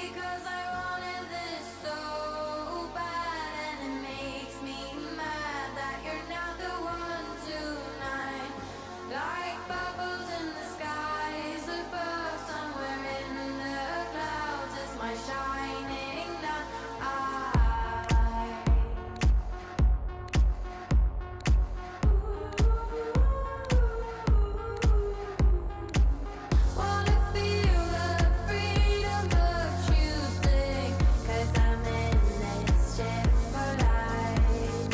Because I wanted this so bad, and it makes me mad that you're not the one tonight. Like bubbles in the skies above, somewhere in the clouds is my shining light. Wanna feel the freedom of choosing, 'cause I'm in this ship for life.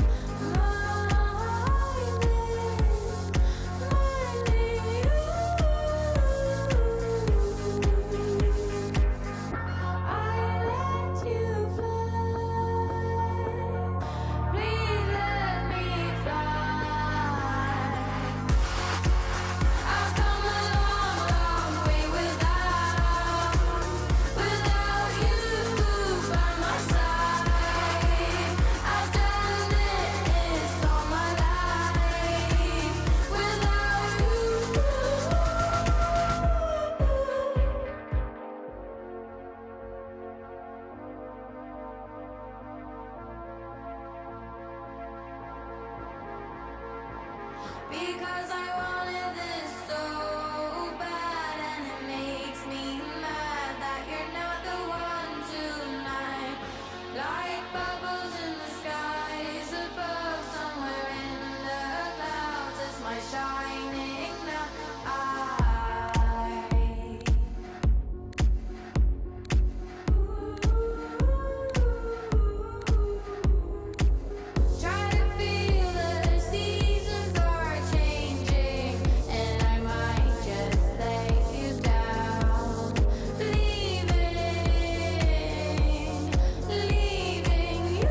Minding you. I let you fly. Please let me fly. I've come a long, long way without you by my side. I've done this all my life without you. Because I wanted this so bad, and it makes me mad that you're not the one tonight. Like bubbles in the skies above, somewhere in the clouds is my shining light. Try to feel the seasons are changing, and I might just let you down. Leaving you.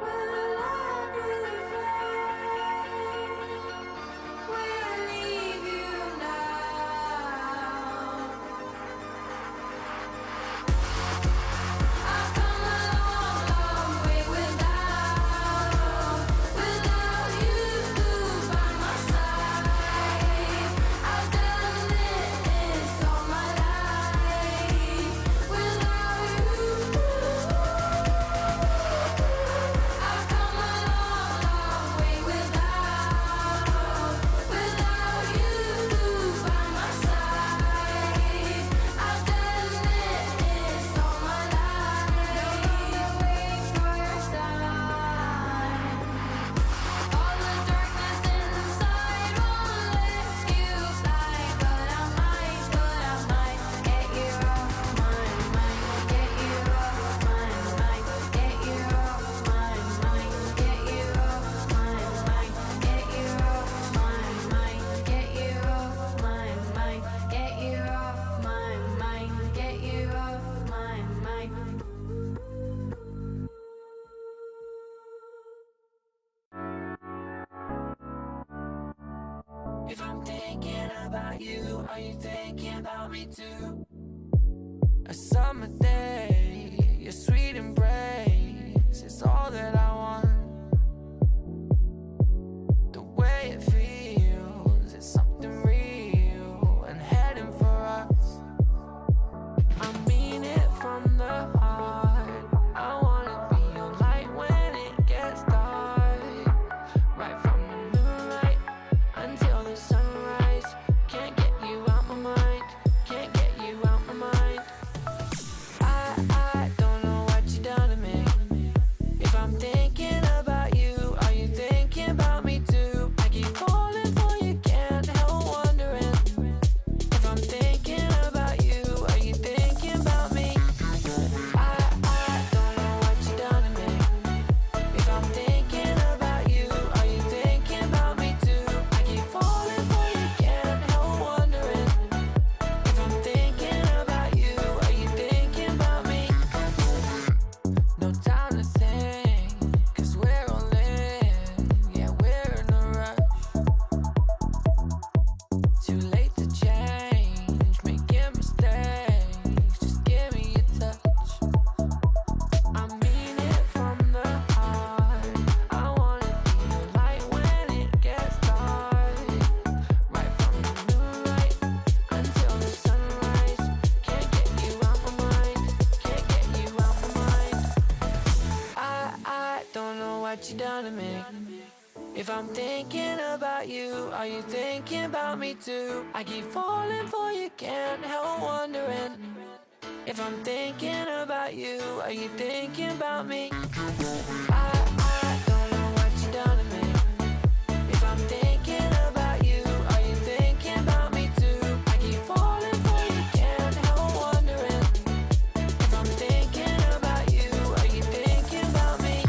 We'll let you fly. We'll leave you now. I've come a long, long way without you by my side. I've done this all my life without you. I've come a long, long way without you by my side. I've done this all my life. No wait for your sign. All the darkness inside won't let you fly, but I might get you off my mind, get you off my mind, get you off my mind, get you off my mind, get you off my mind, get you off my mind, get you off my mind, get you off my mind. If I'm thinking about you, are you thinking about me too? A summer day, your sweet embrace is all that I want. The way it feels, it's something real and heading for us. I mean it from the heart. I wanna be your light when it gets dark. Right from the moonlight until the sunrise. Can't get you out my mind. Can't get you out my mind. I don't know what you done to me. If I'm thinking If I'm thinking about you, are you thinking about me too? I keep falling for you, can't help wondering. If I'm thinking about you, are you thinking about me? I don't know what you done to me. If I'm thinking about you, are you thinking about me too? I keep falling for you, can't help wondering. If I'm thinking about you, are you thinking about me?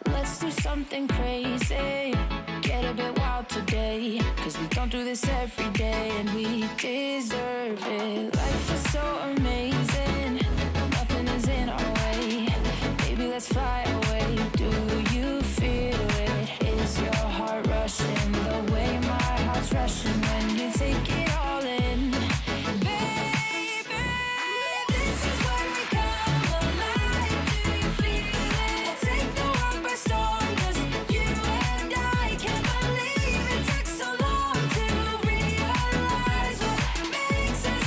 Let's do something crazy, get a bit wild today, cause we don't do this every day and we deserve it. Life is so amazing, nothing is in our way. Baby, let's fly away. Do you feel it? Is your heart rushing the way my heart's rushing when you take it all in? Baby, this is where we come alive. Do you feel it? Take the world by storm, just you and I. Can't believe it took so long to realize what makes us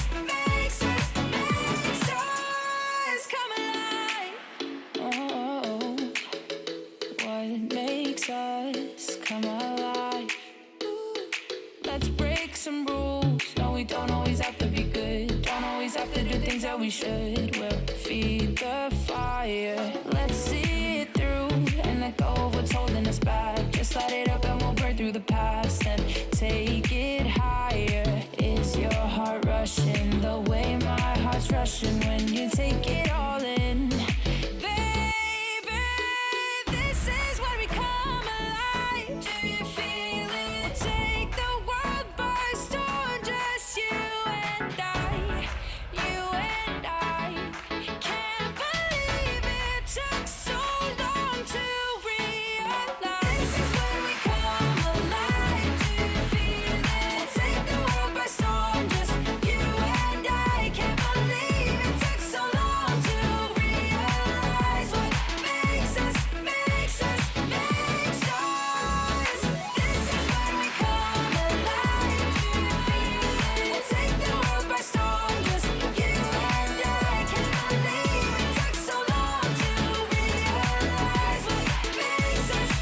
come alive. Oh, what makes us come alive? Let's break some rules. No, we don't always have to be good. Don't always have to do things that we should. We'll feed the fire. Let's see it through and let go of what's holding us back. Just light it up and we'll burn through the past and take it higher. Is your heart rushing the way my heart's rushing when you take it all in? Baby, this is where we come alive. Do you feel it? Take the world by storm, just you and I. You and I. Can't believe it took so long to realize. This is where we come alive. Do you feel it? Take the world by storm, just you and I. Can't believe it took so long to realize what makes us. This is where we come alive. Do you feel it? Take the world by storm, just you and I. Can't believe it took so long to realize what makes us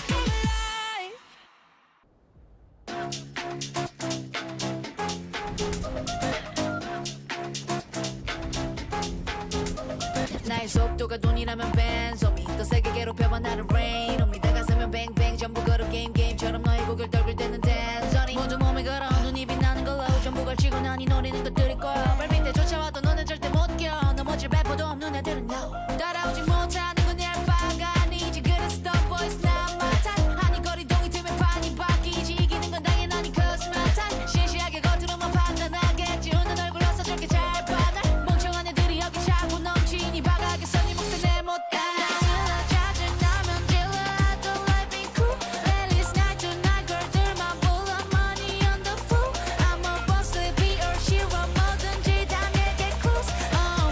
come alive. 나의 속도가 돈이라면 벤소미 더 세게 괴롭혀봐 나를 rain on me 다가서면 뱅뱅 전부 걸어 게임처럼 너의 고개를 떨굴 때는 댄서니 모두 몸에 걸어 눈이 빛나는 걸로 전부 걸치고 난이 노리는 것들일 거야 발밑에 쫓아와도 너는 절대 못 껴 넘어질 배포도 없는 애들은 no 따라오지 못하는 건 얄바가 아니지 그래서 the boys not my type 아니 거리동이 틈에 판이 바뀌지 이기는 건 당연하니 cause my type 시시하게 겉으로만 판단하겠지 웃는 얼굴로서 저렇게 잘 받아 멍청한 애들이 여기 차고 넘치니 바가겠어 네 몫을 내못다 짜증나면 질러도 life ain't cool At least night to night girl들만 불러 money on the fool I'm a boss he or she 뭐든지 다 내게 cruise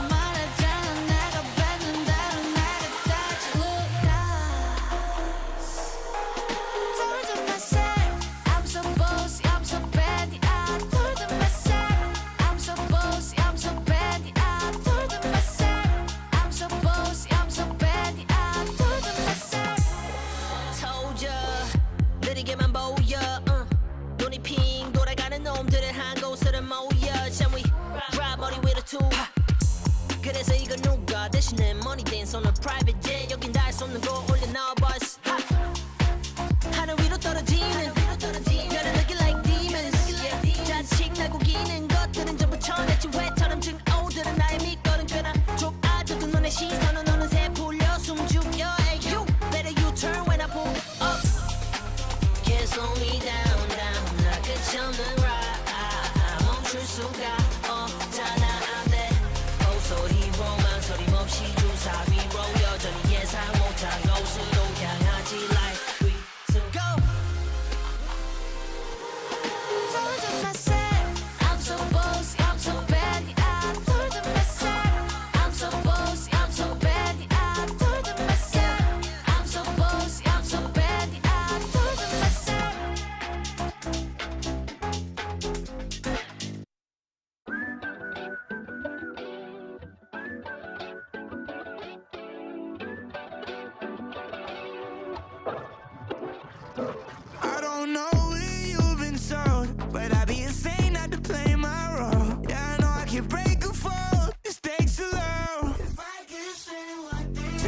말하잖아 내가 뱉는다로 내가 다시 look nice Told to myself I'm so bossy I'm so bad I told to myself I'm so bossy I'm so bad I told to myself I'm so bossy I'm so bad I told to myself told ya 느리게만 보여 눈이 핑 돌아가는 놈들은 한 곳으로 모여 Shall we ride 머리 위로 투 그래서 이거 누가 대신에 money dance on a private jet 여긴 닿을 수 없는 곳 올려놔 boss 하늘 위로 떨어지는 별을 느낄 like demons 자식 날고 기는 것들은 전부 천했지 왜처럼 증오들은 나의 밑거름 꽤나 좁아져도 눈의 시선은 어느새 풀려 숨죽여 Hey you better you turn when I pull up Can't slow me down 나 끝이 없는 ride 멈출 수가 없잖아 안돼 소리로 망설임 없이 주사 위로 여전히 예상 못한 곳으로 향하지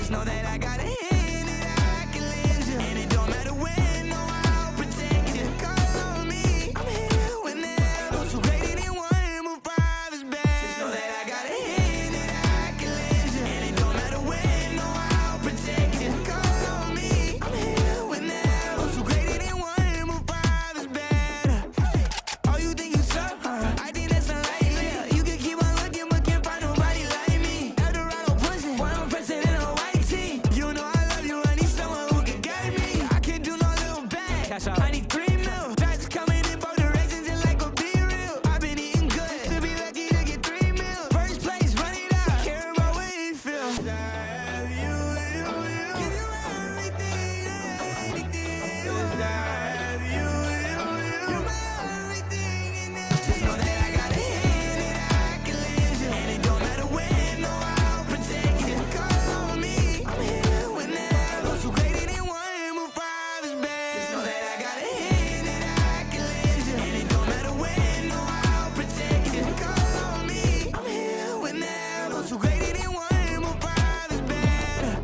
Just know that I got a hand that I can lend you. And it don't matter when, no, I'll protect you. Call on me, I'm here whenever. Those who greater than one, move five is better. Just know that I got a hand that I can lend you. And it don't matter when, no, I'll protect you. Call on me, I'm here whenever. Those who greater than one, move five is better. Oh, you think you suck, huh? I think that's unlikely. You can keep on looking, but can't find nobody like me. Eldorado pushing, why I'm pressing in a white tee. You know I love you, I need someone who can guide me. I can't do no little bag, I need 3 mil. That's coming in both directions, just like a be real. I've been eating good, to be lucky to get 3 mil. First place, run it up, care about what you feel. I have you, give you everything, anything. Just I have you, you're my everything and anything. Just know that I got a hand that I can lend you. And it don't matter when, no, I'll protect you. Call on me, I'm here whenever. Those who greater than one, move five is better. Just know that I got a hand that I can lend you. And it don't matter when, no, I'll protect you. Call on me, I'm here whenever. Those who greater than one, move five is better.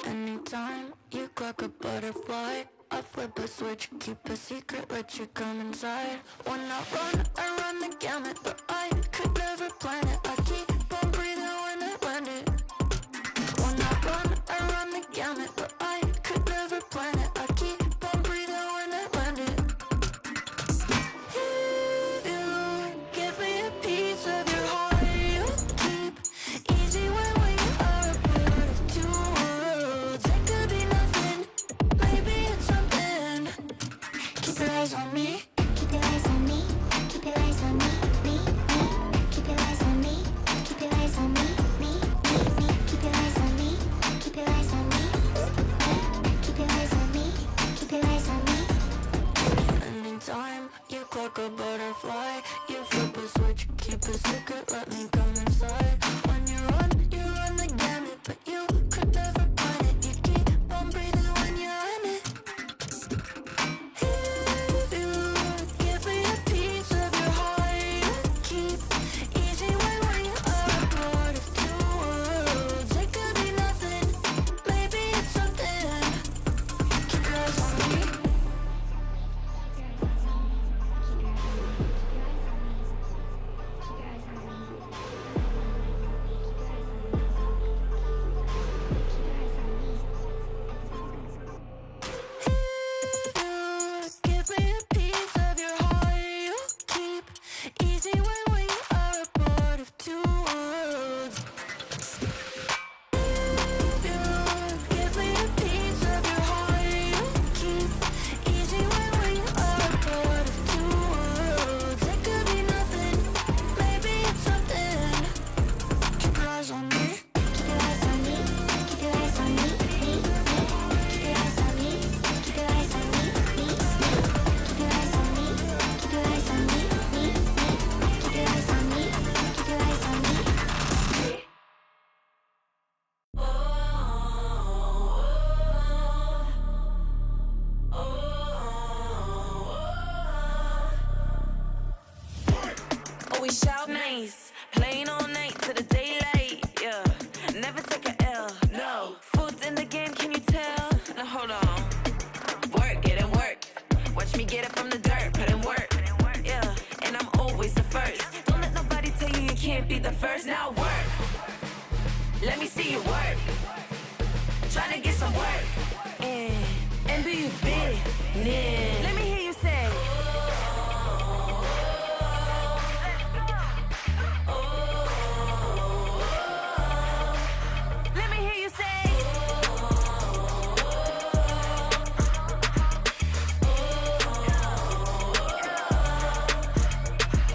Anytime you clock a butterfly, I flip a switch, keep a secret, let you come inside. When I run the gamut, but I could never plan it. I keep on breathing when I land it. When I run the gamut, but I could never plan it. I keep on breathing when I land it. If you give me a piece of your heart, you keep easy when we are a part of two worlds. It could be nothing, maybe it's something. Keep your eyes on me. Keep your eyes on me. Keep your eyes on me. Me. Keep your eyes on me. Keep like a butterfly. You flip a switch, keep a secret, let me come inside. When you run the gamut, but you could never find it. You keep on breathing when you're in it. If you give me a piece of your heart, you keep easy when we are a part of two worlds. It could be nothing, maybe it's something. Keep your eyes on me. Give me a piece of your heart, you keep easy when we are a part of two worlds. Give me a piece of your heart, you keep easy when we are a part of two worlds. It could be nothing, maybe it's something. Keep your eyes on me. Keep your eyes on me. Keep your eyes on me. Me, me. Keep your eyes on me. Keep your eyes on me. Me, me. Keep your eyes on me. Keep your eyes on me. Me, me. Keep your eyes on me. Keep your eyes on me. Oh, we shout nice, playing all night to the daylight, yeah. Never take a L, no. Food's in the game, can you tell? Now hold on. Work, get in work. Watch me get it from the dirt, put in work, yeah. And I'm always the first. Don't let nobody tell you you can't be the first. Now work. Let me see you work. Tryna get some work. And be you big. Let me hear you say. Let me hear you say.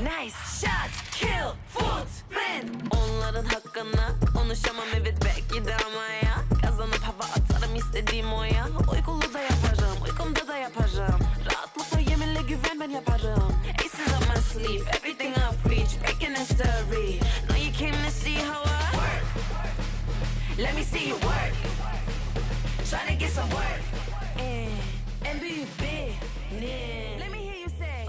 Nice shot, kill, footman. Onların hakkına konuşamam, evet belki de ama ya. Kazanıp hava atarım istediğim oya. Uykulu da yaparım, uykumda da yaparım. Rahatlıkla yeminle güven ben yaparım. Aces up my sleeve, everything I preach, breaking history. Know you came to see how I work. Let me see you work. Tryna get some work. And be big. Let me hear you say.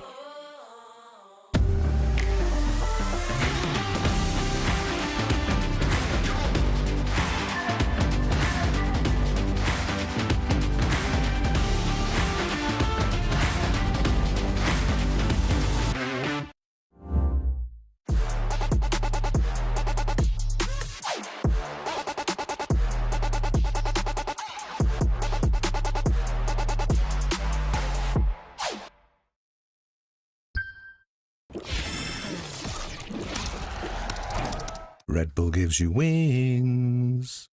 Red Bull gives you wings.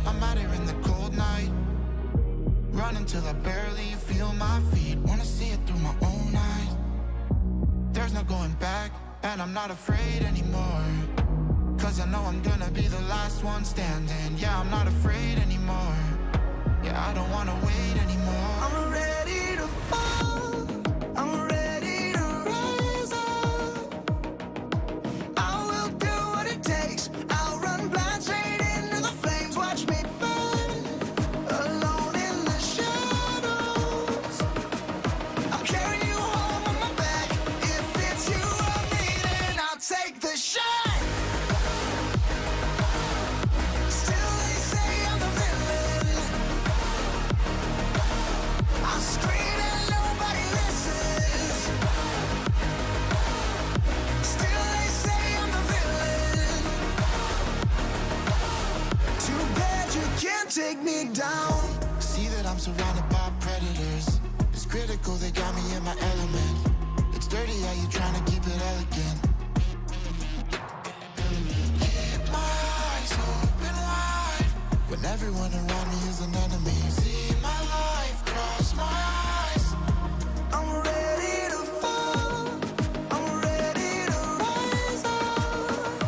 I'm out here in the cold night, running till I barely feel my feet. Wanna see it through my own eyes. There's no going back, and I'm not afraid anymore. Cause I know I'm gonna be the last one standing. Yeah, I'm not afraid anymore. Yeah, I don't wanna wait anymore. I'm ready to fall, I'm ready to rise up. I will do what it takes, I'll run blind straight into the flames. Watch me burn, alone in the shadows. I'm carrying you home on my back. If it's you or me, then I'll take the shot. Still they say I'm the villain. I scream and nobody listens. Still they say I'm the villain. Too bad you can't take me down. See that I'm surrounded by predators. It's critical, they got me in my element. It's dirty how you trying to keep it elegant. Keep my eyes open wide when everyone around me is an enemy. See my life cross my eyes. I'm ready to fall, I'm ready to rise up.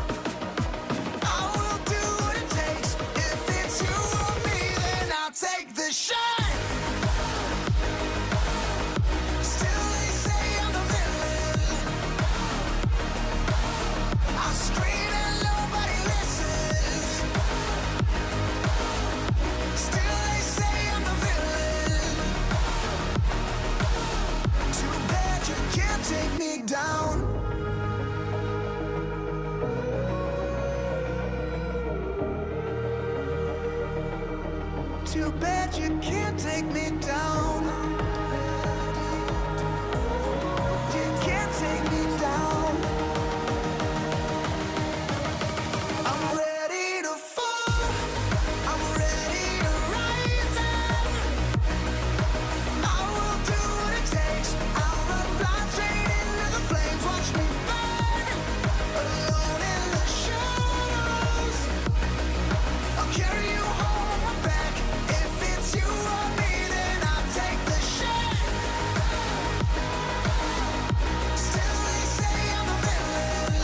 down. Too bad you can't take me down. You can't take me down. I'm ready to fall. I'm ready to rise up. I will do what it takes. I'll run blind straight into the flames. Watch me burn alone in the shadows. I'll carry you home on my back. If it's you or me, then I'll take the shot. Still they say I'm a villain.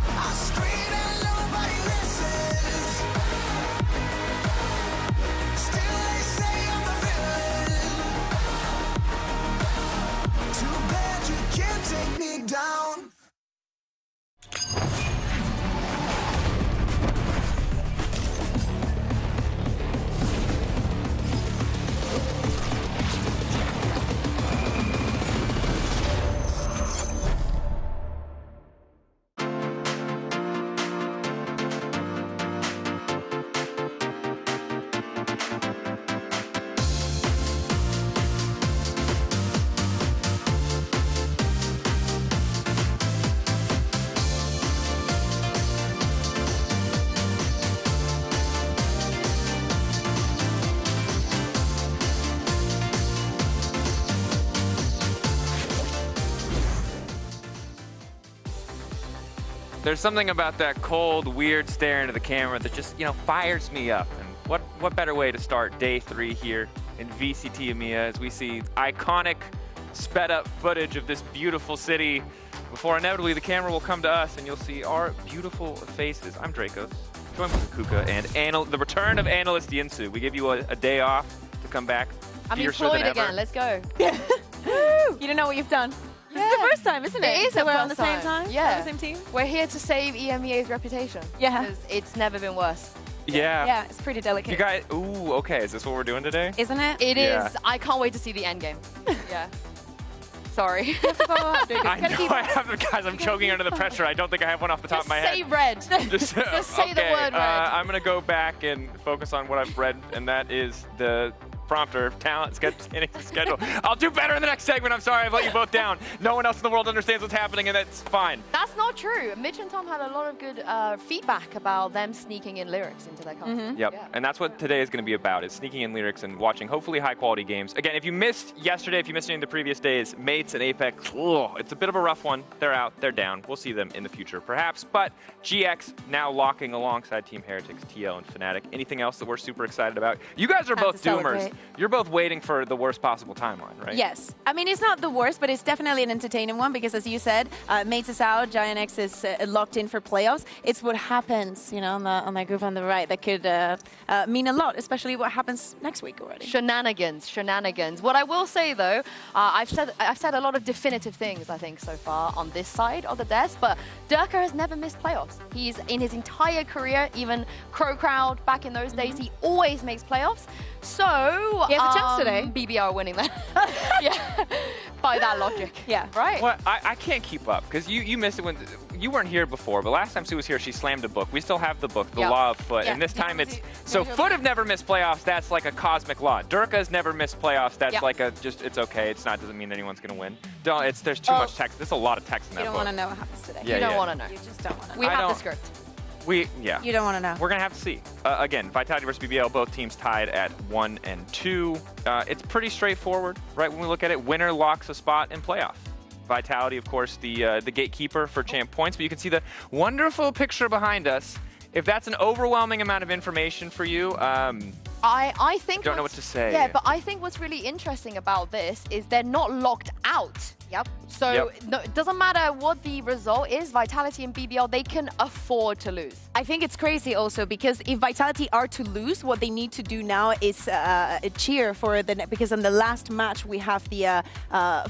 I scream and nobody listens. Still they say I'm a villain. Too bad you can't take me down. There's something about that cold, weird stare into the camera that just, fires me up. And what better way to start day 3 here in VCT EMEA as we see iconic, sped up footage of this beautiful city before inevitably the camera will come to us and you'll see our beautiful faces. I'm Dracos, joined by Kuka and the return of analyst Yinsu. We give you a day off to come back. I'm fiercer employed than ever. again. Let's go. You don't know what you've done. This is the first time, isn't it? It is that the we're on the first same time. time. Yeah. On the same team. We're here to save EMEA's reputation. Yeah. Because it's never been worse. Yeah. Yeah, it's pretty delicate. You guys, ooh, okay. Is this what we're doing today? Isn't it? It Yeah. is. I can't wait to see the end game. Yeah. Sorry. I know I have, guys, I'm choking under the pressure. I don't think I have one off the top of my head. Say red. Just say the okay, word red. I'm going to go back and focus on what I've read, and that is the prompter, talent, schedule. I'll do better in the next segment. I'm sorry, I've let you both down. No one else in the world understands what's happening, and that's fine. That's not true. Mitch and Tom had a lot of good feedback about them sneaking in lyrics into their content. Yep, Yeah. and that's what today is going to be about, is sneaking in lyrics and watching hopefully high-quality games. Again, if you missed yesterday, if you missed any of the previous days, Mates and Apex, it's a bit of a rough one. They're out, they're down. We'll see them in the future, perhaps. But GX now locking alongside Team Heretics, TL, and Fnatic. Anything else that we're super excited about? You guys are Time both to doomers. celebrate. You're both waiting for the worst possible timeline, right? Yes. I mean, it's not the worst, but it's definitely an entertaining one because, as you said, Mates is out, Giant X is locked in for playoffs. It's what happens, on that group on the right that could mean a lot, especially what happens next week already. Shenanigans. What I will say though, I've said a lot of definitive things I think so far on this side of the desk, but Durka has never missed playoffs. He's in his entire career, even Crow Crowd back in those days, he always makes playoffs. So He has a chance today. BBR are winning that. Yeah, by that logic. Yeah. Right. Well, I can't keep up because you missed it when you weren't here before, but last time Sue was here, she slammed a book. We still have the book, The Yep. Law of Foot, Yeah. and this time Yeah. it's so Foot have never missed playoffs. That's like a cosmic law. Durka's never missed playoffs. That's Yep. like it's okay. It's not doesn't mean anyone's gonna win. There's too much text. There's a lot of text in You that don't book. want to know what happens today. Yeah, You don't yeah. want to know. You just don't want to know. We I have the don't- script. You don't want to know. We're gonna have to see. Again, Vitality versus BBL, both teams tied at 1 and 2. It's pretty straightforward, right? When we look at it, winner locks a spot in playoff. Vitality, of course, the gatekeeper for champ points, but you can see the wonderful picture behind us. If that's an overwhelming amount of information for you, I think Don't know what's- what to say. Yeah, but I think what's really interesting about this is they're not locked out. Yep. So Yep. no, it doesn't matter what the result is, Vitality and BBL, they can afford to lose. I think it's crazy also because if Vitality are to lose, what they need to do now is cheer for because in the last match we have the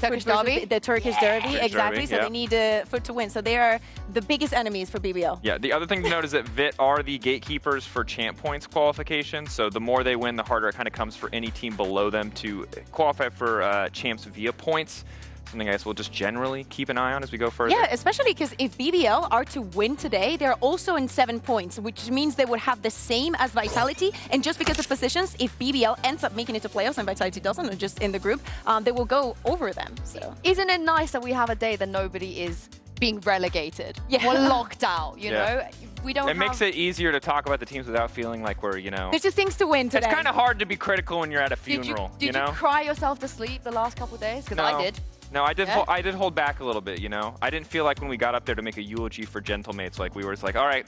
Turkish Foot versus derby? the Turkish derby, Turkish exactly. derby, So yeah. they need Foot to win. So they are the biggest enemies for BBL. yeah, the other thing to note is that VIT are the gatekeepers for champ points qualification. So the more they win, the harder it kind of comes for any team below them to qualify for champs via points. something I guess we'll just generally keep an eye on as we go further. Yeah, especially because if BBL are to win today, they're also in 7 points, which means they would have the same as Vitality. And just because of positions, if BBL ends up making it to playoffs and Vitality doesn't, or just in the group, they will go over them. So Isn't it nice that we have a day that nobody is being relegated or locked out, you know? We don't It makes it easier to talk about the teams without feeling like we're, you know... There's just things to win today. It's kind of hard to be critical when you're at a funeral, Did you cry yourself to sleep the last couple of days? Because I did. No, I did hold back a little bit, you know? I didn't feel like when we got up there to make a eulogy for Gentlemates, like we were just like, all right,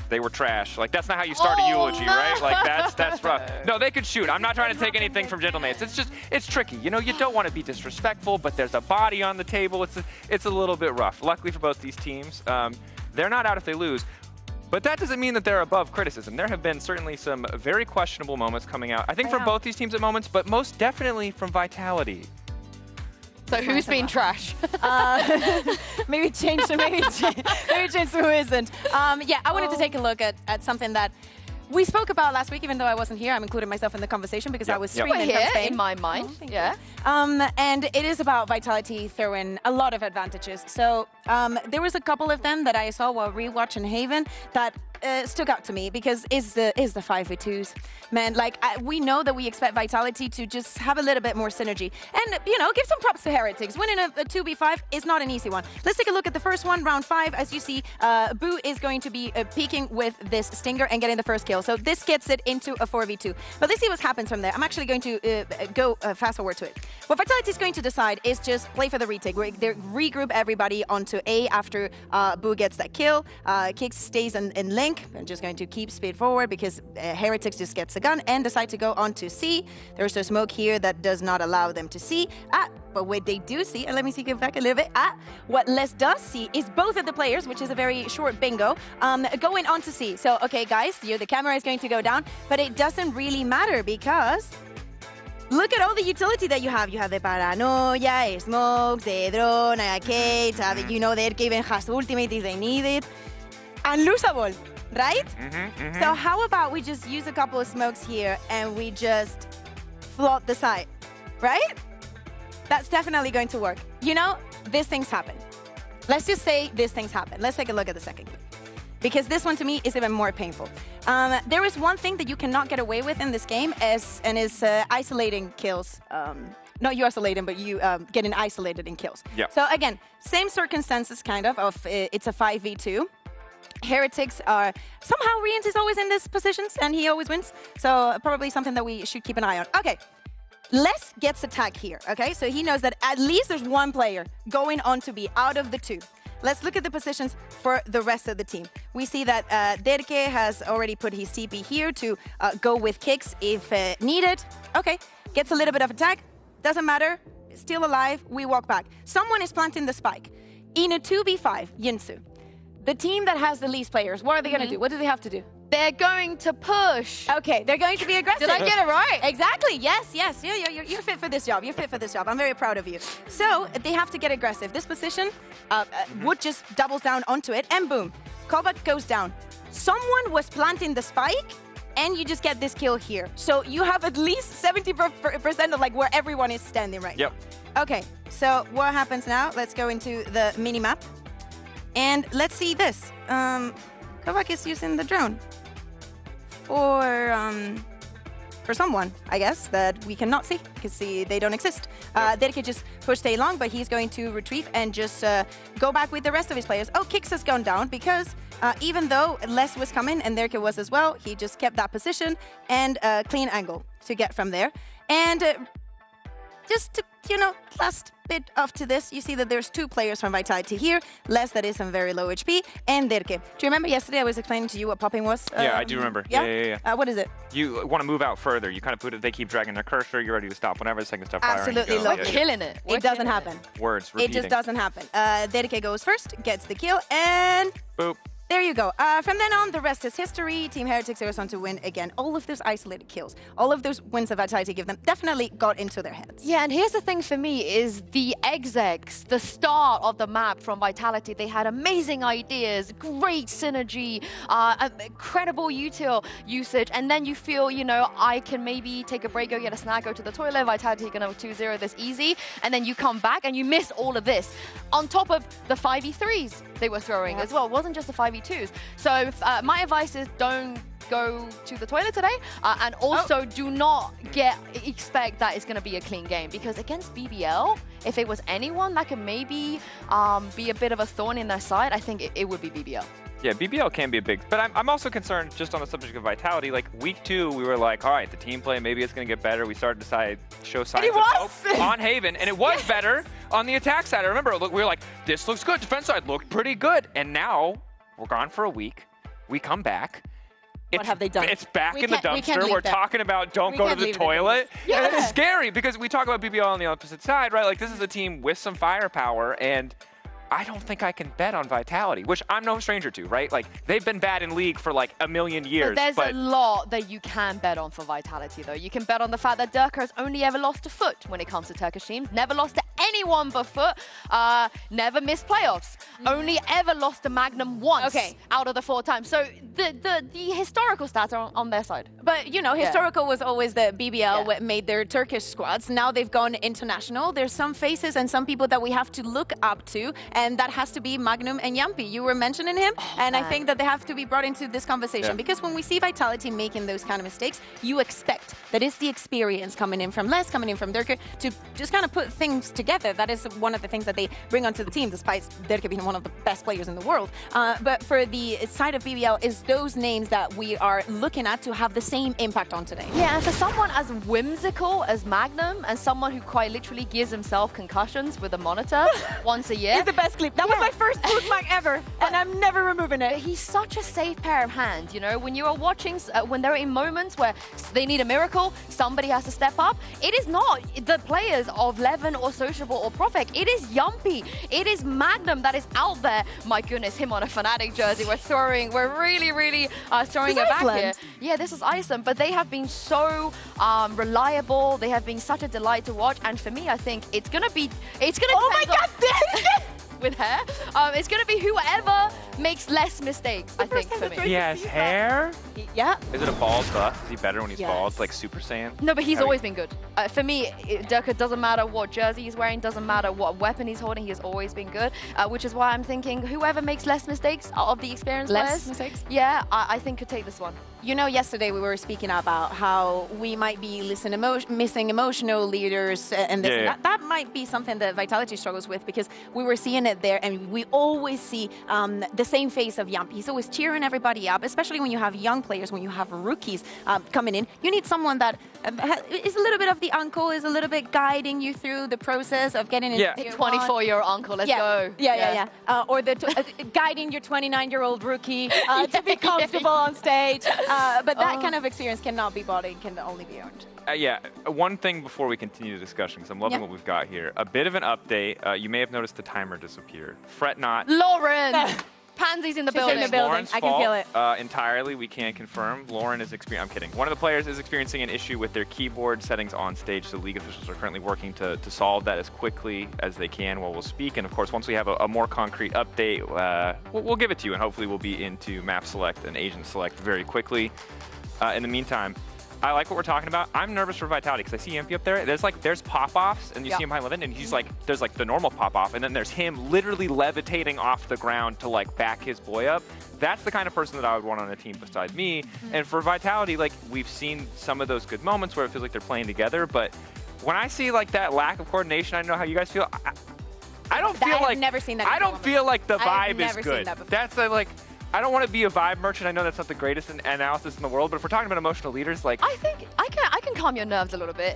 they were trash. Like, that's not how you start a eulogy, right? Like, that's rough. No, they could shoot. I'm not trying to take anything from Gentlemates. It's just, it's tricky. You know, you don't want to be disrespectful, but there's a body on the table. It's a little bit rough. Luckily for both these teams, they're not out if they lose. But that doesn't mean that they're above criticism. There have been certainly some very questionable moments coming out. I think from both these teams at moments, but most definitely from Vitality. So who's been trash? maybe change to who isn't. Yeah, I wanted to take a look at something that we spoke about last week, even though I wasn't here. I'm including myself in the conversation because I was streaming from Spain. In my mind, and it is about Vitality throwing a lot of advantages. So there was a couple of them that I saw while rewatching Haven that stuck out to me because is the 5v2s. Man, like we know that we expect Vitality to just have a little bit more synergy. And, you know, give some props to Heretics. Winning a 2v5 is not an easy one. Let's take a look at the first one, round 5. As you see, Boo is going to be peeking with this Stinger and getting the first kill. So this gets it into a 4v2. But let's see what happens from there. I'm actually going to go fast forward to it. What Vitality is going to decide is just play for the retake. They regroup everybody onto A after Boo gets that kill. Kicks stays in lane. I'm just going to keep speed forward because Heretics just gets a gun and decide to go on to C. There's a smoke here that does not allow them to see. But what they do see, and let me see, go back a little bit. What Les does see is both of the players, which is a very short bingo, going on to C. So, okay, guys, the camera is going to go down, but it doesn't really matter because look at all the utility that you have. You have the Paranoia, Smokes, the Drone, Arcade, you know, they even has ultimate if they need it. Unlosable, right? So how about we just use a couple of smokes here and we just float the side, right? That's definitely going to work. You know, these things happen. Let's just say these things happen. Let's take a look at the second clip. Because this one to me is even more painful. There is one thing that you cannot get away with in this game is isolating kills. Not you isolating, but you getting isolated in kills. Yeah. So again, same circumstances kind of it's a 5v2. Heretics are somehow Riant is always in these positions and he always wins. So probably something that we should keep an eye on. Okay. Les gets attacked here, okay? So he knows that at least there's one player going on to be out of the 2. Let's look at the positions for the rest of the team. We see that Derke has already put his TP here to go with kicks if needed. Okay, gets a little bit of attack. Doesn't matter, still alive, we walk back. Someone is planting the spike. In a 2v5, Yinsu, the team that has the least players, what are they gonna do? What do they have to do? They're going to push. Okay, they're going to be aggressive. Did I get it right? Exactly, yes. Yeah, you're fit for this job. You're fit for this job. I'm very proud of you. So they have to get aggressive. This position, Wood just doubles down onto it, and boom, Kovac goes down. Someone was planting the spike, and you just get this kill here. So you have at least 70% of like where everyone is standing right now. Okay, so what happens now? Let's go into the mini-map, and let's see this. Kovac is using the drone for someone, I guess, that we cannot see because they don't exist. Derke just pushed A long, but he's going to retrieve and just go back with the rest of his players. Oh, Kix has gone down because even though Les was coming and Derke was as well, he just kept that position and clean angle to get from there. And just to, you know, last bit after this, you see that there's 2 players from Vitality here. Les that is on very low HP, and Derke. Do you remember yesterday I was explaining to you what popping was? Yeah, I do remember. Yeah? What is it? You want to move out further. You kind of put it, they keep dragging their cursor, you're ready to stop whenever the second stuff firing. Absolutely, we're killing it. It doesn't happen. Words, repeating. It just doesn't happen. Derke goes first, gets the kill, and boop. There you go. From then on, the rest is history. Team Heretics goes on to win again. All of those isolated kills, all of those wins that Vitality give them, definitely got into their heads. Yeah, and here's the thing for me is the execs, the start of the map from Vitality, they had amazing ideas, great synergy, incredible util usage, and then you feel, you know, I can maybe take a break, go get a snack, go to the toilet, Vitality gonna 2-0 this easy, and then you come back and you miss all of this. On top of the 5v3s they were throwing as well. It wasn't just the 5v2s. So my advice is don't go to the toilet today, and also do not expect that it's going to be a clean game, because against BBL, if it was anyone that could maybe be a bit of a thorn in their side, I think it would be BBL. Yeah, BBL can be a big, but I'm also concerned just on the subject of Vitality. Like week 2, we were like, all right, the team play, maybe it's going to get better. We started to show signs of hope on Haven, and it was better on the attack side. I remember we were like, this looks good. Defense side looked pretty good, and now we're gone for a week. We come back. What have they done? It's back in the dumpster. We're talking about don't go to the toilet. Yeah. And it's scary because we talk about BBL on the opposite side, right? Like this is a team with some firepower, and I don't think I can bet on Vitality, which I'm no stranger to, right? Like they've been bad in League for like a million years. There's a lot that you can bet on for Vitality, though. You can bet on the fact that Durka has only ever lost to Foot when it comes to Turkish teams. Never lost to anyone but Foot. Never missed playoffs. Only ever lost to Magnum once out of the 4 times. So the historical stats are on their side. But, you know, historical was always the BBL made their Turkish squads. Now they've gone international. There's some faces and some people that we have to look up to, and that has to be Magnum and Yampi. You were mentioning him, and I think that they have to be brought into this conversation, because when we see Vitality making those kind of mistakes, you expect that it's the experience coming in from Les, coming in from Durka, to just kind of put things together. That is one of the things that they bring onto the team, despite Durka being one of the best players in the world. But for the side of BBL, is those names that we are looking at to have the same impact on today. Yeah, and for someone as whimsical as Magnum, and someone who quite literally gives himself concussions with a monitor once a year. It's the best clip. That was my first bookmark ever, and I'm never removing it. He's such a safe pair of hands, you know? When you are watching, when they're in moments where they need a miracle, somebody has to step up. It is not the players of Levin or Sociable or Profek. It is Yampi. It is Magnum that is out there. My goodness, him on a Fnatic jersey. We're really throwing it back here. Yeah, this is Iceland, but they have been so reliable. They have been such a delight to watch, and for me, I think it's gonna Oh my God! with hair. It's going to be whoever makes less mistakes, I think, for me. He has hair? Yeah. Is it a bald buff? Is he better when he's bald, like Super Saiyan? No, but he's always been good. For me, Durka doesn't matter what jersey he's wearing, doesn't matter what weapon he's holding, he has always been good, which is why I'm thinking whoever makes less mistakes out of the experienced players, yeah, I think could take this one. You know, yesterday we were speaking about how we might be missing emotional leaders, and this, that might be something that Vitality struggles with, because we were seeing it there, and we always see the same face of Yampi. He's always cheering everybody up, especially when you have young players, when you have rookies coming in. You need someone that is a little bit of the uncle, is a little bit guiding you through the process of getting into the 24-year-old uncle, let's go. Or guiding your 29-year-old rookie to be comfortable on stage. But that kind of experience cannot be bought, it can only be earned. One thing before we continue the discussion, because I'm loving what we've got here. A bit of an update. You may have noticed the timer disappear. Fret not. Lauren! Pansy's in the building. Lauren's I can feel it. Entirely, we can confirm. Lauren is I'm kidding. One of the players is experiencing an issue with their keyboard settings on stage, so league officials are currently working to solve that as quickly as they can while we'll speak. And of course, once we have a more concrete update, we'll give it to you, and hopefully we'll be into map select and agent select very quickly. In the meantime, I like what we're talking about. I'm nervous for Vitality because I see Yampi up there. There's pop-offs, and you see him behind Levin, and he's like, there's like the normal pop-off, and then there's him literally levitating off the ground to like back his boy up. That's the kind of person that I would want on a team besides me. And for Vitality, like we've seen some of those good moments where it feels like they're playing together, but when I see like that lack of coordination, I don't know how you guys feel. I don't feel like never seen that. I don't feel like the vibe is seen good. That before. That's like. I don't want to be a vibe merchant. I know that's not the greatest analysis in the world, but if we're talking about emotional leaders, like I think I can calm your nerves a little bit.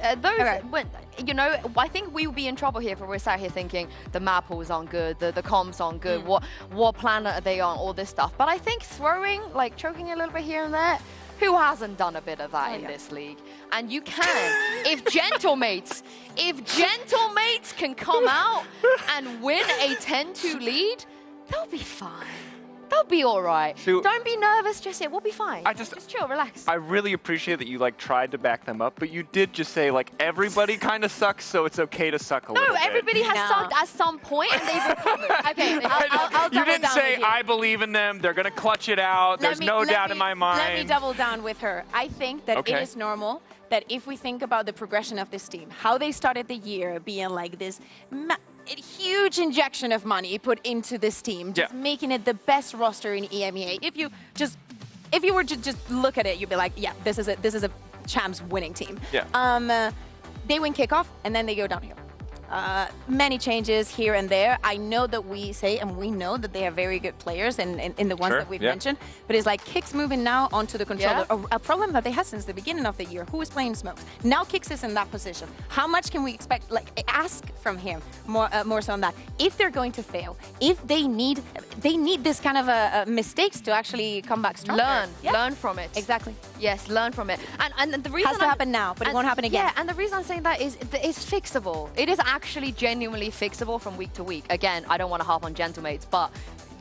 When, you know, I think we will be in trouble here if we're sat here thinking the map pools aren't good, the comms aren't good, what planet are they on, all this stuff. But I think throwing, like choking a little bit here and there, who hasn't done a bit of that in this league? And you can. if gentlemates can come out and win a 10-2 lead, they'll be fine. They'll be all right. So- Don't be nervous just yet. We'll be fine. Just chill, relax. I really appreciate that you like tried to back them up, but you did just say like everybody kind of sucks, so it's okay to suck a little bit. No, everybody has sucked at some point and they've recovered. Okay, I'll You double didn't down say with you. I believe in them. They're gonna clutch it out. There's no doubt in my mind. Let me double down with her. I think that Okay. it is normal that if we think about the progression of this team, how they started the year being like this huge injection of money put into this team, just making it the best roster in EMEA. If you were to just look at it, you'd be like, yeah, this is a champs winning team. Yeah. They win kickoff and then they go downhill. Many changes here and there. I know that we say and we know that they are very good players in the ones that we've mentioned, but it's like Kix moving now onto the controller. A problem that they had since the beginning of the year. Who is playing smokes? Now Kix is in that position. How much can we expect? Like ask from him more so on that. If they're going to fail, if they need this kind of mistakes to actually come back stronger. Learn from it. Exactly. Yes, learn from it. And the reason has to happen now, but it won't happen again. Yeah, and the reason I'm saying that is it's fixable. It is actually genuinely fixable from week to week. Again, I don't want to harp on Gentlemates, but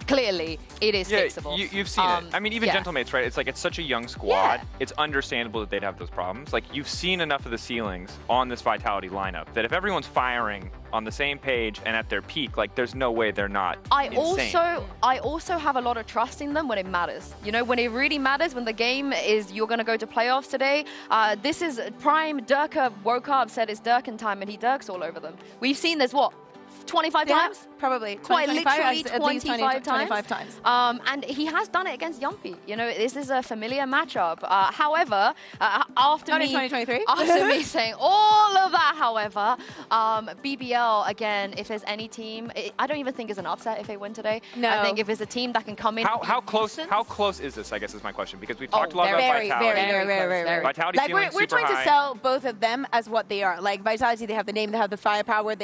clearly it is fixable. You've seen it. I mean, even Gentlemates, right? It's like it's such a young squad. It's understandable that they'd have those problems. Like you've seen enough of the ceilings on this Vitality lineup that if everyone's firing on the same page and at their peak, like there's no way they're not insane. I also have a lot of trust in them when it matters. You know, when it really matters, when the game is you're going to go to playoffs today. This is prime. Durka woke up, said it's Durkin time, and he Durks all over them. We've seen this, what, 25 times? Probably. Quite 25, literally at least 25 times. And he has done it against Yumpy. You know, this is a familiar matchup. However, after Not in me 2023. After me saying all of that, however, BBL, again, if there's any team, I don't even think it's an upset if they win today. No. I think if it's a team that can come in. How close is this, I guess is my question, because we've talked a lot about very, Vitality. very. Vitality Like ceiling we're super trying to high. sell both of them as what they are. Like Vitality, they have the name, they have the firepower,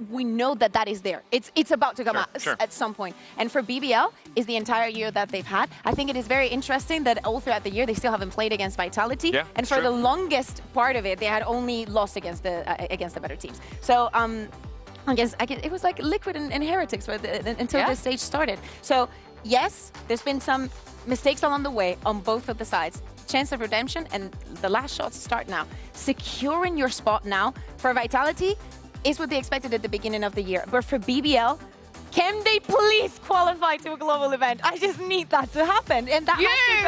we know that is there. It's about to come out at some point. And for BBL, is the entire year that they've had. I think it is very interesting that all throughout the year they still haven't played against Vitality. Yeah, and for the longest part of it, they had only lost against the better teams. So I guess it was like Liquid and Heretics until this stage started. So yes, there's been some mistakes along the way on both of the sides. Chance of redemption and the last shots start now. Securing your spot now for Vitality is what they expected at the beginning of the year. But for BBL, can they please qualify to a global event? I just need that to happen. And that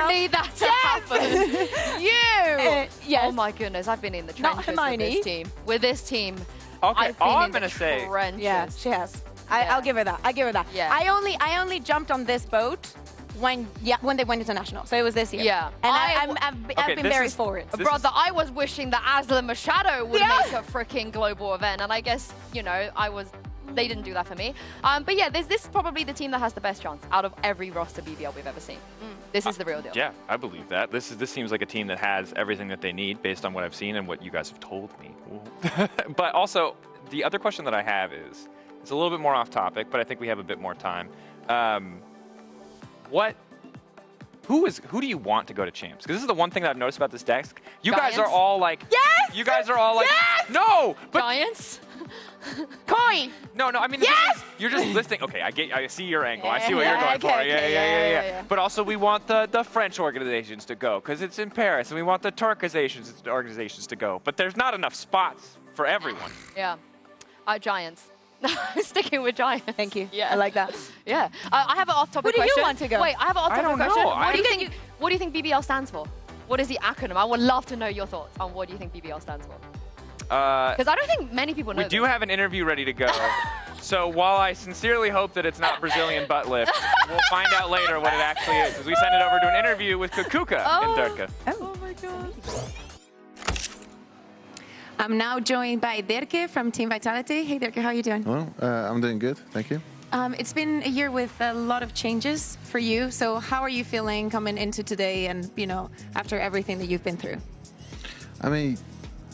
need that to happen. Yes. Oh my goodness, I've been in the trenches with this team. With this team. Okay, I've been all I'm in the going to say. trenches. Yeah, she has. I'll give her that. Yeah. I only jumped on this boat when they went international. So it was this year. Yeah. And I've been very forward. Brother, I was wishing that Aslan Machado would make a freaking global event. And I guess, you know, they didn't do that for me. But yeah, this is probably the team that has the best chance out of every roster BBL we've ever seen. This is the real deal. Yeah, I believe that. This seems like a team that has everything that they need based on what I've seen and what you guys have told me. But also, the other question that I have is, it's a little bit more off topic, but I think we have a bit more time. Who do you want to go to champs? Because this is the one thing that I've noticed about this desk. You guys are all like, yes! You guys are all like, no, but Giants? Koi! No, I mean, you're just listing. Okay, I see your angle. I see what you're going for. Okay, Yeah. But also, we want the French organizations to go because it's in Paris, and we want the Turkish organizations to go. But there's not enough spots for everyone. Yeah. Giants. Sticking with Giants. Thank you. Yeah. I like that. Yeah. I have an off-topic Who do you question. want to go? Wait, I have an off-topic don't know. question. What do you think BBL stands for? What is the acronym? I would love to know your thoughts on what do you think BBL stands for. Because I don't think many people know We do have an interview ready to go. So while I sincerely hope that it's not Brazilian butt lift, we'll find out later what it actually is. Because we sent it over to an interview with Kukuka in Durka. Oh my god. I'm now joined by Dirke from Team Vitality. Hey Dirke, how are you doing? Well, I'm doing good, thank you. It's been a year with a lot of changes for you. So how are you feeling coming into today and, you know, after everything that you've been through? I mean,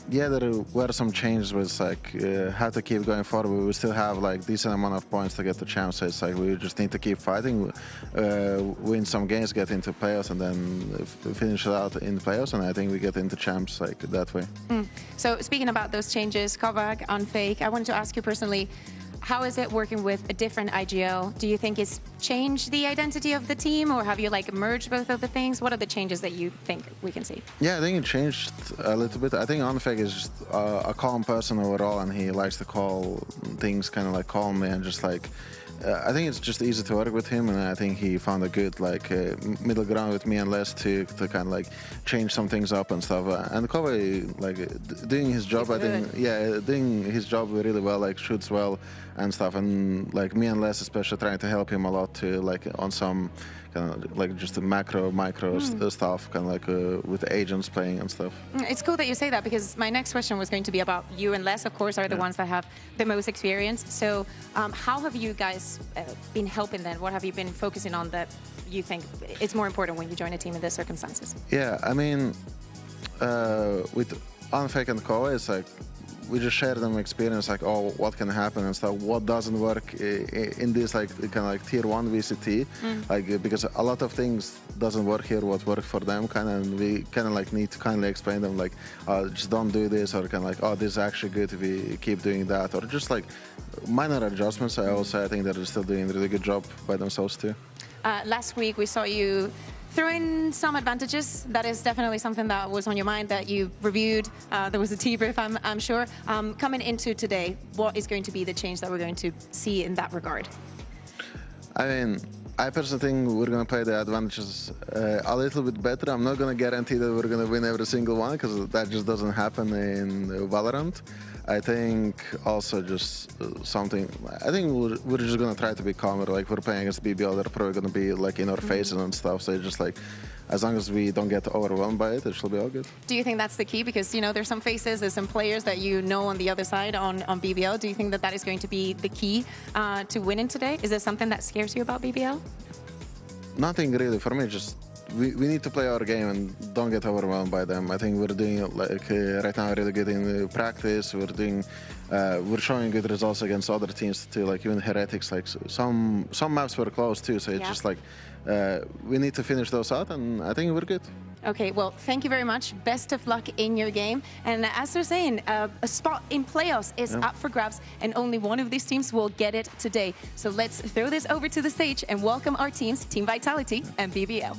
yeah, there were some changes, but it's like, how to keep going forward. We will still have like decent amount of points to get the champs. So it's like we just need to keep fighting, win some games, get into playoffs, and then finish it out in playoffs. And I think we get into champs like that way. So speaking about those changes, Kovac, Unfake, I wanted to ask you personally, how is it working with a different IGL? Do you think it's changed the identity of the team, or have you like merged both of the things? What are the changes that you think we can see? Yeah, I think it changed a little bit. I think Onfeg is just a calm person overall, and he likes to call things kind of like calmly and just like. I think it's just easy to work with him, and I think he found a good like middle ground with me and Les to kind of like change some things up and stuff. And Kobe like doing his job, I think, yeah, doing his job really well, like shoots well and stuff. And like me and Les especially trying to help him a lot to like on some kind of like just the micro stuff, kind of like with the agents playing and stuff. It's cool that you say that, because my next question was going to be about you and Les, of course, are the ones that have the most experience. So how have you guys been helping then? What have you been focusing on that you think it's more important when you join a team in these circumstances? Yeah, I mean, with Onfeg and Koa, it's like we just share them experience, like, oh, what can happen and stuff, what doesn't work in this like kind of like tier 1 VCT, like because a lot of things doesn't work here, what worked for them, kind of, and we kind of like need to kindly explain them, like, just don't do this, or kind of like, oh, this is actually good if we keep doing that, or just like minor adjustments. I think they're still doing a really good job by themselves too. Last week we saw you throw in some advantages. That is definitely something that was on your mind, that you reviewed. There was a debrief, I'm sure. Coming into today, what is going to be the change that we're going to see in that regard? I mean, I personally think we're going to play the advantages a little bit better. I'm not going to guarantee that we're going to win every single one, because that just doesn't happen in Valorant. I think also just something, I think we're just going to try to be calmer. Like, we're playing against BBL, they're probably going to be like in our faces and stuff. So just like, as long as we don't get overwhelmed by it, it should be all good. Do you think that's the key? Because, you know, there's some faces, there's some players that you know on the other side on BBL. Do you think that that is going to be the key to winning today? Is there something that scares you about BBL? Nothing really. For me, just we need to play our game and don't get overwhelmed by them. I think we're doing like right now really good in practice. We're showing good results against other teams too, like even Heretics. Like some maps were close too, so it's just like we need to finish those out, and I think we're good. Okay, well, thank you very much. Best of luck in your game. And as they're saying, a spot in playoffs is up for grabs, and only one of these teams will get it today. So let's throw this over to the stage and welcome our teams, Team Vitality and BBL.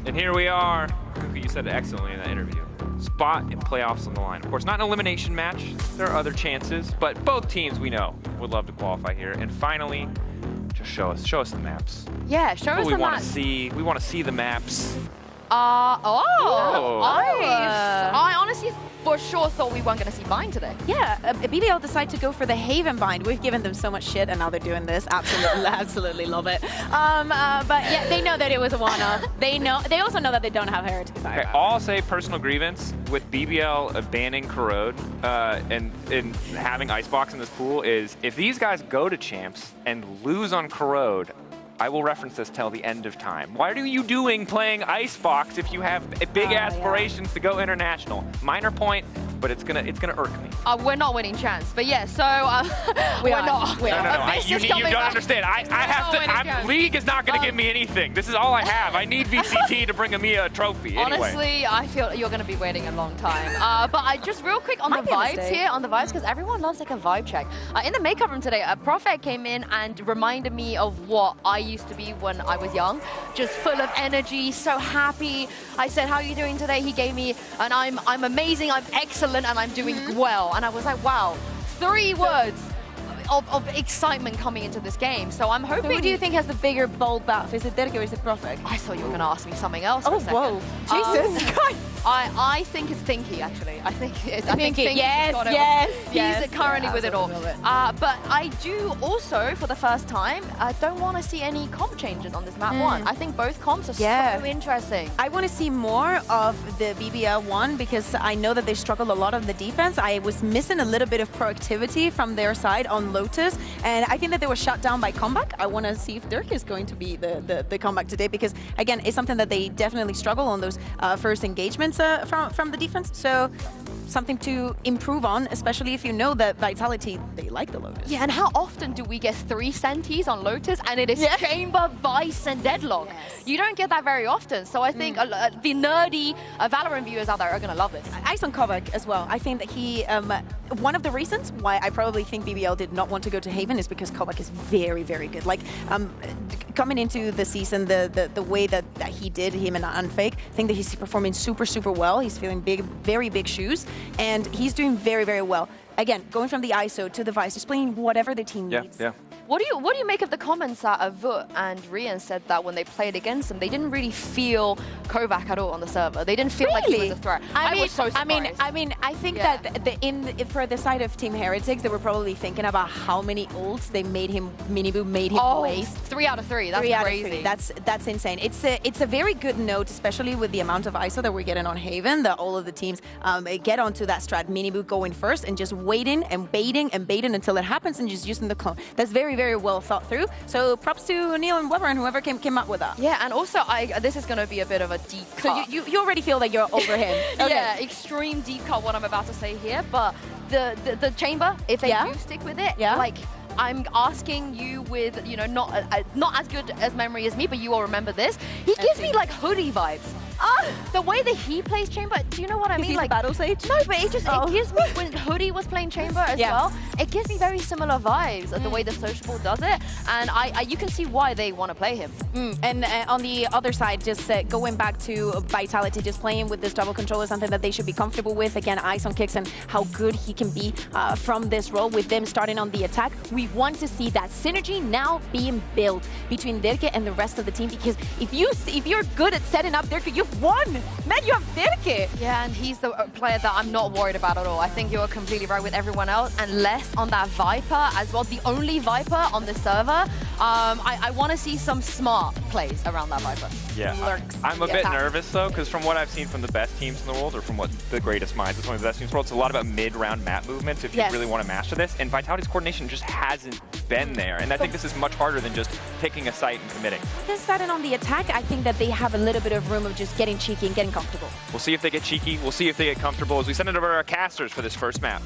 And here we are. You said it excellently in that interview. Spot in playoffs on the line. Of course, not an elimination match. There are other chances, but both teams we know would love to qualify here. And finally, just show us the maps. Yeah, show us the maps. We want to see the maps. I honestly for sure thought we weren't going to see Bind today. Yeah, BBL decided to go for the Haven Bind. We've given them so much shit, and now they're doing this. Absolutely, absolutely love it. But yeah, they know that it was a one-off. They also know that they don't have Heretic Fire. Okay, I'll say personal grievance with BBL banning Corrode and having Icebox in this pool is if these guys go to champs and lose on Corrode, I will reference this till the end of time. What are you doing playing Icebox if you have big aspirations to go international? Minor point, but it's gonna irk me. We're not winning champs, but yeah. So we're not. No. You don't understand. I have to. League is not gonna give me anything. This is all I have. I need VCT to bring EMEA a trophy. Anyway. Honestly, I feel you're gonna be waiting a long time. But I just real quick on the vibes here, because everyone loves like a vibe check. In the makeup room today, Prophet came in and reminded me of what I used to be when I was young, just full of energy, so happy. I said, "How are you doing today?" He gave me, and I'm amazing, I'm excellent, and I'm doing well. And I was like, wow, 3 words of excitement coming into this game. So I'm hoping... So who do you think has the bigger bold buff? Is it Derke or is it Profek? I thought you were going to ask me something else for Oh, a second. whoa. Jesus Christ. I think it's Thinky, actually. I think Thinky, yes, got it. yes. He's currently with it all. But I do also, for the first time, don't want to see any comp changes on this map 1. I think both comps are so interesting. I want to see more of the BBL 1 because I know that they struggle a lot on the defense. I was missing a little bit of proactivity from their side on Lotus, and I think that they were shut down by comeback. I want to see if Derke is going to be the comeback today because, again, it's something that they definitely struggle on those first engagements from the defense. So something to improve on, especially if you know that Vitality, they like the Lotus. Yeah, and how often do we get 3 Sentis on Lotus and it is Chamber, Vice, and Deadlock? You don't get that very often, so I think the nerdy Valorant viewers out there are going to love this. Ice on Kovac as well. I think that he, one of the reasons why I probably think BBL did not want to go to Haven is because Kovac is very, very good. Like, coming into the season, the way that he did, him and Unfake, I think that he's performing super, super well. He's feeling big, very big shoes, and he's doing very, very well. Again, going from the ISO to the Vice, just playing whatever the team needs. What do you make of the comments that Vut and Rian said that when they played against him, they didn't really feel Kovac at all on the server? They didn't feel like he was a threat. I was so surprised. I think that for the side of Team Heretics, they were probably thinking about how many ults they made him, Minibu made him waste. 3 out of 3. That's 3 out crazy. of 3. That's insane. It's a very good note, especially with the amount of ISO that we're getting on Haven, that all of the teams get onto that strat. Minibu going first and just waiting and baiting until it happens and just using the clone. That's very, very well thought through. So props to Neil and Weber and whoever came up with that. Yeah, and also this is going to be a bit of a deep cut. So you already feel like you're over him. Okay. Yeah, extreme deep cut what I'm about to say here, but the chamber, if they do stick with it, like I'm asking you with, you know, not as good as memory as me, but you all remember this. He gives me like Hoodie vibes. The way that he plays Chamber, do you know what I mean? Like Battle Sage? No, but it gives me, when Hoodie was playing Chamber as well, it gives me very similar vibes of the way the Sociable does it, and you can see why they want to play him. And on the other side, just going back to Vitality, just playing with this double control is something that they should be comfortable with. Again, eyes on kicks and how good he can be from this role with them starting on the attack. We want to see that synergy now being built between Derke and the rest of the team, because if you're good at setting up Derke, you've won! Man, you have Derke! Yeah, and he's the player that I'm not worried about at all. I think you're completely right with everyone else, and less on that Viper as well. The only Viper on the server. I want to see some smart plays around that Viper. Yeah, I'm a bit nervous though, because from what I've seen from the best teams in the world, or from what the greatest minds of some of the best teams in the world, it's a lot about mid-round map movements if you really want to master this, and Vitality's coordination just hasn't been there, and I think this is much harder than just picking a site and committing. Then starting on the attack, I think that they have a little bit of room of just getting cheeky and getting comfortable. We'll see if they get cheeky, we'll see if they get comfortable as we send it over to our casters for this first map.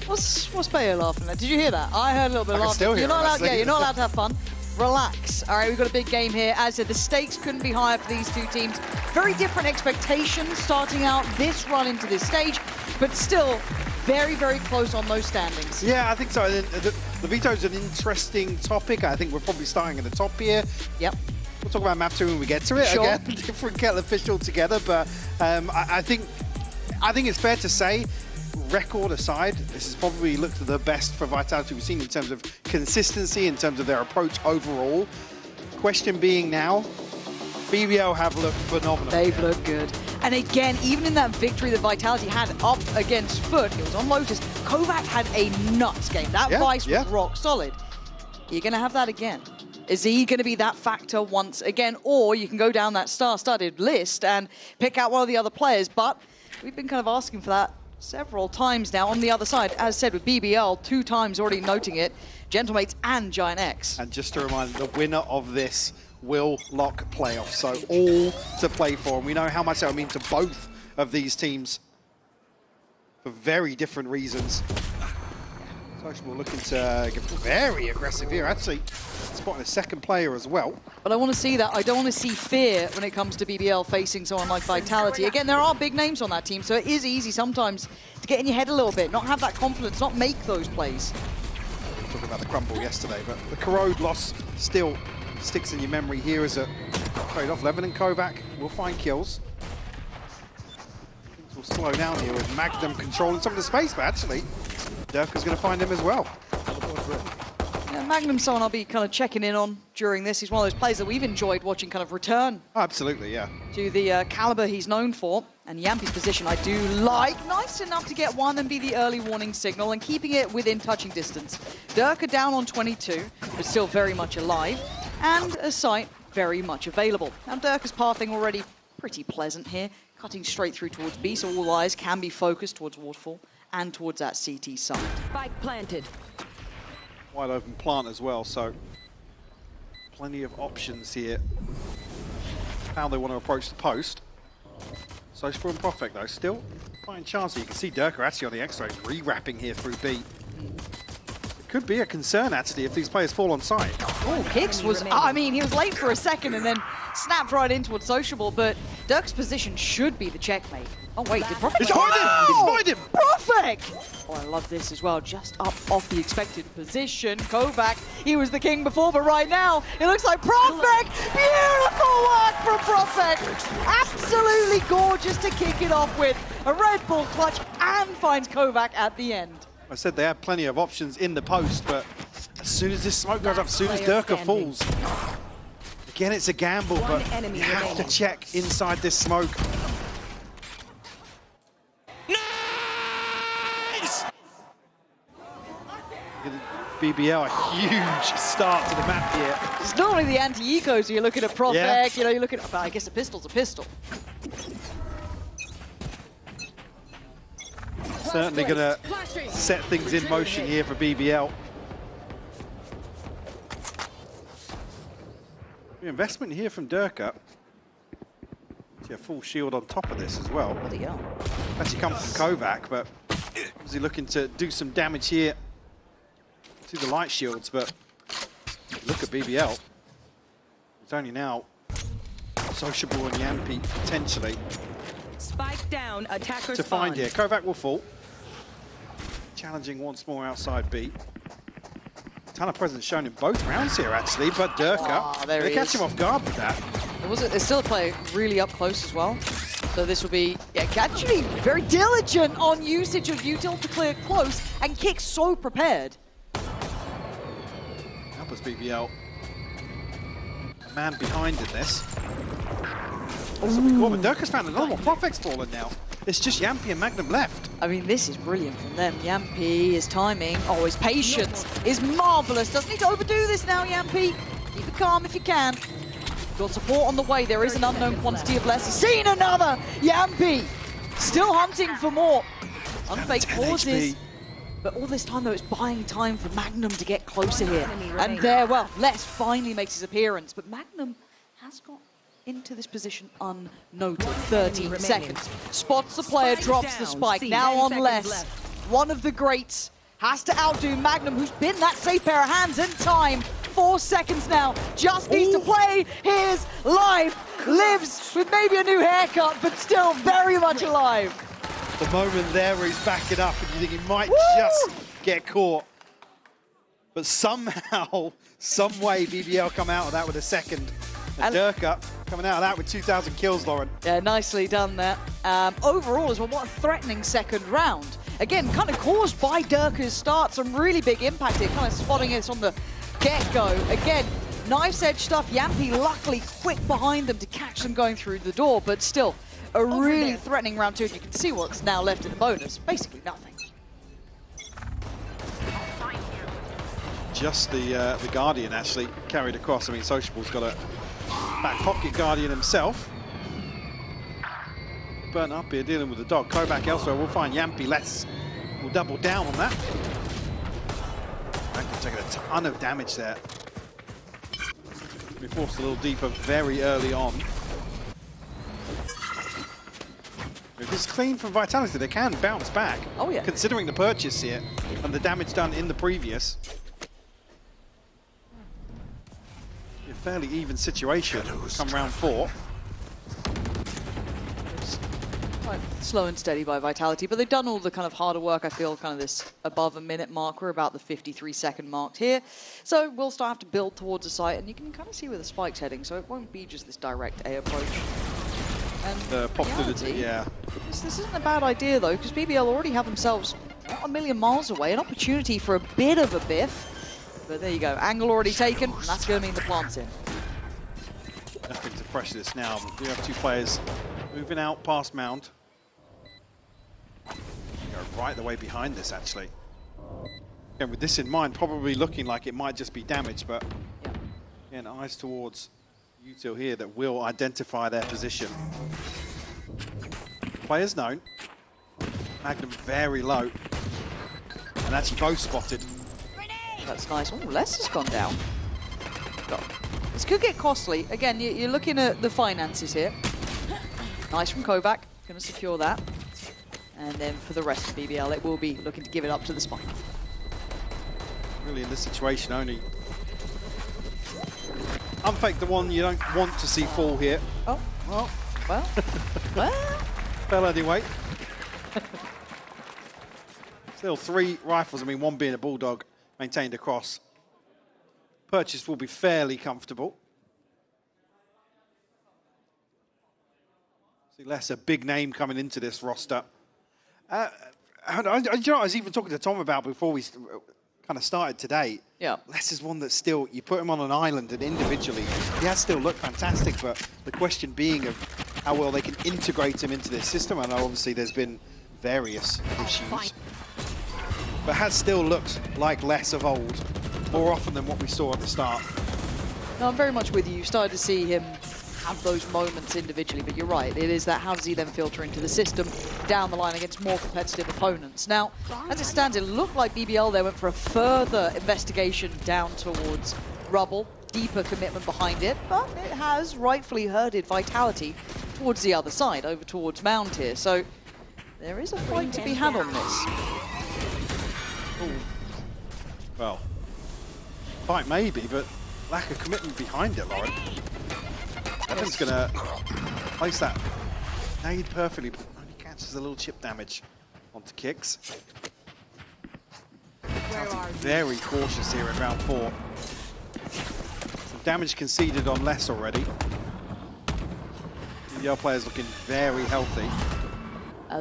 What's Bayo laughing at? Did you hear that? I heard a little bit of laughing. Still hear You're not allowed, it, you're not allowed to have fun. Relax. All right, we've got a big game here. As I said, the stakes couldn't be higher for these two teams. Very different expectations starting out this run into this stage, but still very, very close on those standings. Yeah, I think so. The veto is an interesting topic. I think we're probably starting at the top here. Yep. We'll talk about map 2 when we get to it. Sure. Again, different kettle of fish altogether, but I think it's fair to say, record aside, this has probably looked the best for Vitality we've seen in terms of consistency, in terms of their approach overall. Question being now, BBL have looked phenomenal. They've looked good. And again, even in that victory that Vitality had up against Foot, it was on Lotus, Kovac had a nuts game. That Vice was rock solid. You're going to have that again. Is he going to be that factor once again? Or you can go down that star-studded list and pick out one of the other players. But we've been kind of asking for that several times now on the other side. As said, with BBL, 2 times already noting it, Gentlemates and Giant X. And just to remind, the winner of this will lock playoffs, so all to play for. And we know how much that will mean to both of these teams for very different reasons. Sociable looking to get very aggressive here, actually spotting a second player as well. But I want to see that. I don't want to see fear when it comes to BBL facing someone like Vitality. Again, there are big names on that team, so it is easy sometimes to get in your head a little bit, not have that confidence, not make those plays. Talking about the crumble yesterday, but the Corrode loss still sticks in your memory here as a trade-off. Levin and Kovac will find kills. Things will slow down here with Magnum controlling some of the space, but actually, Durka's going to find him as well. Yeah, Magnum's someone I'll be kind of checking in on during this. He's one of those players that we've enjoyed watching kind of return. Oh, absolutely, yeah. To the caliber he's known for. And Yampi's position I do like. Nice enough to get one and be the early warning signal and keeping it within touching distance. Durka down on 22, but still very much alive. And a sight very much available. Now Durka's pathing already pretty pleasant here. Cutting straight through towards B, so all eyes can be focused towards Waterfall and towards that CT side. Spike planted. Wide open plant as well, so plenty of options here. How they want to approach the post. Sociable and Prophet though, still fine chance. You can see Durka actually on the X-rays re-wrapping here through B. It could be a concern actually if these players fall on site. Oh, Kix was, I mean, he was late for a second and then snapped right in towards Sociable, but Dirk's position should be the checkmate. Oh wait, did Prophet? It's behind him! It's behind him! Prophet! Oh, I love this as well, just up off the expected position. Kovac, he was the king before, but right now, it looks like Prophet! Beautiful work from Prophet! Absolutely gorgeous to kick it off with. A Red Bull clutch and finds Kovac at the end. I said they had plenty of options in the post, but as soon as this smoke goes up, as soon as Durka falls, again, it's a gamble, but you have to check inside this smoke. Nice! BBL, a huge start to the map here. It's normally the anti-eco, so you're looking at Prophet, Yeah. you know, you're looking at, well, I guess a pistol's a pistol. Certainly going to set things in motion here for BBL. The investment here from Durka. See a full shield on top of this as well. Actually comes from Kovac, but is he looking to do some damage here to the light shields? But look at BBL. It's only now Sociable and Yampi potentially Spike down, attacker to find here. Kovac will fall. Challenging once more outside B. Ton of presence shown in both rounds here, actually, but Durka, they catch him off guard with that. There's still a player really up close as well. So this will be, actually very diligent on usage of util to clear close, and Kick so prepared. Help us, BBL. A man behind in this. But Durka's found another one. Prophet's fallen now. It's just Yampi and Magnum left. I mean, this is brilliant from them. Yampi, his timing, his patience is marvelous. Doesn't need to overdo this now, Yampi. Keep it calm if you can. Got support on the way. There is an unknown quantity of less. He's seen another! Yampi still hunting for more. Unfaked pauses. But all this time, though, it's buying time for Magnum to get closer here. And there, well, Les finally makes his appearance. But Magnum has got into this position unnoted. 13 seconds. Spots the player, drops the spike. Now on Les. One of the greats has to outdo Magnum, who's been that safe pair of hands in time. 4 seconds now. Just needs to play his life. Lives with maybe a new haircut, but still very much alive. The moment there where he's backing up and you think he might just get caught. But somehow, some way, BBL come out of that with a second. And Durka coming out of that with 2,000 kills, Lauren. Yeah, nicely done there. Overall as well, what a threatening second round. Again, kind of caused by Durka's start, some really big impact here, kind of spotting us on the get-go. Again, knife's edge stuff. Yampi luckily quick behind them to catch them going through the door, but still a really threatening round two. And you can see what's now left in the bonus. Basically nothing. Just the Guardian actually carried across. I mean, Sociable's got a back pocket Guardian himself. Burnt up here dealing with the dog. Kovac elsewhere. We'll find Yampi. Les will double down on that. Magnum taking a ton of damage there. We forced a little deeper very early on. If it's clean from Vitality, they can bounce back. Oh yeah. Considering the purchase here and the damage done in the previous. A fairly even situation come round 4. Quite slow and steady by Vitality, but they've done all the kind of harder work. I feel kind of this above a minute mark. We're about the 53-second mark here. So we'll start have to build towards a site, and you can kind of see where the spike's heading, so it won't be just this direct A approach. And Pop through reality, yeah. this isn't a bad idea though, because BBL already have themselves not a million miles away, an opportunity for a bit of a biff. But there you go, angle already taken, and that's going to mean the plant's in. Nothing to pressure this now. We do have two players moving out past Mound. Go right the way behind this, actually. Again, with this in mind, probably looking like it might just be damage, but again, eyes towards Util here that will identify their position. Players known. Magnum very low. And actually both spotted. That's nice. Oh, Les has gone down. This could get costly. Again, you're looking at the finances here. Nice from Kovac. Going to secure that. And then for the rest of BBL, it will be looking to give it up to the Spike. Really in this situation, only unfake the one you don't want to see fall here. Oh, well. Fell anyway. Still 3 rifles, I mean, one being a Bulldog, maintained across. Purchase will be fairly comfortable. See less a big name coming into this roster. You know, I was even talking to Tom about before we kind of started today. Yeah. Les is one that still, you put him on an island and individually, he has still looked fantastic, but the question being of how well they can integrate him into their system. I know obviously there's been various issues, but has still looked like Les of old, more often than what we saw at the start. No, I'm very much with you. You started to see him have those moments individually, but you're right. It is that how does he then filter into the system down the line against more competitive opponents. Now, as it stands, it looked like BBL there went for a further investigation down towards Rubble, deeper commitment behind it, but it has rightfully herded Vitality towards the other side, over towards Mound here. So there is a fight to be had on this. Ooh. Well, fight maybe, but lack of commitment behind it, Lauren. Evan's going to place that nade perfectly, but only catches a little chip damage onto kicks. Very cautious here in round 4. Some damage conceded on Les already. The other player's looking very healthy.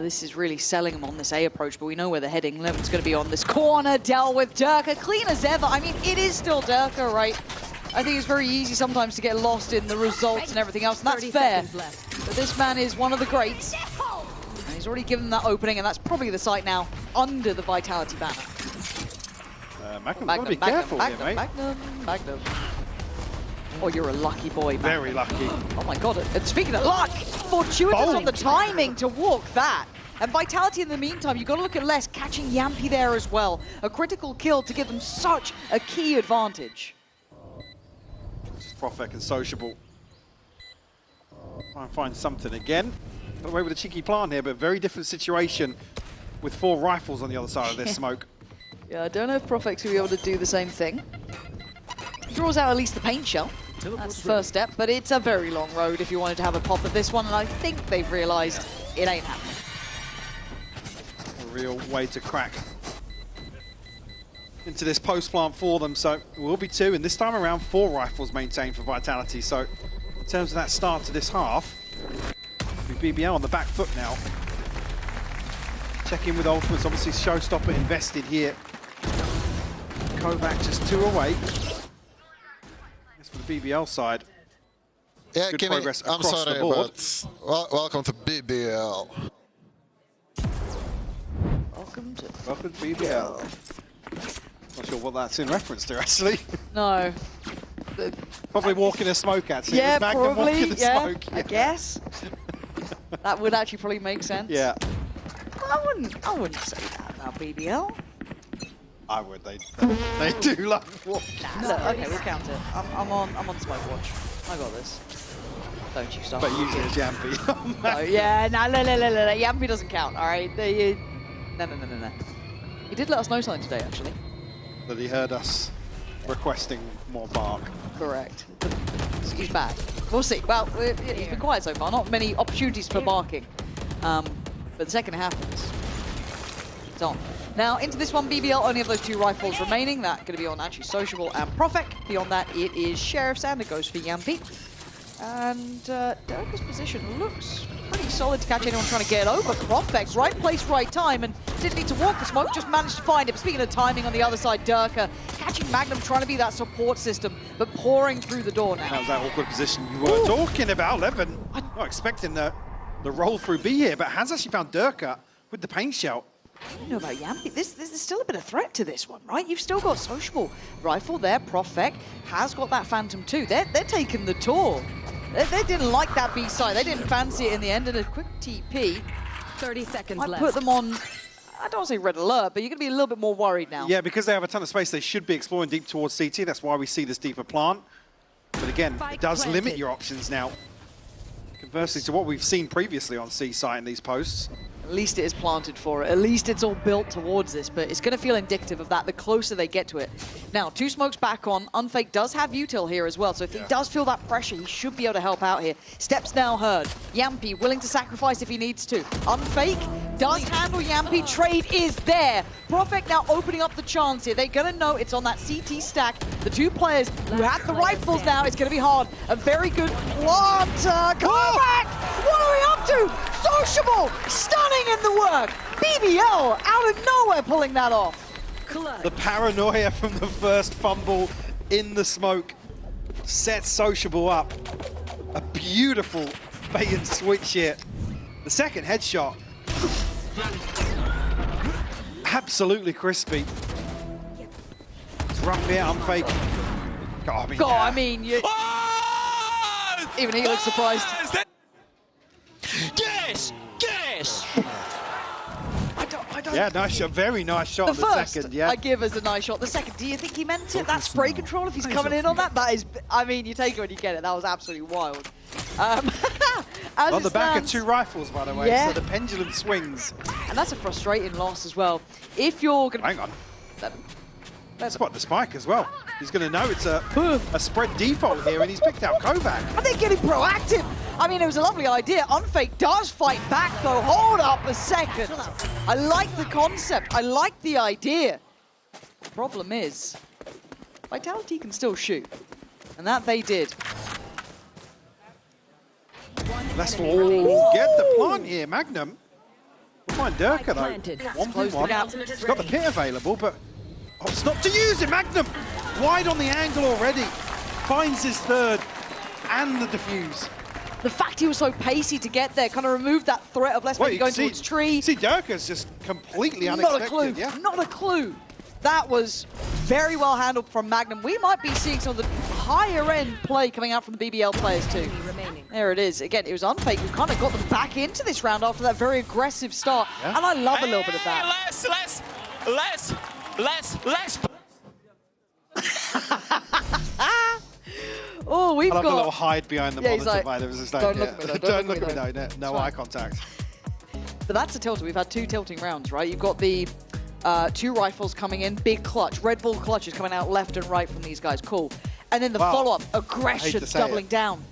This is really selling them on this A approach, but we know where they're heading. Levin's going to be on this corner. Dell with Durka, clean as ever. I mean, it is still Durka, right? I think it's very easy sometimes to get lost in the results and everything else, and that's fair. But this man is one of the greats. And he's already given that opening, and that's probably the site now under the Vitality banner. Magnum's got to be careful here, mate. Magnum. Oh, you're a lucky boy, Magnum. Very lucky. Oh my god, and speaking of luck, fortuitous on the timing to walk that. And Vitality in the meantime, you've got to look at Les catching Yampy there as well. A critical kill to give them such a key advantage. Profek and Sociable. Try and find something again. Got away with a cheeky plant here, but very different situation with 4 rifles on the other side of this smoke. Yeah, I don't know if Profek's going to be able to do the same thing. Draws out at least the paint shell. That's the first step, but it's a very long road if you wanted to have a pop at this one, and I think they've realised it ain't happening. A real way to crack into this post plant for them, so it will be 2, and this time around 4 rifles maintained for Vitality. So in terms of that start to this half, BBL on the back foot now. Check in with ultimates, obviously Showstopper invested here. Kovac just 2 away. That's for the BBL side. Yeah, good progress across I'm sorry, the board. but welcome to BBL. Welcome to BBL. Not sure what that's in reference to, actually. No. Probably walking a smoke at. Yeah, Magnum probably. walking the Yeah, smoke. I guess. That would actually probably make sense. Yeah. I wouldn't say that about BBL. I would. They do love walk. Look, okay, we'll count it. I'm on smoke watch. I got this. Don't you stop. But using a Yampy. No, yeah, no. Yampy doesn't count. All right. No. He did let us know something today, actually. That he heard us requesting more bark. Correct. He's back. We'll see. Well, he's been quiet so far. Not many opportunities for barking. But the second half it's on. Now, into this one, BBL only have those 2 rifles remaining. That going to be on actually Sociable and Profek. Beyond that, it is Sheriff Sander goes for Yampy. And Durka's position looks pretty solid to catch anyone trying to get over. Profex, right place, right time, and didn't need to walk the smoke, just managed to find it. But speaking of timing on the other side, Durka catching Magnum, trying to be that support system, but pouring through the door now. That was that awkward position you were talking about, Levin. Not expecting the roll through B here, but has actually found Durka with the paint shell. I don't know about Yampi. There's still a bit of threat to this one, right? You've still got Sociable Rifle there. Profec has got that Phantom too. They're taking the tour. They didn't like that B side. They didn't fancy it in the end. And a quick TP. 30 seconds might left. put them on, I don't want to say red alert, but you're going to be a little bit more worried now. Yeah, because they have a ton of space, they should be exploring deep towards CT. That's why we see this deeper plant. But again, it does limit your options now. Conversely to what we've seen previously on C site in these posts. At least it is planted for it. At least it's all built towards this, but it's going to feel indicative of that the closer they get to it. Now, 2 smokes back on. Unfake does have util here as well, so if he does feel that pressure, he should be able to help out here. Steps now heard. Yampi willing to sacrifice if he needs to. Unfake does handle Yampi. Trade is there. Profec now opening up the chance here. They're going to know it's on that CT stack. The 2 players who have the rifles now, it's going to be hard. A very good planter. Come back! What are we up to? Sociable! Stunning in the work! BBL out of nowhere pulling that off. The paranoia from the first fumble in the smoke sets Sociable up. A beautiful bait and switch here. The second headshot. Absolutely crispy. It's rough here, Unfake. I mean, you... Even he looks surprised. Yes! Yes! I don't... Yeah, nice shot. Very nice shot. The The first, second, yeah. I give as a nice shot. The second, do you think he meant it? That spray control, if he's coming in on that, that is... I mean, you take it when you get it. That was absolutely wild. On the back of 2 rifles, by the way, Yeah. so the pendulum swings. And that's a frustrating loss as well. If you're going to... Hang on. Let's spot the spike as well. He's going to know it's a spread default here, and he's picked out Kovac. And they're getting proactive. I mean, it was a lovely idea. Unfake does fight back, though. Hold up a second. I like the concept. I like the idea. The problem is, Vitality can still shoot. And that they did. Let's all get the plant here, Magnum. We'll find Durka, though. 1v1. He's got the pit available, but opts not to use it. Magnum wide on the angle already. Finds his third and the defuse. The fact he was so pacey to get there kind of removed that threat of let's maybe going towards tree. See, Durka's just completely Not unexpected. a clue. Yeah? Not a clue. That was very well handled from Magnum. We might be seeing some of the higher end play coming out from the BBL players too. There it is. Again, it was Unfake who kind of got them back into this round after that very aggressive start. Yeah. And I love a little bit of that. Less. Oh, we've I love got the little hide behind the he's monitor. like, By there was just don't like, look at me, don't look at me, no eye contact. But that's a tilter. We've had 2 tilting rounds, right? You've got the 2 rifles coming in, big clutch. Red Bull clutches coming out left and right from these guys. Cool. And then the follow-up, aggression, doubling down.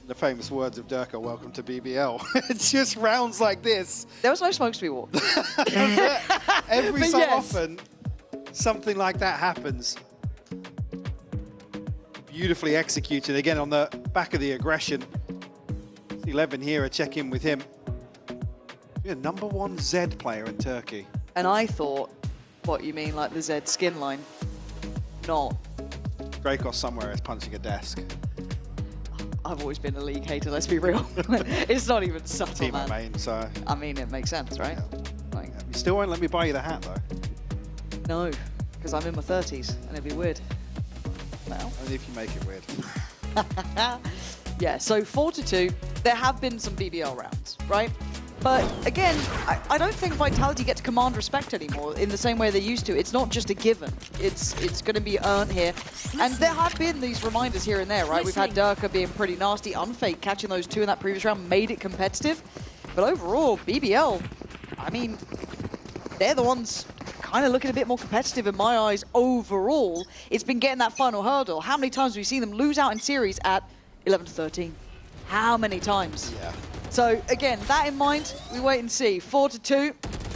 The famous words of Durka, welcome to BBL. It's just rounds like this. There was no smokes to be walked. Every so often, something like that happens. Beautifully executed, again on the back of the aggression. 11 here, a check-in with him. Yeah, #1 Z player in Turkey. And I thought, what, you mean like the Z skin line? Not. Dracos somewhere is punching a desk. I've always been a league hater, let's be real. It's not even subtle, Team man. main, so... I mean, it makes sense, right? Like, you still won't let me buy you the hat, though? No, because I'm in my 30s, and it'd be weird. Well. Only if you make it weird. Yeah, so 4-2. There have been some BBL rounds, right? But again, I don't think Vitality get to command respect anymore in the same way they used to. It's not just a given. It's going to be earned here. And there have been these reminders here and there, right? We've had Durka being pretty nasty. Unfake catching those 2 in that previous round made it competitive. But overall, BBL, I mean, they're the ones kind of looking a bit more competitive in my eyes overall. It's been getting that final hurdle. How many times have we seen them lose out in series at 11-13? How many times? Yeah. So again, that in mind, we wait and see. 4-2.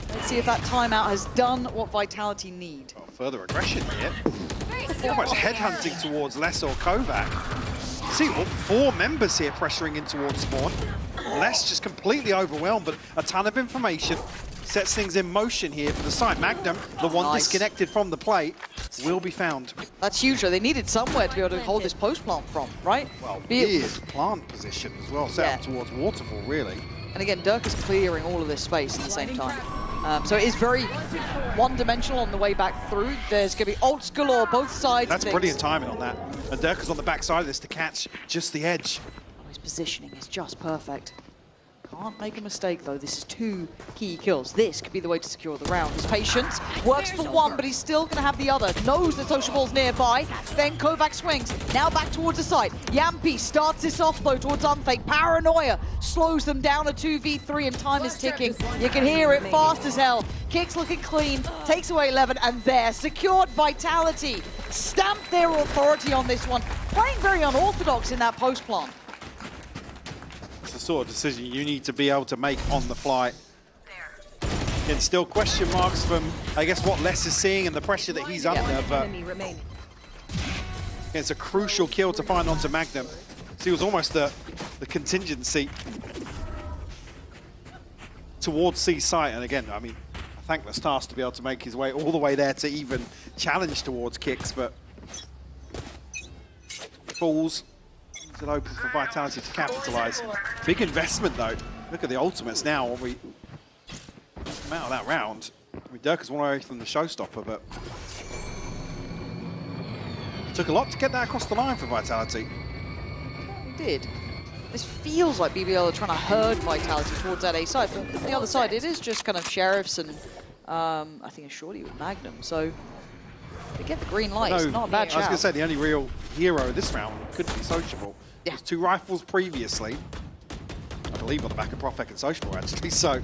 Let's see if that timeout has done what Vitality need. Further aggression here. Almost headhunting towards Les or Kovac. see all 4 members here pressuring in towards spawn. Less just completely overwhelmed, but a ton of information sets things in motion here for the side. Magnum, the one disconnected from the play, will be found. That's huge. They needed somewhere to be able to hold this post plant from, right? Well, weird plant position as well, set up towards Waterfall, really. And again, Dirk is clearing all of this space at the same time. So it is very one-dimensional on the way back through. There's going to be ults galore, both sides. That's brilliant timing on that. And Dirk is on the back side of this to catch just the edge. Oh, his positioning is just perfect. Can't make a mistake, though. This is 2 key kills. This could be the way to secure the round. His patience works for one, but he's still going to have the other. Knows that Sociable's nearby. Then Kovac swings. Now back towards the side. Yampi starts this off, though, towards Unfake. Paranoia slows them down a 2v3, and time is ticking. You can hear it fast as hell. Kicks looking clean. Takes away 11, and there. Secured Vitality. Stamped their authority on this one. Playing very unorthodox in that post plant. It's the sort of decision you need to be able to make on the fly. And still question marks from, I guess, what Les is seeing and the pressure that he's under, but it's a crucial kill to find onto Magnum. So he was almost the contingency towards C site, and again, I mean, a thankless task to be able to make his way all the way there to even challenge towards kicks, but falls. It open for Vitality to capitalize. Big investment though. Look at the ultimates now. When we come out of that round, I mean, Dirk is one away from the showstopper, but it took a lot to get that across the line for Vitality. It did. This feels like BBL are trying to herd Vitality towards that A side, but on the other side, it is just kind of Sheriffs and I think a Shorty with Magnum. So they get the green light. It's not a bad shout. I was going to say the only real hero this round could be Sociable. Yeah. 2 rifles previously, I believe on the back of Profek and Sociable actually, so.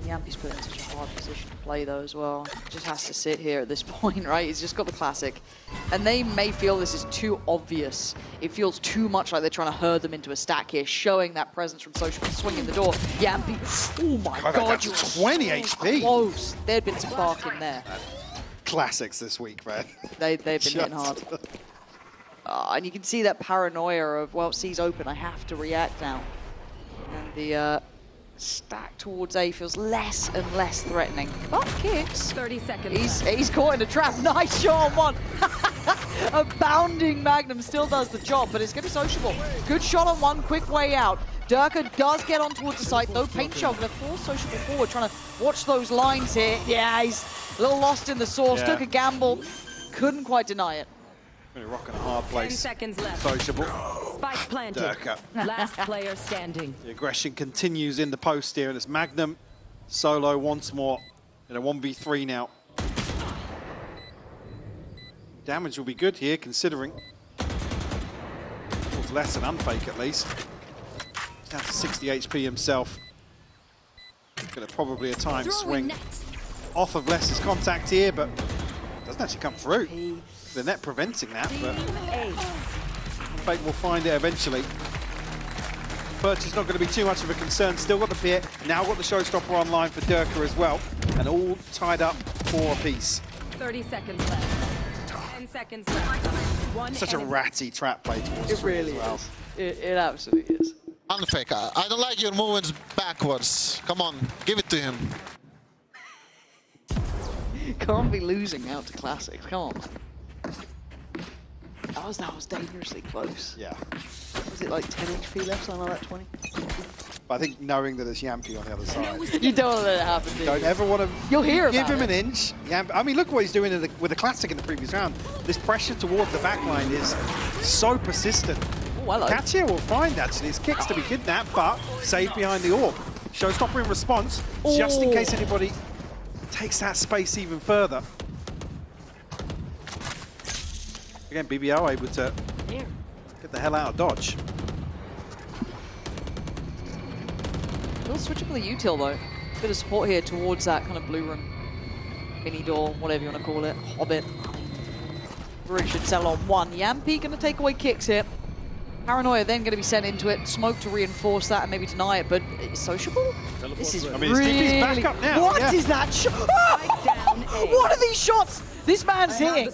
Yampi's put in such a hard position to play though as well. Just has to sit here at this point, right? He's just got the classic. And they may feel this is too obvious. It feels too much like they're trying to herd them into a stack here, showing that presence from Sociable, swinging the door. Yampi, oh my god, you 20 HP. Close. There'd been some bark in there. Classics this week, man. They've been hitting hard. And you can see that paranoia of, well, C's open, I have to react now. And the stack towards A feels less and less threatening. But kicks. 30 seconds. He's caught in a trap. Nice shot on one. A bounding Magnum still does the job, but it's going to be Sociable. Good shot on one, quick way out. Durka does get on towards the site, though. Paint Shell going to force Sociable forward, trying to watch those lines here. Yeah, he's a little lost in the sauce. Took a gamble. Couldn't quite deny it. Really rocking a hard place. 10 seconds left. Sociable. Spike planted. Durka. Last player standing. The aggression continues in the post here, and it's Magnum solo once more in a 1v3 now. Damage will be good here, considering. It's less than Unfake at least. Down to 60 HP himself. Gonna probably a time swing off of Les's contact here, but doesn't actually come through. The net preventing that, but Fake will find it eventually. Purchase not going to be too much of a concern. Still got the pit, now got the showstopper online for Durka as well, and all tied up 4 apiece. 30 seconds left. 10 seconds left. Such a ratty trap play towards it really as well. Is. It absolutely is. Unfake, I don't like your movements backwards. Come on, give it to him. Can't be losing out to classics. Come on. That was dangerously close. Yeah. Was it like 10 HP left, something like that, 20? But I think knowing that it's Yampi on the other side. You don't want to let it happen, do you? Don't ever want to You'll hear give him about an inch. I mean, look what he's doing with the classic in the previous round. This pressure towards the backline is so persistent. Oh, hello. Katia will find, actually, his kicks to be kidnapped, but saved behind the orb. Showstopper in response, just in case anybody takes that space even further. Again, BBL able to get the hell out of dodge. Little switch up on the util though. Bit of support here towards that kind of blue room. Mini door, whatever you want to call it. Hobbit. Bridge should sell on one. Yampi going to take away kicks here. Paranoia then going to be sent into it. Smoke to reinforce that and maybe deny it, but it's Sociable? This is really... back up now. What is that shot? What are these shots? This man's hitting.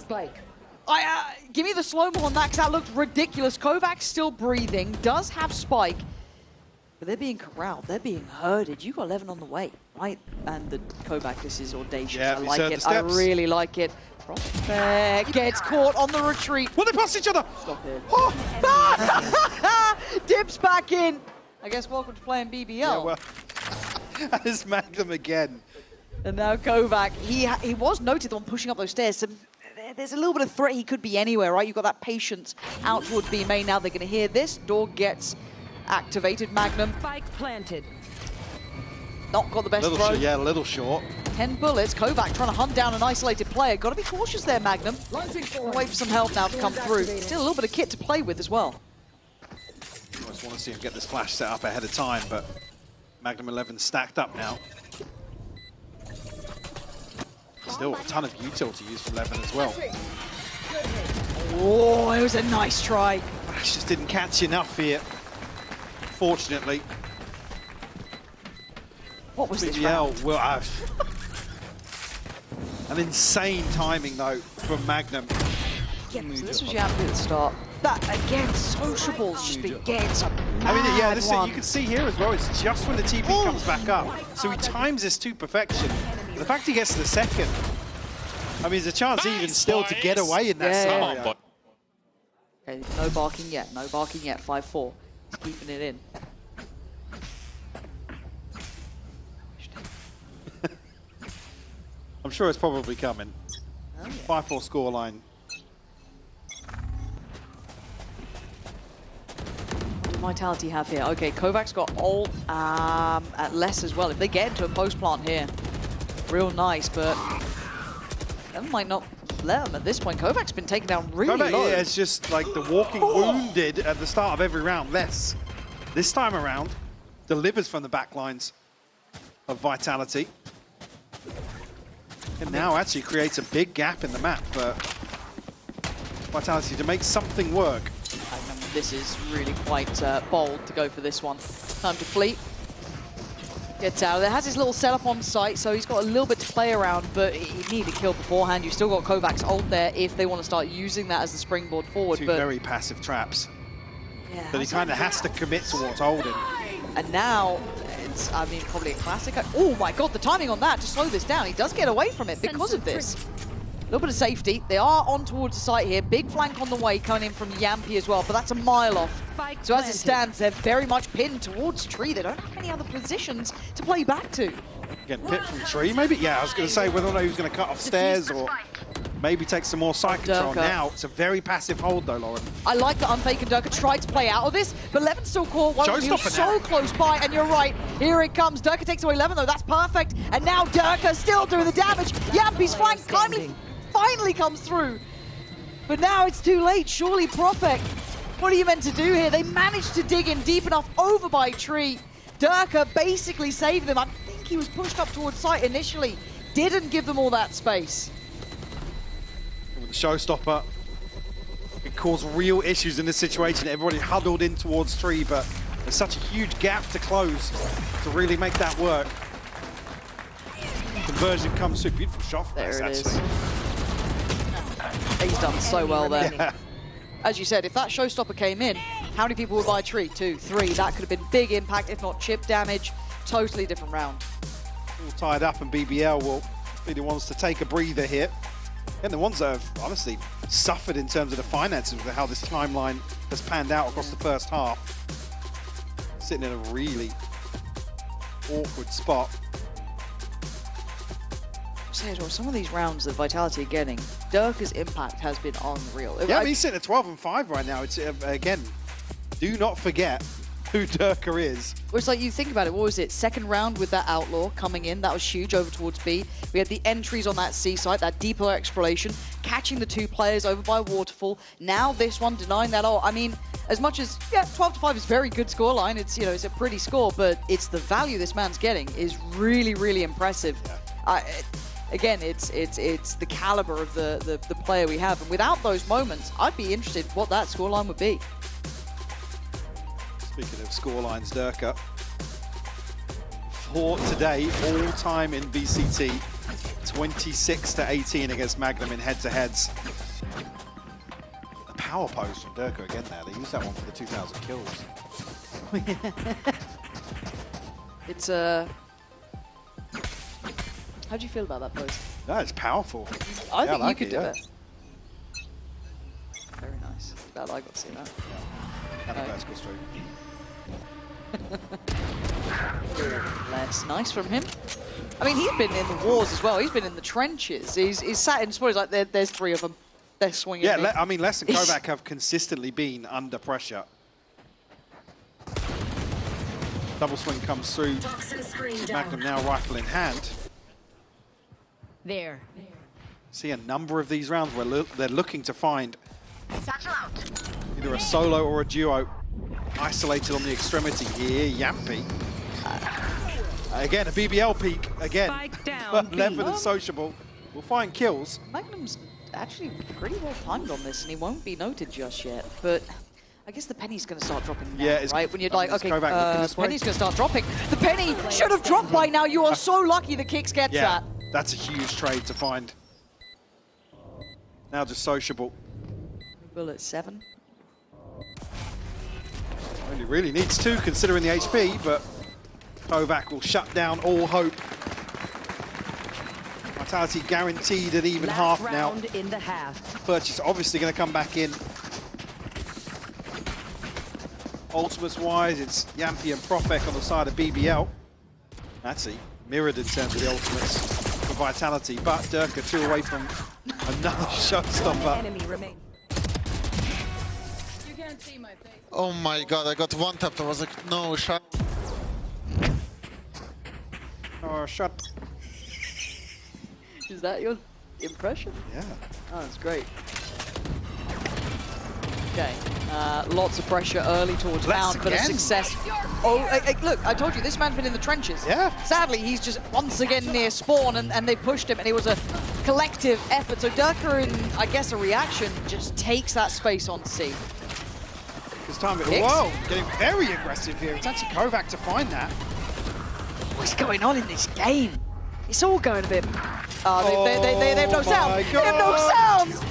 give me the slow-mo on that, because that looked ridiculous. Kovac still breathing, does have Spike, but they're being corralled, they're being herded. You got 11 on the way, right? And the Kovac, this is audacious. Yeah, I he's like heard the it. I steps. really like it. Prospect gets caught on the retreat. Well, they pass each other. Stop it. Oh. Dips back in. I guess welcome to playing BBL. Yeah, well, and it's Magnum again. And now Kovac, he was noted the one pushing up those stairs. So there's a little bit of threat. He could be anywhere, right? You've got that patience out towards B main. Now they're going to hear this. Door gets activated. Magnum. Spike planted. Not got the best throw. Yeah, a little short. 10 bullets. Kovac trying to hunt down an isolated player. Got to be cautious there, Magnum. Wait for some help now to come through. Still a little bit of kit to play with as well. I just want to see him get this flash set up ahead of time, but Magnum 11 stacked up now. Still a ton of util to use from 11 as well. Oh, it was a nice try. Flash just didn't catch enough here, fortunately. What was this BBL, round? well, an insane timing though from Magnum. So this was Yampi at the start. That again, sociable's just been getting some I mean, yeah, this ones. you can see here as well. It's just when the TP comes back up, so he times this to perfection. The fact he gets to the second, I mean, there's a chance even still to get away in that scenario. Okay, no barking yet. No barking yet. 5-4. Keeping it in. I'm sure it's probably coming. 5-4 scoreline. Vitality have here. Okay, Kovac's got ult at less as well. If they get into a post plant here, real nice, but that might not let them at this point. Kovac's been taken down really low. Yeah, it's just like the walking wounded at the start of every round. Less. This time around, delivers from the back lines of Vitality. And now actually creates a big gap in the map for Vitality to make something work. This is really quite bold to go for this one. Time to fleet. Gets out of there. Has his little setup on site, so he's got a little bit to play around, but he needed a kill beforehand. You've still got Kovac's ult there if they want to start using that as the springboard forward. Two but very passive traps yeah, that he kind of has to commit towards holding. And now, it's, I mean, probably a classic. Oh my god, the timing on that to slow this down. He does get away from it because of this. A little bit of safety. They are on towards the site here. Big flank on the way coming in from Yampi as well, but that's a mile off. So as it stands, they're very much pinned towards Tree. They don't have any other positions to play back to. Getting picked from Tree, maybe? Yeah, I was going to say whether or not he was going to cut off stairs or maybe take some more side control. Now, it's a very passive hold though, Lauren. I like that Unfake and Durka tried to play out of this, but Levin's still caught. One of you so close by, and you're right. Here it comes. Durka takes away Levin though. That's perfect. And now Durka still doing the damage. Yampi's flank finally comes through. But now it's too late. Surely Prophet. What are you meant to do here? They managed to dig in deep enough over by Tree. Durka basically saved them. I think he was pushed up towards site initially. Didn't give them all that space. With the showstopper, it caused real issues in this situation. Everybody huddled in towards Tree, but there's such a huge gap to close to really make that work. Conversion comes through. Beautiful shot from There it actually. is. He's done so well there. Yeah. As you said, if that showstopper came in, how many people would buy Tree? 2, 3. That could have been big impact, if not chip damage. Totally different round. All tied up, and BBL will be the ones to take a breather here. And the ones that have honestly suffered in terms of the finances with how this timeline has panned out across the first half. Sitting in a really awkward spot. Some of these rounds that Vitality are getting, Durka's impact has been unreal. Yeah, I mean, he's sitting at 12-5 right now. It's again, do not forget who Durka is. Well, it's like you think about it, what was it? Second round with that Outlaw coming in, that was huge over towards B. We had the entries on that C site, that deeper exploration, catching the 2 players over by Waterfall. Now this one denying that all. I mean, as much as, yeah, 12-5 is very good scoreline. It's, you know, it's a pretty score, but it's the value this man's getting is really, really impressive. Yeah. Again, it's the caliber of the player we have. And without those moments, I'd be interested what that scoreline would be. Speaking of scorelines, Durka, for today, all-time in VCT, 26-18 against Magnum in head-to-heads. power pose from Durka again there. They used that one for the 2,000 kills. It's how do you feel about that pose? No, it's powerful. I Yeah, think like you could it, do yeah. it. Very nice. Glad I got to see that. And the vertical stroke. Less nice from him. I mean, he's been in the wars as well. He's been in the trenches. He's sat in spots like there's three of them. They're swinging. Yeah, I mean, Les and Kovac have consistently been under pressure. Double swing comes through. Magnum now rifle in hand. There. See a number of these rounds where they're looking to find either a solo or a duo. Isolated on the extremity here, Yampy. Again, a BBL peak again, but Leopard and Sociable will find kills. Magnum's actually pretty well timed on this, and he won't be noted just yet. But I guess the penny's going to start dropping now, Yeah, it's, right? When you're like, okay, Kovac looking this way. penny's going to start dropping. The penny should have dropped by now. You are so lucky the Kicks gets Yeah, that. that's a huge trade to find. Now just Sociable. Bullet 7. Only really needs 2 considering the HP, but Kovac will shut down all hope. Vitality guaranteed at even half now. In the half. Purchase obviously going to come back in. Ultimates-wise, it's Yampy and Profek on the side of BBL. That's mirrored in terms of the ultimates for Vitality, but Durka 2 away from another showstopper. Enemy remain. You can't see my face. Oh my god, I got one tapped. I was like, no shot. Oh, shot. Is that your impression? Yeah. Oh, that's great. Okay, lots of pressure early towards Let's Bound, but a again. success. Oh, look, I told you, this man's been in the trenches. Yeah. Sadly, he's just once again near spawn, and they pushed him, and it was a collective effort. So Durka, in, I guess, a reaction, just takes that space on C. This time, Kicks. whoa, getting very aggressive here. It's actually Kovac to find that. What's going on in this game? It's all going a bit... Oh, they have no sound. my They have no God. sounds.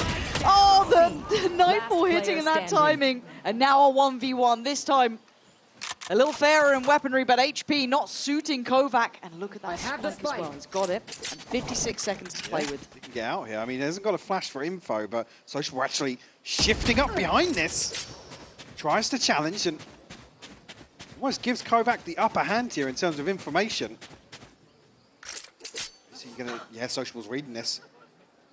Oh, the Nightfall player hitting in that standing. timing. And now a 1v1. This time, a little fairer in weaponry, but HP not suiting Kovac. And look at that have the spike as well. He's got it. And 56 seconds to play with. He can get out here. I mean, he hasn't got a flash for info, but Social actually shifting up behind this. Tries to challenge and almost gives Kovac the upper hand here in terms of information. Is he gonna... Yeah, Sociable's reading this.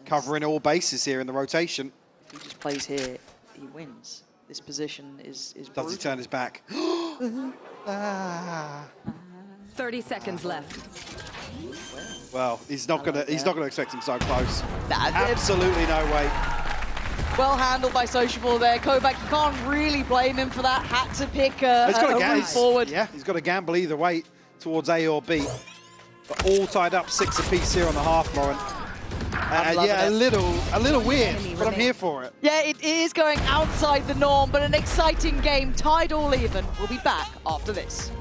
Covering all bases here in the rotation. If he just plays here, he wins. This position is Does he brutal. turn his back? 30 seconds left. Well, he's not gonna expect him so close. Nah, Absolutely no way. well handled by Sociable there. Kovac, you can't really blame him for that. Had to pick He's got a to route forward. Yeah, he's got to gamble either way towards A or B. But all tied up 6 apiece here on the half, Lauren. Yeah, it. a little weird, but I'm here for it. Yeah, it is going outside the norm, but an exciting game, tied all even. We'll be back after this.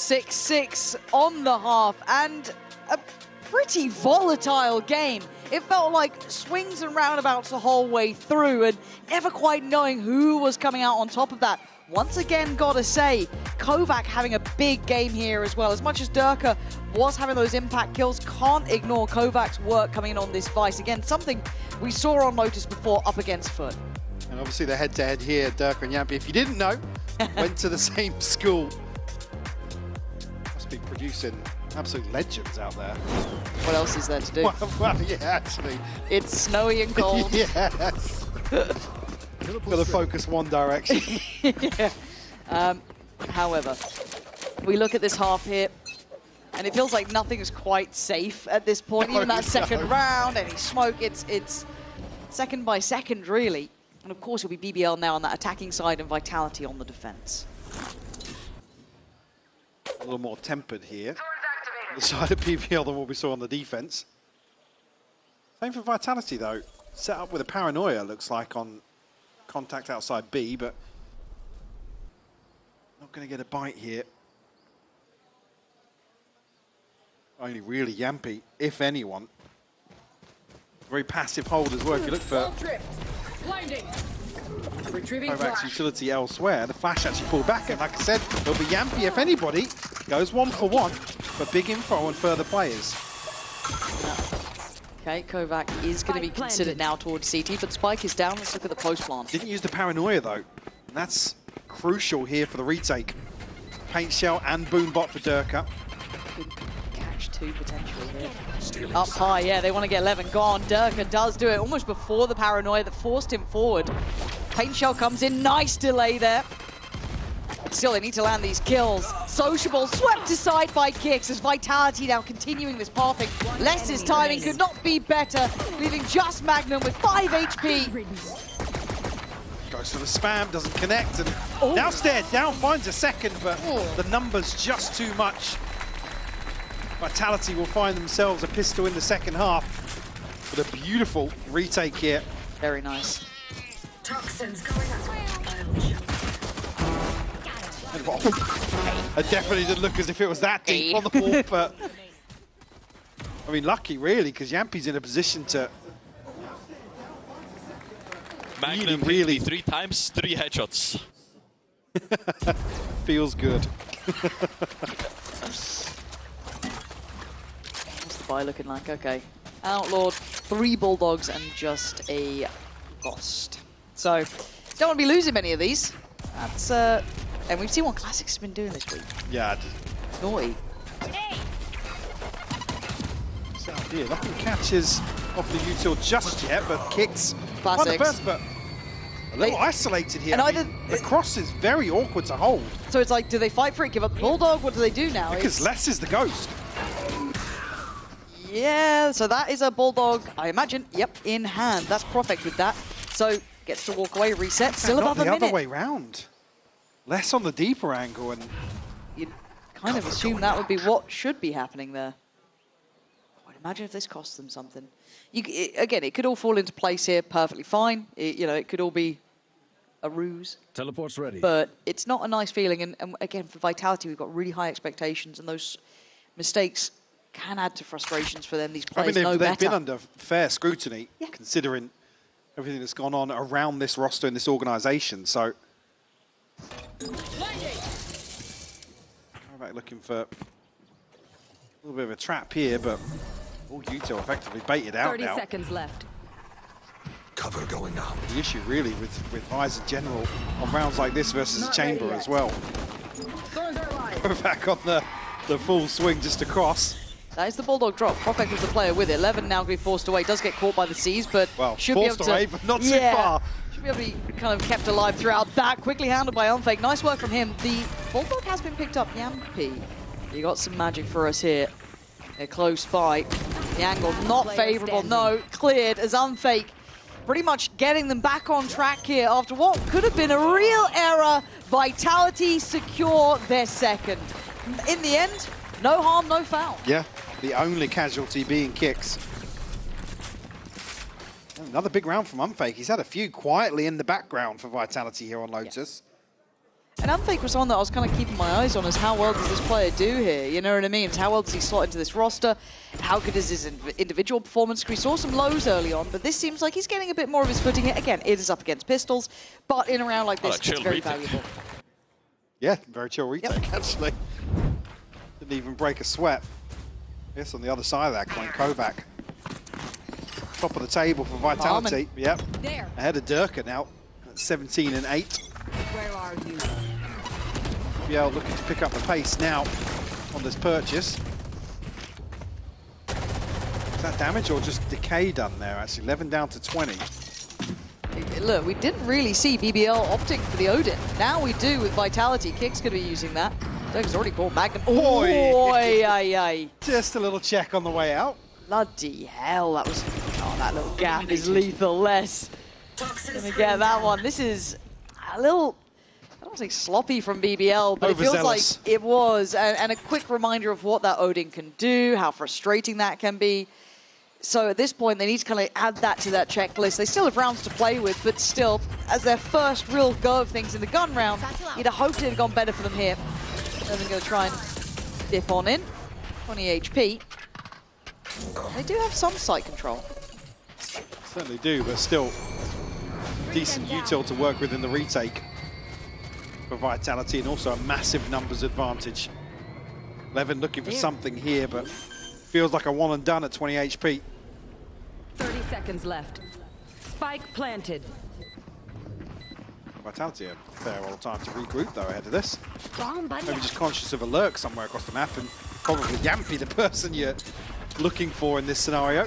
6-6 on the half, and a pretty volatile game. It felt like swings and roundabouts the whole way through, and never quite knowing who was coming out on top of that. Once again, gotta say, Kovac having a big game here as well. As much as Durka was having those impact kills, can't ignore Kovac's work coming in on this Vice. Again, something we saw on Lotus before up against Foot. And obviously the head-to-head here, Durka and Yampy, if you didn't know, went to the same school. Must be producing absolute legends out there. What else is there to do? Well, yeah, actually. It's snowy and cold. Yes. Got to focus one direction. Yeah. However, we look at this half here, and it feels like nothing is quite safe at this point. Even that second round, any smoke, it's second by second, really. And of course, it'll be BBL now on that attacking side and Vitality on the defense. A little more tempered here on the side of BBL than what we saw on the defense. Same for Vitality, though. Set up with a paranoia, looks like, on contact outside B, but not going to get a bite here. Only really Yampy, if anyone. Very passive hold as well. If you look for Kovac's utility elsewhere, the flash actually pulled back, and like I said, it'll be Yampy, if anybody, goes 1-for-1, but big info on further players. Okay, Kovac is going to be considered now towards CT, but Spike is down. Let's look at the post plant. Didn't use the paranoia, though. And that's crucial here for the retake. Paint shell and boom bot for Durka. Catch two potentially here. Up high, yeah, they want to get 11 gone. Durka does do it almost before the paranoia that forced him forward. Paint shell comes in, nice delay there. Still, they need to land these kills. Sociable swept aside by Kicks as Vitality now continuing this pathing. Less's timing could not be better, leaving just Magnum with 5 HP. Goes for the spam, doesn't connect, and now stared down, finds a second, but the numbers just too much. Vitality will find themselves a pistol in the second half with a beautiful retake here. Very nice. Toxins going up. It definitely didn't look as if it was that deep on the wall, but I mean, lucky really, because Yampy's in a position to Magnum really 3 times, 3 headshots. Feels good. What's the buy looking like? Okay. Outlawed, 3 Bulldogs, and just a Ghost. So, don't want to be losing many of these. That's, and we've seen what Classics has been doing this week. Yeah. Naughty. South here, nothing catches off the util just yet, but Kicks. Classics. The first, but a little isolated here. And I mean, the cross is very awkward to hold. So it's like, do they fight for it, give up the Bulldog? What do they do now? Because Less is the Ghost. Yeah, so that is a Bulldog, I imagine, yep, in hand. That's perfect with that. So, gets to walk away, reset, still above a minute. The other way round. Less on the deeper angle, and you'd kind of assume that would be what should be happening there. I'd imagine if this costs them something. Again, it could all fall into place here perfectly fine. It could all be a ruse. Teleport's ready. But it's not a nice feeling, and again, for Vitality, we've got really high expectations, and those mistakes can add to frustrations for them. These players know better. They've been under fair scrutiny, considering everything that's gone on around this roster and this organisation, so looking for a little bit of a trap here, but all util effectively baited out 30 now. seconds left. Cover going out. The issue really with Vice in general on rounds like this versus a chamber as well. Back on the full swing just across. That is the Bulldog drop. Profek was the player with it. 11 now going to be forced away. Does get caught by the Seas, but should be able to... away, but not too far. Should be able to be kind of kept alive throughout that. Quickly handled by Unfake. Nice work from him. The Bulldog has been picked up. Yampy, you got some magic for us here. They're close by. The angle not favourable. No, cleared as Unfake pretty much getting them back on track here after what could have been a real error. Vitality secure their second. In the end, no harm, no foul. Yeah, the only casualty being Kicks. Another big round from Unfake. He's had a few quietly in the background for Vitality here on Lotus. And Unfake was one that I was kind of keeping my eyes on, as how well does this player do here? You know what I mean? It's how well does he slot into this roster? How good is his individual performance? We saw some lows early on, but this seems like he's getting a bit more of his footing here. Again, it is up against pistols, but in a round like this, it's very valuable. Yeah, very chill retake, actually. Didn't even break a sweat. Yes, on the other side of that coin, Kovac. Top of the table for Vitality. Yep. There. Ahead of Durka now at 17 and 8. Where are you? BL looking to pick up the pace now on this purchase. Is that damage or just decay done there, actually? 11 down to 20. Look, we didn't really see BBL opting for the Odin. Now we do with Vitality. Kick's going to be using that. Durka's already called Magnum. Oi! Just a little check on the way out. Bloody hell, that was... Oh, that little gap is lethal. Less. Gonna get that one. This is a little... I don't want to say sloppy from BBL, but it feels like it was. And a quick reminder of what that Odin can do, how frustrating that can be. So at this point, they need to kind of add that to that checklist. They still have rounds to play with, but still, as their first real go of things in the gun round, you'd have hoped it had gone better for them here. They're going to try and dip on in. 20 HP. They do have some sight control. Certainly do, but still decent util to work with in the retake for Vitality, and also a massive numbers advantage. Levin looking for something here, but feels like a one and done at 20 HP. 30 seconds left. Spike planted. Vitality a fair old time to regroup though ahead of this. Maybe just conscious of a lurk somewhere across the map, and probably Yampy the person you're looking for in this scenario.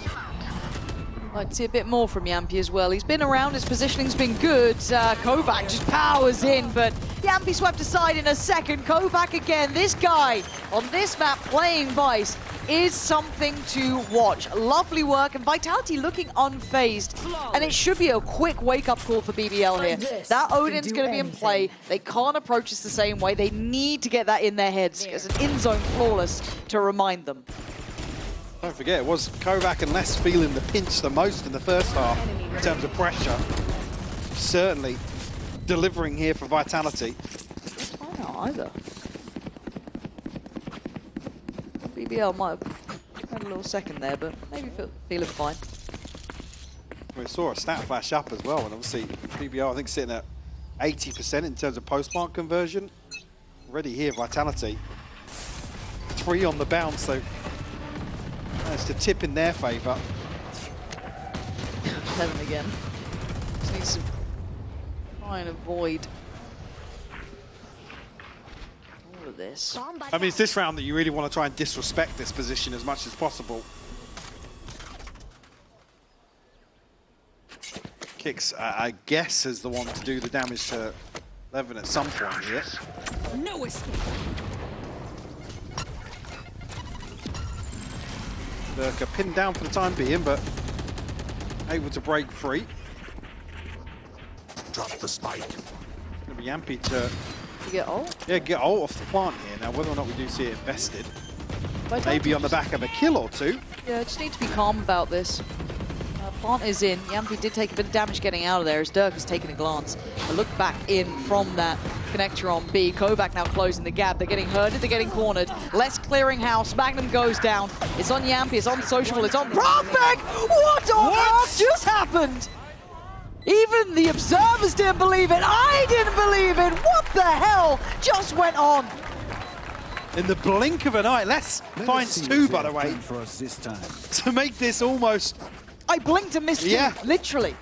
I'd see a bit more from Yampy as well. He's been around, his positioning's been good. Kovac just powers in, but Yampy swept aside in a second. Kovac again, this guy on this map playing Vice is something to watch. Lovely work, and Vitality looking unfazed. And it should be a quick wake-up call for BBL here. That Odin's going to be in play. They can't approach this the same way. They need to get that in their heads as an in-zone flawless to remind them. Don't forget, it was Kovac and Les feeling the pinch the most in the first half in terms of pressure. Certainly delivering here for Vitality. I don't know either. BBL might have had a little second there, but maybe feeling fine. We saw a stat flash up as well, and obviously BBL I think sitting at 80% in terms of post-plant conversion. Already here, Vitality. 3 on the bounce, so that's to tip in their favour. 7 again. Just needs to try and avoid all of this. I mean, it's this round that you really want to try and disrespect this position as much as possible. Kicks, I guess, is the one to do the damage to Levin at some point here. No escape. Durka pinned down for the time being, but able to break free. Drop the spike. Gonna be Yampy to get ult? Yeah, get ult off the plant here. Now, whether or not we do see it invested, maybe on the back of a kill or two. Yeah, just need to be calm about this. Plant is in. Yampy did take a bit of damage getting out of there as Dirk has taken a glance. A look back in from that connector on B. Kovac now closing the gap. They're getting herded, they're getting cornered. Less clearing house. Magnum goes down. It's on Yampy, it's on Sociable, it's on Profek! What on earth just happened? Even the observers didn't believe it. I didn't believe it. What the hell just went on? In the blink of an eye, Les finds 2, by the way, for us this time. to make this almost... I blinked and missed Yeah. it, literally.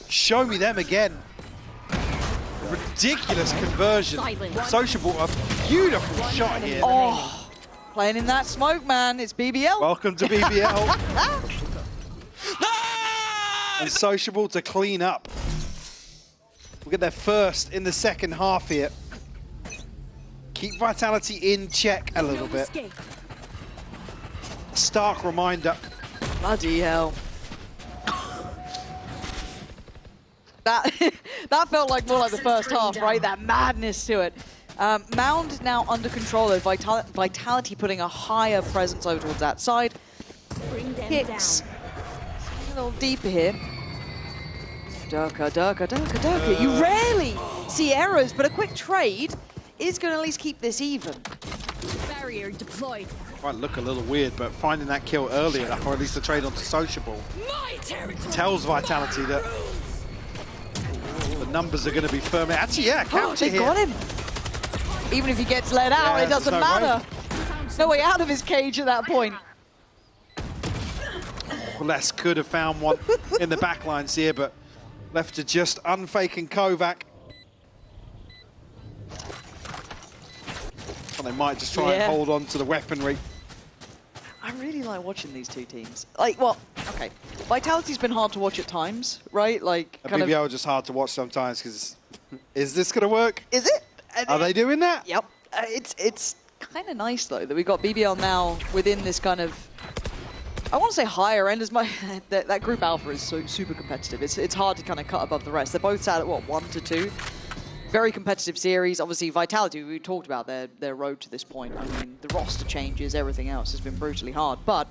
Show me them again. Ridiculous conversion. Sociable, a beautiful shot here. Oh, playing in that smoke, man. It's BBL. Welcome to BBL. And Sociable to clean up. We'll get their first in the second half here. Keep Vitality in check a little bit. Stark reminder. Bloody hell. That felt like more like the first half, right? That madness to it. Mound now under control, though. Vitality putting a higher presence over towards that side. Kicks a little deeper here. Durka. You rarely see errors, but a quick trade is going to at least keep this even. Barrier deployed. Might look a little weird, but finding that kill early enough, or at least the trade onto Sociable, tells Vitality that the numbers are going to be firm. Actually, yeah, capture they here. got him. Even if he gets let out, Yeah, it doesn't there's no matter. No way out of his cage at that point. Les could have found one in the backlines here, but left to just unfaking Kovac. Well, they might just try and hold on to the weaponry. I really like watching these two teams. Like, well, okay. Vitality's been hard to watch at times, right? Like, kind BBL just hard to watch sometimes because is this going to work? Is it? Are they doing that? Yep. It's kind of nice, though, that we've got BBL now within this kind of, I want to say higher end, as my that group alpha is so super competitive. It's hard to kind of cut above the rest. They're both sat at, what, 1 to 2? Very competitive series. Obviously, Vitality, we talked about their road to this point. I mean, the roster changes, everything else has been brutally hard. But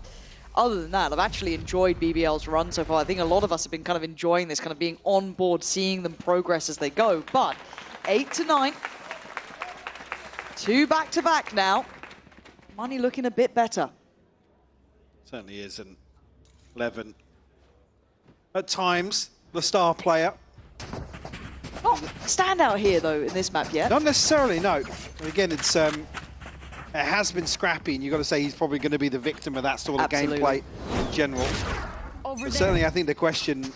other than that, I've actually enjoyed BBL's run so far. I think a lot of us have been kind of enjoying this, kind of being on board, seeing them progress as they go. But 8 to 9. 2 back-to-back now. Money looking a bit better. Certainly is, and Levin, at times, the star player. Not standout here, though, in this map yet. Not necessarily, no. Again, it's it has been scrappy, and you've got to say he's probably going to be the victim of that sort of gameplay in general. But certainly, I think the question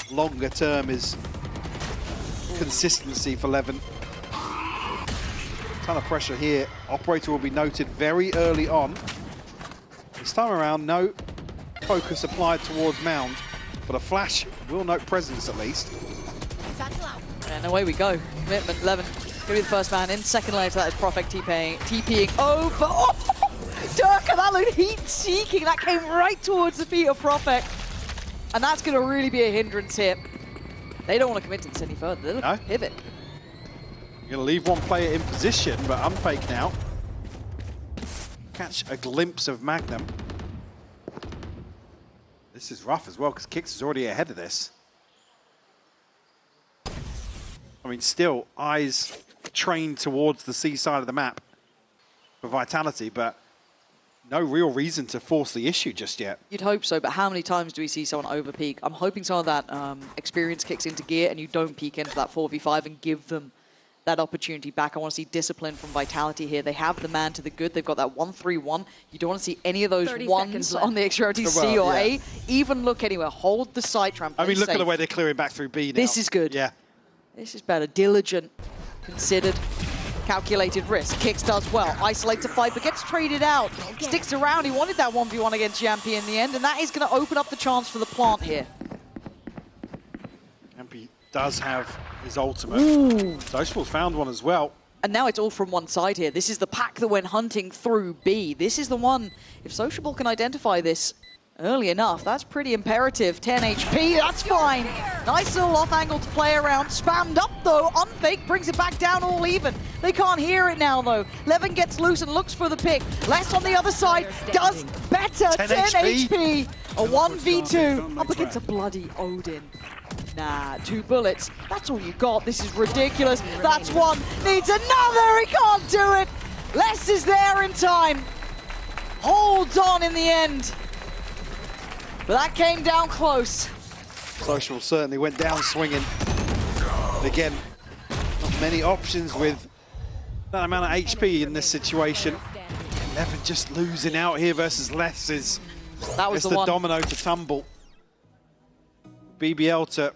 longer term is consistency for Levin. Ton of pressure here. Operator will be noted very early on. This time around, no focus applied towards Mound, but a flash will note presence at least. And away we go. Commitment, Levin. Gonna be the first man in. Second layer to that is Profect TPing over. Oh! Durka, that looked heat-seeking. That came right towards the feet of Profect. And that's gonna really be a hindrance here. They don't want to commit to this any further. They're looking to pivot. You're going to leave one player in position, but unfake now. Catch a glimpse of Magnum. This is rough as well, because Kix is already ahead of this. I mean, still, eyes trained towards the C side of the map for Vitality, but no real reason to force the issue just yet. You'd hope so, but how many times do we see someone over peak? I'm hoping some of that experience kicks into gear and you don't peek into that 4v5 and give them that opportunity back. I want to see discipline from Vitality here. They have the man to the good. They've got that 1-3-1. You don't want to see any of those ones on the extremity C or A. Even look anywhere. Hold the site, try and play I mean, look safe. at the way they're clearing back through B now. This is good. Yeah. This is better. Diligent, considered, calculated risk. Kix does well. Isolates a fight, but gets traded out. Sticks around. He wanted that 1v1 against Yampy in the end, and that is going to open up the chance for the plant here. Yampy does have his ultimate. Sociable found one as well. And now it's all from one side here. This is the pack that went hunting through B. This is the one, if Sociable can identify this early enough, that's pretty imperative. 10 HP, that's fine. Nice little off angle to play around. Spammed up though, unfake, brings it back down all even. They can't hear it now though. Levin gets loose and looks for the pick. Less on the other side, does better. 10 HP. A 1v2 up against a bloody Odin. Nah, 2 bullets. That's all you got. This is ridiculous. That's one. Needs another. He can't do it. Les is there in time. Holds on in the end. But that came down close. Social certainly went down swinging. And again, not many options with that amount of HP in this situation. Levin just losing out here versus Les is that was the domino to tumble. BBL to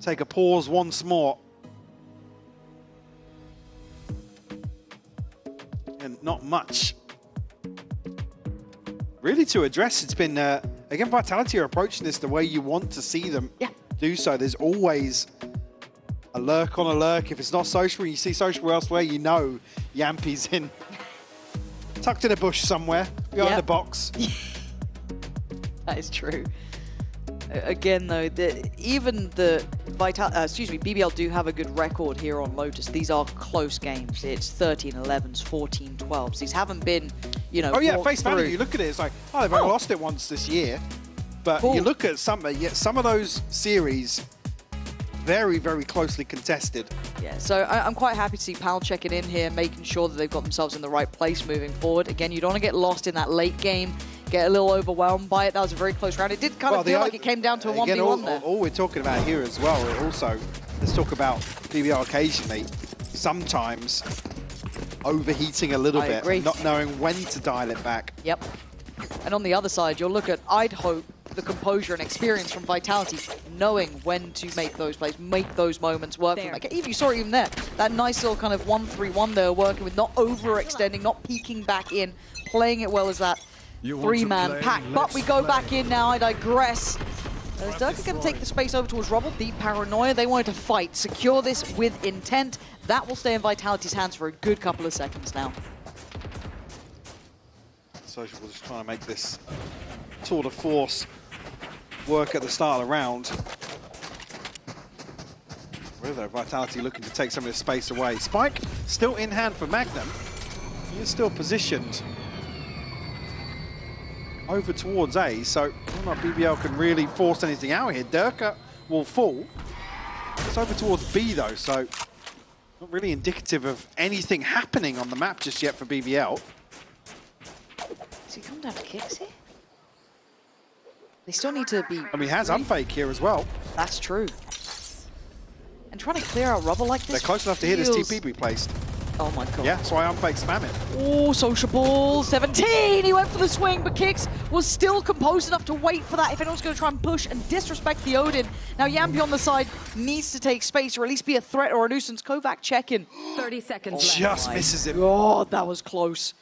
take a pause once more. And not much really to address. It's been, again, Vitality are approaching this the way you want to see them do so. There's always a lurk on a lurk. If it's not Sociable, you see Sociable elsewhere, you know Yampy's in, tucked in a bush somewhere, behind a box. That is true. Again, though, even the BBL do have a good record here on Lotus. These are close games. It's 13-11s, 14-12s. These haven't been, you know. Oh yeah, face value. You look at it, it's like, oh, they've only lost it once this year. But you look at some of those series, very, very closely contested. Yeah, so I'm quite happy to see Pal checking in here, making sure that they've got themselves in the right place moving forward. Again, you don't want to get lost in that late game, get a little overwhelmed by it. That was a very close round. It did kind of feel like it came down to a 1v1 there. All we're talking about here as well, also, let's talk about BBL occasionally, sometimes overheating a little bit, agree. not knowing when to dial it back. Yep. And on the other side, you'll look at, I'd hope, the composure and experience from Vitality, knowing when to make those plays, make those moments work for them. Like, even you saw it even there, that nice little kind of 1-3-1 they were working with, not overextending, not peeking back in, playing it well as that three-man pack. But we go back in now, I digress. As Dirk is going to take the space over towards Rubble, Deep Paranoia, they wanted to fight, secure this with intent. That will stay in Vitality's hands for a good couple of seconds now. Social just trying to make this tour de force work at the start of the round. Whether Vitality looking to take some of this space away. Spike still in hand for Magnum. He is still positioned over towards A, so I don't know if BBL can really force anything out here. Durka will fall. It's over towards B though, so not really indicative of anything happening on the map just yet for BBL. Does he come down to kicks here? They still need to be... I mean, he has Unfake here as well. That's true. And trying to clear out Rubble like this... They're close enough to hear this TP be placed. Oh my god. Yeah, that's why Unfake spam it. Oh, Sociable, 17! He went for the swing, but Kicks was still composed enough to wait for that if anyone's going to try and push and disrespect the Odin. Now Yampy on the side needs to take space or at least be a threat or a nuisance. Kovac checking. 30 seconds left. Just misses him. God, that was close.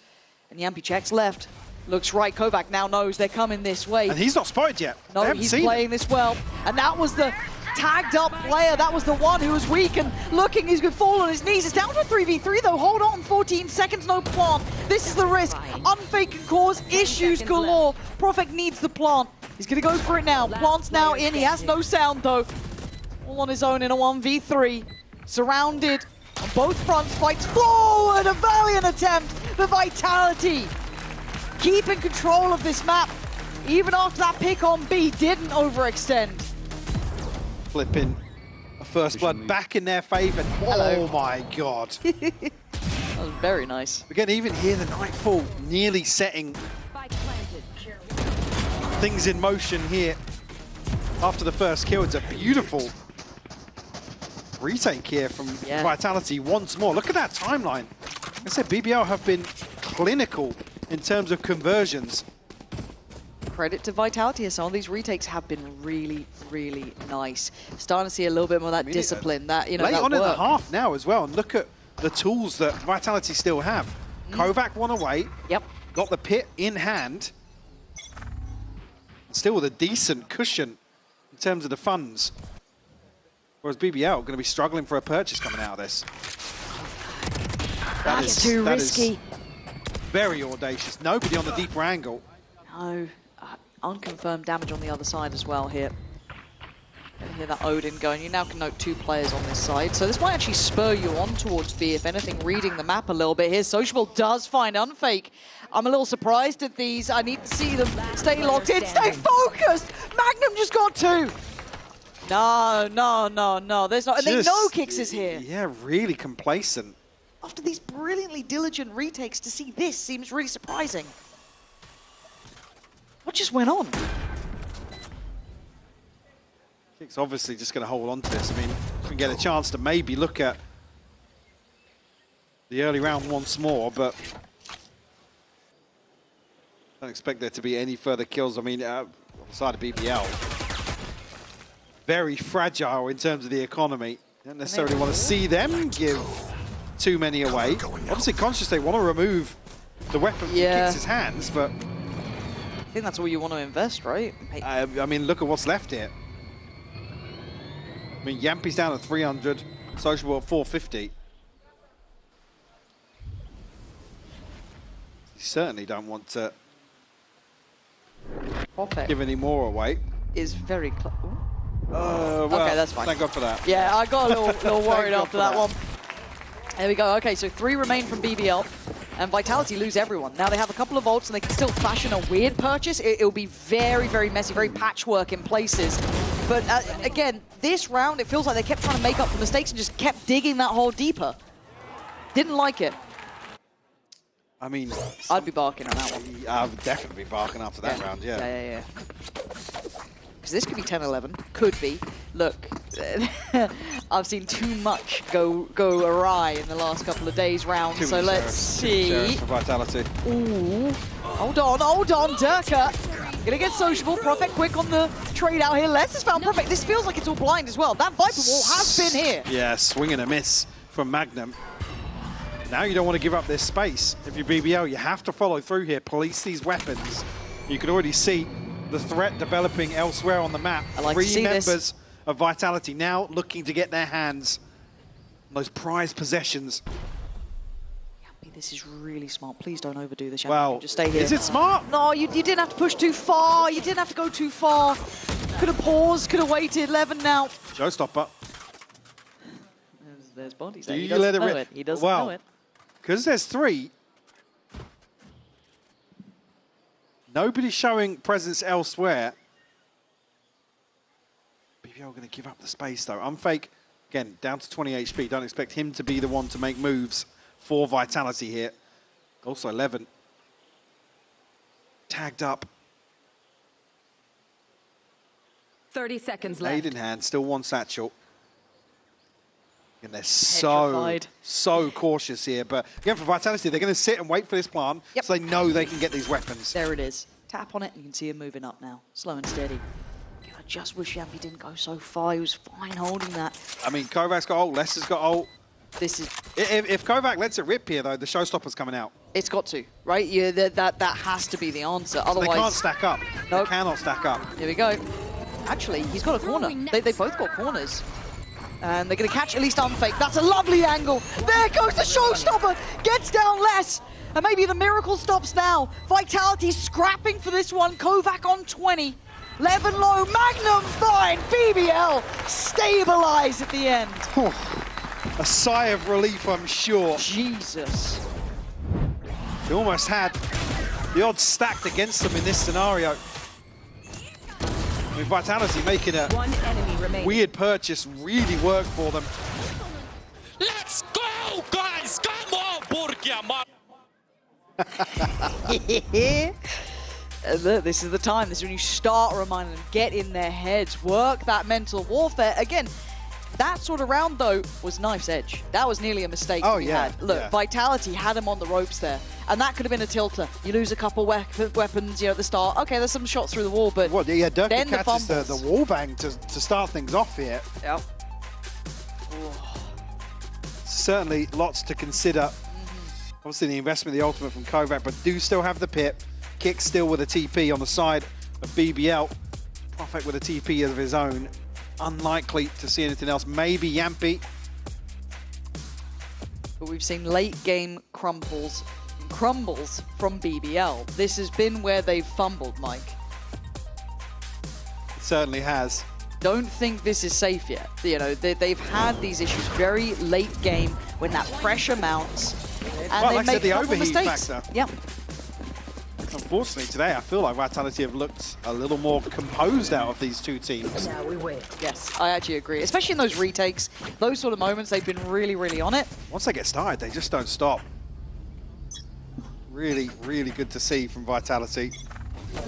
And Yampy checks left. Looks right, Kovac now knows they're coming this way. And he's not spotted yet. No, he's playing this well. And that was the tagged up player. That was the one who was weak and looking. He's going to fall on his knees. It's down to 3v3 though. Hold on, 14 seconds, no plant. This is the risk. Unfake can cause issues galore. Profek needs the plant. He's going to go for it now. Plant's now in. He has no sound though. All on his own in a 1v3. Surrounded on both fronts. Fights forward. A valiant attempt. The Vitality keeping control of this map, even after that pick on B didn't overextend. Flipping a first blood back in their favor. Oh my god. That was very nice. Again, even here, the Nightfall nearly setting things in motion here after the first kill. It's a beautiful retake here from Vitality once more. Look at that timeline. Like I said, BBL have been clinical in terms of conversions. Credit to Vitality, as some of these retakes have been really, really nice. Starting to see a little bit more of that discipline, that, you know, late that on work. in the half now as well, and look at the tools that Vitality still have. Kovac won away. Yep. Got the pit in hand. Still with a decent cushion in terms of the funds. Whereas BBL going to be struggling for a purchase coming out of this. That's too risky. Very audacious. Nobody on the deeper angle. No. Unconfirmed damage on the other side as well here. You hear that Odin going. You now can note 2 players on this side. So this might actually spur you on towards B, if anything, reading the map a little bit here. Sociable does find Unfake. I'm a little surprised at these. I need to see them stay locked in, stay focused. Magnum just got 2. No. There's not. And they know Kicks is here. Yeah, really complacent. After these brilliantly diligent retakes, to see this seems really surprising. What just went on? Kicks obviously just going to hold on to this. I mean, we can get a chance to maybe look at the early round once more, but don't expect there to be any further kills. I mean, on the side of BBL, very fragile in terms of the economy. Don't necessarily want to see them give too many away. Obviously conscious they want to remove the weapon from Kicks' hands, but I think that's all you want to invest, right? I mean, look at what's left here. I mean, Yampy's down at 300, Sociable at 450. You certainly don't want to give any more away. Is very close. Well, okay, that's fine. Thank God for that. Yeah, I got a little worried after that one. There we go. Okay, so 3 remain from BBL. And Vitality lose everyone. Now they have a couple of ults and they can still fashion a weird purchase. It'll be very, very messy, very patchwork in places. But again, this round, it feels like they kept trying to make up for mistakes and just kept digging that hole deeper. Didn't like it. I mean... I'd be barking on that one. I would definitely be barking after that round, yeah. Yeah. Because this could be 10-11. Could be. Look, I've seen too much go awry in the last couple of days rounds, so let's see. For Vitality. Ooh. Hold on, Durka. Gonna get sociable. Prophet quick on the trade out here. Les has found Prophet. This feels like it's all blind as well. That Viper wall has been here. Yeah, swing and a miss from Magnum. Now you don't want to give up this space. If you're BBL, you have to follow through here, police these weapons. You can already see the threat developing elsewhere on the map. I like to see members this. of Vitality now looking to get their hands on those prized possessions. This is really smart. Please don't overdo this. Well, just stay here. is it smart? No, you didn't have to push too far. You didn't have to go too far. Could have paused, could have waited. 11 now. Showstopper. There's bodies Do there. He you doesn't let it know rip? it. He doesn't Well, know it. because there's 3. Nobody's showing presence elsewhere. BBL going to give up the space though. Unfake, again, down to 20 HP. Don't expect him to be the one to make moves for Vitality here. Also 11. Tagged up. 30 seconds left. Aid in hand, still one satchel. And they're Petrified. so cautious here. But again, for Vitality, they're going to sit and wait for this plant so they know they can get these weapons. There it is. Tap on it, and you can see him moving up now. Slow and steady. I just wish Yampy didn't go so far. He was fine holding that. I mean, Kovac's got ult, Lester's got ult. This is... If Kovac lets it rip here, though, the showstopper's coming out. It's got to, right? Yeah, that has to be the answer. Otherwise... They can't stack up. Nope. They cannot stack up. Here we go. Actually, he's got a corner. They both got corners. And they're going to catch at least Unfake. That's a lovely angle. There goes the showstopper. Gets down less. And maybe the miracle stops now. Vitality scrapping for this one. Kovac on 20. 11 low. Magnum fine. BBL stabilize at the end. A sigh of relief, I'm sure. Jesus. They almost had the odds stacked against them in this scenario. I mean, Vitality making a weird purchase really work for them. Let's go, guys! Come on, Borgia! Look, this is the time. This is when you start reminding them, get in their heads, work that mental warfare. Again, that sort of round, though, was knife's edge. That was nearly a mistake that we had. Look, Vitality had him on the ropes there, and that could have been a tilter. You lose a couple weapons, you know, at the start. Okay, there's some shots through the wall, but yeah, Durka then catches the wall bang to start things off here. Yep. Certainly lots to consider. Obviously, the investment, the ultimate from Kovac, but do still have the pit. Kick still with a TP on the side of BBL. Prophet with a TP of his own. Unlikely to see anything else. Maybe Yampy. But we've seen late game crumbles from BBL. This has been where they've fumbled, Mike. It certainly has. Don't think this is safe yet. You know, they've had these issues very late game when that pressure mounts. And they like make I said, the a couple overheat mistakes. factor. Yep. Unfortunately, today I feel like Vitality have looked a little more composed out of these two teams. Now we win. Yes, I actually agree. Especially in those retakes, those sort of moments, they've been really, really on it. Once they get started, they just don't stop. Really, really good to see from Vitality.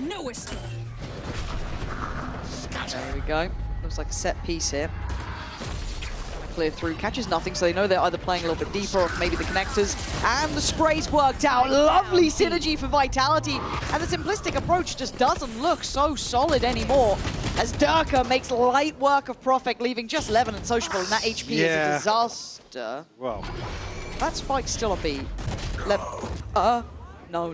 No escape. There we go. Looks like a set piece here. Clear through, catches nothing, so they know they're either playing a little bit deeper or maybe the connectors. And the spray's worked out. Lovely synergy for Vitality. And the simplistic approach just doesn't look so solid anymore. As Durka makes light work of Prophet, leaving just 11 and Sociable, and that HP is a disaster. Well, that spike's still a B. No.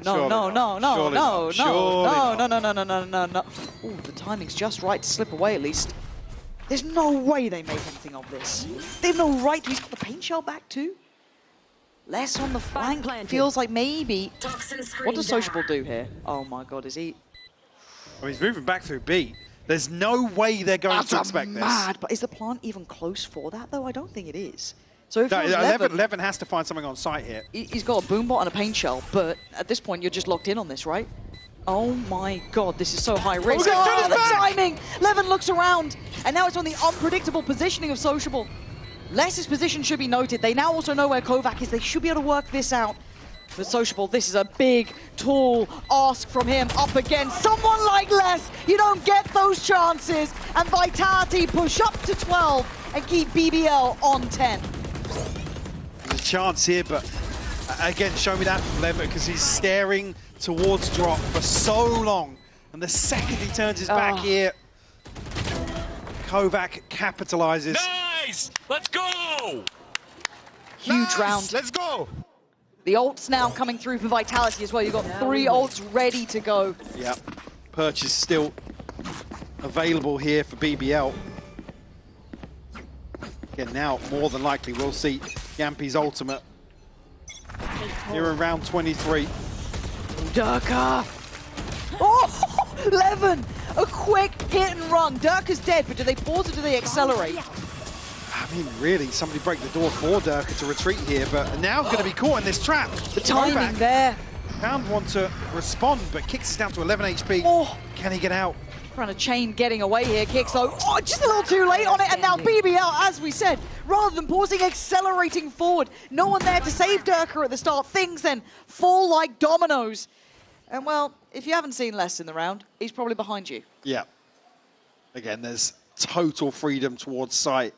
Ooh, the timing's just right to slip away at least. There's no way they make anything of this. They have no right to. He's got the paint shell back too. Less on the flank. Feels like maybe. What does Sociable do here? Oh my god, is he? I mean, he's moving back through B. There's no way they're going to expect this. But is the plant even close for that though? I don't think it is. So if No, you're 11 has to find something on site here. He's got a boombot and a paint shell, but at this point you're just locked in on this, right? Oh my god, this is so high risk. Oh, the timing! Levin looks around, and now it's on the unpredictable positioning of Sociable. Less's position should be noted. They now also know where Kovac is. They should be able to work this out. For Sociable, this is a big, tall ask from him up against someone like Less. You don't get those chances. And Vitality push up to 12 and keep BBL on 10. There's a chance here, but again, show me that from Levin, because he's staring towards drop for so long. And the second he turns his back here, Kovac capitalizes. Nice! Let's go! Huge round. Let's go! The ults now coming through for Vitality as well. You've got 3 ults ready to go. Yep. Purchase still available here for BBL. Again, now more than likely we'll see Yampi's ultimate here in round 23. Durka! Oh, Levin! A quick hit and run. Durka's dead, but do they pause or do they accelerate? I mean, really, somebody break the door for Durka to retreat here, but now going to be caught in this trap. The timing there. Found one to respond, but Kicks is down to 11 HP. Oh. Can he get out? Trying to chain getting away here. Kicks though. Oh, just a little too late on it, and now BBL, as we said, rather than pausing, accelerating forward. No one there to save Durka at the start. Things then fall like dominoes. And well, if you haven't seen Less in the round, he's probably behind you. Yeah. Again, there's total freedom towards sight.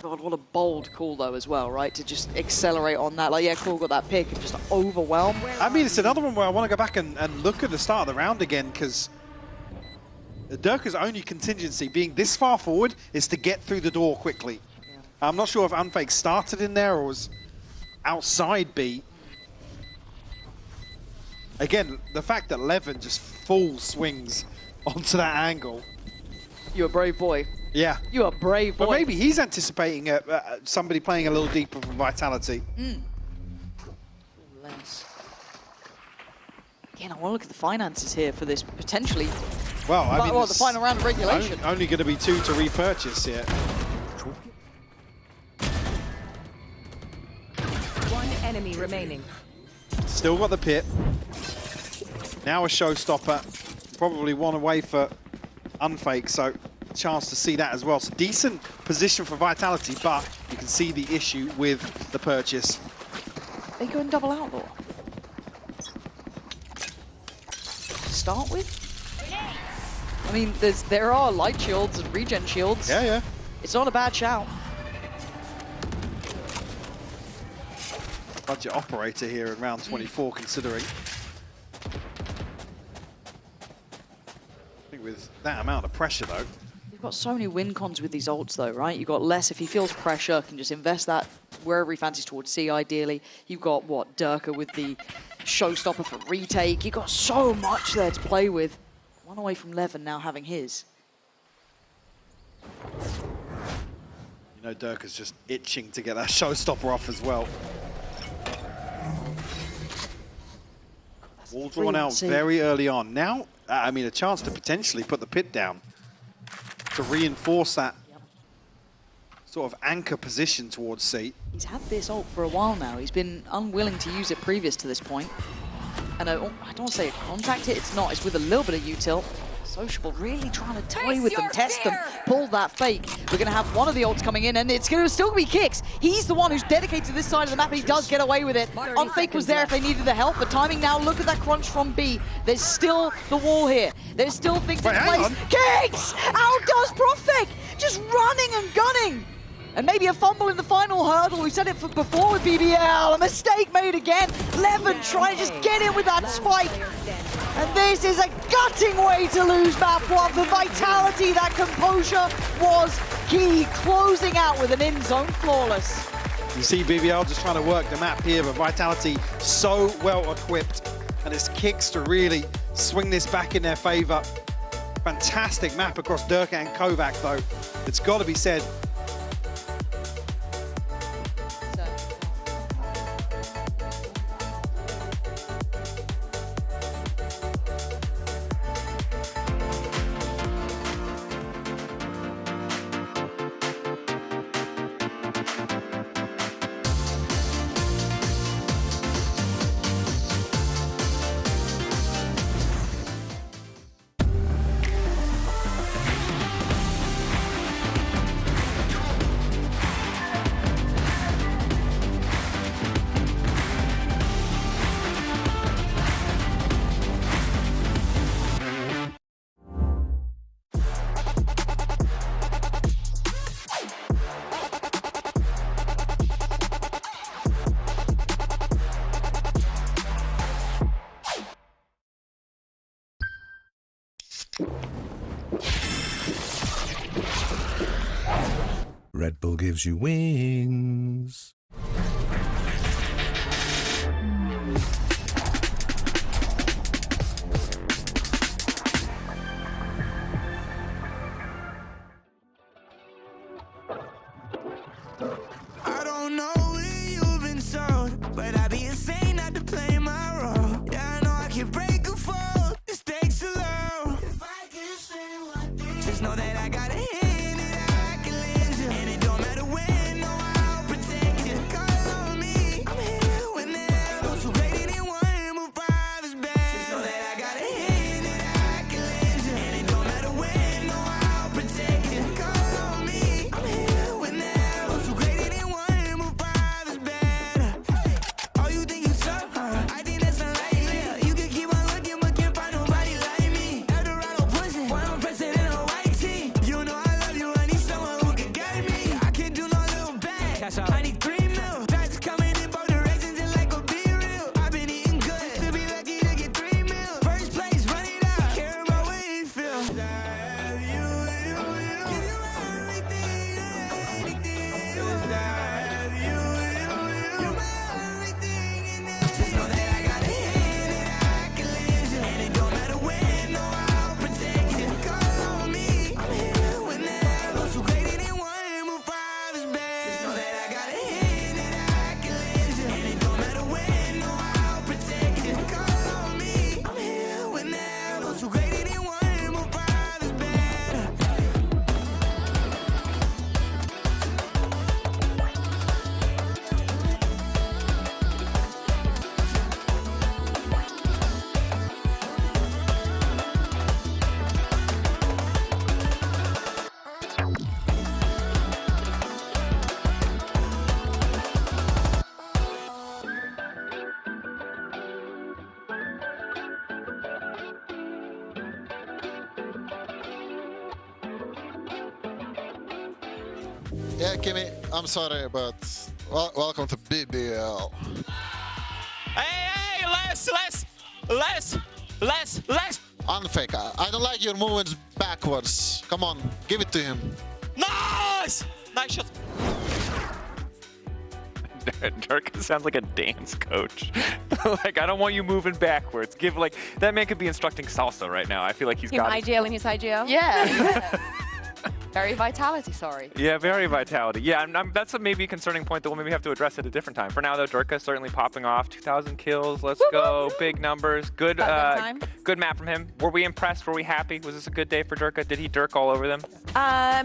God, what a bold call though as well, right? To just accelerate on that. Like, yeah, cool, got that pick and just overwhelm. I mean, it's another one where I want to go back and look at the start of the round again, because Durka's only contingency being this far forward is to get through the door quickly. Yeah. I'm not sure if Unfake started in there or was outside B. Again, the fact that Levin just full swings onto that angle. You're a brave boy. Yeah. You're a brave boy. But maybe he's anticipating somebody playing a little deeper from Vitality. Less. Again, I want to look at the finances here for this potentially. Well, I mean, the final round of regulation. Only going to be 2 to repurchase here. One enemy remaining. Still got the pit. Now a showstopper. Probably one away for Unfake, so chance to see that as well. So decent position for Vitality, but you can see the issue with the purchase. They go and double outlaw. To start with? I mean, there are light shields and regen shields. Yeah, yeah. It's not a bad shout. Budget operator here in round 24, considering. I think with that amount of pressure, though. You've got so many win cons with these ults, though, right? You've got Less, if he feels pressure, can just invest that wherever he fancies towards C, ideally. You've got, what, Durka with the showstopper for retake. You've got so much there to play with. One away from Levin now having his. You know, Durka's just itching to get that showstopper off as well. All drawn out very early on. Now, I mean, a chance to potentially put the pit down to reinforce that sort of anchor position towards C. He's had this ult for a while now. He's been unwilling to use it previous to this point. And I don't want to say a contact hit, it's not. It's with a little bit of util. Sociable really trying to toy with them, test them, pull that fake. We're going to have one of the ults coming in, and it's going to still be Kicks. He's the one who's dedicated to this side of the map, and he does get away with it. Unfake was there if they needed the help. The timing now, look at that crunch from B. There's still the wall here. There's still things in place. Kicks outdoes Profik, just running and gunning. And maybe a fumble in the final hurdle. We've said it before with BBL. A mistake made again. Levin trying to just get in with that spike. And this is a gutting way to lose map one. The Vitality, that composure was key. Closing out with an in-zone flawless. You see BBL just trying to work the map here, but Vitality so well equipped. And it's Kicks to really swing this back in their favor. Fantastic map across Durka and Kovac, though. It's got to be said. Red Bull gives you wings. I don't know what you've been told, but I'd be insane not to play my role. Yeah, I know I can break a fall. The stakes are low. If I can say one thing, just know that I got a hand that I can lend you. And it don't matter when, no, I'll protect you. Call on me, I'm here whenever. Those who rated in one move five is bad. Just know that I got a hand that I can lend you. And it don't matter when, no, I'll protect you. Call on me, I'm here whenever. Those who rated in one move five is bad. Oh, you think you tough, huh? I think that's unlikely. You can keep on looking, but can't find nobody like me. Eldorado pushing, why I'm president in a white tee. You know I love you, I need someone who can guide me. I can't do no little bag. I need 3 mil. Tries coming in both directions and like a be real. I've been eating good to be lucky to get 3 mil. First place, run it up. Care about what you feel. I have you. Give you everything, anything. I have you. You're my everything and anything. Just know that I got a hand that I can lend you. And it don't matter when, no, I'll protect you. Call on me, I'm here whenever. Those who rated in one move five is bad. Just know that I got a hand that I can lend you. And it don't matter when, no, I'll protect you. Call on me, I'm here whenever. Those who rated in one move five is bad. Yeah, Kimmy, I'm sorry, but welcome to BBL. Hey, less. Unfake. I don't like your movements backwards. Come on, give it to him. Nice shot. Durka sounds like a dance coach. Like, I don't want you moving backwards. Give, like, that man could be instructing salsa right now. I feel like he's Him got it. IGL in his IGL. Yeah. Very vitality, sorry. Yeah, very vitality. Yeah, that's a maybe concerning point that we'll maybe have to address at a different time. For now, though, Durka certainly popping off. 2,000 kills. Let's go. Big numbers. Good good map from him. Were we impressed? Were we happy? Was this a good day for Durka? Did he Dirk all over them?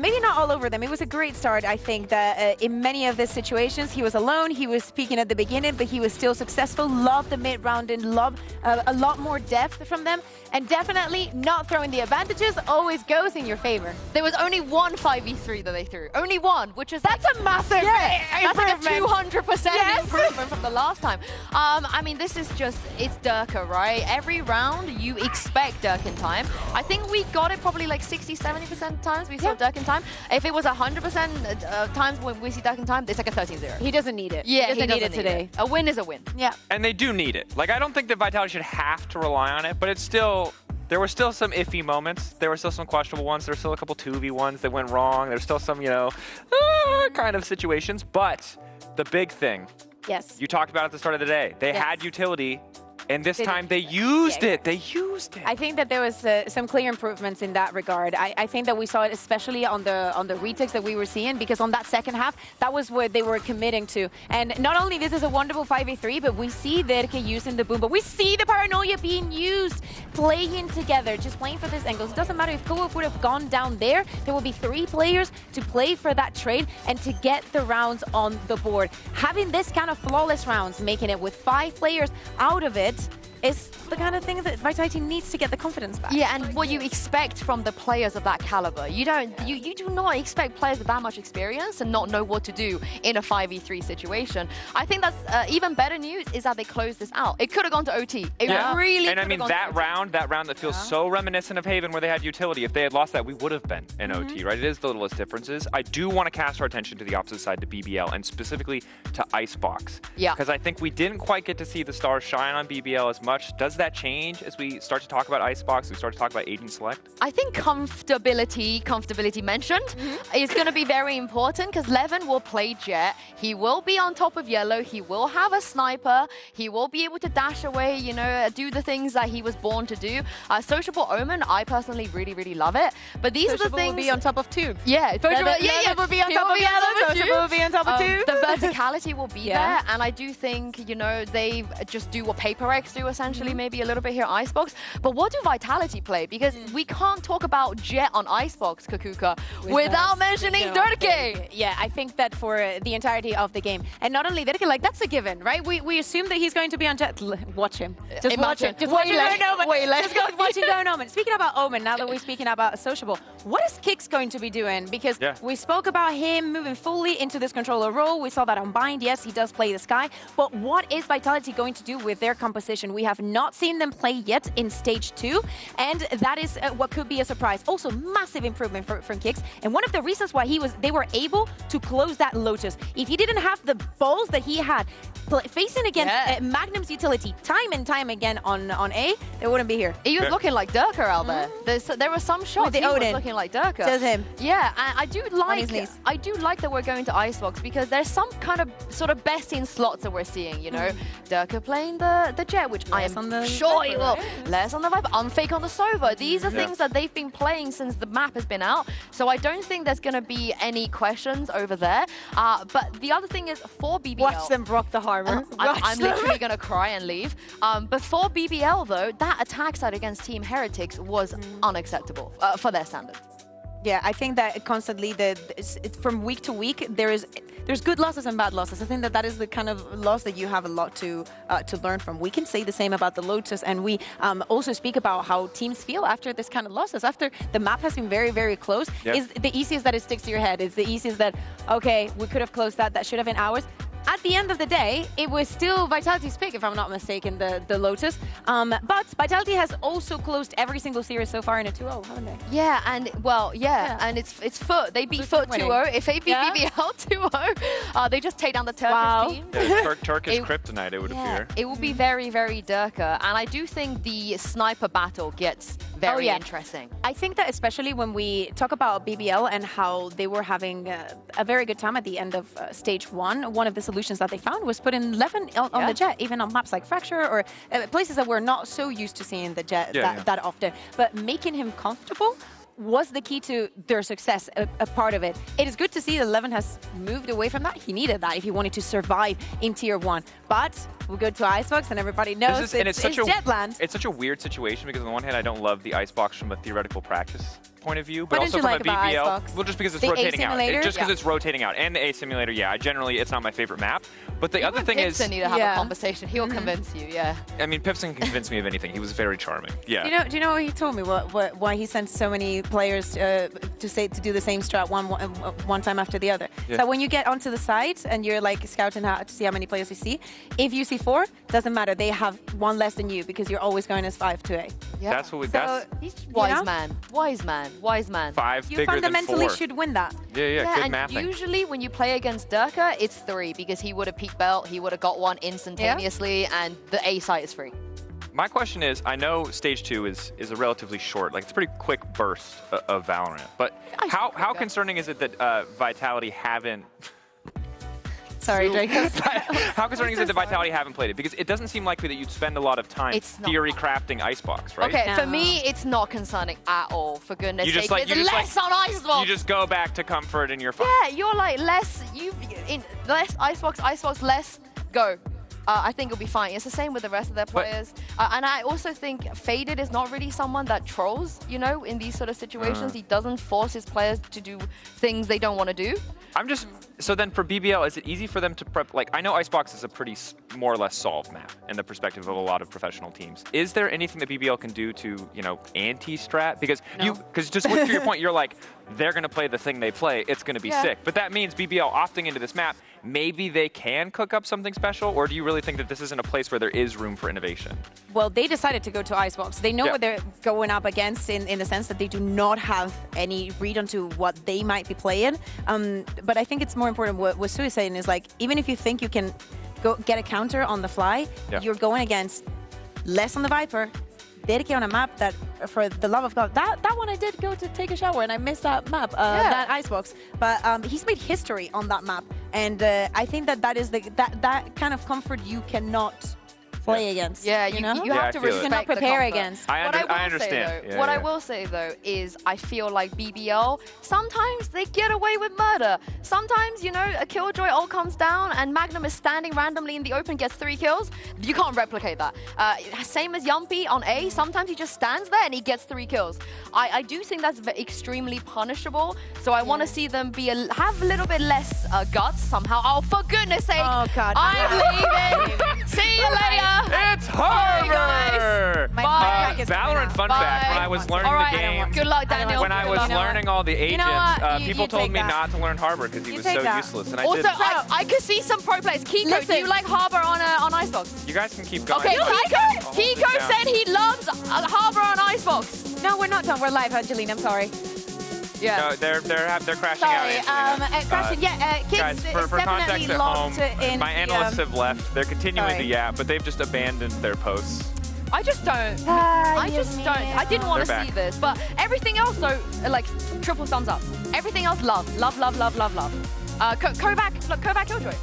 Maybe not all over them. It was a great start. I think that in many of the situations, he was alone. He was speaking at the beginning, but he was still successful. Loved the mid-round and loved a lot more depth from them. And definitely not throwing the advantages always goes in your favor. There was only one 5v3 that they threw. Only one, which is that's a massive that's like a 200% Yes. improvement from the last time. I mean, this is just, it's Durka, right? Every round you expect Durk in time. I think we got it probably like 60-70% times we saw Durk in time. If it was 100% times when we see Durk in time, it's like a 13-0. He doesn't need it. Yeah, he doesn't need it today. A win is a win. Yeah. And they do need it. Like, I don't think that Vitality should have to rely on it, but it's still, there were still some iffy moments. There were still some questionable ones. There were still a couple 2v1s that went wrong. There's still some, you know, kind of situations. But the big thing, yes, you talked about at the start of the day, they had utility. And this time they used it. They used it. I think that there was some clear improvements in that regard. I think that we saw it especially on the retakes that we were seeing, because on that second half, that was what they were committing to. And not only this is a wonderful 5v3, but we see Derke using the boom, but we see the paranoia being used, playing together, just playing for this angles. It doesn't matter if Koa would have gone down there, there will be 3 players to play for that trade and to get the rounds on the board. Having this kind of flawless rounds, making it with 5 players out of it, is the kind of thing that Vitality needs to get the confidence back. Yeah, and what you expect from the players of that caliber. You do not expect players with that much experience and not know what to do in a 5v3 situation. I think that's even better news is that they closed this out. It could have gone to OT. It really and I mean, that round that feels so reminiscent of Haven where they had utility. If they had lost that, we would have been in OT, right? It is the littlest differences. I do want to cast our attention to the opposite side, to BBL, and specifically to Icebox. Yeah. Because I think we didn't quite get to see the stars shine on BBL as much. Does that change as we start to talk about Icebox, we start to talk about agent select? I think comfortability mentioned, is going to be very important because Levin will play Jet. He will be on top of yellow. He will have a sniper. He will be able to dash away, you know, do the things that he was born to do. Sociable Omen, I personally really love it. But these are the things. Will be on top of 2. Yeah, Levin will be on top of yellow. Sociable will be on top of 2. The verticality will be there, and I do think, you know, they just do what Paper X do essentially, maybe a little bit here at Icebox. But what do Vitality play? Because we can't talk about Jet on Icebox, Kakuka, without mentioning Durkee. Yeah, I think that for the entirety of the game, and not only Durkee, like that's a given, right? We assume that he's going to be on Jet. Watch him. Just watch him. Just watch him go Omen. Just go watch him go Omen. Speaking about Omen, now that we're speaking about Sociable, what is Kix going to be doing? Because we spoke about him moving fully into this controller role. We saw that on Bind. Yes, he does play the Sky. But what is Vitality going to do with their composition? We have not seen them play yet in Stage 2, and that is what could be a surprise. Also, massive improvement from Kix, and one of the reasons why they were able to close that Lotus. If he didn't have the balls that he had facing against Magnum's utility time and time again on A, they wouldn't be here. He was looking like Durkee out there. There were some shots he was looking like Durkee. Says him. Yeah, and I do like that we're going to Icebox because there's some kind of sort of best in slots that we're seeing, you know. Durkee playing the Jet, which I am sure he will. Less on the Viper, Unfake on the Sova. These are things that they've been playing since the map has been out. So I don't think there's going to be any questions over there. But the other thing is for BBL. Watch them rock the harbor. I'm literally going to cry and leave. But for BBL though, that attack side against Team Heretics was unacceptable for their standards. Yeah, I think that constantly, from week to week, there's good losses and bad losses. I think that is the kind of loss that you have a lot to learn from. We can say the same about the Lotus, and we also speak about how teams feel after this kind of losses. After the map has been very close, is the easiest that it sticks to your head. It's the easiest that, okay, we could have closed that. That should have been ours. At the end of the day, it was still Vitality's pick, if I'm not mistaken, the Lotus. But Vitality has also closed every single series so far in a 2-0, haven't they? Yeah, and and it's Foot. They beat Foot 2-0. If they beat BBL 2-0, they just take down the Turkish team. Yeah, Turkish kryptonite, it would appear. It will be very Durkee. And I do think the sniper battle gets very interesting. I think that especially when we talk about BBL and how they were having a very good time at the end of Stage 1, one of the solutions that they found was putting Levin on the Jet, even on maps like Fracture or places that we're not so used to seeing the Jet that often. But making him comfortable was the key to their success, a part of it. It is good to see that Levin has moved away from that. He needed that if he wanted to survive in Tier 1. But we go to Icebox and everybody knows it's Jetland. It's such a weird situation because on the one hand, I don't love the Icebox from a theoretical practice point of view, but what also did you from like a BBL. Icebox? Well, just because it's the rotating out. Just because yeah. it's rotating out. And the A simulator, yeah. It's not my favorite map. But the other thing is... Pipson need to have a conversation. He'll convince you, I mean, Pipson can convince me of anything. He was very charming. Yeah. Do you know what he told me? Why he sent so many players to do the same strat one time after the other? Yeah. So when you get onto the site and you're like scouting to see how many players you see, if you see 4, doesn't matter. They have 1 less than you because you're always going as 5 to A. Yeah. That's what we... So he's wise man. Wise man. 5 you bigger than 4. You fundamentally should win that. Yeah, good and mathing. Usually when you play against Durkee, it's 3 because he would have peak belt, he would have got 1 instantaneously, and the A site is free. My question is, I know Stage 2 is a relatively short, like it's a pretty quick burst of Valorant, but how concerning is it that Vitality haven't... Sorry, Draco. How concerning is it that Vitality haven't played it? Because it doesn't seem likely that you'd spend a lot of time theory crafting Icebox, right? Okay, for me, it's not concerning at all, for goodness sake. On Icebox. You just go back to comfort and you're fine. Yeah, you're like less Icebox, less, go. I think it'll be fine. It's the same with the rest of their players. And I also think Faded is not really someone that trolls, you know, in these sort of situations. He doesn't force his players to do things they don't want to do. So then for BBL, is it easy for them to prep? Like, I know Icebox is a pretty more or less solved map in the perspective of a lot of professional teams. Is there anything that BBL can do to, you know, anti-strat? Because just to your point, you're like, they're going to play the thing they play. It's going to be sick. But that means BBL opting into this map, maybe they can cook up something special? Or do you really think that this isn't a place where there is room for innovation? Well, they decided to go to Icebox. They know what they're going up against in the sense that they do not have any read onto what they might be playing. But I think it's more important what Sue is saying is like, even if you think you can go get a counter on the fly, you're going against less on the Viper. Dedicate on a map that, for the love of God, that one I did go to take a shower and I missed that map, that icebox. But he's made history on that map, and I think that is that kind of comfort you cannot play against. Yeah, you know, you have to respect cannot prepare the against. I understand. Say, though, what I will say though is I feel like BBL sometimes they get away with murder. Sometimes, you know, a Killjoy ult comes down and Magnum is standing randomly in the open, gets 3 kills. You can't replicate that. Same as Yumpy on A. Sometimes he just stands there and he gets 3 kills. I do think that's extremely punishable. So I want to see them have a little bit less guts somehow. Oh, for goodness sake! Oh God, I'm leaving. See you later. It's Harbor! Valorant fun fact, when I was learning the game, good luck, Daniel. when I was learning all the agents, people told me that. not to learn Harbor because he was so useless, and I Also, didn't. I could see some pro players. Kiko, do you like Harbor on Icebox? You guys can keep going. Okay, Kiko said he loves Harbor on Icebox. No, we're not done. We're live, Angelina. I'm sorry. Yeah. No, they're crashing Sorry, out. crashing. Guys, for context at home, my analysts have left. They're continuing to yap, but they've just abandoned their posts. I just don't. I didn't want to see this, but everything else, though, like triple thumbs up. Everything else, love. Kovac Killjoy.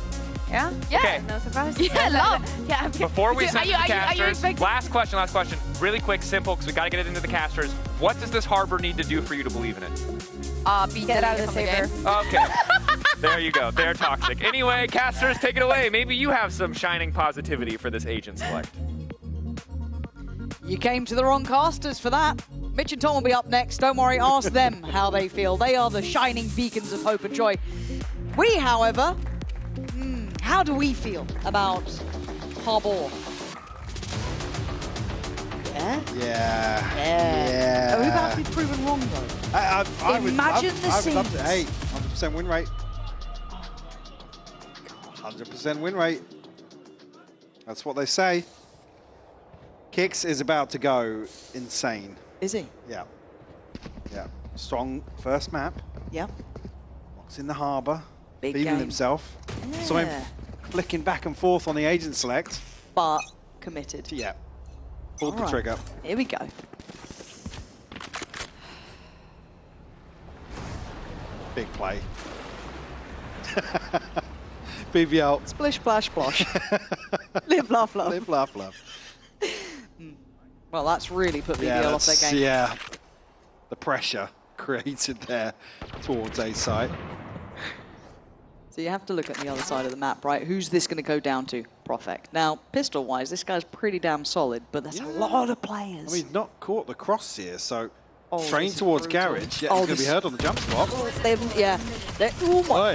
Yeah? Yeah. Okay. No surprise. Yeah, love. Yeah. Before we send to the casters, expecting... last question. Really quick, simple, because we got to get it into the casters. What does this Harbor need to do for you to believe in it? Get out of the saber. Okay. There you go. They're toxic. Anyway, casters, take it away. Maybe you have some shining positivity for this agent select. You came to the wrong casters for that. Mitch and Tom will be up next. Don't worry, ask them how they feel. They are the shining beacons of hope and joy. We, however, how do we feel about Harbor? Yeah? Yeah. Are we about to be proven wrong, though? Imagine the scenes. Hey, 100% win rate. 100% win rate. That's what they say. Kix is about to go insane. Is he? Yeah. Yeah. Strong first map. Yeah. Locks in the harbour. Big Feeling game. himself. Yeah. Saw him flicking back and forth on the agent select. But committed. Yeah. Pulled the trigger. Here we go. Big play. BBL. Splish, splash, splosh. Live, laugh, love. Live, laugh, love. Well, that's really put BBL off their game. Yeah. The pressure created there towards A side. So you have to look at the other side of the map, right? Who's this going to go down to? Profect. Now, pistol-wise, this guy's pretty damn solid, but there's a lot of players. I mean, he's not caught the cross here, so Oh, train this is towards brutal. Garage. Yeah, Oh, he's going to this- be heard on the jump spot. Oh, yeah.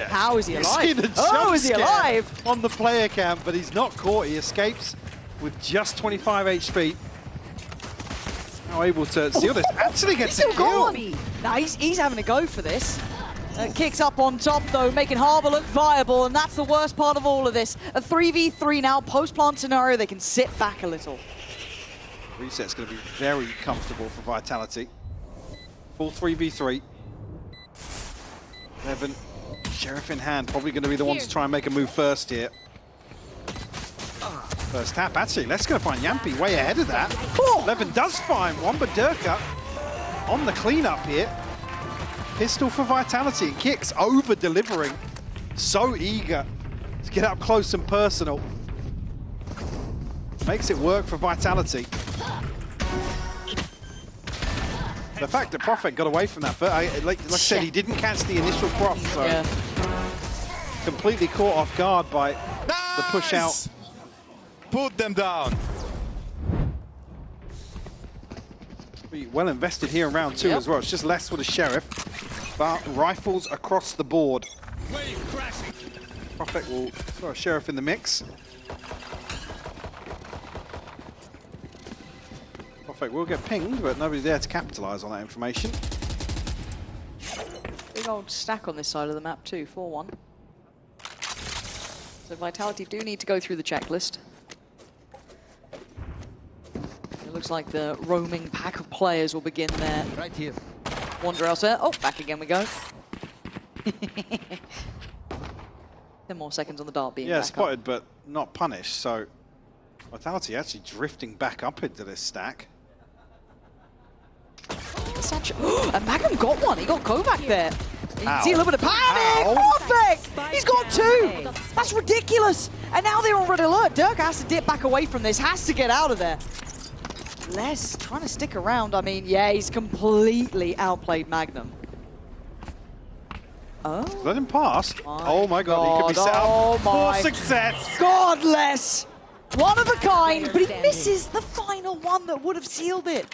How is he You see the alive? Oh, is he jump scare alive? on the player cam, but he's not caught. He escapes with just 25 HP. Now able to steal this. Actually gets a He's still kill. gone. Nah, he's having a go for this. Kicks up on top, though, making Harbor look viable, and that's the worst part of all of this. A 3v3 now, post-plant scenario, they can sit back a little. Reset's going to be very comfortable for Vitality. Full 3v3. 11, Sheriff in hand, probably going to be the one to try and make a move first here. First tap, actually, let's go find Yampi way ahead of that. 11 does find one, but Durka on the cleanup here. Pistol for Vitality, and Kicks over-delivering. So eager to get up close and personal. Makes it work for Vitality. The fact that Prophet got away from that, like I said, he didn't catch the initial cross, so completely caught off guard by the push out. Put them down. Well invested here in round 2 as well. It's just less with the Sheriff, but rifles across the board. Prophet will throw a Sheriff in the mix. Prophet will get pinged, but nobody's there to capitalize on that information. Big old stack on this side of the map too, 4-1. So Vitality do need to go through the checklist. It looks like the roaming pack of players will begin there. Right here. Wander elsewhere. Oh, back again we go. 10 more seconds on the dart being Yeah, back spotted, but not punished, so Vitality actually drifting back up into this stack. And Magnum got one. He got Kovac there. You can Ow. see a little bit of panic. Ow. Perfect. He's got two. That's ridiculous. And now they're on red alert. Dirk has to dip back away from this. Has to get out of there. Les trying to stick around. I mean, yeah, he's completely outplayed Magnum. Oh. Let him pass. Oh my god, he could be set Oh up for my success. God, Les. One of a kind, but he misses the final one that would have sealed it.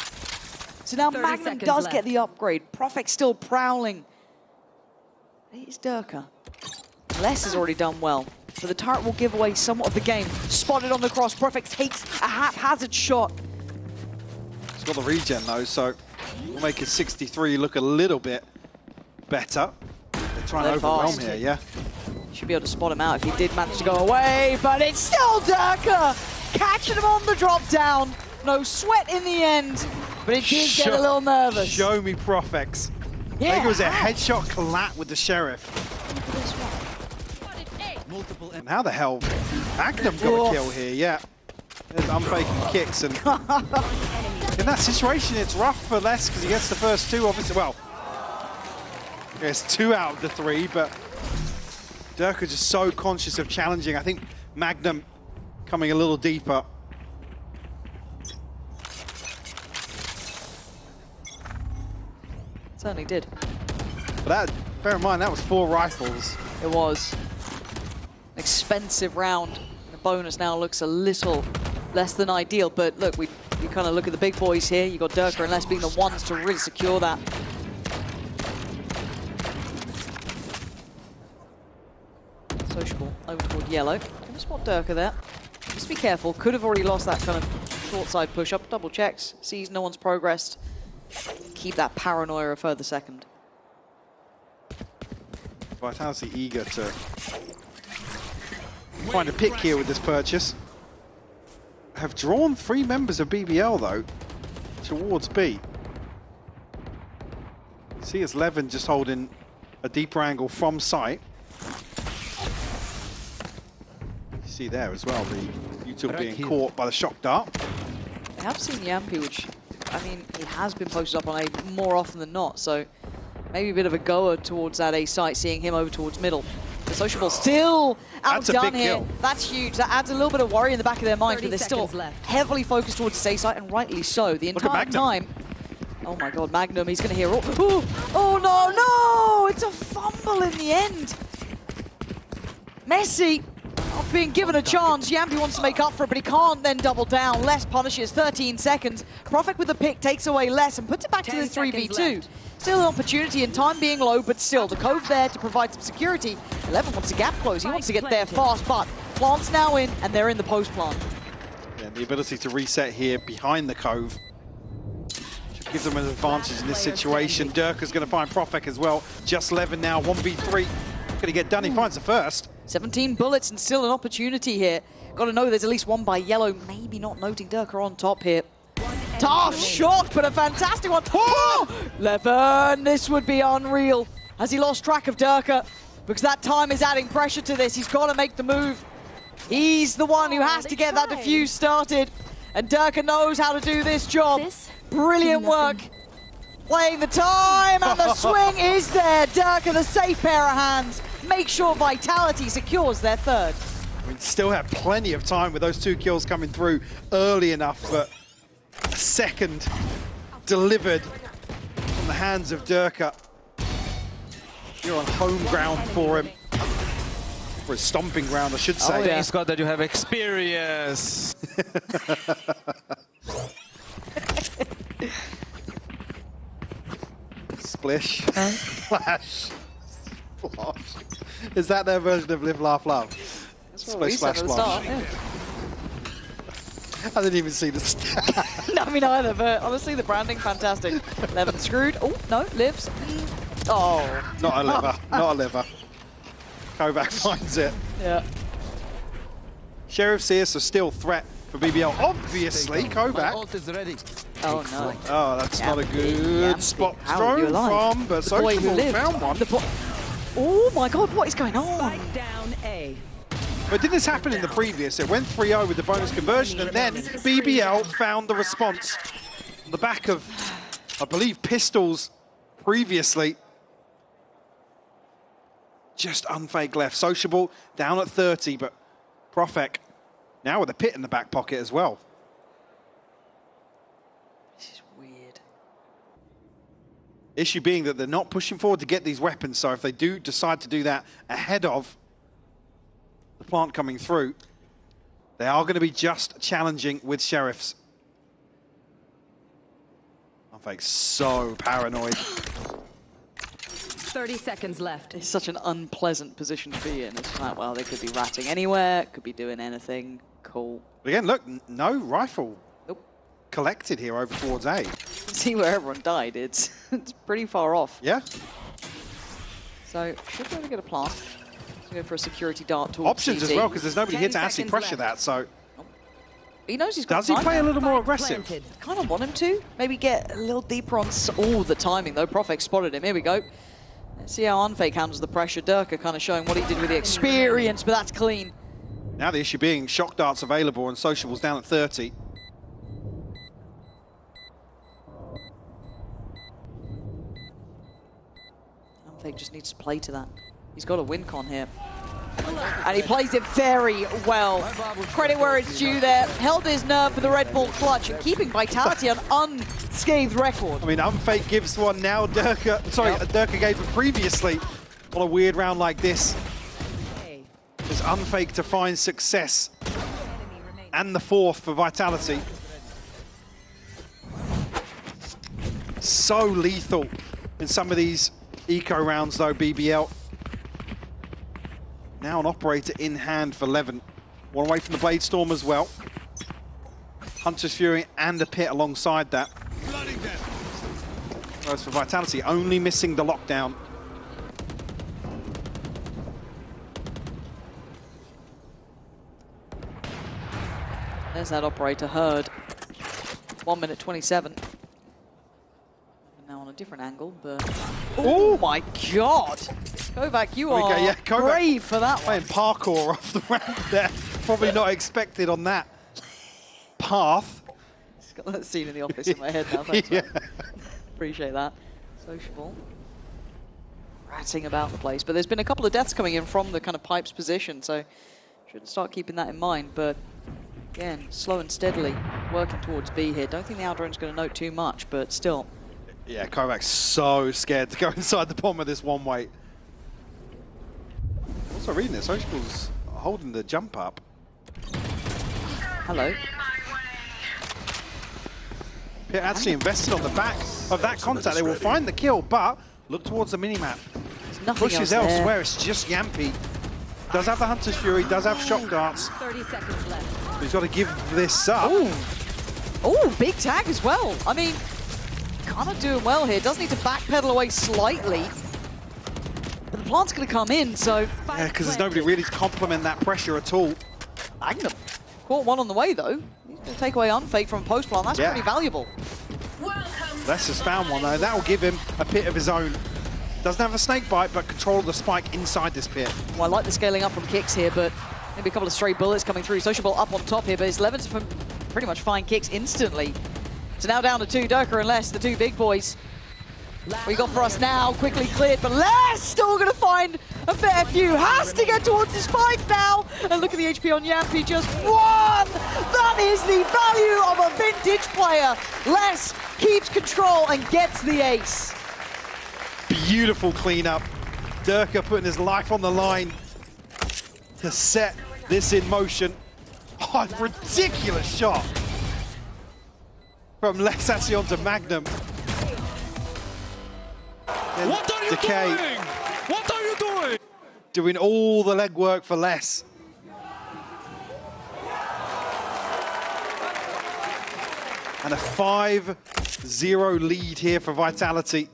So now 30 Magnum seconds does left. get the upgrade. Profec's still prowling. It's Durka. Les has already done well. So the turret will give away somewhat of the game. Spotted on the cross. Profect takes a haphazard shot. He's got the regen though, so we'll make his 63 look a little bit better. They're trying to overwhelm here, yeah. Should be able to spot him out if he did manage to go away, but it's still Durka catching him on the drop down. No sweat in the end, but it did get a little nervous. Show me Profex. Yeah, I think it was a headshot collat with the Sheriff. And how the hell Magnum got a kill here, yeah. There's unfaking kicks, and in that situation it's rough for Les because he gets the first two, obviously. Well, he gets 2 out of the 3, but Durka just so conscious of challenging. I think Magnum coming a little deeper. Certainly did. But that, bear in mind, that was 4 rifles. It was. Expensive round. The bonus now looks a little less than ideal, but look, we kind of look at the big boys here. You got Durka and Les being the ones to really secure that. Sociable over toward yellow. Gonna spot Durka there. Just be careful. Could have already lost that kind of short side push up. Double checks. Sees no one's progressed. Keep that paranoia a further second. Vitality eager to find a pick here with this purchase. Have drawn 3 members of BBL though towards B. See, it's Levin just holding a deeper angle from sight. You see there as well, the YouTube being caught by the shock dart. I have seen Yampi, which, I mean, he has been posted up on A more often than not, so maybe a bit of a goer towards that A site, seeing him over towards middle. The Sociable still outdone here. Kill. That's huge. That adds a little bit of worry in the back of their minds, but they're still heavily focused towards the A site, and rightly so. The entire time. Oh my God, Magnum, he's going to hear. Oh no, no! It's a fumble in the end. Messi not being given a chance. Yampi wants to make up for it, but he can't then double down. Les punishes 13 seconds. Profec with the pick takes away Les and puts it back to the 3v2. Still an opportunity and time being low, but still the cove there to provide some security. 11 wants to gap close. He wants to get there fast, but plant's now in and they're in the post plant. Yeah, the ability to reset here behind the cove should give them an advantage in this situation. Durka's going to find Profec as well. Just Levin now, 1v3. Going to get done. He finds the first. 17 bullets and still an opportunity here. Got to know there's at least one by yellow. Maybe not noting Durka on top here. Tough shot, but a fantastic one. Oh! Levin, this would be unreal. Has he lost track of Durka? Because that time is adding pressure to this. He's got to make the move. He's the one who has to get that defuse started. And Durka knows how to do this job. Brilliant work. Playing the time, and the swing is there. Durka, the safe pair of hands. Make sure Vitality secures their third. I mean, still have plenty of time with those 2 kills coming through early enough, but a second delivered from the hands of Durka. You're on home ground for him. For his stomping ground, I should say. Oh, yeah, Scott, that you have experience. Splish. Splash. Splosh. Is that their version of Live, Laugh, Love? Splish, splash, splash. Yeah. I didn't even see the stat. No, me neither, but honestly, the branding, fantastic. Levin screwed. Oh, no, lives. Oh. Not a liver, not a liver. Kovac finds it. Yeah. Sheriff's here, so still threat for BBL. Obviously, Kovac. Oh, no. Oh, that's not a good spot thrown from, but Sociable found one. Oh my God, what is going on? Down A. But did this happen in the previous? It went 3-0 with the bonus conversion, and then BBL found the response on the back of, I believe, pistols previously. Just unfake left. Sociable down at 30, but Profek now with a pit in the back pocket as well. This is weird. Issue being that they're not pushing forward to get these weapons, so if they do decide to do that ahead of the plant coming through, they are going to be just challenging with Sheriffs. Unfake so paranoid. 30 seconds left. It's such an unpleasant position to be in. It's like, well, they could be ratting anywhere, could be doing anything. Cool. But again, look, no rifle collected here over towards A. See where everyone died. It's pretty far off. Yeah. So should be able to get a plant. Let's go for a security dart towards Options CT. as well, because there's nobody here to actually pressure that. So he knows he's got does he time play now. a little more aggressive? Kind of want him to. Maybe get a little deeper on all the timing though. Profek spotted him. Here we go. Let's see how Unfake handles the pressure. Durka kind of showing what he did with the experience, but that's clean. Now the issue being shock darts available and Sociables down at 30. Unfake just needs to play to that. He's got a win con here. And he plays it very well. Credit where it's due there. Held his nerve for the Red Bull clutch and keeping Vitality on unscathed record. I mean, Unfake gives one now. Durka gave it previously on a weird round like this. It's Unfake to find success. And the fourth for Vitality. So lethal in some of these eco rounds though, BBL. Now an operator in hand for Levin. One away from the Blade Storm as well. Hunter's Fury and a pit alongside that. Whereas for Vitality, only missing the lockdown. There's that operator heard. 1 minute 27. Now on a different angle, but... Oh my god! Kovac, you are brave for that one. Playing parkour off the ramp there. Probably not expected on that path. It's got that scene in The Office in my head now. Thanks, man. Appreciate that. Sociable. Ratting about the place. But there's been a couple of deaths coming in from the kind of pipes position, so should start keeping that in mind. But again, slow and steadily working towards B here. Don't think the Aldron's going to note too much, but still. Yeah, Kovac's so scared to go inside the bomb of this one way. Also reading this, Sociable's holding the jump up. Hello. Pit actually invested on the back of that contact. They will find the kill, but look towards the minimap. Pushes elsewhere, it's just Yampy. Does have the Hunter's Fury, does have shock darts. 30 seconds left. He's got to give this up. Oh, big tag as well. I mean, kind of doing well here. Does need to backpedal away slightly. But the plant's going to come in, so... Yeah, because there's nobody really to complement that pressure at all. Magnum caught one on the way, though. He's going to take away Unfake from post plant. That's pretty valuable. Les has found one, though. That will give him a pit of his own. Doesn't have a snake bite, but control of the spike inside this pit. Well, I like the scaling up from kicks here, but maybe a couple of stray bullets coming through. Sociable up on top here, but it's Levin's from pretty much fine kicks instantly. So now down to two, Durka and Les, the two big boys. What you got for us now? Quickly cleared, but Les still going to find a fair few. Has to get towards his spike now. And look at the HP on Yampy, just one. That is the value of a vintage player. Les keeps control and gets the ace. Beautiful cleanup. Durka putting his life on the line to set this in motion. Oh, ridiculous shot from Les actually onto Magnum. And what are you Decay doing? What are you doing? doing all the legwork for Les. And a 5-0 lead here for Vitality.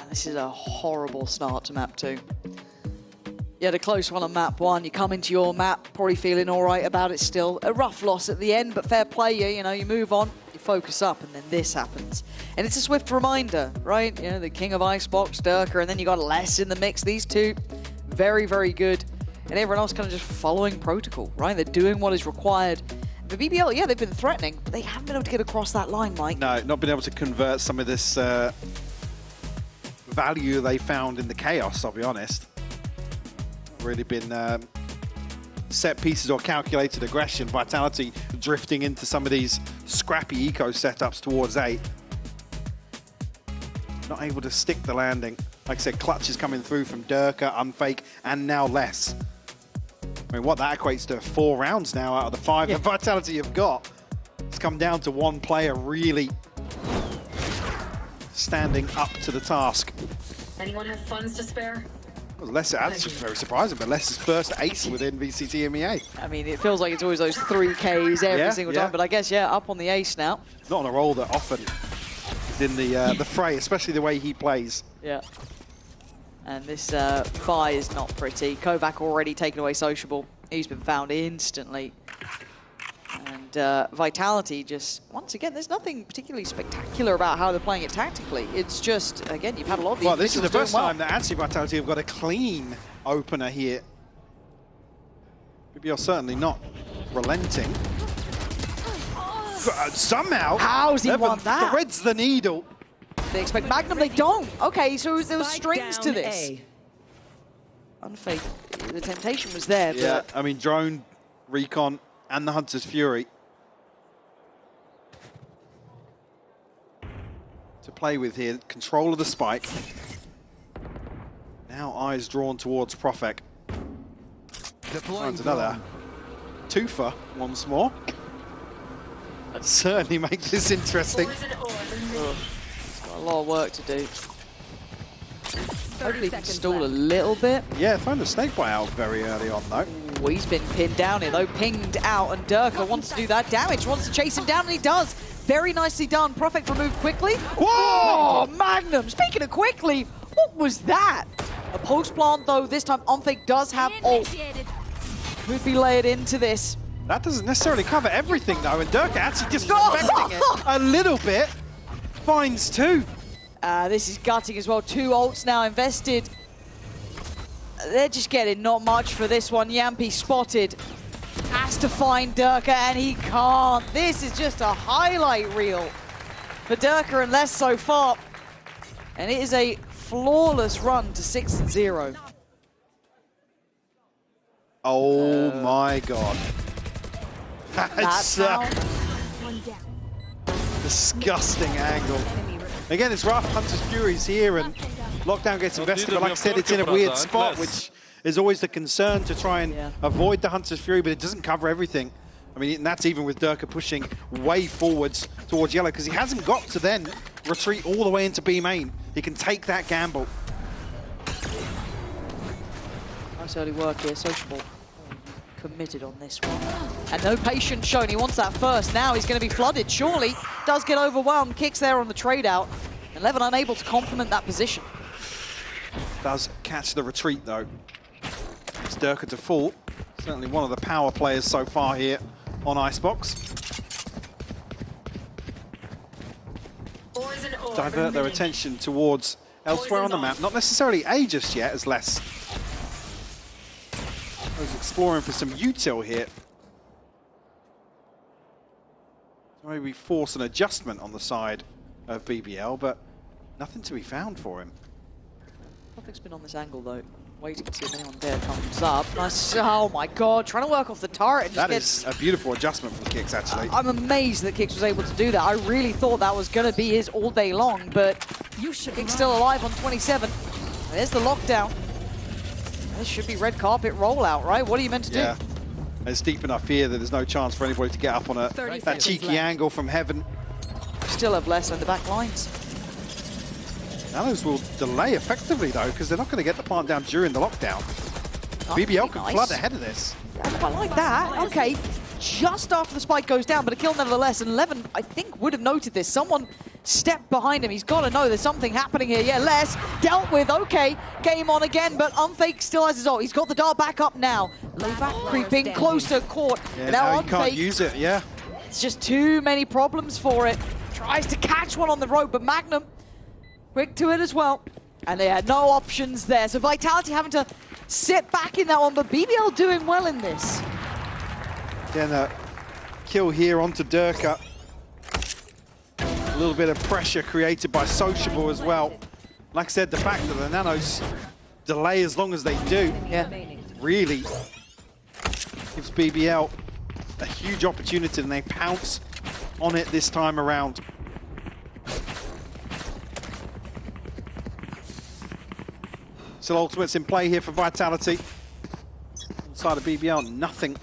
This is a horrible start to map 2. You had a close one on map 1. You come into your map probably feeling all right about it still. A rough loss at the end, but fair play. You know, you move on, you focus up, and then this happens. And it's a swift reminder, right? You know, the king of Icebox, Durka, and then you got Les in the mix. These two, very, very good and everyone else kind of just following protocol, right? They're doing what is required. The BBL, yeah, they've been threatening, but they haven't been able to get across that line, Mike. No, not been able to convert some of this value they found in the chaos, I'll be honest. Really been set pieces or calculated aggression. Vitality drifting into some of these scrappy eco setups towards 8. Not able to stick the landing. Like I said, clutch is coming through from Durka, Unfake, and now Less. I mean, what that equates to 4 rounds now out of the 5 that Vitality have got. It's come down to one player really standing up to the task. Anyone have funds to spare? Well, Less, that's just very surprising, but Less's first ace within VCT EMEA. I mean, it feels like it's always those 3Ks every single time, but I guess, yeah, up on the ace now. Not on a role that often is in the fray, especially the way he plays. Yeah. And this buy is not pretty. Kovac already taken away Sociable. He's been found instantly. And Vitality just, once again, there's nothing particularly spectacular about how they're playing it tactically. It's just, again, you've had a lot of these. Well, this is the first well. time that actually Vitality have got a clean opener here. BBL certainly not relenting. Somehow, how's he won that? Threads the needle. They expect Magnum, they don't. Okay, so there was strings to this. Unfake, the temptation was there. Yeah, but I mean, Drone, Recon, and the Hunter's Fury to play with here. Control of the spike. Now eyes drawn towards Profek. Finds another twofer once more. That certainly makes this interesting. it's got a lot of work to do. Hopefully he can stall a little bit. Yeah, found a snake bite out very early on though. Ooh, he's been pinned down here though, pinged out, and Durka wants to do that damage, wants to chase him down, and he does. Very nicely done. Profek removed quickly. Whoa! Magnum, speaking of quickly, what was that? A post plant though, this time Unfake does have ult. Could be layered into this. That doesn't necessarily cover everything though, and Durka actually just respecting it a little bit. Finds 2. This is gutting as well. 2 ults now invested. They're just getting not much for this one. Yampi spotted. Has to find Durka, and he can't. This is just a highlight reel for Durka and Less so far. And it is a flawless run to 6-0. Oh my god. That's disgusting angle. Again, it's rough. Hunter's Fury's here, and Lockdown gets invested, but like I said, it's in a weird spot, which is always the concern to try and avoid the Hunter's Fury, but it doesn't cover everything. I mean, and that's even with Durka pushing way forwards towards yellow, because he hasn't got to then retreat all the way into B main. He can take that gamble. Nice early work here, Sociable. Committed on this one. And no patience shown. He wants that first. Now he's going to be flooded, surely. Does get overwhelmed. Kicks there on the trade out. 11 unable to complement that position. Does catch the retreat, though. It's Durka to fall. Certainly one of the power players so far here on Icebox. Divert their attention towards elsewhere on the map. Not necessarily A just yet, as Less. I was exploring for some util here. So maybe force an adjustment on the side of BBL, but nothing to be found for him. Profek's been on this angle though, waiting to see if anyone there comes up. Nice, oh my god, trying to work off the turret and just That is a beautiful adjustment from Kix, actually. I'm amazed that Kix was able to do that. I really thought that was going to be his all day long, but Kix still alive on 27. There's the lockdown. This should be red carpet rollout, right? What are you meant to do? Yeah, it's deep enough here that there's no chance for anybody to get up on that cheeky angle from heaven. Still have less on the back lines. Nanos will delay effectively though, because they're not going to get the plant down during the lockdown. BBL can flood ahead of this. I quite like that. Okay, just after the spike goes down, but a kill nevertheless. And Levin, I think, would have noted this. Someone stepped behind him. He's got to know there's something happening here. Yeah, Less dealt with. Okay, game on again, but Unfake still has his ult. He's got the dart back up now. Layback creeping closer, caught. Yeah, now he can't use it, yeah. It's just too many problems for it. Tries to catch one on the rope, but Magnum quick to it as well. And they had no options there. So Vitality having to sit back in that one, but BBL doing well in this. Then a kill here onto Durka. A little bit of pressure created by Sociable as well. Like I said, the fact that the Nanos delay as long as they do really gives BBL a huge opportunity, and they pounce on it this time around. Still ultimates in play here for Vitality. Inside of BBL, nothing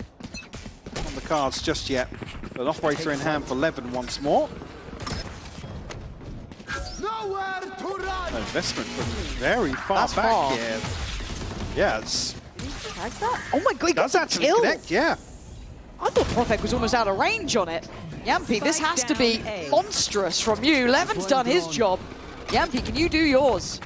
on the cards just yet. But an operator in hand for Levin once more. An investment from very far back here. Yeah, it's... Oh my god, he got does actually kill. connect, yeah. I thought Profek was almost out of range on it. Yampy, this has to be monstrous from you. Levin's done his job. Yampy, can you do yours?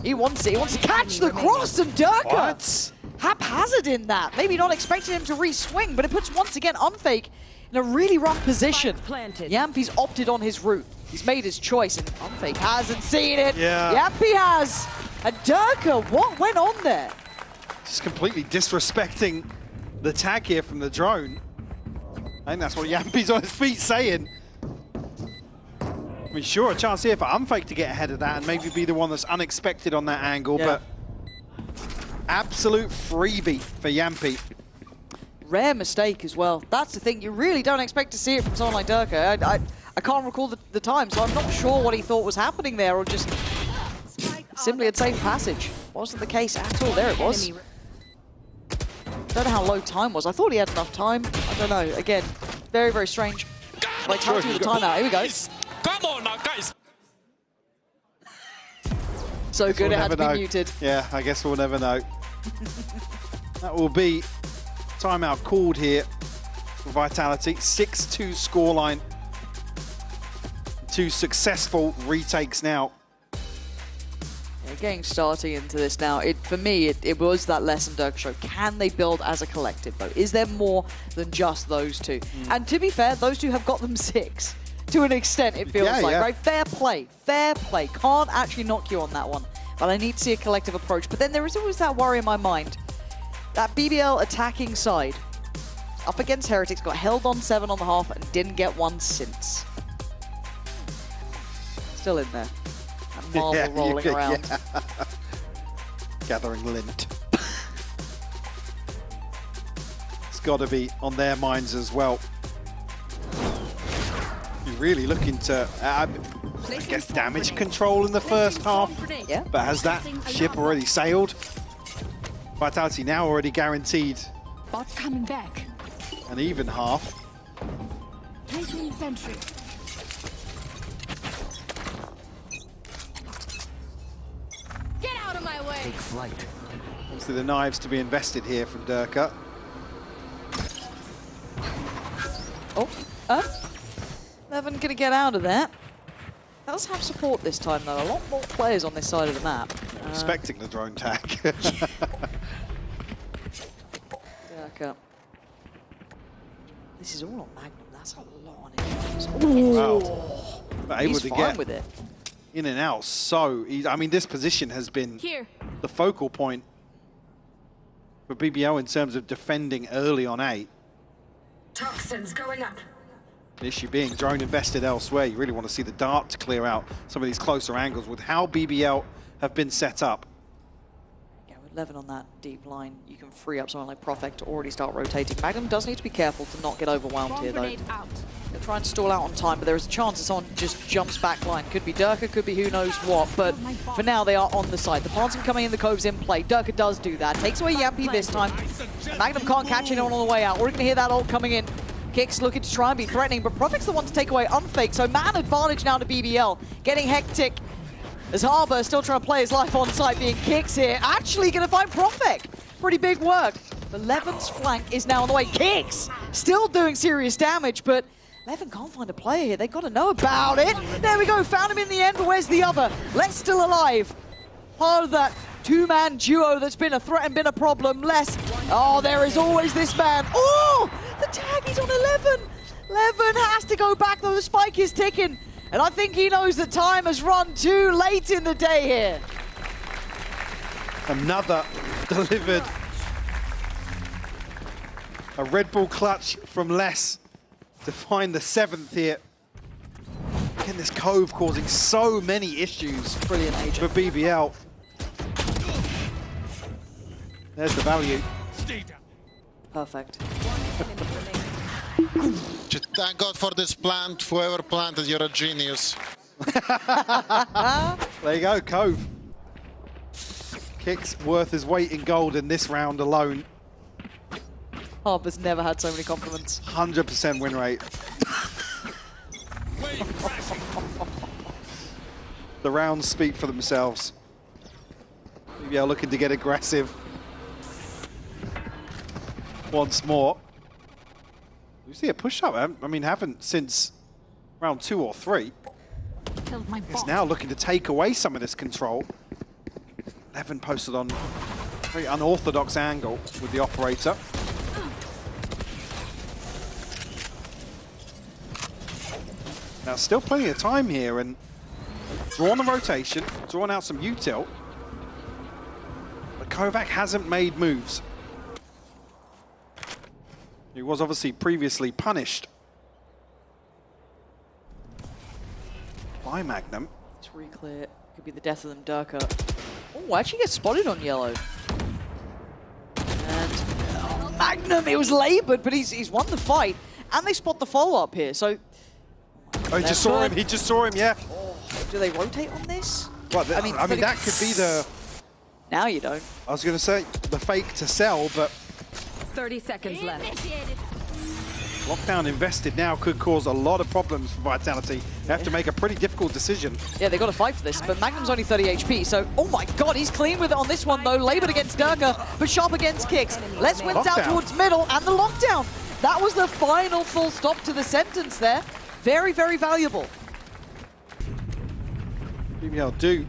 He wants it. He wants to catch the cross, and Durka haphazard in that. Maybe not expecting him to re-swing, but it puts once again Unfake in a really rough position. Yampy's opted on his route. He's made his choice, and Unfake hasn't seen it. Yeah. Yampy has. And Durka, what went on there? Just completely disrespecting the tag here from the drone. I think that's what Yampy's on his feet saying. I mean, sure, a chance here for Unfake to get ahead of that and maybe be the one that's unexpected on that angle, but absolute freebie for Yampy. Rare mistake as well. That's the thing, you really don't expect to see it from someone like Durka. I can't recall the time, so I'm not sure what he thought was happening there, or just simply a safe passage. Wasn't the case at all. There it was. Don't know how low time was. I thought he had enough time. I don't know. Again, very, very strange. Vitality with the timeout. Here we go. Come on now, guys. So good it had to be muted. Yeah, I guess we'll never know. That will be timeout called here for Vitality. 6-2 scoreline. 2 successful retakes now. Yeah, getting starting into this now, for me, it was that lesson Durka showed. Can they build as a collective, though? Is there more than just those two? And to be fair, those two have got them 6. To an extent, it feels like, right? Fair play, fair play. Can't actually knock you on that one. But I need to see a collective approach. But then there is always that worry in my mind. That BBL attacking side, up against Heretics, got held on 7 on the half and didn't get one since. Still in there. That marble rolling around. Gathering lint. It's got to be on their minds as well. You're really looking to, I guess, damage control in the first half. Yeah. But has that ship already sailed? Vitality now already guaranteed Bot's coming back. an even half. Placing sentry. Get out of my way. Take flight. Obviously the knives to be invested here from Durka. Levin gonna get out of that. Does have support this time though. A lot more players on this side of the map. Expecting the drone tag. Durka. This is all on Magnum. That's a lot on it. Wow. But able He's to fine get with it. in and out so easy. I mean, this position has been the focal point for BBL in terms of defending early on A. Toxins going up. The issue being drone invested elsewhere. You really want to see the dart clear out some of these closer angles with how BBL have been set up. Yeah, with Levin on that deep line, you can free up someone like Profek to already start rotating. Magnum does need to be careful to not get overwhelmed here, though. They're trying to stall out on time, but there is a chance that someone just jumps back line. Could be Durka, could be who knows what, but for now they are on the side. The planting coming in, the Cove's in play. Durka does do that. Takes away Yampy this time. Magnum can't catch anyone on the way out. We're going to hear that ult coming in. Kicks looking to try and be threatening, but Profek's the one to take away Unfake, so man advantage now to BBL. Getting hectic as Harbour still trying to play his life on site, being Kicks here. Actually going to find Profek. Pretty big work. The Levin's flank is now on the way. Kicks still doing serious damage, but Levin can't find a player here. They've got to know about it. There we go, found him in the end, but where's the other? Les still alive. Part of that two-man duo that's been a threat and been a problem. Les, oh, there is always this man. Oh, the tag is on 11. 11 has to go back, though the spike is ticking. And I think he knows that time has run too late in the day here. Another delivered. A Red Bull clutch from Les to find the 7th here. Again, this Cove causing so many issues. Brilliant agent. For BBL. There's the value. Perfect. Just thank God for this plant. Whoever planted, you're a genius. There you go, Cove. Kicks worth his weight in gold in this round alone. Harper's never had so many compliments. 100% win rate. The rounds speak for themselves. BBL looking to get aggressive. Once more. We see a push-up. I mean, haven't since round 2 or 3. It's now looking to take away some of this control. Levin posted on a very unorthodox angle with the operator. Now, still plenty of time here, and drawing the rotation, drawing out some util. But Kovac hasn't made moves. He was obviously previously punished by Magnum. It's really clear. Could be the death of them, Durka. Oh, actually gets spotted on yellow. And Magnum, it was laboured, but he's won the fight. And they spot the follow-up here, so... Oh, he just saw him, yeah. Oh, do they rotate on this? Well, I mean, that could be the... Now you don't. I was going to say the fake to sell, but... 30 seconds left. Lockdown invested now could cause a lot of problems for Vitality. They have to make a pretty difficult decision. Yeah, they got to fight for this, but Magnum's only 30 HP, so... Oh my god, he's clean with it on this one, though. Laboured against Durka, but sharp against Kicks. Les wins out towards middle, and the lockdown. That was the final full stop to the sentence there. Very, very valuable. BBL do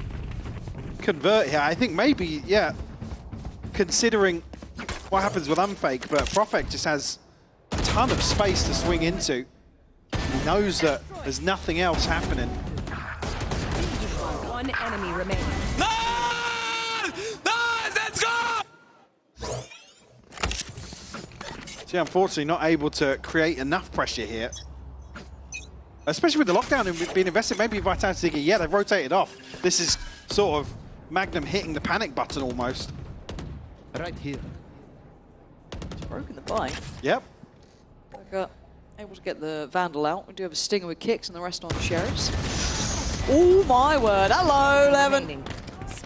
convert here. I think maybe, yeah, considering what happens with Unfake, but Profek just has a ton of space to swing into. He knows that there's nothing else happening. One enemy remaining. Let's go! See, unfortunately, not able to create enough pressure here. Especially with the lockdown and being invested, maybe Vitality thinking, yeah, they've rotated off. This is sort of Magnum hitting the panic button almost. Right here. It's broken the buy. Yep. Able to get the Vandal out. We do have a stinger with Kicks and the rest on the Sheriffs. Oh my word. Hello, Levin.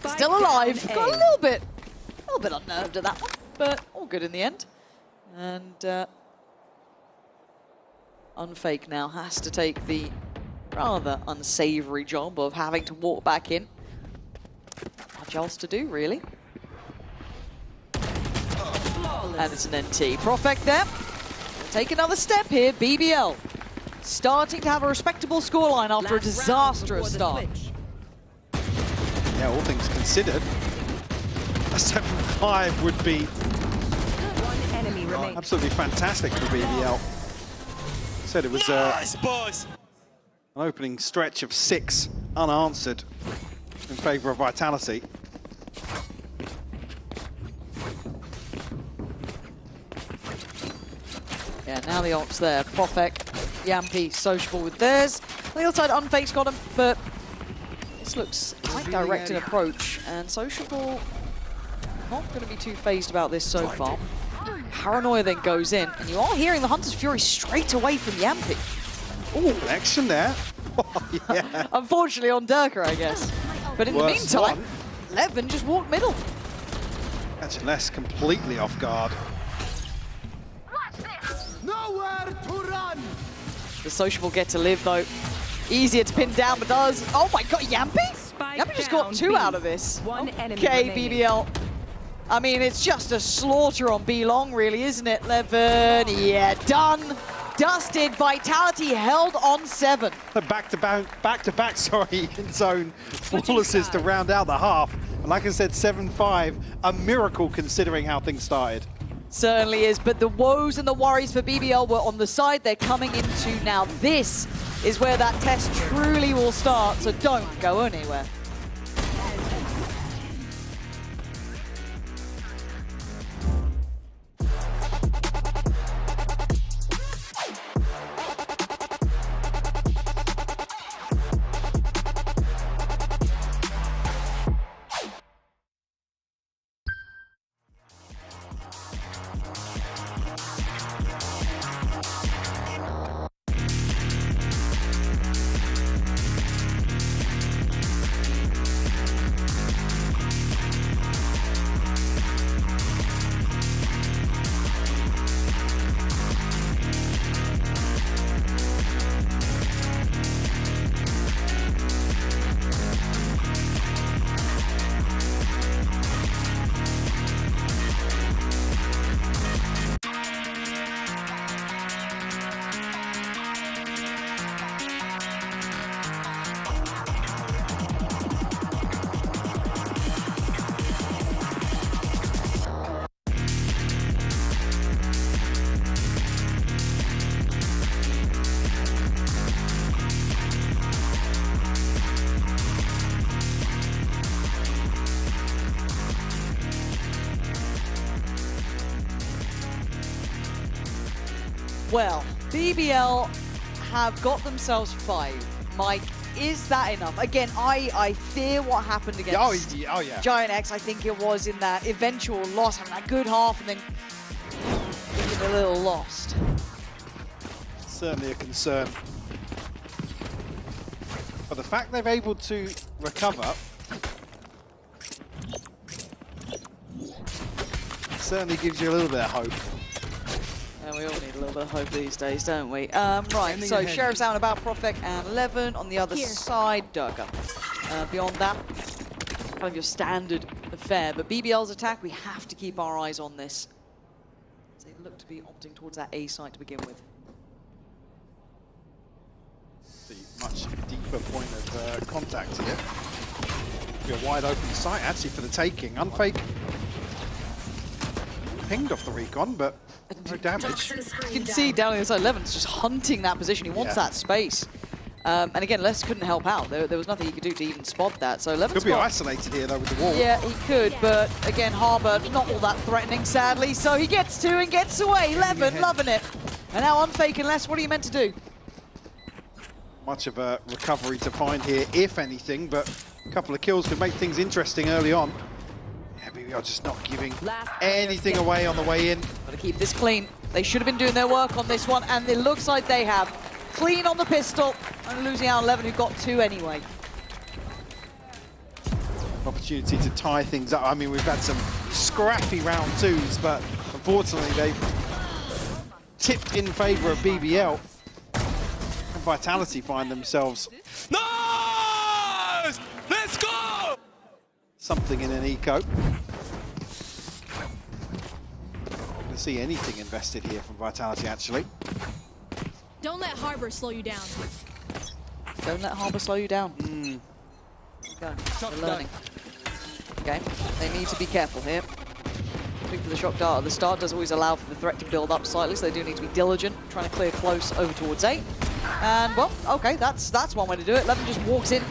Still alive. Got a little bit unnerved at that one, but all good in the end. And Unfake now has to take the rather unsavory job of having to walk back in. Much else to do, really. And it's an NT. Profek there. Take another step here. BBL starting to have a respectable scoreline after a disastrous start. Yeah, all things considered, a 7-5 would be absolutely fantastic for BBL. Said it was an opening stretch of 6 unanswered in favour of Vitality. Yeah, now the ult's there. Profek, Yampi, sociable with theirs. On the other side, Unfake's got him, but this looks quite direct in approach, and sociable not going to be too phased about this so far. Paranoia then goes in, and you are hearing the Hunter's Fury straight away from Yampi. Ooh, connection there. Yeah. Unfortunately on Durka, I guess. But in the Worst meantime, Levin just walked middle. Catching Les completely off guard. Nowhere to run. The sociable get to live, though. Easier to pin down, but does. Oh my god, Yampi? Yampi just got 2 out of this. Okay, BBL. I mean, it's just a slaughter on B-Long, really, isn't it, Levin? Yeah, done. Dusted. Vitality held on 7. Back-to-back, sorry, in zone. Full assist to round out the half. And like I said, 7-5, a miracle considering how things started. Certainly is, but the woes and the worries for BBL were on the side they're coming into now. This is where that test truly will start, so don't go anywhere. Well, BBL have got themselves 5. Mike, is that enough? Again, I fear what happened against Giant X. I think it was in that eventual loss, having that good half and then getting a little lost. Certainly a concern. But the fact they're able to recover certainly gives you a little bit of hope. And we all need a little bit of hope these days, don't we? Right, so Sheriff's out and about, Profek and 11 on the other side, Durka. Beyond that, kind of your standard affair. But BBL's attack, we have to keep our eyes on this. They look to be opting towards that A site to begin with. The much deeper point of contact here. Be a wide open site actually for the taking. Unfake pinged off the recon, but no damage. You can see down the side, 11's just hunting that position. He wants that space. And again, Les couldn't help out. There was nothing he could do to even spot that. So 11's could be isolated here though with the wall. Yeah, he could, but again, Harbour not all that threatening, sadly. So he gets to and gets away. 11 loving it. And now Unfake and Les, what are you meant to do? Much of a recovery to find here, if anything, but a couple of kills could make things interesting early on. Yeah, we are just not giving anything away on the way in. Got to keep this clean. They should have been doing their work on this one, and it looks like they have. Clean on the pistol, and losing out 11, who got 2 anyway. Opportunity to tie things up. I mean, we've had some scrappy round 2s, but unfortunately they've tipped in favour of BBL. And Vitality find themselves... Nice! Let's go! Something in an eco. Not going to see anything invested here from Vitality, actually. Don't let Harbour slow you down. Don't let Harbour slow you down. Go. They're learning. Okay, they need to be careful here. Looking for the shock dart at the start does always allow for the threat to build up slightly, so they do need to be diligent, trying to clear close over towards A. And, well, okay, that's one way to do it. 11 just walks in,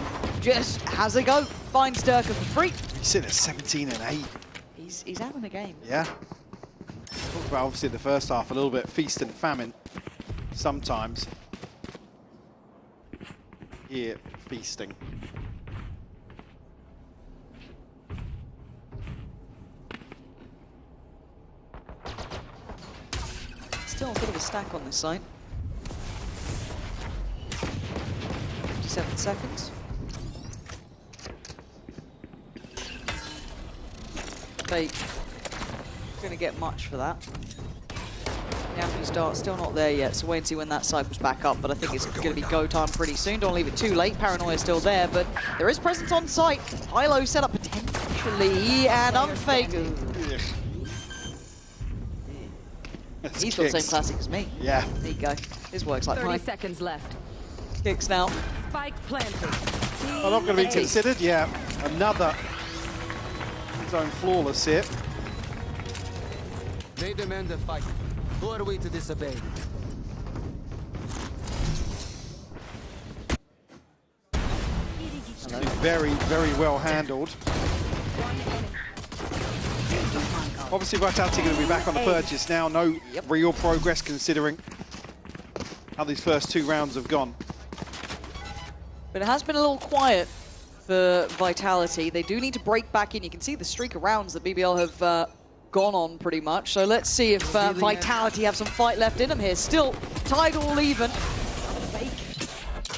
just has a go, finds Durka for free. He's sitting at 17 and 8. He's having a game. Yeah. Talked about, obviously, the first half, a little bit feast and famine. Sometimes. Here, feasting. Still a bit of a stack on this site. 57 seconds. Fake. Going to get much for that. The Japanese dart still not there yet, so wait and see when that cycles back up, but I think it's going to be go time pretty soon. Don't leave it too late. Paranoia is still there, but there is presence on site. Hilo set up potentially, and Unfake. He's got the same classic as me. Yeah. There you go. His works like 30 mine. seconds left. Kicks now. Spike planted. Well, not going to be considered. Yeah, another zone flawless here. They demand a fight. Who are we to disobey? Very, very well handled. Obviously, Vitality going to be back on the purchase now. No real progress considering how these first 2 rounds have gone. But it has been a little quiet for Vitality. They do need to break back in. You can see the streak of rounds that BBL have gone on pretty much. So let's see if Vitality have some fight left in them here. Still tied all even. Fake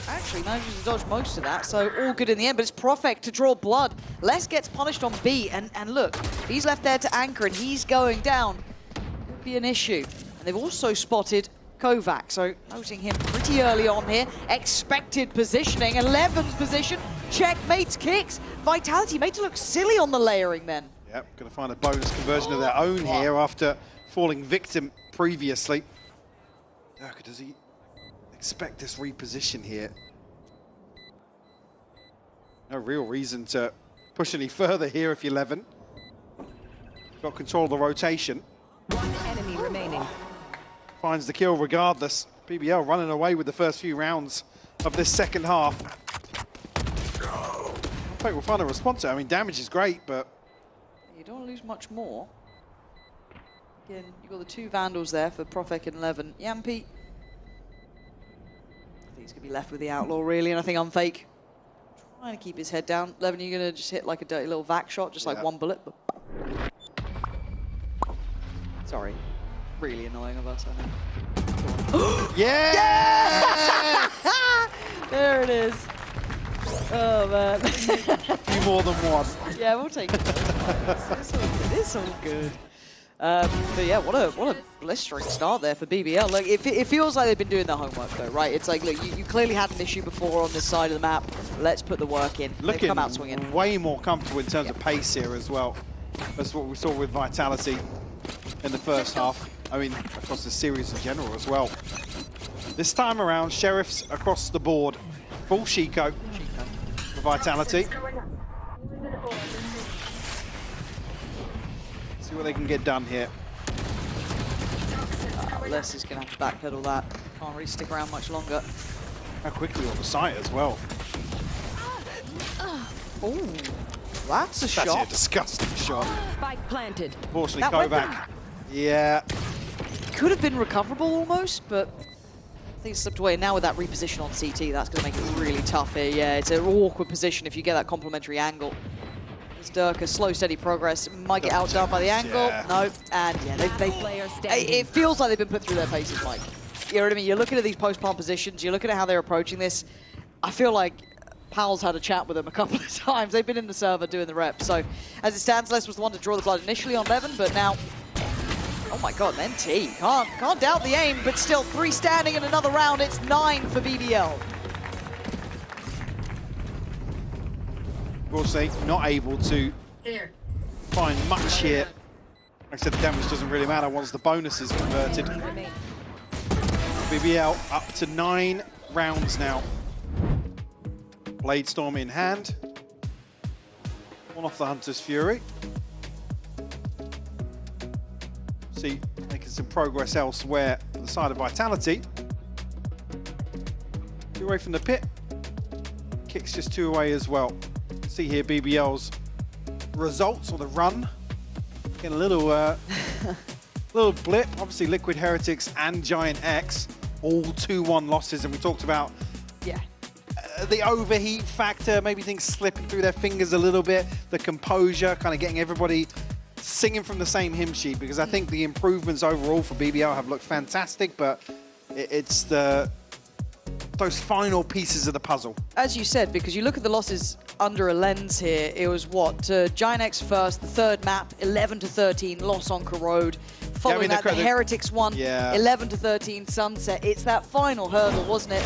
actually manages to dodge most of that, so all good in the end, but it's Profek to draw blood. Les gets punished on B, and look, he's left there to anchor and he's going down. Could be an issue. And they've also spotted Kovac, so noting him pretty early on here. Expected positioning, 11's position, checkmates kicks. Vitality made to look silly on the layering then. Yep, going to find a bonus conversion of their own here after falling victim previously. Durka, does he expect this reposition here? No real reason to push any further here if you're 11. Got control of the rotation. One enemy remaining. Finds the kill regardless. BBL running away with the first few rounds of this second half. I think we'll find a response. I mean, damage is great, but... You don't lose much more. Again, you've got the 2 Vandals there for Profek and Levin. Yampi, I think he's going to be left with the Outlaw, really, and I think Unfake trying to keep his head down. Levin, you're going to just hit like a dirty little vac shot, just like 1 bullet. But... Sorry. Really annoying of us, I know. Yeah! There it is. Oh, man. Few more than one. Yeah, we'll take it. It's all good. It's all good. But yeah, what a blistering start there for BBL. Look, it feels like they've been doing their homework though, right? It's like, look, you clearly had an issue before on this side of the map. Let's put the work in. They've come out swinging. Way more comfortable in terms of pace here as well. That's what we saw with Vitality in the first half. I mean, across the series in general as well. This time around, Sheriffs across the board. Full Shiko for Vitality. See what they can get done here. Les is going to have to backpedal that. Can't really stick around much longer. How quickly on the site as well. Oh, that's a shot. That's a disgusting shot. Spike planted. Unfortunately, That went Kovac. Yeah. Could have been recoverable almost, but I think it slipped away. Now with that reposition on CT, that's going to make it really tough here. Yeah, it's an awkward position if you get that complementary angle. It's Durka, slow, steady progress. Might get outdone by the angle. Yeah. No, and yeah, it feels like they've been put through their paces, Mike. You know what I mean? You're looking at these post-palm positions. You're looking at how they're approaching this. I feel like Powell's had a chat with them a couple of times. They've been in the server doing the reps. So as it stands, Les was the one to draw the blood initially on Levin, but now, oh my God, NT. Can't doubt the aim, but still 3 standing in another round. It's 9 for BBL. Rosé not able to find much here. Like I said, the damage doesn't really matter once the bonus is converted. BBL up to 9 rounds now. Blade Storm in hand. One off the Hunter's Fury. See, making some progress elsewhere on the side of Vitality. 2 away from the pit. Kicks just 2 away as well. See here BBL's results, or the run. Getting a little little blip. Obviously Liquid Heretics and Giant X, all 2-1 losses, and we talked about the overheat factor, maybe things slipping through their fingers a little bit, the composure, kind of getting everybody singing from the same hymn sheet, because I think the improvements overall for BBL have looked fantastic, but it's those final pieces of the puzzle. As you said, because you look at the losses under a lens here, it was what? Giant X first, the 3rd map, 11-13, loss on Corrode. Following that, the Heretics one, 11-13, Sunset. It's that final hurdle, wasn't it?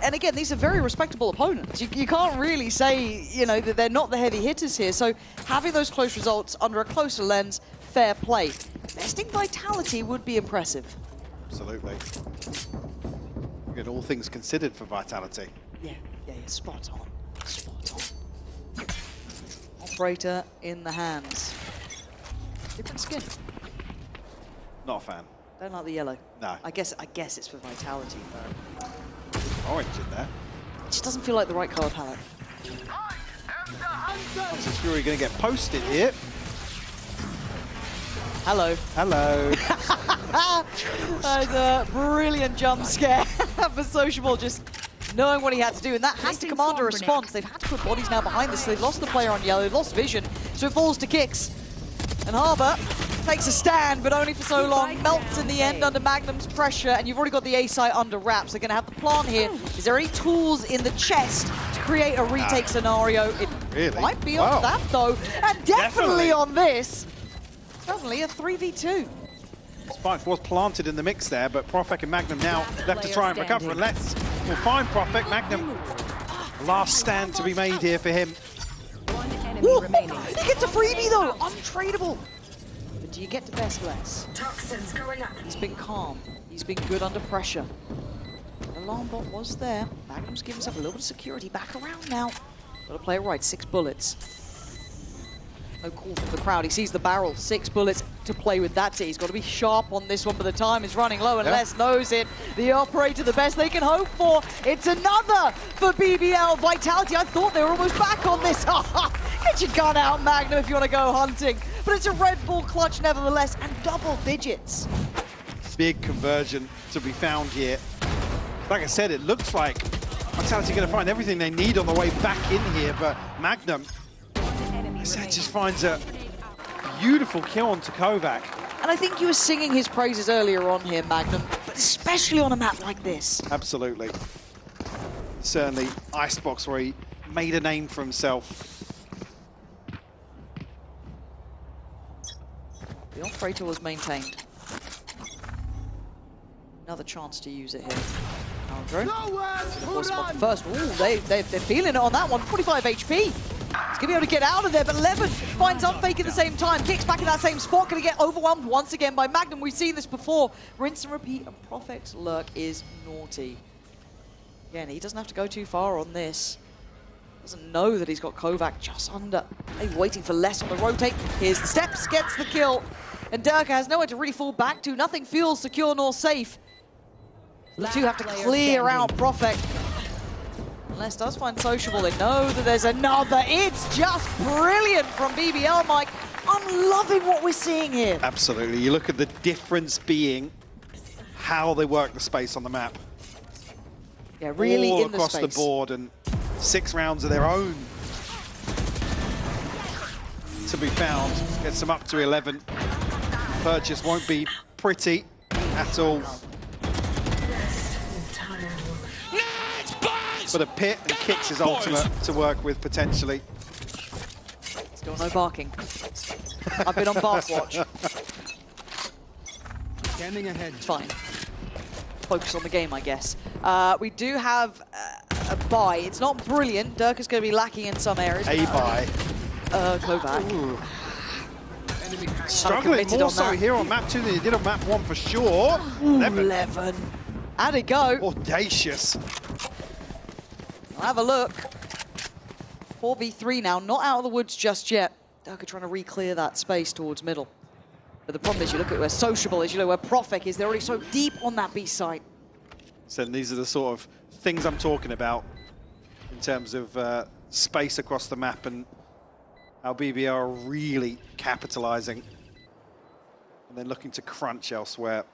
And again, these are very respectable opponents. You can't really say, you know, that they're not the heavy hitters here. So having those close results under a closer lens, fair play. Besting Vitality would be impressive. Absolutely. Good, all things considered for Vitality. Yeah, spot on. Operator in the hands. Different skin. Not a fan. Don't like the yellow. No. I guess it's for Vitality, but Orange in there. it just doesn't feel like the right colour palette. Hunter's Fury going to get posted here. Hello. Hello. That was a brilliant jump scare for Sociable, just knowing what he had to do, and that has to command a response. They've had to put bodies now behind this, so they've lost the player on yellow, they've lost vision, so it falls to Kicks. And Harbour takes a stand, but only for so long, melts in the end under Magnum's pressure, and you've already got the A site under wraps. They're going to have the plan here. Is there any tools in the chest to create a retake scenario? It really? might be on that, though, and definitely on this. Suddenly a 3v2. Spike was planted in the mix there, but Profek and Magnum now left to try and recover, and we'll find Profek. Magnum, last stand to be made here for him. One enemy remaining. He gets a freebie though, untradeable. But do you get to best less? Toxins going up. He's been calm. He's been good under pressure. The alarm bot was there. Magnum's giving himself a little bit of security. Back around now. Got to play it right. 6 bullets. No call from the crowd. He sees the barrel. 6 bullets to play with. That's it. He's got to be sharp on this one, but the time is running low, and Les knows it. The operator, the best they can hope for. It's another for BBL. Vitality, I thought they were almost back on this. Get your gun out, Magnum, if you want to go hunting. but it's a Red Bull clutch nevertheless, and double digits. Big conversion to be found here. Like I said, it looks like Vitality are going to find everything they need on the way back in here, but Magnum just finds a beautiful kill onto Kovac. And I think you were singing his praises earlier on here, Magnum, but especially on a map like this. Absolutely. Certainly Icebox, where he made a name for himself. The operator was maintained. Another chance to use it here. First, they're feeling it on that one. 45 HP. He's going to be able to get out of there, but Levin finds Unfake at the same time. Kicks back in that same spot, going to get overwhelmed once again by Magnum. We've seen this before. Rinse and repeat, and Profec's lurk is naughty. Again, he doesn't have to go too far on this. Doesn't know that he's got Kovac just under. Maybe waiting for less on the rotate. Here's the steps, gets the kill. And Durka has nowhere to really fall back to. Nothing feels secure nor safe. The two have to clear out Profec. Unless does find Sociable, they know that there's another. It's just brilliant from BBL, Mike. I'm loving what we're seeing here. Absolutely. You look at the difference being how they work the space on the map. Yeah, really all in the across space. the board, and 6 rounds of their own to be found. Gets them up to 11. Purchase won't be pretty at all. But a pit and kicks his ultimate to work with potentially. Still no barking. I've been on bark watch. Standing ahead. It's fine. Focus on the game, I guess. We do have a buy. It's not brilliant. Durka's going to be lacking in some areas. A buy. Kovac. Struggling more so here on map 2 than he did on map 1 for sure. Ooh, 11. How'd it go? Audacious. I'll have a look. 4v3 now, not out of the woods just yet. Durka trying to re-clear that space towards middle. But the problem is, you look at where Sociable is, you know where Profec is, they're already so deep on that B site. So these are the sort of things I'm talking about in terms of space across the map and how BBL are really capitalizing and then looking to crunch elsewhere.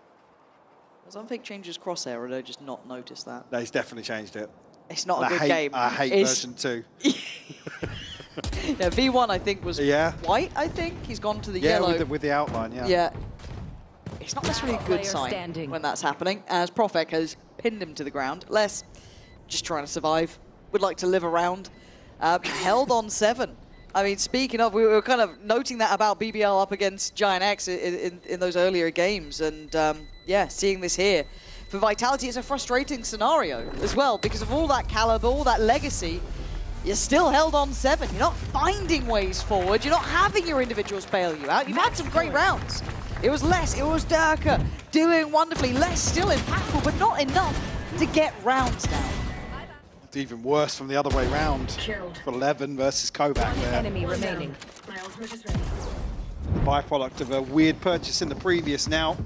Has Unfake changed his crosshair, or did I just not notice that? No, he's definitely changed it. It's not a good game. I hate version 2. Yeah, V1 I think was white, I think. He's gone to the yellow. With the outline, yeah. Yeah. It's not necessarily a good sign when that's happening, as Profec has pinned him to the ground. Les, just trying to survive, would like to live around. Held on 7. I mean, speaking of, we were kind of noting that about BBL up against Giant X in those earlier games, and yeah, seeing this here. For Vitality, it's a frustrating scenario as well, because of all that caliber, all that legacy, you're still held on 7. You're not finding ways forward. You're not having your individuals bail you out. You've had some great rounds. It was Les, it was Durka doing wonderfully. Les still impactful, but not enough to get rounds now. It's even worse from the other way round for Levin versus Kovac there. Enemy remaining. Byproduct of a weird purchase in the previous now.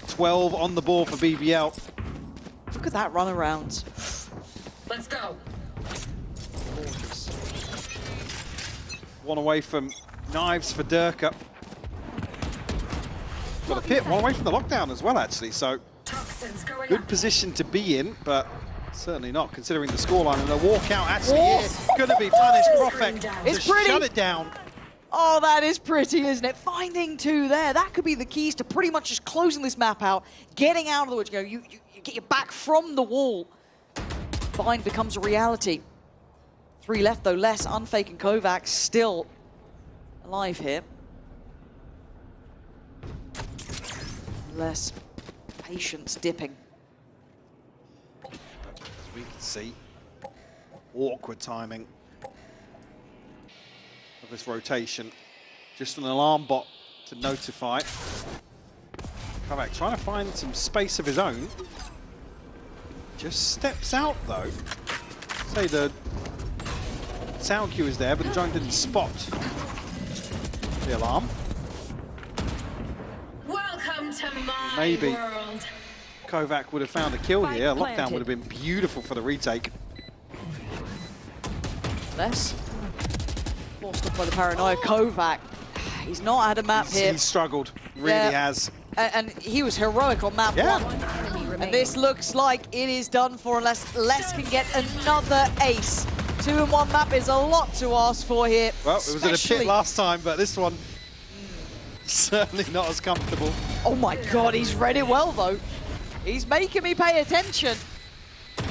12 on the ball for BBL. Look at that run around. Let's go. Gorgeous. One away from knives for Durka. Got a pit, one away from the lockdown as well, actually. So good position to be in, but certainly not considering the scoreline. And the walkout actually is going to be punished. Profec It's to pretty. shut it down. Oh, that is pretty, isn't it? Finding 2 there. That could be the keys to pretty much just closing this map out, getting out of the woods. You get your back from the wall. Bind becomes a reality. 3 left, though. Les, Unfake, and Kovac still alive here. Less patience dipping. As we can see, awkward timing of this rotation. Just an alarm bot to notify. Kovac trying to find some space of his own. Just steps out though. Say the sound cue is there, but the giant didn't spot the alarm. Welcome to my Maybe world. Kovac would have found a kill Spike here. planted. Lockdown would have been beautiful for the retake. Les. forced up by the paranoia. Kovac, he's not had a map here. He's struggled, really has. And he was heroic on map 1. And this looks like it is done for unless Les can get another ace. 2-in-1 map is a lot to ask for here. Well, it was in a pit last time, but this one certainly not as comfortable. Oh my god, he's read it well though. He's making me pay attention.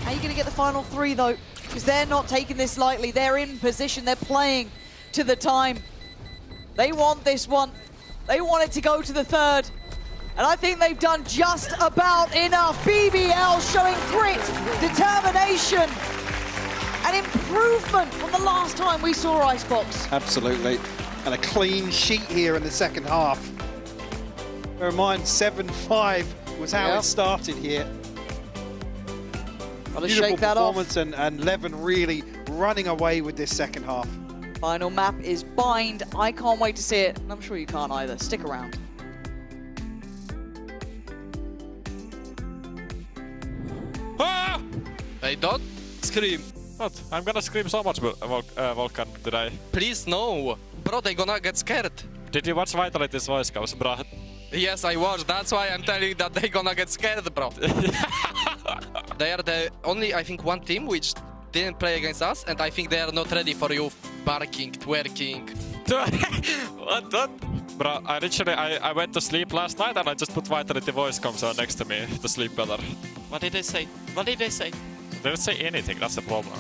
How are you going to get the final 3 though? Because they're not taking this lightly. They're in position. They're playing to the time. They want this one. They want it to go to the 3rd. And I think they've done just about enough. BBL showing grit, determination, and improvement from the last time we saw Icebox. Absolutely. And a clean sheet here in the second half. Bear in mind, 7-5 was how it started here. Gotta Beautiful shake that off. performance and Levin really running away with this second half. Final map is Bind. I can't wait to see it. And I'm sure you can't either. Stick around. Ah! Hey, don't scream. What? I'm gonna scream so much, Volkan, today. Please, no. Bro, they gonna get scared. Did you watch Vitality's voice comes, bro? Yes, I watched. That's why I'm telling you that they gonna get scared, bro. They are the only, I think, one team which didn't play against us, and I think they are not ready for you barking, twerking. What? Bro, I went to sleep last night and I just put Vitality voice comms on next to me to sleep better. What did they say? What did they say? They didn't say anything, that's the problem.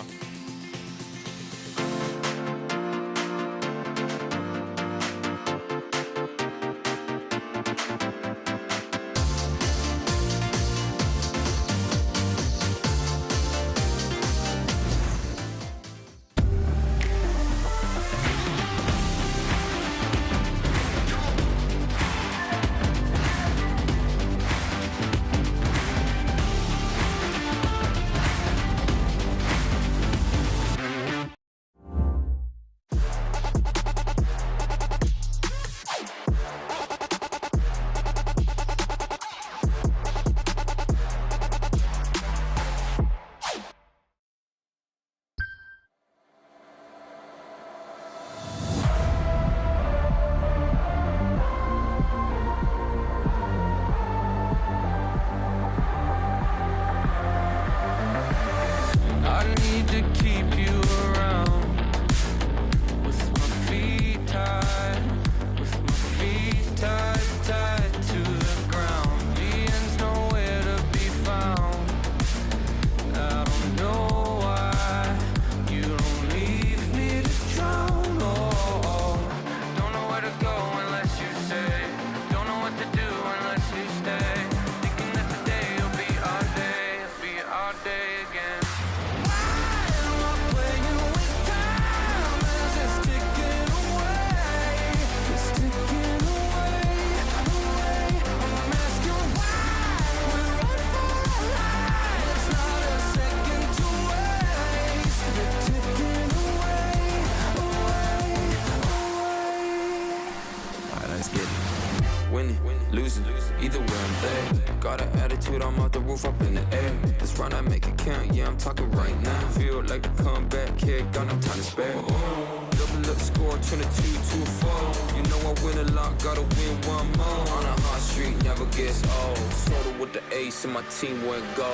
Either way I'm there. Got an attitude, I'm off the roof, up in the air. This run I make it count, yeah, I'm talking right now. Feel like the comeback kid, got no time to spare. Double up score, 22-2-4. You know I win a lot, gotta win one more. On a hot street, never gets old. Sorta with the ace and my team went gold.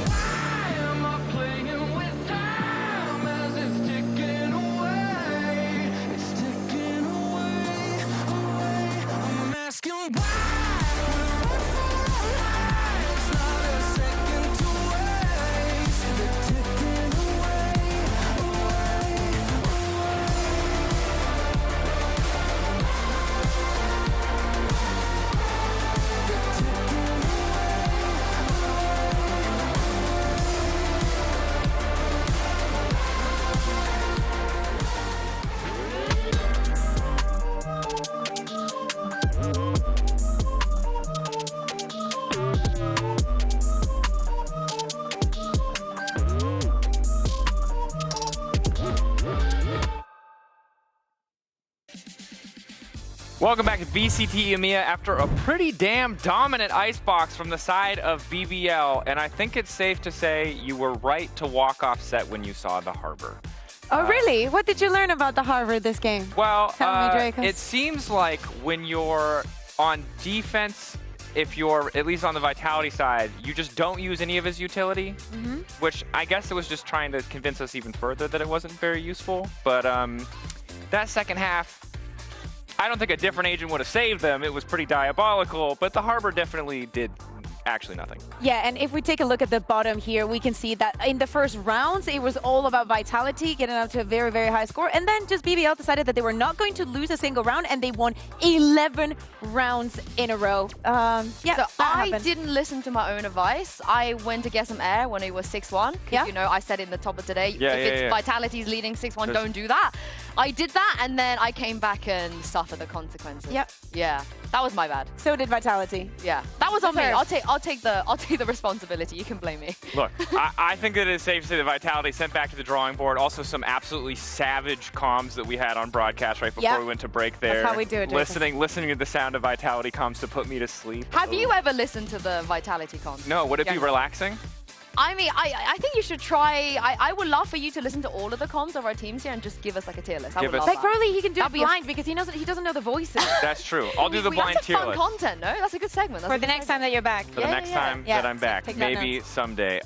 Why am I playing with time as it's ticking away? It's ticking away, away. I'm asking why. Welcome back to VCT EMEA after a pretty damn dominant icebox from the side of BBL, and I think it's safe to say you were right to walk off set when you saw the Harbor. Oh, really? What did you learn about the Harvard this game? Well, Tell me, Dracos. it seems like when you're on defense, if you're at least on the Vitality side, you just don't use any of his utility, which I guess it was just trying to convince us even further that it wasn't very useful. But that second half, I don't think a different agent would have saved them. It was pretty diabolical, but the Harbor definitely did actually nothing. Yeah, and if we take a look at the bottom here, we can see that in the first rounds, it was all about Vitality, getting up to a very, very high score. And then just BBL decided that they were not going to lose a single round, and they won 11 rounds in a row. Yeah, so I didn't listen to my own advice. I went to get some air when it was 6-1. Yeah. You know, I said in the top of today, Yeah, if yeah, it's yeah. Vitality's leading 6-1, don't do that. I did that, and then I came back and suffered the consequences. Yep. Yeah, that was my bad. So did Vitality. Yeah, that was on me. Deserved. I'll take the responsibility. You can blame me. Look, I think that it's safe to say that Vitality sent back to the drawing board. Also, some absolutely savage comms that we had on broadcast right before Yep. we went to break there. That's how we do it, Jason. Listening to the sound of Vitality comms to put me to sleep. Have you ever listened to the Vitality comms? No, would it be Generally? relaxing? I mean, I think you should try. I would love for you to listen to all of the comms of our teams here and just give us like a tier list. I Give would us- love Like, that. probably he can do That'd it be a- blind because he doesn't know the voices. That's true. I'll do the blind That's tier fun list. content, no? That's a good segment. That's For a the good next time that you're back. For the next time that I'm back. Take that Maybe note. someday.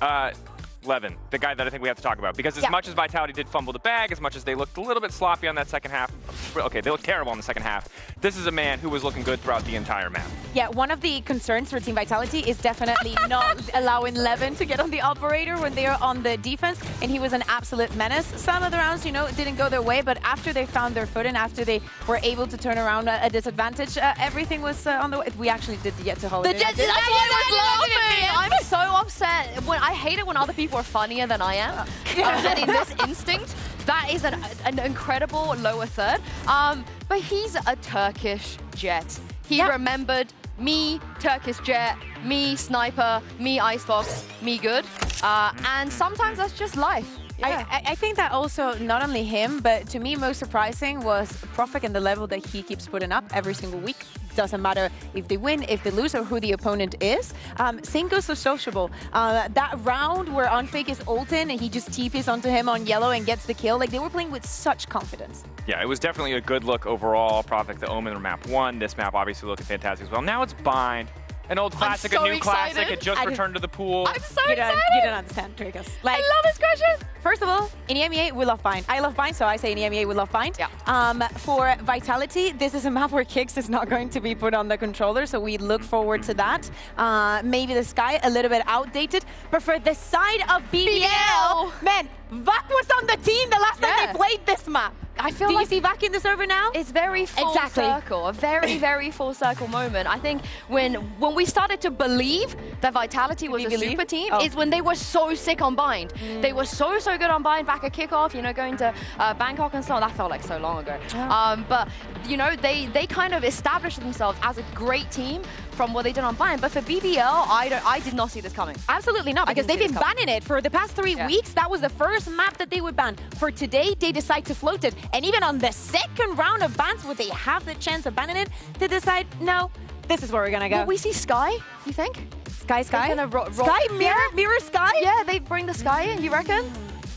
Levin, the guy that I think we have to talk about. Because as much as Vitality did fumble the bag, as much as they looked a little bit sloppy on that second half, okay, they looked terrible in the second half, this is a man who was looking good throughout the entire map. Yeah, one of the concerns for Team Vitality is definitely not allowing Levin to get on the operator when they are on the defense, and he was an absolute menace. Some of the rounds, you know, didn't go their way, but after they found their footing, after they were able to turn around a disadvantage, everything was on the way. We actually did get to hold The it. Jets, that's why I was laughing. I'm so upset. I hate it when other people are funnier than I am. And in this instinct, that is an incredible lower third. But he's a Turkish Jet. He remembered me, Turkish Jet, me, Sniper, me, Icebox, me good. And sometimes that's just life. Yeah. I think that also, not only him, but to me most surprising was Profik and the level that he keeps putting up every single week. Doesn't matter if they win, if they lose, or who the opponent is. Same goes for Sociable. That round where Unfake is ulting and he just TPs onto him on yellow and gets the kill, like they were playing with such confidence. Yeah, it was definitely a good look overall. Profik, the Omen, or map 1. This map obviously looking fantastic as well. Now it's Bind. An old classic, so a new classic. excited. It just returned to the pool. I'm so You excited. don't understand, Dracos. Like, I love this question. First of all, in EMEA, we love Bind. I love Bind, so I say in EMEA, we love Bind. Yeah. For Vitality, this is a map where Kicks is not going to be put on the controller, so we look forward to that. Maybe the Sky, a little bit outdated. But for the side of BBL, man, Vak was on the team the last time they played this map. I feel Do like you see Vak in the server now? It's very full circle, a very, very full circle moment. I think when we started to believe that Vitality was a super team is when they were so sick on Bind. They were so good on Bind back at kickoff, you know, going to Bangkok and so on. That felt like so long ago. But, you know, they kind of established themselves as a great team from what they did on Bind. But for BBL, I did not see this coming. Absolutely not, because they've been banning it for the past 3 weeks. That was the first map that they would ban. For today, they decide to float it. And even on the second round of bans, where they have the chance of banning it, they decide, no, this is where we're gonna go. Will we see Sky, you think? Sky? Sky, Mirror Sky? Yeah, they bring the Sky in, you reckon?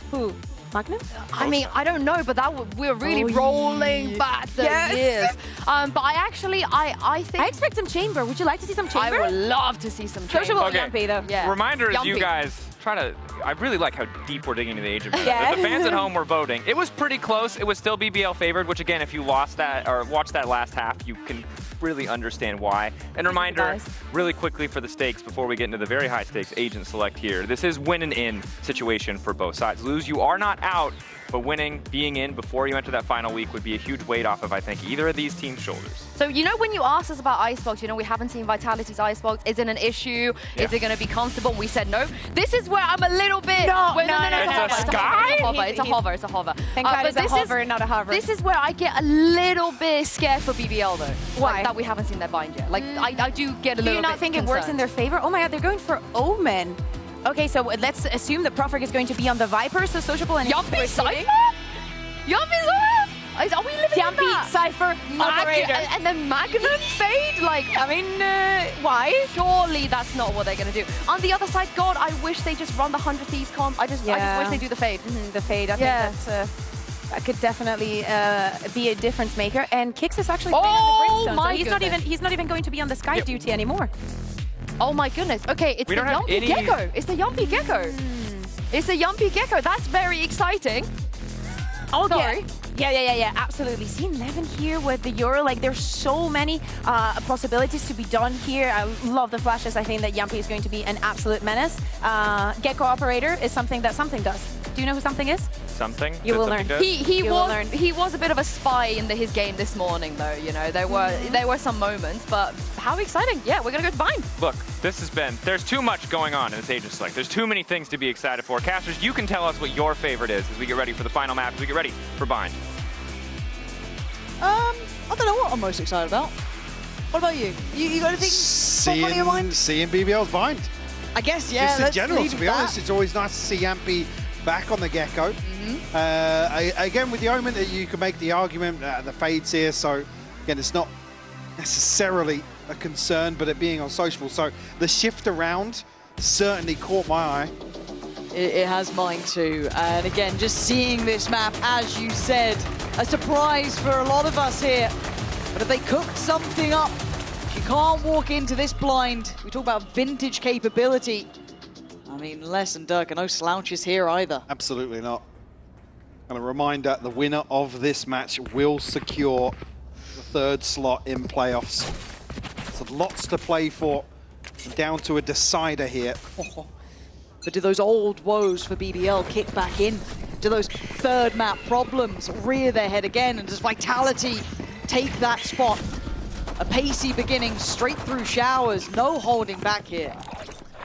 Who? Magnum? I mean, I don't know, but we're really rolling back the years. But I think I expect some Chamber. Would you like to see some Chamber? I would love to see some Chamber. Sociable Yumpy, though. Yeah. Reminder is you Yumpy. guys try to. I really like how deep we're digging into the agent. Yeah. The fans at home were voting. It was pretty close. It was still BBL favored, which again, if you lost that or watched that last half, you can really understand why. And reminder, really quickly for the stakes before we get into the very high stakes agent select here. This is win and in situation for both sides. Lose, you are not out, but winning, being in before you enter that final week would be a huge weight off of, I think, either of these teams' shoulders. So, you know, when you asked us about Icebox, you know, we haven't seen Vitality's Icebox. Is it an issue? Yeah. Is it going to be comfortable? We said no. This is where I'm a little bit... No, Wait, no, It's a Sky? It's a hover. It's a hover. Thank God it's a hover, not a hover. This is where I get a little bit scared for BBL, though. Why? Like, that we haven't seen their bind yet. Like, I do get a Do little bit you not think it works in their favor? Oh my God, they're going for Omen. Okay, so let's assume that Profik is going to be on the Viper, so Sociable and... Yumpy Cypher? Yumpy Cypher? Are we living in Yumpy, that? Cypher, operator. And then Magnum fade? Like, I mean, why? Surely that's not what they're going to do. On the other side, God, I wish they just run the 100 Thieves comp. I just wish they do the fade. The fade, I think that's... That could definitely be a difference maker. And Kix is actually staying on the Brimstone, my so he's not even going to be on the Sky duty anymore. Oh my goodness. Okay, it's the Yumpy Gecko. It's the Yumpy Gecko. It's the Yumpy Gecko. That's very exciting. Oh, sorry. Yeah, absolutely. See 11 here with the Euro. Like, there's so many possibilities to be done here. I love the flashes. I think that Yumpy is going to be an absolute menace. Gecko Operator is something that Something does. Do you know who Something is? Something? You will learn. He was a bit of a spy in his game this morning, though. You know, there were some moments, but how exciting! Yeah, we're gonna go to Bind. Look, there's too much going on in this Agent Select. There's too many things to be excited for. Casters, you can tell us what your favorite is as we get ready for the final match, as we get ready for Bind. I don't know what I'm most excited about. What about you? You got anything on front of your mind? Seeing BBL's Bind. I guess, yeah. Just in general, to be honest, it's always nice to see Yampy back on the Gecko. Again, with the Omen, that you can make the argument, the fades here, so again, it's not necessarily a concern, but it being on Sociable. So the shift around certainly caught my eye. It has mine too. And again, just seeing this map, as you said, a surprise for a lot of us here. But if they cooked something up, you can't walk into this blind. We talk about vintage capability. I mean, Les and Dirk are no slouches here either. Absolutely not. And a reminder, the winner of this match will secure the third slot in playoffs. So lots to play for, down to a decider here. But do those old woes for BBL kick back in? Do those third map problems rear their head again? And does Vitality take that spot? A pacey beginning straight through showers, no holding back here.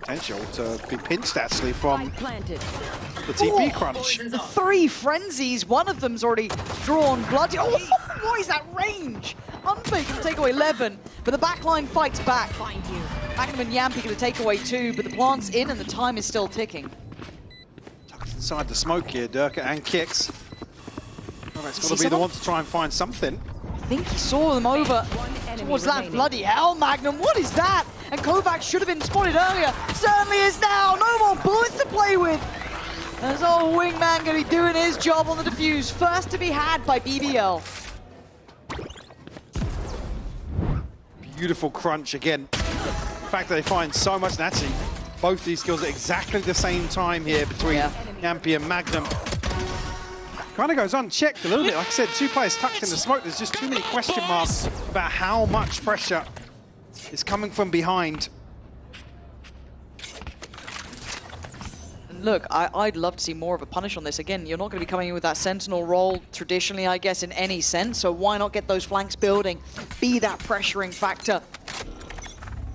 Potential to be pinched actually from the TP crunch. 3 frenzies, one of them's already drawn blood. Oh, what is that range? Unfake can take away 11, but the backline fights back. Magnum and Yampy going to take away 2, but the plant's in and the time is still ticking. Tucked inside the smoke here, Durka and Kix. Well, it's got to be the one to try and find something. I think he saw them over towards that. Bloody hell, Magnum, what is that? And Kovac should have been spotted earlier. Certainly is now. No more bullets to play with. There's old Wingman going to be doing his job on the defuse. First to be had by BBL. Beautiful crunch again. The fact that they find so much, and actually both these skills at exactly the same time here between Yampy and Magnum. Kind of goes unchecked a little bit. Like I said, 2 players tucked in the smoke. There's just too many question marks about how much pressure is coming from behind. Look, I'd love to see more of a punish on this. Again, you're not going to be coming in with that Sentinel role traditionally, I guess, in any sense. So why not get those flanks building, be that pressuring factor?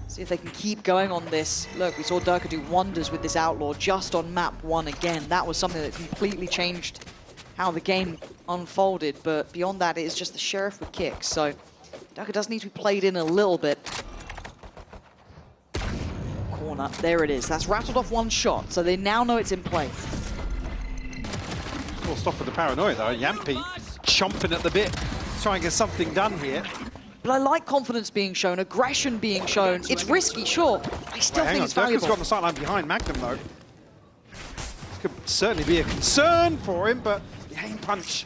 See if they can keep going on this. Look, we saw Durka do wonders with this Outlaw just on map 1 again. That was something that completely changed how the game unfolded. But beyond that, it is just the Sheriff with kicks. So Durka does need to be played in a little bit. Corner, there it is. That's rattled off 1 shot, so they now know it's in play. We'll stop with the paranoia though. Yampy chomping at the bit, trying to get something done here. But I like confidence being shown, aggression being shown. It's risky, sure. I still think it's valuable. Durka's got on the sideline behind Magnum though. This could certainly be a concern for him, but the aim punch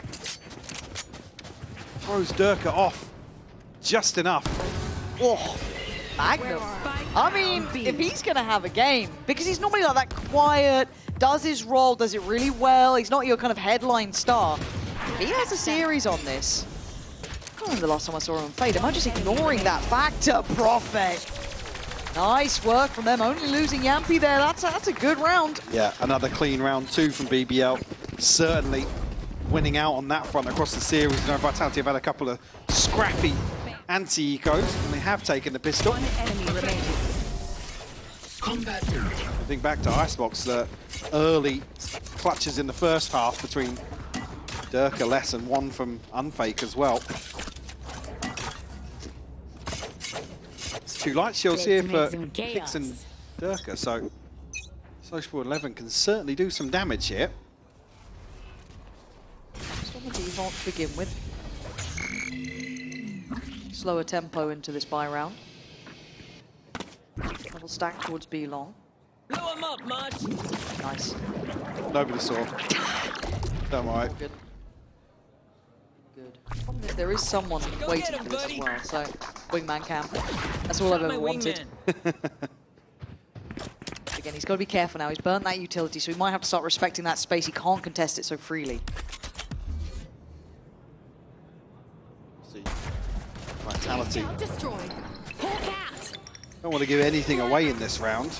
throws Durka off just enough. Oh, Magnum. I mean, if he's going to have a game, because he's normally like that quiet, does his role, does it really well, he's not your kind of headline star. If he has a series on this, I can't remember the last time I saw him on Fade. Am I just ignoring that factor? Prophet. Nice work from them, only losing Yampy there. That's a good round. Yeah, another clean round 2 from BBL. Certainly winning out on that front across the series. You know, Vitality have had a couple of scrappy anti-ecos, and they have taken the pistol. I think back to Icebox, the early clutches in the first half between Durka, Les, and 1 from Unfake as well. 2 light shields here for Kix and Durka, so Sociable 11 can certainly do some damage here. Just on the default to begin with. Slower tempo into this buy round. Double stack towards B long. Blow him up, much. Nice. Nobody saw. Don't worry. Good. good. Problem is, there is someone waiting for this as well, so wingman camp. That's all I've ever wanted. Again, he's got to be careful now. He's burnt that utility, so he might have to start respecting that space. He can't contest it so freely. See, Vitality. Destroyed. Don't want to give anything away in this round.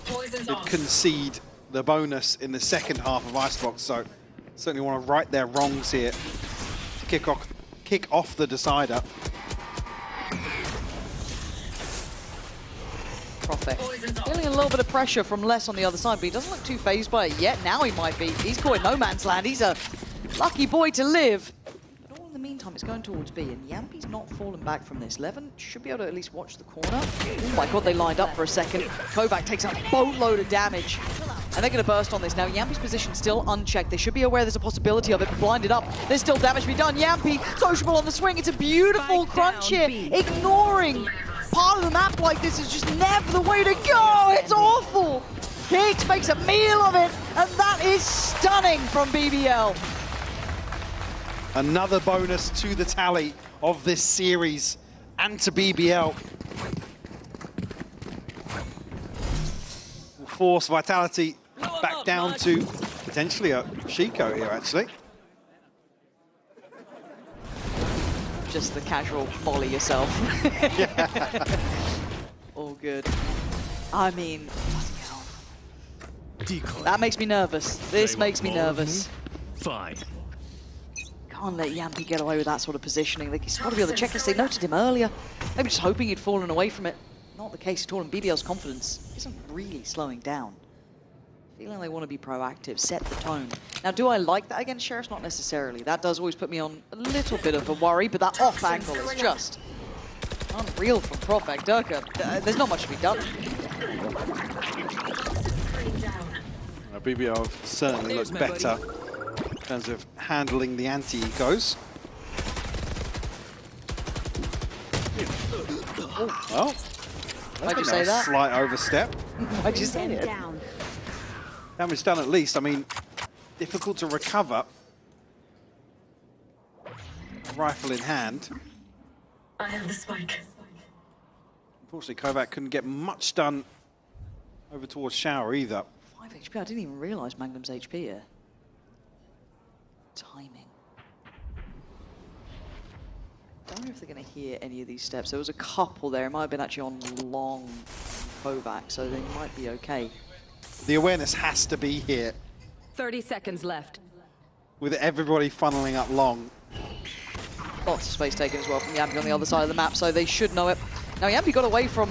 They concede the bonus in the second half of Icebox, so certainly want to right their wrongs here to kick off the decider. Prophet. Feeling a little bit of pressure from Les on the other side, but he doesn't look too phased by it yet. Now he might be. He's caught in no man's land. He's a lucky boy to live. But all in the meantime, it's going towards B, and Yampi's not fallen back from this. Levin should be able to at least watch the corner. Oh my god, they lined up for a second. Kovac takes a boatload of damage. And they're going to burst on this. Now, Yampi's position still unchecked. They should be aware there's a possibility of it. Blinded up. There's still damage to be done. Yampi, sociable on the swing. It's a beautiful crunch here. Ignoring part of the map like this is just never the way to go. It's awful. Kicks makes a meal of it. And that is stunning from BBL. Another bonus to the tally of this series and to BBL. Will force Vitality back down to potentially a Chico here, actually. Just the casual molly yourself. All good. I mean, that makes me nervous. This makes me nervous. Fine. Can't let Yampi get away with that sort of positioning. Like, he's got to be on the checklist. They noted him earlier. Maybe just hoping he'd fallen away from it. Not the case at all, and BBL's confidence isn't really slowing down. Feeling they want to be proactive, set the tone. Now, do I like that against Sheriffs? Not necessarily. That does always put me on a little bit of a worry, but that off angle is just unreal from Profek. Durka, there's not much to be done. BBL certainly looks better in terms of handling the anti-ecos. Oh, well. Why'd you say that? Slight overstep. Why'd you say it? Damage done at least. I mean, difficult to recover. Rifle in hand. I have the spike. Unfortunately, Kovac couldn't get much done over towards Shower either. 5 HP, I didn't even realise Magnum's HP here. Timing. Don't know if they're going to hear any of these steps. There was a couple there. It might have been actually on long Kovac, so they might be okay. The awareness has to be here. 30 seconds left. With everybody funneling up long. Lots of space taken as well from Yampi on the other side of the map, so they should know it. Now, Yampi got away from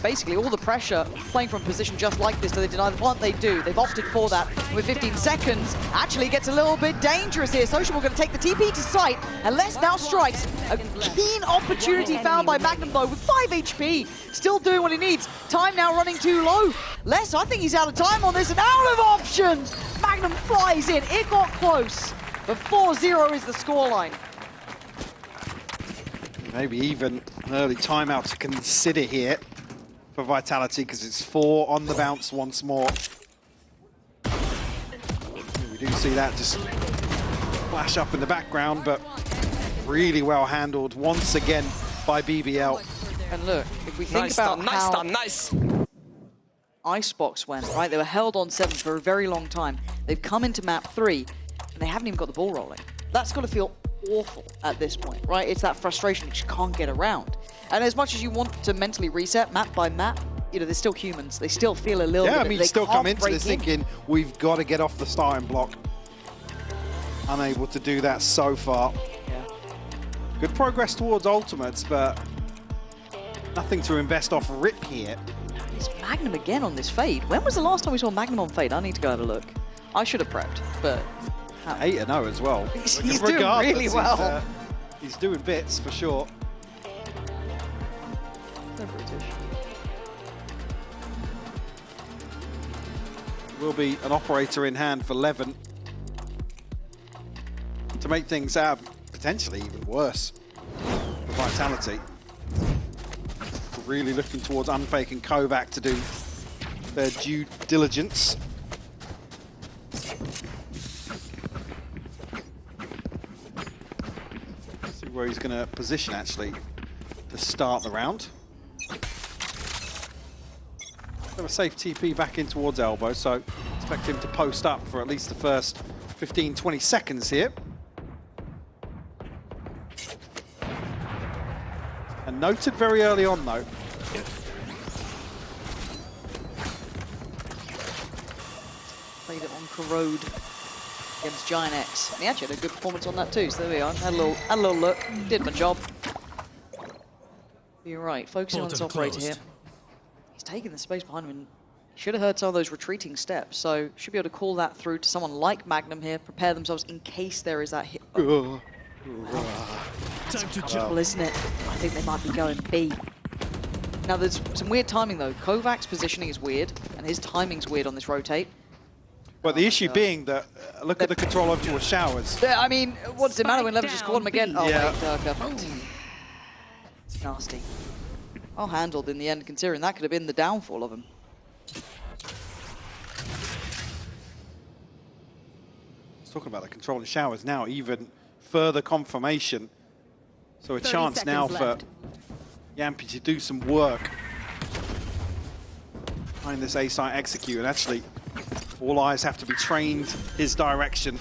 basically all the pressure, playing from a position just like this. Do they deny the plant? They do. They've opted for that. With 15 seconds, actually gets a little bit dangerous here. Sociable going to take the TP to site, and Les now strikes. A keen opportunity found by Magnum, though, with 5 HP. Still doing what he needs. Time now running too low. Les, I think he's out of time on this and out of options. Magnum flies in. It got close, but 4-0 is the scoreline. Maybe even an early timeout to consider here for Vitality, because it's 4 on the bounce once more. We do see that just flash up in the background, but really well handled once again by BBL. And look, if we think about how Icebox went, right? They were held on 7 for a very long time. They've come into map 3, and they haven't even got the ball rolling. That's got to feel awful at this point, right? It's that frustration that you can't get around. And as much as you want to mentally reset map by map, you know, they're still humans. They still feel a little bit. Yeah, I mean, they still come into this in. thinking, we've got to get off the starting block. Unable to do that so far. Yeah. Good progress towards ultimates, but nothing to invest off rip here. It's Magnum again on this fade. When was the last time we saw Magnum on fade? I need to go have a look. I should have prepped, but... 8-0 as well. He's doing really well. He's doing bits for sure. They're British. Will be an operator in hand for Levin to make things potentially even worse for Vitality. Really looking towards Unfake and Kovac to do their due diligence. where he's going to position actually to start the round. Have a safe TP back in towards elbow, so expect him to post up for at least the first 15-20 seconds here. And noted very early on though. Played it on Corrode against Giant X. And he actually had a good performance on that too, so there we are. Had a little look, did my job. You're right, focusing on this operator here. He's taking the space behind him and he should have heard some of those retreating steps, so should be able to call that through to someone like Magnum here, prepare themselves in case there is that hit. That's untouchable, isn't it? I think they might be going B. Now there's some weird timing though. Kovac's positioning is weird, and his timing's weird on this rotate. But the issue being that, look at the control over towards Showers. Yeah, I mean, what does it matter when Levin just caught him again? Oh, yeah. wait, Durka. It's nasty. Well handled in the end, considering that could have been the downfall of him. Talking about the control of Showers now, even further confirmation. So a chance now for Yampi to do some work behind this A site execute, and actually all eyes have to be trained his direction.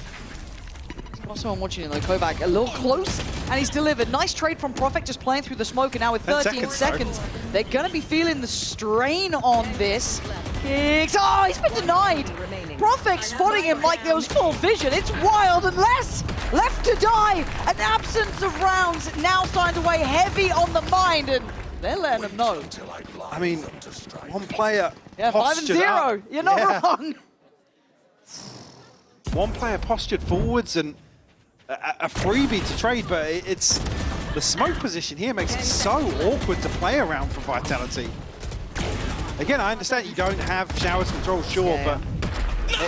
Got someone watching him though, Kovac a little close, and he's delivered. Nice trade from Prophet, just playing through the smoke, and now with 13 seconds, they're gonna be feeling the strain on this. Kicks, oh, he's been denied. Prophet spotting him like there was full vision. It's wild, and left to die. An absence of rounds now starting to weigh heavy on the mind, and they're letting him know. I mean, one player postured 5-0, up. you're not wrong. One player postured forwards and a freebie to trade, but it's the smoke position here makes it so awkward to play around for Vitality. Again, I understand you don't have Showers control, sure, but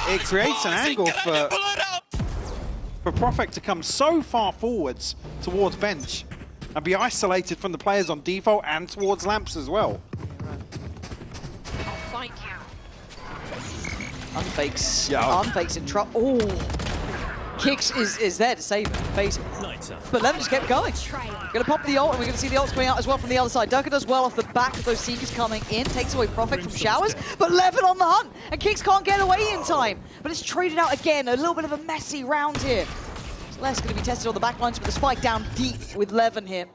it creates an angle for Prophet to come so far forwards towards bench and be isolated from the players on default and towards lamps as well. Thank you. Unfakes. Yeah. Unfakes in trouble. Oh. Kicks is there to save him, basically. But Levin just kept going. Gonna pop the ult, and we're gonna see the ults going out as well from the other side. Durka does well off the back of those Seekers coming in, takes away Prophet from Showers, but Levin on the hunt, and Kicks can't get away in time. But it's traded out again, a little bit of a messy round here. Les gonna be tested on the back lines with the spike down deep with Levin here.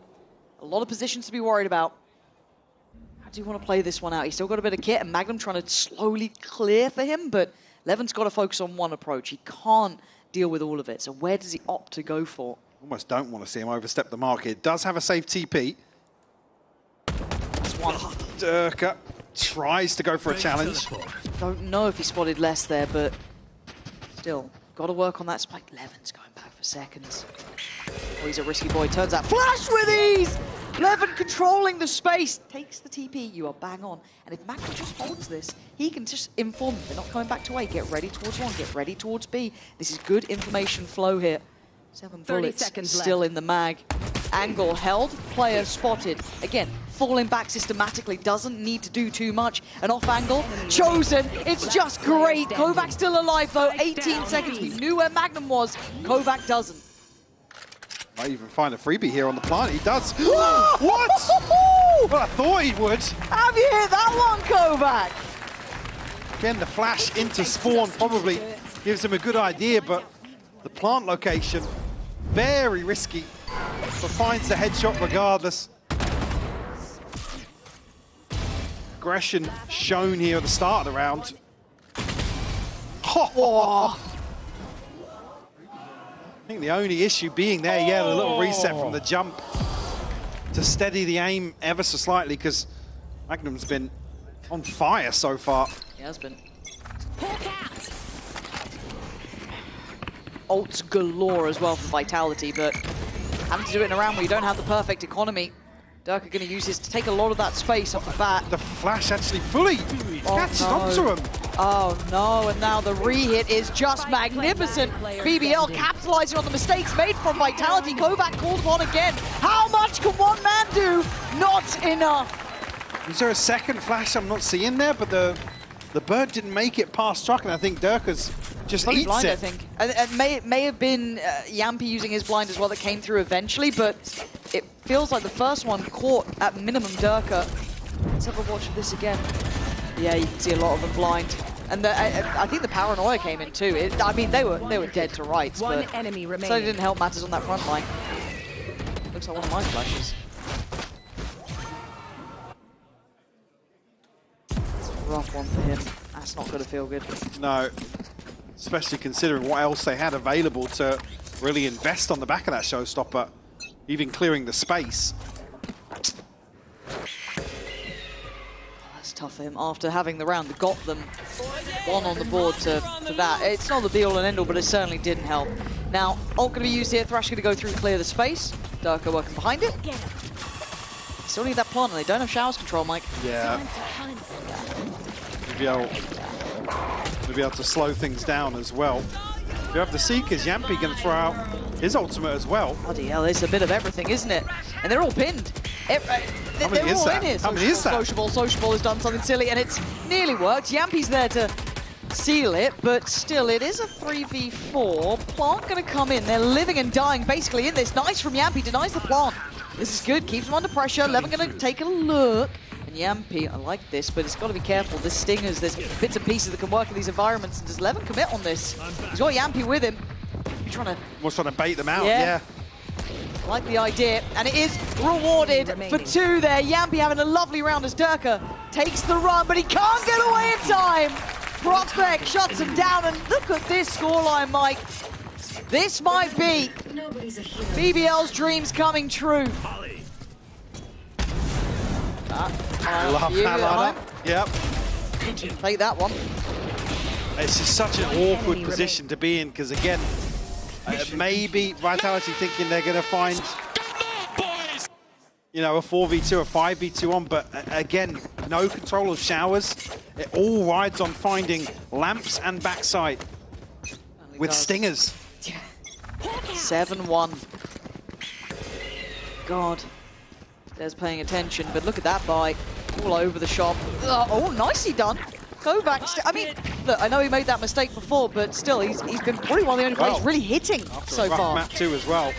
A lot of positions to be worried about. How do you want to play this one out? He's still got a bit of kit, and Magnum trying to slowly clear for him, but Levin's got to focus on one approach. He can't deal with all of it. So where does he opt to go for? Almost don't want to see him overstep the mark. It does have a safe TP. Durka tries to go for a challenge. Don't know if he spotted less there, but still, got to work on that spike. Levin's going back for seconds. Oh, he's a risky boy. Turns out, flash with ease! Levin controlling the space, takes the TP, you are bang on. And if Magnum just holds this, he can just inform them. They're not coming back to A, get ready towards one, get ready towards B. This is good information flow here. 7 bullets still in the mag. Angle held, player spotted. Again, falling back systematically, doesn't need to do too much. An off angle, chosen, it's just great. Kovac still alive though, 18 seconds. We knew where Magnum was, Kovac doesn't. Might even find a freebie here on the plant. He does. What? Well, I thought he would. Have you hit that one, Kovac? Again, the flash into spawn probably gives him a good idea, but the plant location, very risky, but finds the headshot regardless. Aggression shown here at the start of the round. Oh. I think the only issue being there, yeah, the little reset from the jump to steady the aim ever so slightly, because Magnum's been on fire so far. He has been. Ults galore as well for Vitality, but having to do it in a round where you don't have the perfect economy. Durka going to use his to take a lot of that space off the bat. The flash actually fully catches onto him. Oh no, and now the re-hit is just magnificent. BBL capitalizing on the mistakes made from Vitality. Kovac calls one again. How much can one man do? Not enough. Is there a second flash I'm not seeing there? But the The bird didn't make it past Struck, and I think Durka's just Fully eats blind, it. I think. And it may have been Yampy using his blind as well that came through eventually, but it feels like the first one caught at minimum Durka. Let's have a watch of this again. Yeah, you can see a lot of them blind. And I think the paranoia came in too. I mean, they were dead to rights, One but enemy remaining. so it didn't help matters on that front line. Looks like one of my flashes. It's a rough one for him. That's not going to feel good. No, especially considering what else they had available to really invest on the back of that showstopper, even clearing the space. That's tough for him after having the round that got them one on the board to that. It's not the be-all and end-all, but it certainly didn't help. Now, ult going to be used here. Thrash going to go through and clear the space. Durka working behind it. Still need that plant, and they don't have showers control, Mike. Yeah. Maybe able to slow things down as well. If you have the Seekers, Yampy going to throw out his ultimate as well. Bloody hell, it's a bit of everything, isn't it? And they're all pinned. They're all in here. How many is that? Sociable has done something silly, and it's nearly worked. Yampy's there to seal it, but still, it is a 3v4. Plant going to come in. They're living and dying basically in this. Nice from Yampy, denies the plant. This is good, keeps them under pressure. Levin going to take a look. And Yampy, I like this, but it's got to be careful. There's stingers, there's bits and pieces that can work in these environments. And does Levin commit on this? He's got Yampy with him. He's trying to bait them out, yeah. I like the idea, and it is rewarded for two there. Yampy having a lovely round as Durka takes the run, but he can't get away in time. Prospect shuts him down, and look at this scoreline, Mike. This might be BBL's dreams coming true. Love that lineup. Yep. Take that one. It's just such an awkward position to be in, because again, maybe Vitality thinking they're going to find, you know, a 4v2, a 5v2 on, but again, no control of showers. It all rides on finding lamps and backside with stingers. 7-1. God. There's paying attention, but look at that buy. All over the shop. Oh, nicely done. Go back. I mean, look, I know he made that mistake before, but still, he's been probably one of the only players really hitting so far. Map 2 as well.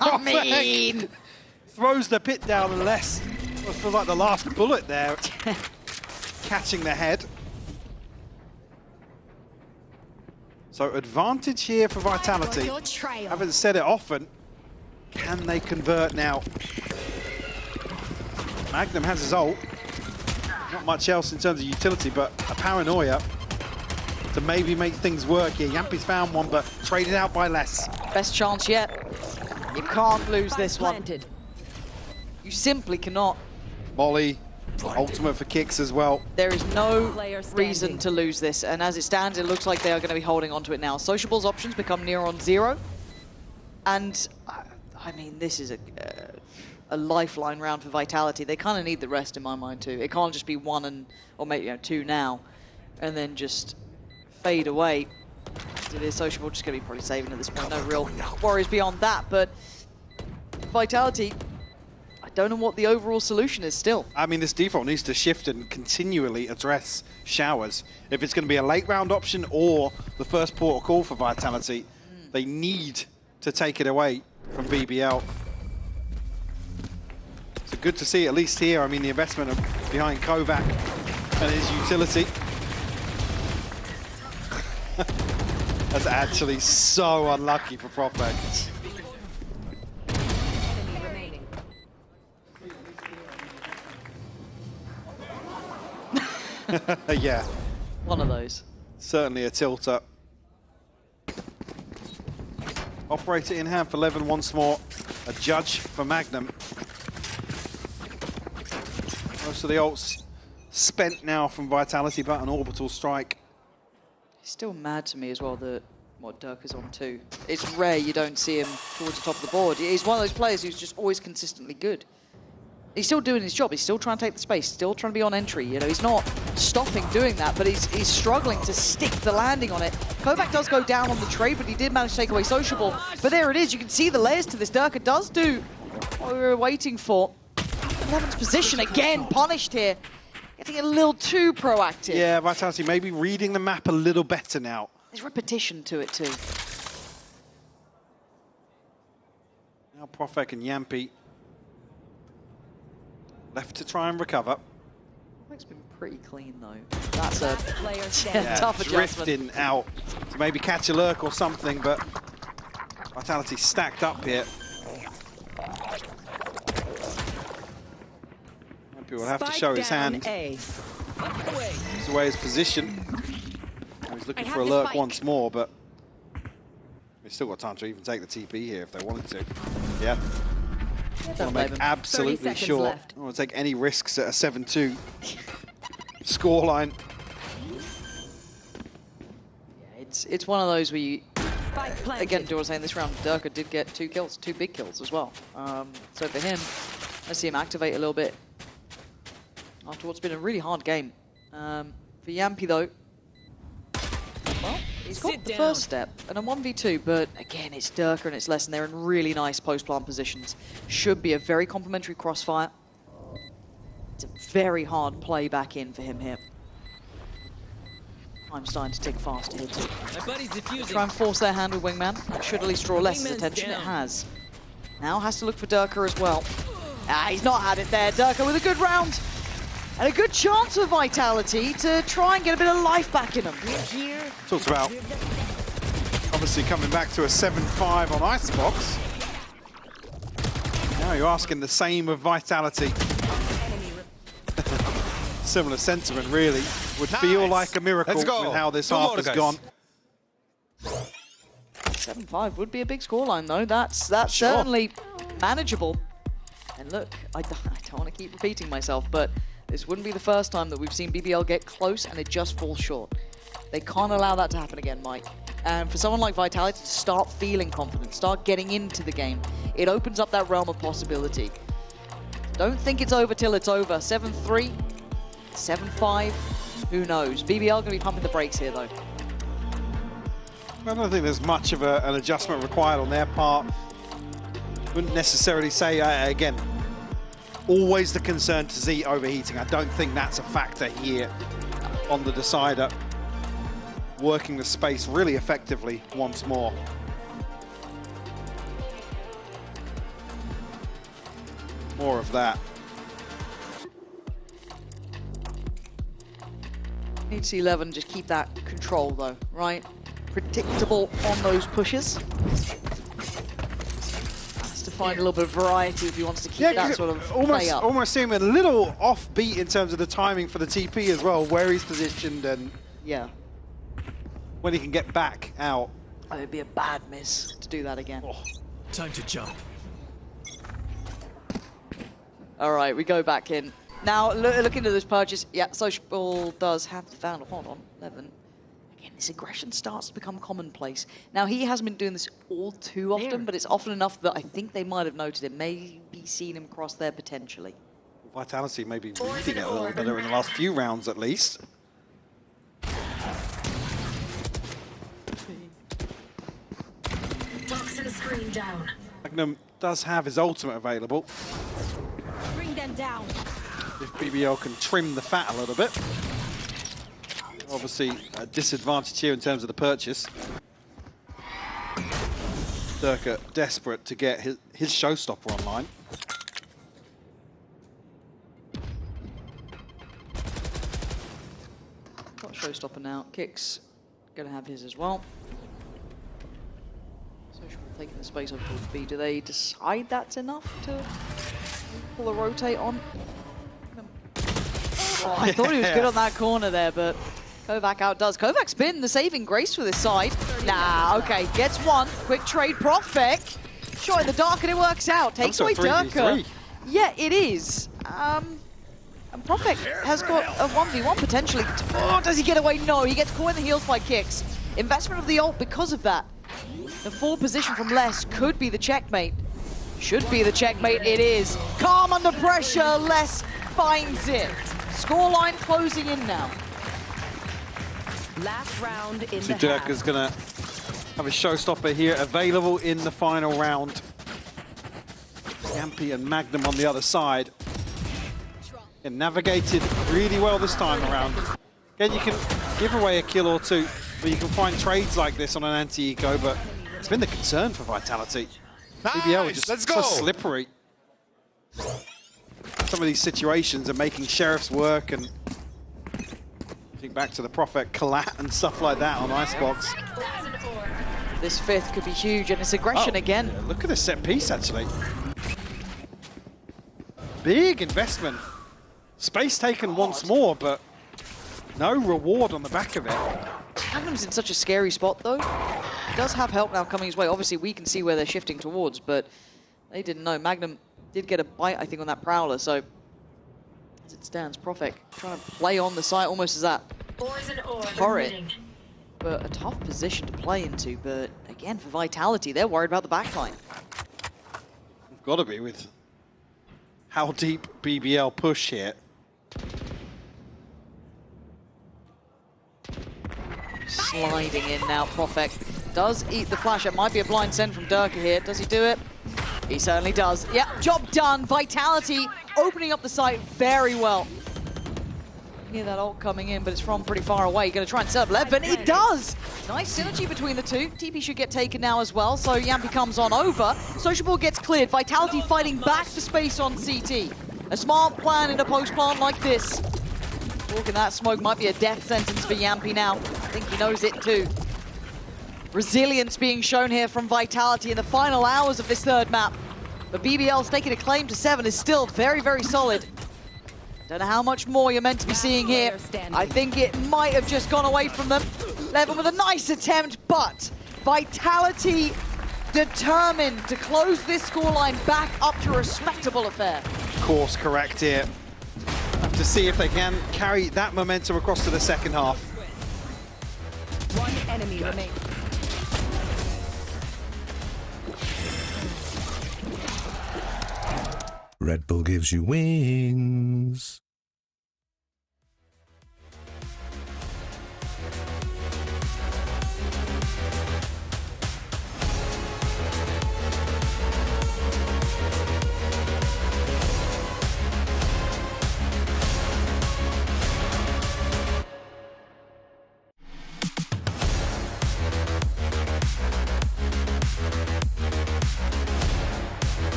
I mean, throws the pit down unless it feels like the last bullet there, catching the head. So advantage here for Vitality. Haven't said it often. Can they convert now? Magnum has his ult. Not much else in terms of utility, but a paranoia to maybe make things work here. Yampy's found one, but traded out by less. Best chance yet. You can't lose this one. You simply cannot. Molly, ultimate for kicks as well. There is no reason to lose this, and as it stands, it looks like they are going to be holding on to it now. Sociable's options become near on 0, and I mean, this is a lifeline round for Vitality. They kind of need the rest in my mind too. It can't just be one or maybe 2 now, and then just fade away. It is Sociable just going to be probably saving at this point. No real worries beyond that, but Vitality, I don't know what the overall solution is still. I mean, this default needs to shift and continually address showers. If it's going to be a late round option or the first port of call for Vitality, they need to take it away from BBL. So good to see, at least here, I mean, the investment behind Kovac and his utility. That's actually so unlucky for Prospect. Yeah. One of those. Certainly a tilter. Operator in hand for Levin once more. A judge for Magnum. Most of the ults spent now from Vitality, but an orbital strike. He's still mad to me as well that Durka's on 2. It's rare you don't see him towards the top of the board. He's one of those players who's just always consistently good. He's still doing his job. He's still trying to take the space, still trying to be on entry. You know, he's not stopping doing that, but he's struggling to stick the landing on it. Kovac does go down on the trade, but he did manage to take away Sociable. But there it is. You can see the layers to this. Durka does do what we were waiting for. Lemon's position again punished here. Getting a little too proactive. Yeah, Vitality maybe reading the map a little better now. There's repetition to it too. Now Profek and Yampi left to try and recover. Profek's been pretty clean though. That's a tough adjustment. Drifting out to maybe catch a lurk or something, but Vitality stacked up here. Yampi will have to show his hand. He's away his position. Now he's looking for a lurk once more, but they've still got time to even take the TP here if they wanted to. Yeah. I want to make absolutely sure. I don't want to take any risks at a 7-2 scoreline. Yeah, it's one of those where you, again, Dora saying this round, Durka did get 2 kills, 2 big kills as well. So for him, let's see him activate a little bit after what's been a really hard game. For Yampi though, well, he's got the first step and a 1v2, but again, it's Durka and it's less, and they're in really nice post-plant positions. Should be a very complimentary crossfire. It's a very hard play back in for him here. I'm starting to tick fast here too. Try and force their hand with Wingman. It should at least draw less attention. It has. Now has to look for Durka as well. He's not had it there. Durka with a good round. And a good chance for Vitality to try and get a bit of life back in them. Talked about obviously coming back to a 7-5 on Icebox. Now you're asking the same of Vitality. Similar sentiment, really. Would feel like a miracle with how this half has gone. 7-5 would be a big scoreline, though. That's certainly manageable. And look, I don't want to keep repeating myself, but this wouldn't be the first time that we've seen BBL get close and it just falls short. They can't allow that to happen again, Mike. And for someone like Vitality to start feeling confident, start getting into the game, it opens up that realm of possibility. Don't think it's over till it's over. 7-3, 7-5, who knows? BBL going to be pumping the brakes here, though. I don't think there's much of an adjustment required on their part. Wouldn't necessarily say, again, always the concern to Z overheating. I don't think that's a factor here on the decider. Working the space really effectively once more. More of that. Need to see 11 just keep that control though, right? Predictable on those pushes. Has to find a little bit of variety if he wants to keep that sort of play up. Almost seem a little offbeat in terms of the timing for the TP as well, where he's positioned and when he can get back out. Oh, it'd be a bad miss to do that again. Time to jump. All right, we go back in. Now, look into this purchase. Yeah, Social does have the foul. Hold on, 11. Again, this aggression starts to become commonplace. Now, he hasn't been doing this all too often, but it's often enough that I think they might have noted it. Maybe seen him cross there potentially. Vitality maybe reading it a little better in the last few rounds at least. Toxin screen down. Magnum does have his ultimate available. Bring them down. If BBL can trim the fat a little bit. Obviously a disadvantage here in terms of the purchase. Durka desperate to get his showstopper online. Got showstopper now. Kicks gonna have his as well. Social taking the space over towards B. Do they decide that's enough to pull a rotate on? Oh, I thought he was good on that corner there, but Kovac outdoes. Kovac's been the saving grace for this side. Nah, okay, gets one. Quick trade, Profek. Shot in the dark and it works out. Takes away Durka. Yeah, it is. And Profek has got a 1v1 potentially. Oh, does he get away? No, he gets caught in the heels by Kicks. Investment of the ult because of that. The forward position from Les could be the checkmate. Should be the checkmate, it is. Calm under pressure, Les finds it. Scoreline closing in now. Last round in the Durka's gonna have a showstopper here available in the final round. Yampi and Magnum on the other side. And navigated really well this time around. Again, you can give away a kill or two, but you can find trades like this on an anti-eco, but it's been the concern for Vitality. BBL are just so slippery. Some of these situations are making Sheriff's work, and think back to the Prophet Collat and stuff like that on Icebox. This fifth could be huge, and it's aggression again. Yeah, look at the set piece, actually. Big investment. Space taken once more, but no reward on the back of it. Magnum's in such a scary spot, though. He does have help now coming his way. Obviously, we can see where they're shifting towards, but they didn't know. Magnum did get a bite, I think, on that Prowler, so as it stands, Profek trying to play on the site almost as that turret. But a tough position to play into, but again, for Vitality, they're worried about the backline. We've got to be with how deep BBL push here. Sliding in now, Profek does eat the flash. It might be a blind send from Durka here. Does he do it? He certainly does. Yeah, job done. Vitality opening up the site very well. Hear that ult coming in, but it's from pretty far away. Going to try and set up Lev, and it does! Nice synergy between the two. TP should get taken now as well, so Yampi comes on over. Sociable gets cleared. Vitality fighting back for space on CT. A smart plan in a post-plant like this. Walking that smoke might be a death sentence for Yampi now. I think he knows it too. Resilience being shown here from Vitality in the final hours of this third map. But BBL's taking a claim to 7 is still very, very solid. Don't know how much more you're meant to be seeing here. I think it might have just gone away from them. Levin with a nice attempt, but Vitality determined to close this scoreline back up to a respectable affair. Course correct here. Have to see if they can carry that momentum across to the second half. One enemy remains. Red Bull gives you wings.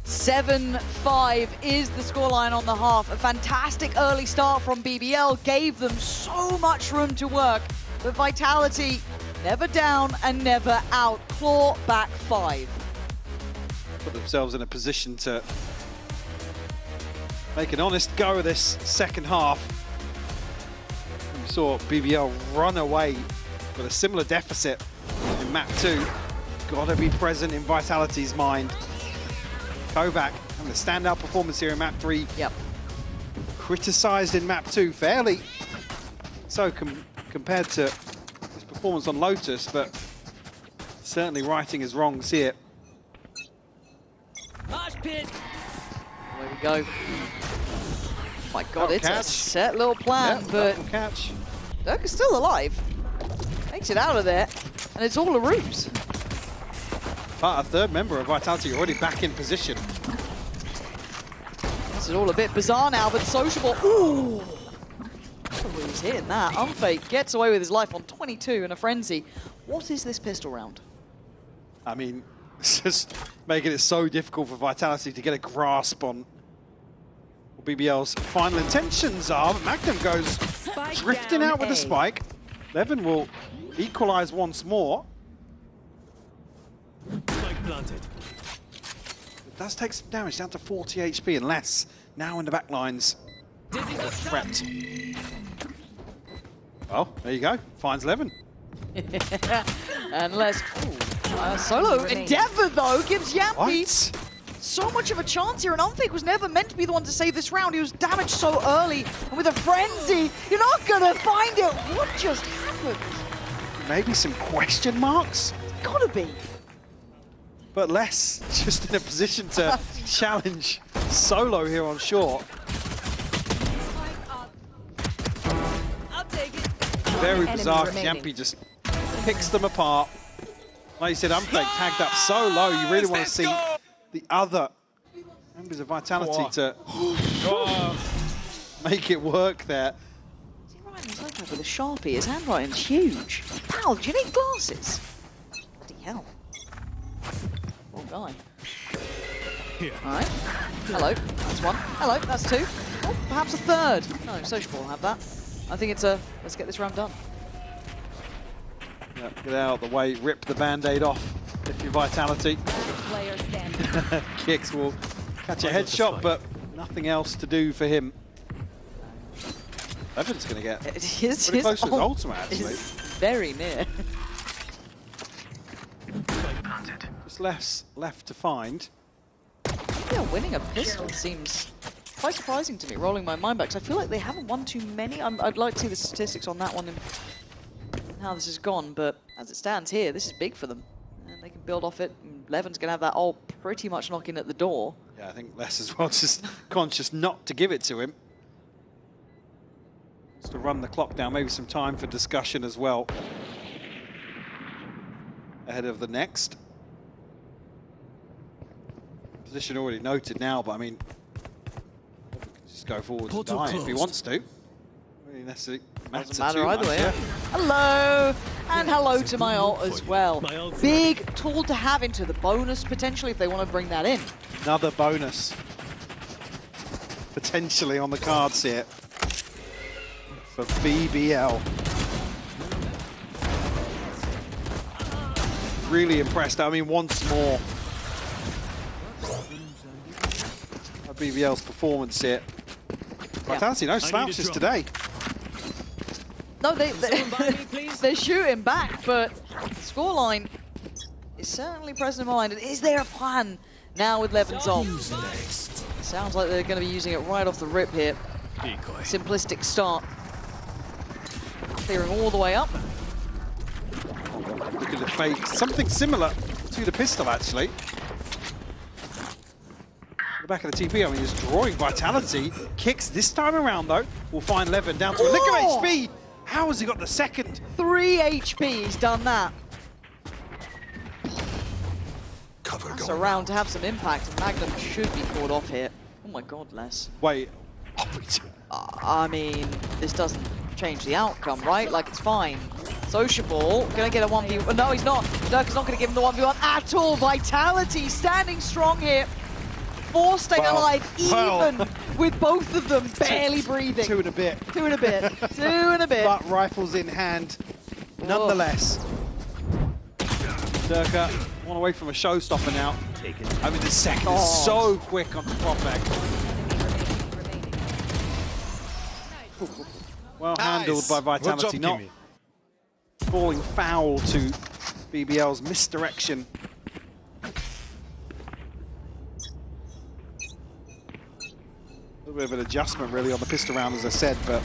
(7-5) is the scoreline on the half. A fantastic early start from BBL gave them so much room to work, but Vitality never down and never out. Claw back 5. Put themselves in a position to make an honest go of this second half. We saw BBL run away with a similar deficit in map 2. Gotta be present in Vitality's mind. Kovac having a standout performance here in map 3. Yep. Criticised in map 2 fairly so compared to his performance on Lotus, but certainly righting his wrongs here. There we go. Oh my God, it's a set little plan, but catch. Dirk is still alive. Makes it out of there, and it's all a ruse. But a third member of Vitality already back in position. This is all a bit bizarre now, but Sociable, ooh! Oh, he's hitting that. Unfake gets away with his life on 22 in a frenzy. What is this pistol round? I mean, it's just making it so difficult for Vitality to get a grasp on what BBL's final intentions are. But Magnum goes drifting out with the spike. Levin will equalize once more. Planted. It does take some damage, down to 40 HP and less. Now in the back lines. Threat. Well, there you go. Finds Levin. Unless solo endeavor though gives Yampi What? so much of a chance here, and Unfake was never meant to be the one to save this round. He was damaged so early, and with a frenzy, you're not gonna find it. What just happened? Maybe some question marks? Gotta be. But less just in a position to challenge solo here on short. Very bizarre. Yampi just picks them apart. Like you said, Unfake tagged up so low. You really want to see the other members of Vitality to make it work there. See, Ryan was like that with a Sharpie. His handwriting's huge. Al, do you need glasses? Bloody hell. Poor guy. All right. Hello. That's one. Hello. That's two. Oh, perhaps a third. No, Sociable will have that. I think it's a let's get this round done. Yeah, get out of the way, rip the band-aid off if you're Vitality. Kicks will catch a headshot, but nothing else to do for him. Levin's going to get pretty close to his ultimate, actually. Very near. Just less left to find. Yeah, winning a pistol seems quite surprising to me, rolling my mind back, because I feel like they haven't won too many. I'd like to see the statistics on that one and how this has gone, but as it stands here, this is big for them. And they can build off it. Levin's going to have that ult pretty much knocking at the door. Yeah, I think Les as well, just conscious not to give it to him. Just to run the clock down, maybe some time for discussion as well. Ahead of the next. Position already noted now, but I mean, he can just go forward and die if he wants to. Really necessarily Doesn't matter either way. Yeah. Hello! And hello to my ult as well. Big tool to have into the bonus potentially if they want to bring that in. Another bonus potentially on the cards here for BBL. Really impressed. I mean, once more, BBL's performance here. Vitality, no slouches today. No, they're shooting back, but the scoreline is certainly present in mind. And is there a plan now with Levin's ult? Sounds like they're going to be using it right off the rip here. Simplistic start. Clearing all the way up. Look at the fake. Something similar to the pistol, actually. The back of the TP, I mean, is drawing Vitality. Kicks this time around, though. We'll find Levin down to a lick of HP. How has he got the second? 3 HP, he's done that. That's a round to have some impact, and Magnum should be caught off here. Oh my god, Les. Wait. I mean, this doesn't change the outcome, right? Like, it's fine. Sociable, gonna get a 1v1. No, he's not. Dirk is not gonna give him the 1v1 at all. Vitality standing strong here. 4 staying alive, even with both of them barely breathing. 2 and a bit. 2 and a bit. 2 and a bit. But rifles in hand, nonetheless. Durka, one away from a showstopper now. I mean, the second is so quick on the Propek. Well handled by Vitality, not falling foul to BBL's misdirection. A little bit of an adjustment really on the pistol round, as I said, but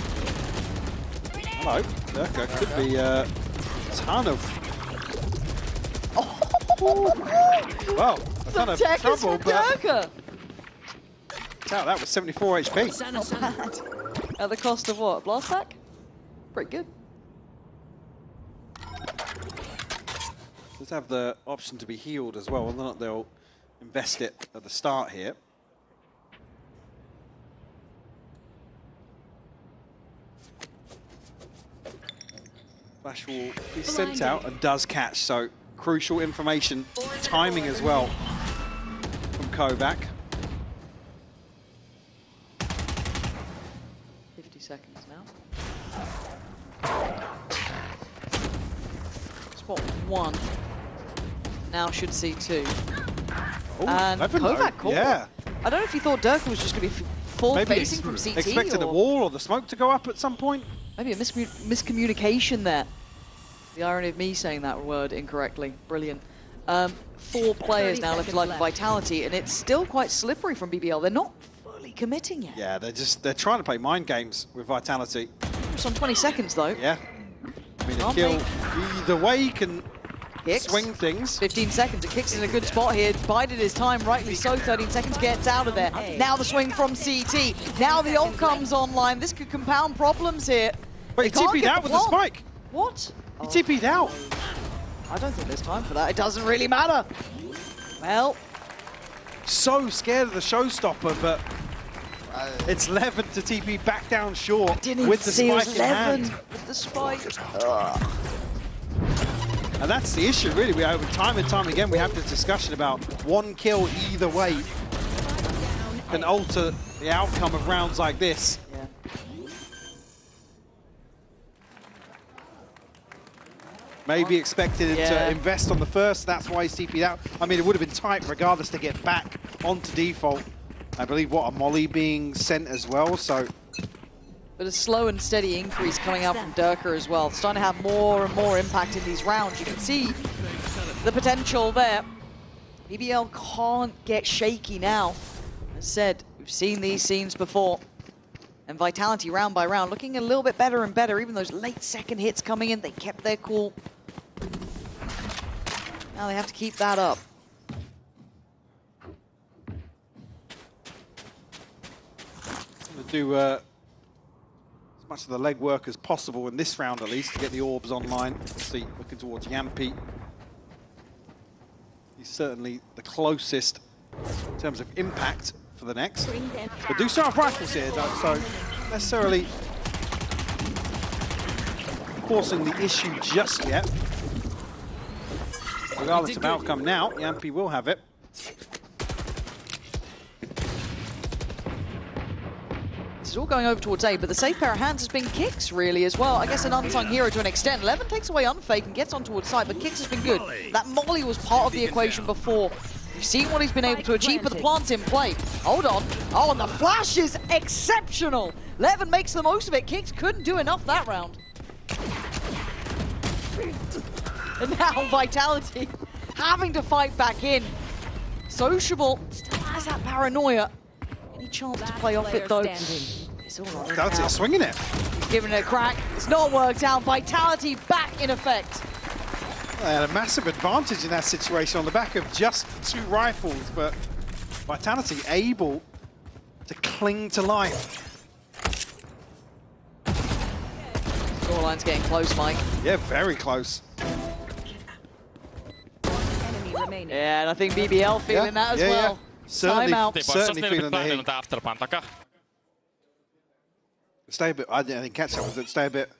hello, Durka could be a ton of well, a ton of trouble, but that was 74 HP. At the cost of what? Blast pack? Pretty good. Does have the option to be healed as well, whether or not they'll invest it at the start here. Flash will be sent out and does catch, so crucial information, timing as well from Kovac. 50 seconds now. Spot 1. Now should see 2. Ooh, and Kovac caught. Yeah. I don't know if he thought Durka was just going to be full facing from CT. Expected or the wall or the smoke to go up at some point. Maybe a miscommunication there. The irony of me saying that word incorrectly. Brilliant. 4 players now left alive for Vitality, and it's still quite slippery from BBL. They're not fully committing yet. Yeah, they're trying to play mind games with Vitality. Just on 20 seconds, though. Yeah. I mean, a kill either way can swing things. 15 seconds. It kicks in a good spot here. Bided his time, rightly so. 13 seconds, gets out of there. Now the swing from CT. Now the ult comes online. This could compound problems here. But he TP'd out with the spike. What? He TP'd out. I don't think there's time for that. It doesn't really matter. Well. So scared of the showstopper, but it's Levin to TP back down short with the spike in hand. With the spike. And that's the issue, really. We over time and time again, we have this discussion about one kill either way can alter the outcome of rounds like this. Yeah. Maybe expected him to invest on the first, that's why he's TP'd out. I mean, it would have been tight regardless to get back onto default. I believe, a molly being sent as well, so... But a slow and steady increase coming out from Durka as well. Starting to have more and more impact in these rounds. You can see the potential there. BBL can't get shaky now. As said, we've seen these scenes before. And Vitality round by round looking a little bit better and better. Even those late second hits coming in, they kept their cool. Now they have to keep that up. I'm going to do as much of the legwork as possible in this round at least to get the orbs online. See, looking towards Yampi. He's certainly the closest in terms of impact for the next. But do still have rifles here, though, so not necessarily forcing the issue just yet. Regardless of outcome now, Yampi will have it. This is all going over towards A, but the safe pair of hands has been Kix, really, as well. I guess an unsung hero to an extent. Levin takes away Unfake and gets on towards side, but Kix has been good. That molly was part of the equation before. You've seen what he's been able to achieve, but the plant's in play. Hold on. Oh, and the flash is exceptional. Levin makes the most of it. Kix couldn't do enough that round. And now Vitality having to fight back in. Sociable still has that paranoia. Any chance to play off it, though? It's all right. Vitality swinging it. He's giving it a crack. It's not worked out. Vitality back in effect. They had a massive advantage in that situation on the back of just 2 rifles, but Vitality able to cling to life. Scoreline's getting close, Mike. Yeah, very close. Yeah, and I think BBL feeling that as well. Certainly feeling the heat. Stay a bit, I didn't catch that, was it? Stay a bit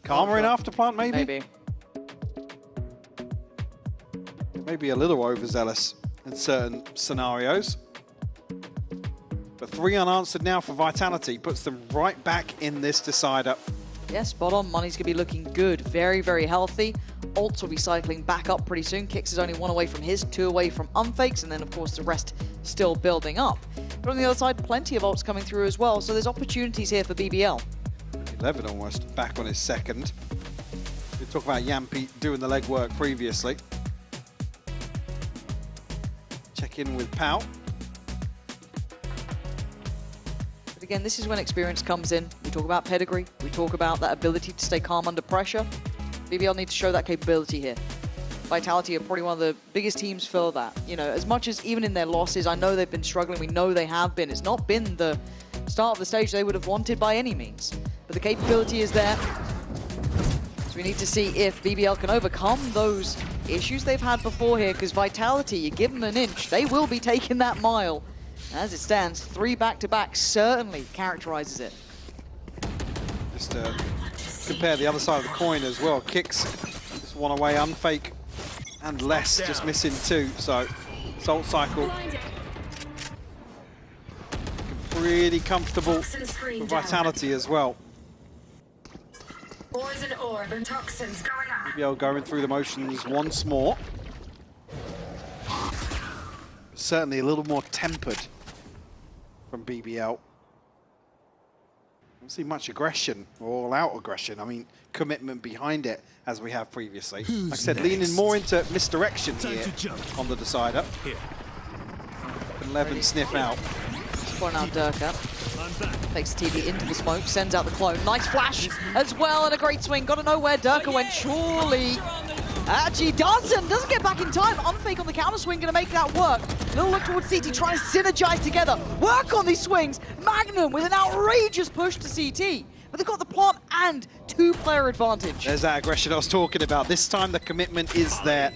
calmer in afterplant, maybe? Maybe a little overzealous in certain scenarios. But 3 unanswered now for Vitality, puts them right back in this decider. Yeah, spot on. Money's going to be looking good. Very, very healthy. Ults will be cycling back up pretty soon. Kix is only 1 away from his, 2 away from Unfakes, and then, of course, the rest still building up. But on the other side, plenty of ults coming through as well, so there's opportunities here for BBL. 11 almost back on his second. We talk about Yampi doing the legwork previously. Check in with Pau. But again, this is when experience comes in. We talk about pedigree. We talk about that ability to stay calm under pressure. BBL need to show that capability here. Vitality are probably one of the biggest teams for that. You know, as much as even in their losses, I know they've been struggling. We know they have been. It's not been the start of the stage they would have wanted by any means. But the capability is there. So we need to see if BBL can overcome those issues they've had before here, because Vitality, you give them an inch, they will be taking that mile. As it stands, 3 back-to-back certainly characterizes it. Just compare the other side of the coin as well. Kix just 1 away, Unfake, and Less just missing 2. So Salt Cycle pretty comfortable for Vitality as well. Poison orb and toxins going up. BBL going through the motions once more. Certainly a little more tempered from BBL. don't see much aggression or all-out aggression. I mean, commitment behind it, as we have previously. Like I said, leaning more into misdirection here on the decider. And Levin sniff out. Point out Durka. Takes TD into the smoke, sends out the clone. Nice flash as well, and a great swing. Got to know where Durka went, surely. Actually doesn't get back in time. Unfake on the counter swing, gonna make that work. Little look towards CT, trying to synergize together. Work on these swings. Magnum with an outrageous push to CT. But they've got the plant and two-player advantage. There's that aggression I was talking about. This time the commitment is there.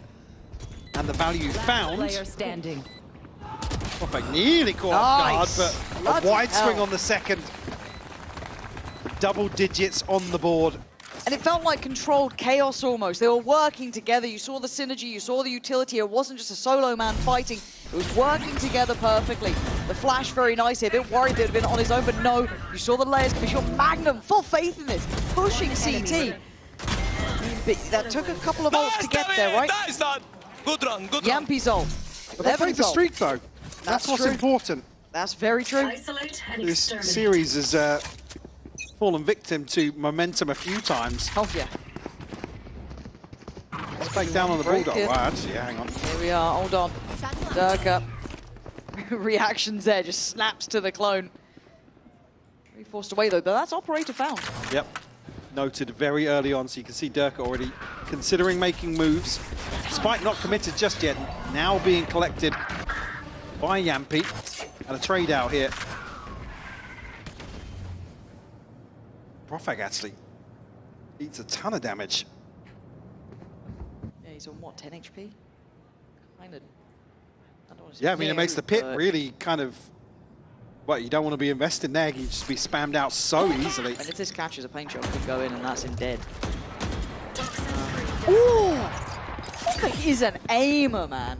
And the value found. Player standing. Perfect, nearly caught off guard, but a wide swing on the second. Double digits on the board. And it felt like controlled chaos almost. They were working together. You saw the synergy, you saw the utility. It wasn't just a solo man fighting. It was working together perfectly. The flash very nice here. A bit worried they'd been on his own, but no. You saw the layers. Your Magnum, full faith in this, pushing CT. But that took a couple of ults to get there, right? Good run, good run. Yampi's ult. But they played the streak though. That's what's important. That's very true. This series has fallen victim to momentum a few times. Oh yeah. Let's back down on the bulldog. Wow, actually, yeah, hang on. Here we are, hold on. Durka. Reactions there, just snaps to the clone. Very forced away though, but that's operator found. Yep. Noted very early on, so you can see Durka already considering making moves. Spike not committed just yet, now being collected by Yampi. And a trade out here. Profag actually eats a ton of damage. Yeah, he's on what, 10 HP? Kind of. Yeah, I mean, it makes the pit really kind of, well, you don't want to be investing there. You just be spammed out so easily. And if this catches a paint shot, could go in and that's him dead. Ooh! Profag is an aimer, man.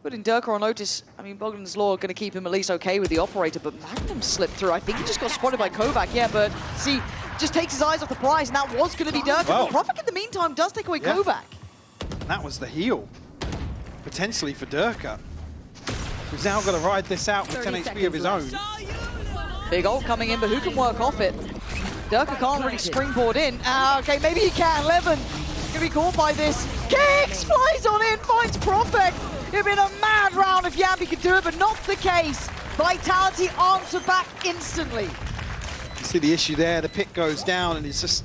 Putting Durka on notice, I mean, Bogdan's Law going to keep him at least okay with the operator, but Magnum slipped through. I think he just got spotted by Kovac, yeah, but see, just takes his eyes off the prize, and that was going to be Durka. Well, but Profag in the meantime does take away Kovac. That was the heal, potentially for Durka, who's now got to ride this out with 10 HP of his own. Big ult coming in, but who can work off it? Durka can't really springboard in. Okay, maybe he can. Levin going to be caught by this. Kicks, flies on in, finds Profag. It would have been a mad round if Yampi could do it, but not the case. Vitality answer back instantly. You see the issue there, the pit goes down, and it's just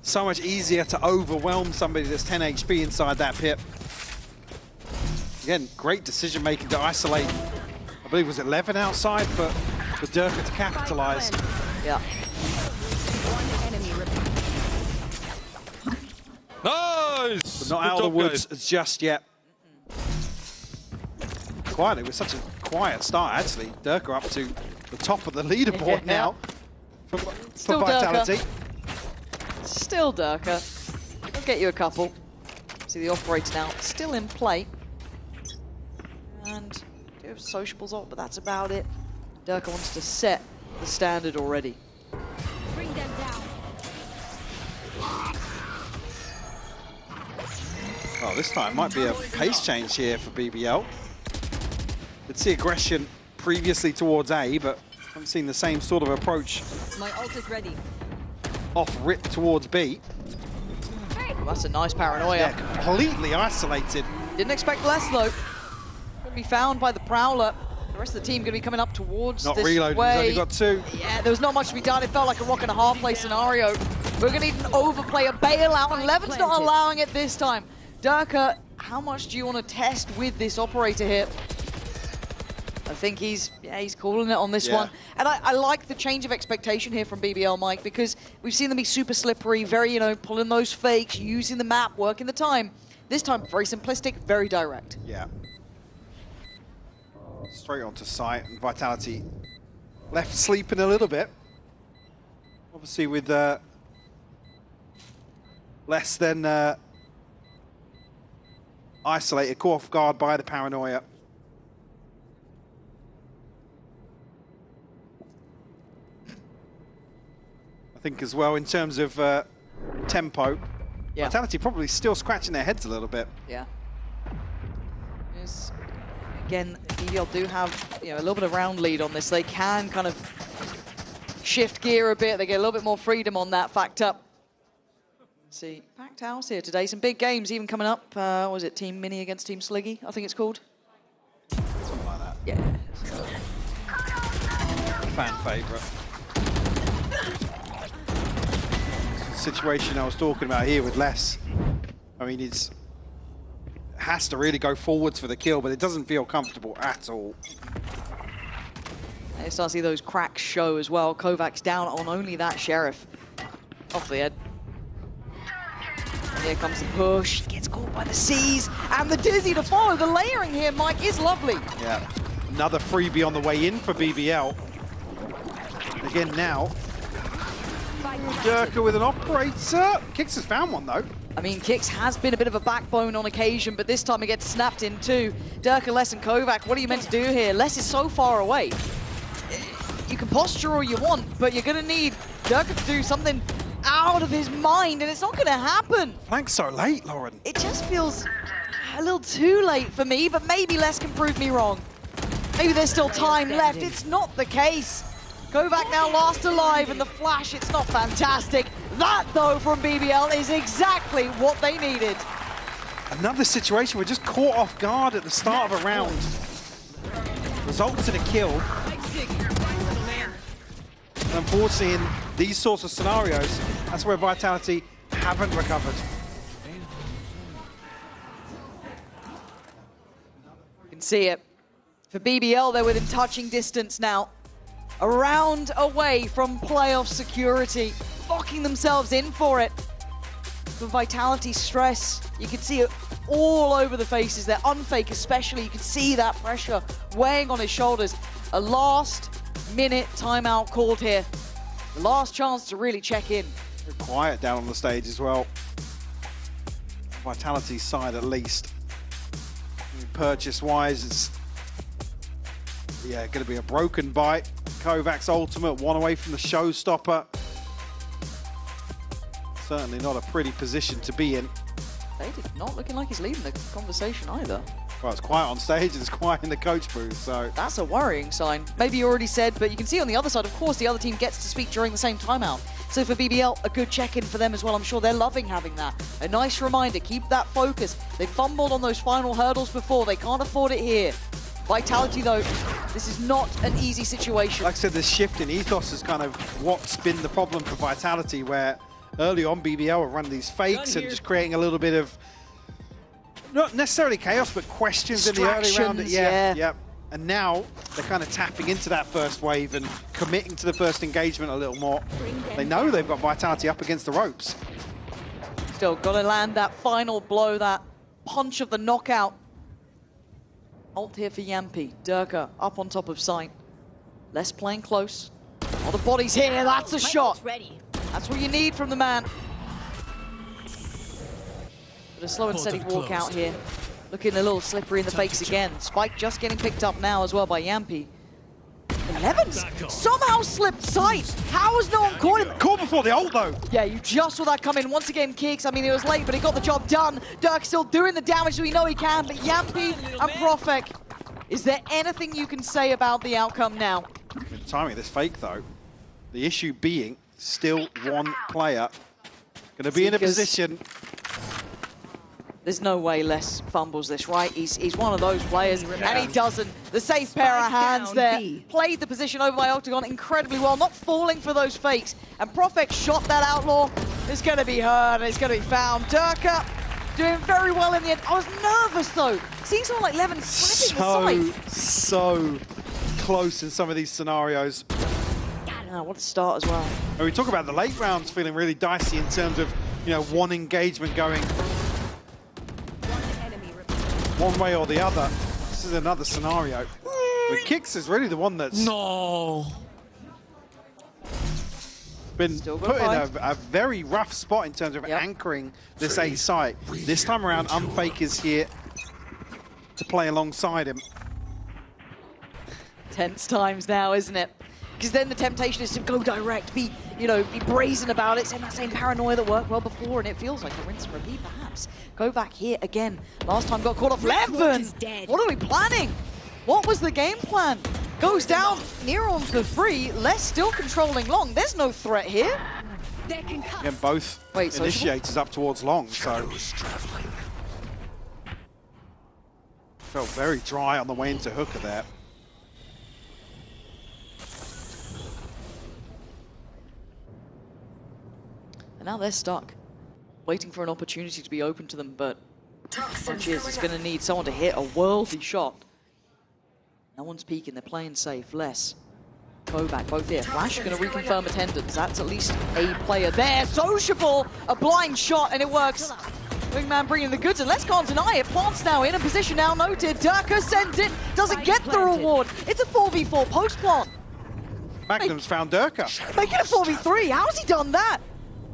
so much easier to overwhelm somebody that's 10 HP inside that pit. Again, great decision making to isolate, I believe was it Levin outside, but for Durka to capitalize. Yeah. Nice! But not out of the woods just yet. Quiet, it was such a quiet start actually. Durka up to the top of the leaderboard now for Vitality. Still Durka. I'll get you a couple. See the operator now, still in play. And do have Sociables ult, but that's about it. Durka wants to set the standard already. Bring them down. Oh, this time might be a pace change here for BBL. Did see aggression previously towards A, but haven't seen the same sort of approach. My ult is ready. Off rip towards B. Well, that's a nice paranoia. Yeah, completely isolated. Didn't expect less though. Going to be found by the Prowler. The rest of the team going to be coming up towards Not this reloading, way. he's only got 2. Yeah, there was not much to be done. It felt like a rock and a hard play scenario. We're going to need an overplay, a bailout, and Levin's not allowing it this time. Durka, how much do you want to test with this operator here? I think he's calling it on this one. And I like the change of expectation here from BBL, Mike, because we've seen them be super slippery, very, pulling those fakes, using the map, working the time. This time, very simplistic, very direct. Yeah. Straight onto site, and Vitality left sleeping a little bit. Obviously with less than isolated, caught off guard by the paranoia. I think as well in terms of tempo, Vitality probably still scratching their heads a little bit. Yeah. Again, BBL do have a little bit of round lead on this. They can kind of shift gear a bit. They get a little bit more freedom on that factor. See, packed house here today. Some big games even coming up. What was it? Team Mini against Team Sliggy, I think it's called. Something like that. Yeah. Fan favourite. Situation I was talking about here with Les. I mean, it's has to really go forwards for the kill, but it doesn't feel comfortable at all. You start to see those cracks show as well. Kovac's down on only that Sheriff. Off the head. Here comes the push. Gets caught by the C's. And the Dizzy to follow. The layering here, Mike, is lovely. Yeah. Another freebie on the way in for BBL. Again now. Durka with an operator. Kix has found one though. I mean, Kix has been a bit of a backbone on occasion, but this time it gets snapped in too. Durka, Les, and Kovac, what are you meant to do here? Les is so far away. You can posture all you want, but you're going to need Durka to do something out of his mind, and it's not going to happen. Flank's so late, Lauren. It just feels a little too late for me, but maybe Les can prove me wrong. Maybe there's still time left. It's not the case. Kovac now last alive, and the flash, it's not fantastic. That, though, from BBL is exactly what they needed. Another situation, we're just caught off guard at the start of a round. Results in a kill. And unfortunately, in these sorts of scenarios, that's where Vitality haven't recovered. You can see it. For BBL, they're within touching distance now. A round away from playoff security, locking themselves in for it. For Vitality stress, you can see it all over the faces. They're unfake especially. You can see that pressure weighing on his shoulders. A last-minute timeout called here. The last chance to really check in. They're quiet down on the stage as well. Vitality's side at least. Purchase-wise, it's going to be a broken bite. Kovac's ultimate, one away from the showstopper. Certainly not a pretty position to be in. Thematic not looking like he's leading the conversation either. Well, it's quiet on stage and it's quiet in the coach booth, so... That's a worrying sign. Maybe you already said, but you can see on the other side, of course, the other team gets to speak during the same timeout. So for BBL, a good check-in for them as well. I'm sure they're loving having that. A nice reminder, keep that focus. They fumbled on those final hurdles before. They can't afford it here. Vitality, though, this is not an easy situation. Like I said, this shift in ethos is kind of what's been the problem for Vitality, where early on BBL were running these fakes and just creating a little bit of, not necessarily chaos, but questions in the early round. Yeah. And now they're kind of tapping into that first wave and committing to the first engagement a little more. They know they've got Vitality up against the ropes. Still got to land that final blow, that punch of the knockout. Ult here for Yampi. Durka up on top of site. Les playing close. All the bodies here, that's a shot. That's what you need from the man. But a slow and steady walk out here. Looking a little slippery in the fakes again. Spike just getting picked up now as well by Yampi. 11's somehow slipped sight. How has no one caught him? Caught before the ult though. Yeah, you just saw that come in. Once again, Kix, I mean, it was late, but he got the job done. Dirk still doing the damage, so we know he can. But Yampi and Profek, is there anything you can say about the outcome now? With the timing of this fake though, the issue being still one player going to be in a position. There's no way Les fumbles this, right? He's one of those players, and he doesn't. The safe pair of hands there. Played the position over by Octagon incredibly well, not falling for those fakes. And Profek shot that Outlaw. It's going to be heard, it's going to be found. Durka doing very well in the end. I was nervous, though. Seeing someone like Levin slipping the side. So close in some of these scenarios. Oh, what a start as well. And we talk about the late rounds feeling really dicey in terms of, one engagement going one way or the other. This is another scenario. But Kix is really the one that's been put in a very rough spot in terms of anchoring this A site. This time around, Unfake is here to play alongside him. Tense times now, isn't it? Because then the temptation is to go direct, be brazen about it, send that same paranoia that worked well before, and it feels like a rinse and repeat, perhaps. Kovac here again. Last time got caught off. Levin! What are we planning? What was the game plan? Goes down, Neron for free. Les still controlling long. There's no threat here. Again, both initiators up towards long, so felt very dry on the way into Hooker there. And now they're stuck, waiting for an opportunity to be open to them, but Frontiers is going to need someone to hit a worldy shot. No one's peeking, they're playing safe. Les, Kovac, both here. Flash going to reconfirm attendance. That's at least a player there. Sociable, a blind shot, and it works. Wingman bringing the goods, and Les can't deny it. Plant's now in a position now noted. Durka sent it, doesn't get the reward. It's a 4v4 post-plant. Magnum's found Durka. Make it a 4v3, how's he done that?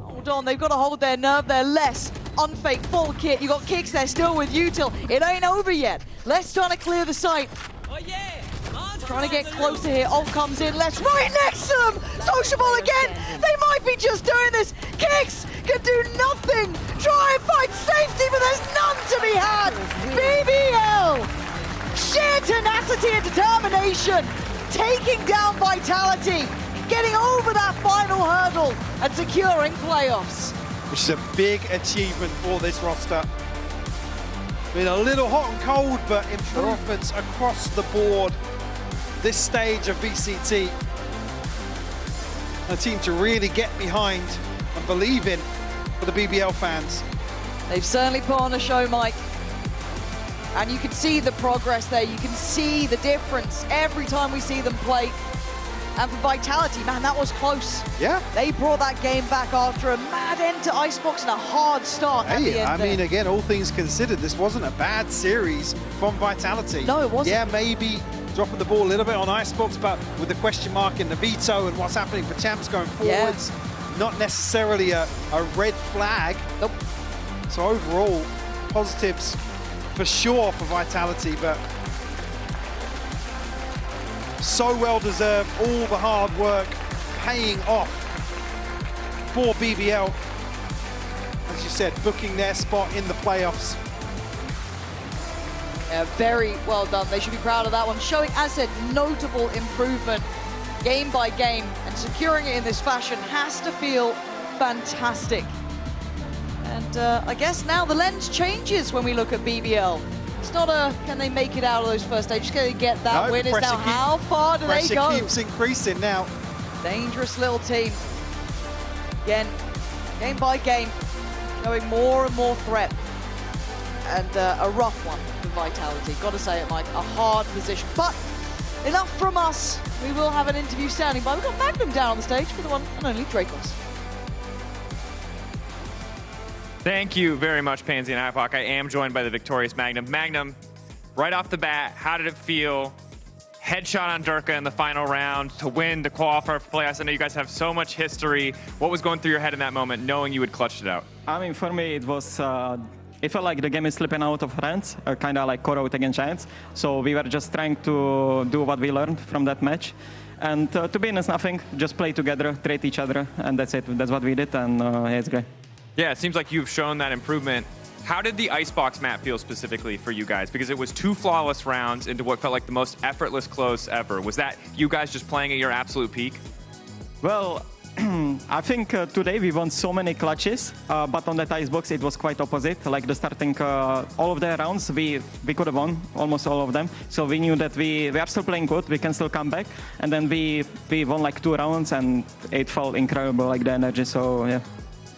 Hold on, they've got to hold their nerve there. Les, unfake, full kit. You got Kicks there still with Util. It ain't over yet. Les trying to clear the site. Trying to get closer here. Ult comes in. Les right next to them. Sociable again. They might be just doing this. Kicks can do nothing. Try and find safety, but there's none to be had. BBL. Sheer tenacity and determination. Taking down Vitality. Getting over that final hurdle and securing playoffs. Which is a big achievement for this roster. Been a little hot and cold, but improvements across the board. This stage of VCT, a team to really get behind and believe in for the BBL fans. They've certainly put on a show, Mike. And you can see the progress there. You can see the difference every time we see them play. And for Vitality, man, that was close. Yeah. They brought that game back after a mad end to Icebox and a hard start at the end. I mean, again, all things considered, this wasn't a bad series from Vitality. No, it wasn't. Yeah, maybe dropping the ball a little bit on Icebox, but with the question mark in the veto and what's happening for Champs going forwards, not necessarily a red flag. Nope. So overall, positives for sure for Vitality, but so well deserved, all the hard work paying off for BBL. As you said, booking their spot in the playoffs. Yeah, very well done. They should be proud of that one. Showing, as I said, notable improvement game by game, and securing it in this fashion has to feel fantastic. And I guess now the lens changes when we look at BBL. It's not a, can they make it out of those first stages? Can they get that win? It's now, how far do they go? Pressure keeps increasing now. Dangerous little team. Again, game by game, showing more and more threat. And a rough one for Vitality. Got to say it, Mike, a hard position. But enough from us. We will have an interview standing by. We've got Magnum down on the stage for the one and only Dracos. Thank you very much, Pansy and IPOC. I am joined by the victorious Magnum. Magnum, right off the bat, how did it feel? Headshot on Durka in the final round to win, to qualify for playoffs. I know you guys have so much history. What was going through your head in that moment, knowing you had clutched it out? I mean, for me, it was... it felt like the game is slipping out of hands, kind of like core out against Giants. So we were just trying to do what we learned from that match. And to be honest, nothing. Just play together, treat each other, and that's it. That's what we did, and it's great. Yeah, it seems like you've shown that improvement. How did the Icebox map feel specifically for you guys? Because it was 2 flawless rounds into what felt like the most effortless close ever. Was that you guys just playing at your absolute peak? Well, I think today we won so many clutches, but on that Icebox it was quite opposite. Like the starting, all of the rounds, we could have won almost all of them. So we knew that we are still playing good, we can still come back. And then we won like 2 rounds and it felt incredible, like the energy, so yeah.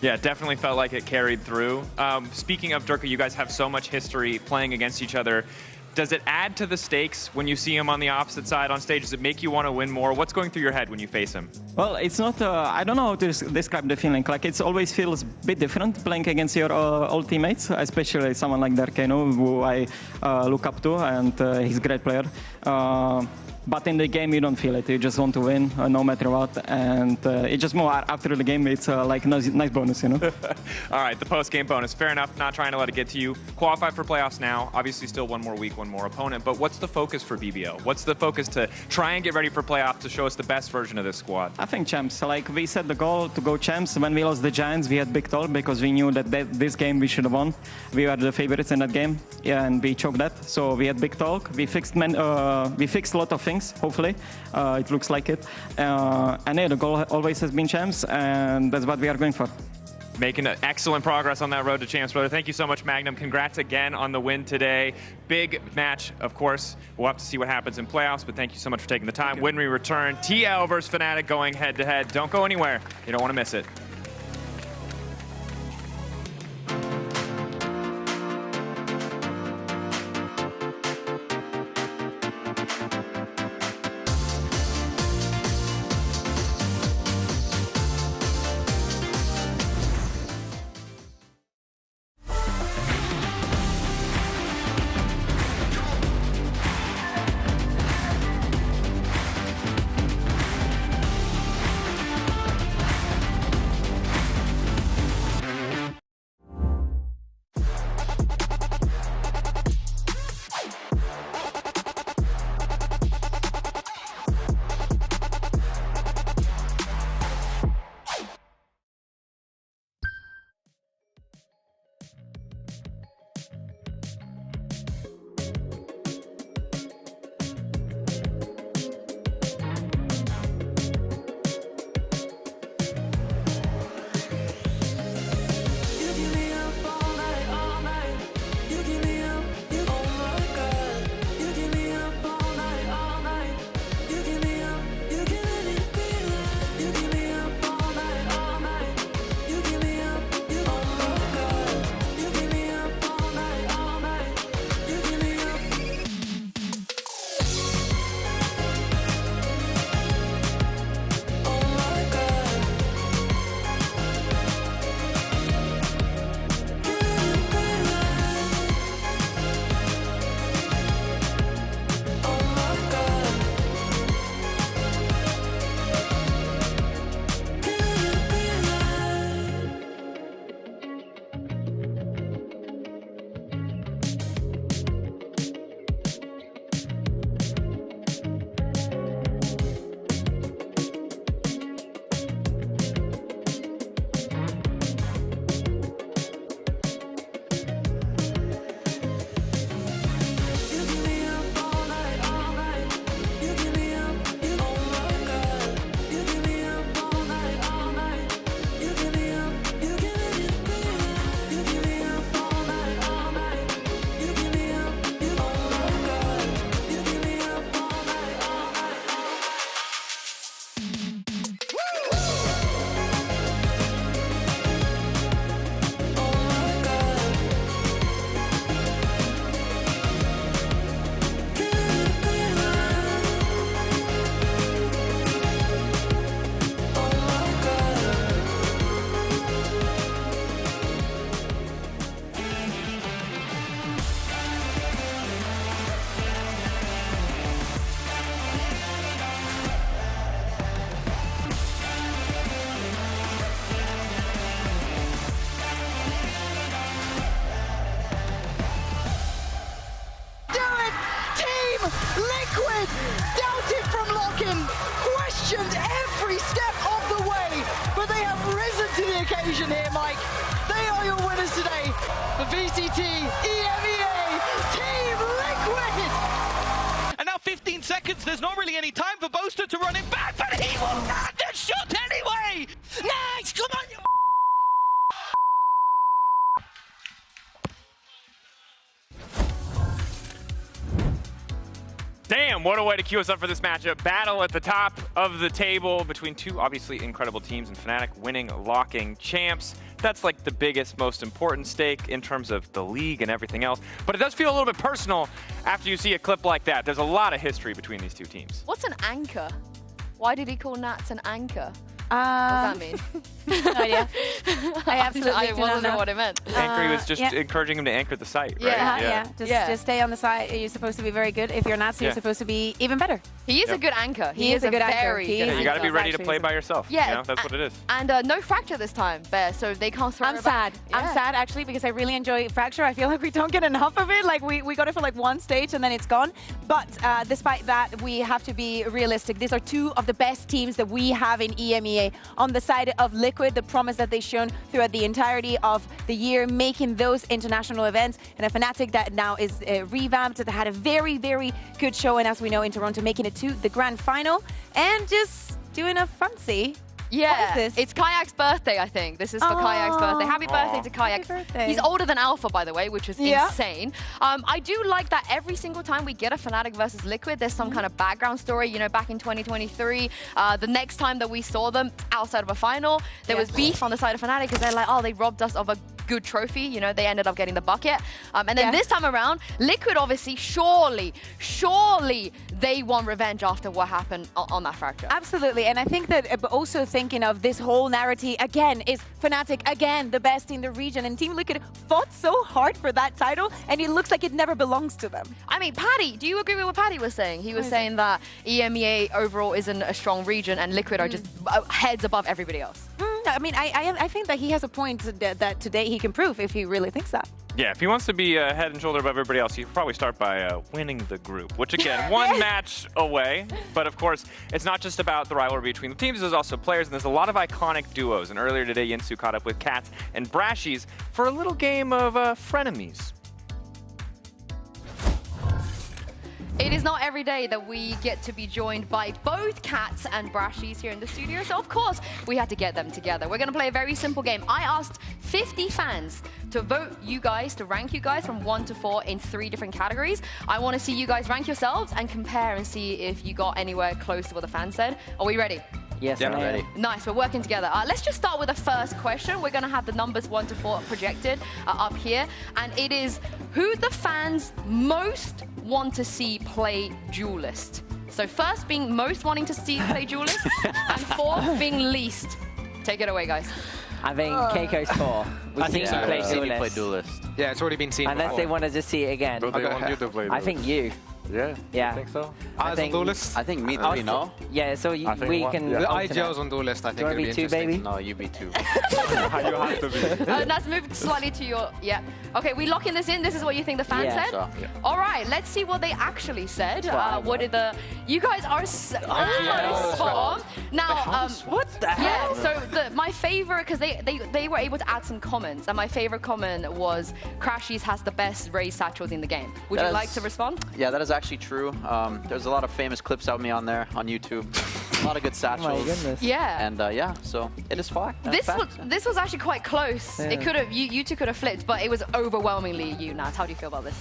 Yeah, it definitely felt like it carried through. Speaking of Durka, you guys have so much history playing against each other. Does it add to the stakes when you see him on the opposite side on stage? Does it make you want to win more? What's going through your head when you face him? Well, it's not, I don't know how to describe the feeling. Like, it always feels a bit different playing against your old teammates, especially someone like Darkano, who I look up to, and he's a great player. But in the game, you don't feel it. You just want to win, no matter what. And it's just more after the game, it's like a nice bonus, you know? All right, the post-game bonus. Fair enough, not trying to let it get to you. Qualified for playoffs now. Obviously, still one more week, one more opponent. But what's the focus for BBL? What's the focus to try and get ready for playoffs to show us the best version of this squad? I think champs. Like, we set the goal to go champs. When we lost the Giants, we had big talk because we knew that this game we should have won. We were the favorites in that game, yeah, and we choked that. So we had big talk. We fixed a lot of things things, hopefully. It looks like it. And yeah, the goal always has been champs, and that's what we are going for. Making excellent progress on that road to champs, brother. Thank you so much, Magnum. Congrats again on the win today. Big match, of course. We'll have to see what happens in playoffs, but thank you so much for taking the time. When we return, TL versus Fnatic going head-to-head. Don't go anywhere. You don't want to miss it. occasion here, Mike. They are your winners today. The VCT EMEA Team Liquid. And now 15 seconds. There's not really any time for Boaster to run it back, but he will not get shot anyway. Nice, come on, you. Damn, what a way to queue us up for this matchup. Battle at the top of the table between two obviously incredible teams, and Fnatic winning, locking champs. That's like the biggest, most important stake in terms of the league and everything else. But it does feel a little bit personal after you see a clip like that. There's a lot of history between these two teams. What's an anchor? Why did he call Nats an anchor? What does that mean? No idea. I absolutely I do wasn't not know what it meant. Anchor was just encouraging him to anchor the site, right? Just stay on the site. You're supposed to be very good. If you're not, you're supposed to be even better. He is a good anchor. He is a good anchor. Very good You got to be ready to play by yourself. Yeah, you know? That's what it is. And no Fracture this time, Bear, so they can't throw I'm it sad. back. I'm sad actually because I really enjoy Fracture. I feel like we don't get enough of it. Like we got it for like one stage and then it's gone. But despite that, we have to be realistic. These are two of the best teams that we have in EMEA. EMEA on the side of Liquid, the promise that they've shown throughout the entirety of the year, making those international events, and a Fnatic that now is revamped, that had a very, very good showing, as we know, in Toronto, making it to the grand final, and just doing a fancy. Yeah, what is this? It's Kayak's birthday, I think. This is for Kayak's birthday. Happy birthday to Kayak. He's older than Alpha, by the way, which is insane. I do like that every single time we get a Fnatic versus Liquid, there's some kind of background story. You know, back in 2023, the next time that we saw them outside of a final, there was beef on the side of Fnatic because they're like, oh, they robbed us of a good trophy. You know, they ended up getting the bucket. And then this time around, Liquid obviously, surely they want revenge after what happened on that fracture. Absolutely, and I think that also thinking of this whole narrative again is Fnatic again the best in the region, and Team Liquid fought so hard for that title, and it looks like it never belongs to them. I mean, Paddy, do you agree with what Paddy was saying? He was saying that EMEA overall isn't a strong region, and Liquid are just heads above everybody else. I mean, I think that he has a point that today he can prove if he really thinks that. Yeah, if he wants to be head and shoulder above everybody else, he should probably start by winning the group, which again, one match away. But of course, it's not just about the rivalry between the teams, there's also players, and there's a lot of iconic duos. And earlier today, Yinsu caught up with Cats and Brashies for a little game of frenemies. It is not every day that we get to be joined by both Cats and Brashies here in the studio, so of course we had to get them together. We're going to play a very simple game. I asked 50 fans to vote you guys, to rank you guys from 1 to 4 in 3 different categories. I want to see you guys rank yourselves and compare and see if you got anywhere close to what the fans said. Are we ready? Yes, I'm ready. Nice, we're working together. Let's just start with the first question. We're going to have the numbers 1 to 4 projected up here. And it is, who the fans most want to see play Duelist? So first being most wanting to see play Duelist, and 4 being least. Take it away, guys. I think Keiko's 4. We've seen you play Duelist. Yeah, it's already been seen Unless before. they want to just see it again. But they want you to play I think you. Yeah? Yeah. I think so. I think Duelist? I think me 3, no? Yeah, so we can... The IGL's on Duelist, I think it'll be two, interesting. baby? No, you be 2. You have to be. Let's move slightly to your... Yeah. Okay, we locking this in. This is what you think the fans said? So, All right, let's see what they actually said. What did the... You guys are so spot on. Now, what the hell? Yeah, so my favorite, because they were able to add some comments, and my favorite comment was Crashies has the best raised satchels in the game. Would you like to respond? Yeah, that is actually true. There's a lot of famous clips of me on there on YouTube. A lot of good satchels. Oh my goodness. Yeah. And yeah, so it is fine. This was actually quite close. Yeah. It could have you two could have flipped, but it was overwhelmingly you, Nat. How do you feel about this?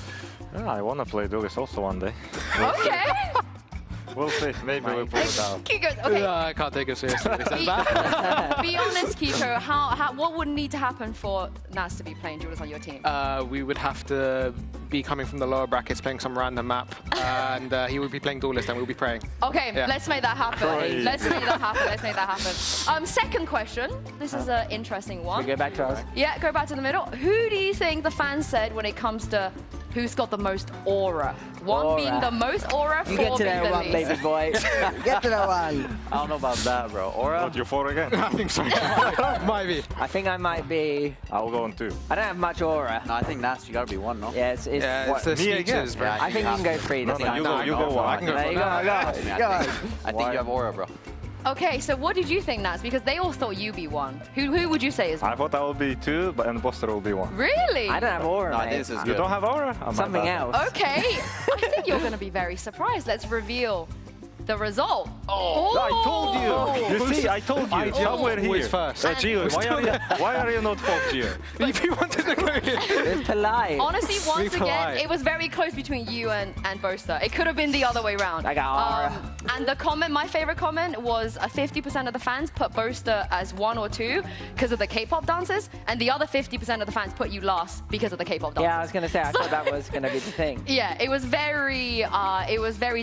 Yeah, I want to play Duelist also one day. Okay. We'll see. Maybe we'll pull it out. Kiko, okay. I can't take it seriously. Be honest, Kiko. What would need to happen for Nats to be playing Duelist on your team? We would have to be coming from the lower brackets, playing some random map, and he would be playing Duelist, and we'll be praying. Okay, Yeah. let's make that happen. Pray. Let's make that happen. Let's make that happen. Second question. This is an interesting one. We go back to us. Yeah, go back to the middle. Who do you think the fans said when it comes to who's got the most aura? One being the most aura, 4 You get to being that the one, least. baby boy. Get to that one. I don't know about that, bro. Aura? What, you're 4 again? I think so. Might be. I think I might be... I'll go on 2. I don't have much aura. No, I think Nats, you gotta be 1, no? Yeah, it's Yeah, it's the speeches, bro. I think you can go 3. No, you go 1. I can go There for you go, that. I think you have aura, bro. Okay, so what did you think, Nats? Because they all thought you'd be 1. Who would you say is 1? I thought I would be 2, and Buster will be 1. Really? I don't have aura, No, mate. this is You good. don't have aura? Something else. Okay, I think you're going to be very surprised. Let's reveal the result. Oh, I told you. You see, I told you. Somewhere Who here. is first? Gio, why are you not 4th, Gio? If you wanted to go here. It's polite. Honestly, once Be again, polite. it was very close between you and Boaster. It could have been the other way around. I got aura. And the comment, my favorite comment was 50% of the fans put Boaster as 1 or 2 because of the K-pop dances, and the other 50% of the fans put you last because of the K-pop dances. Yeah, I was going to say, I thought that was going to be the thing. Yeah, it was very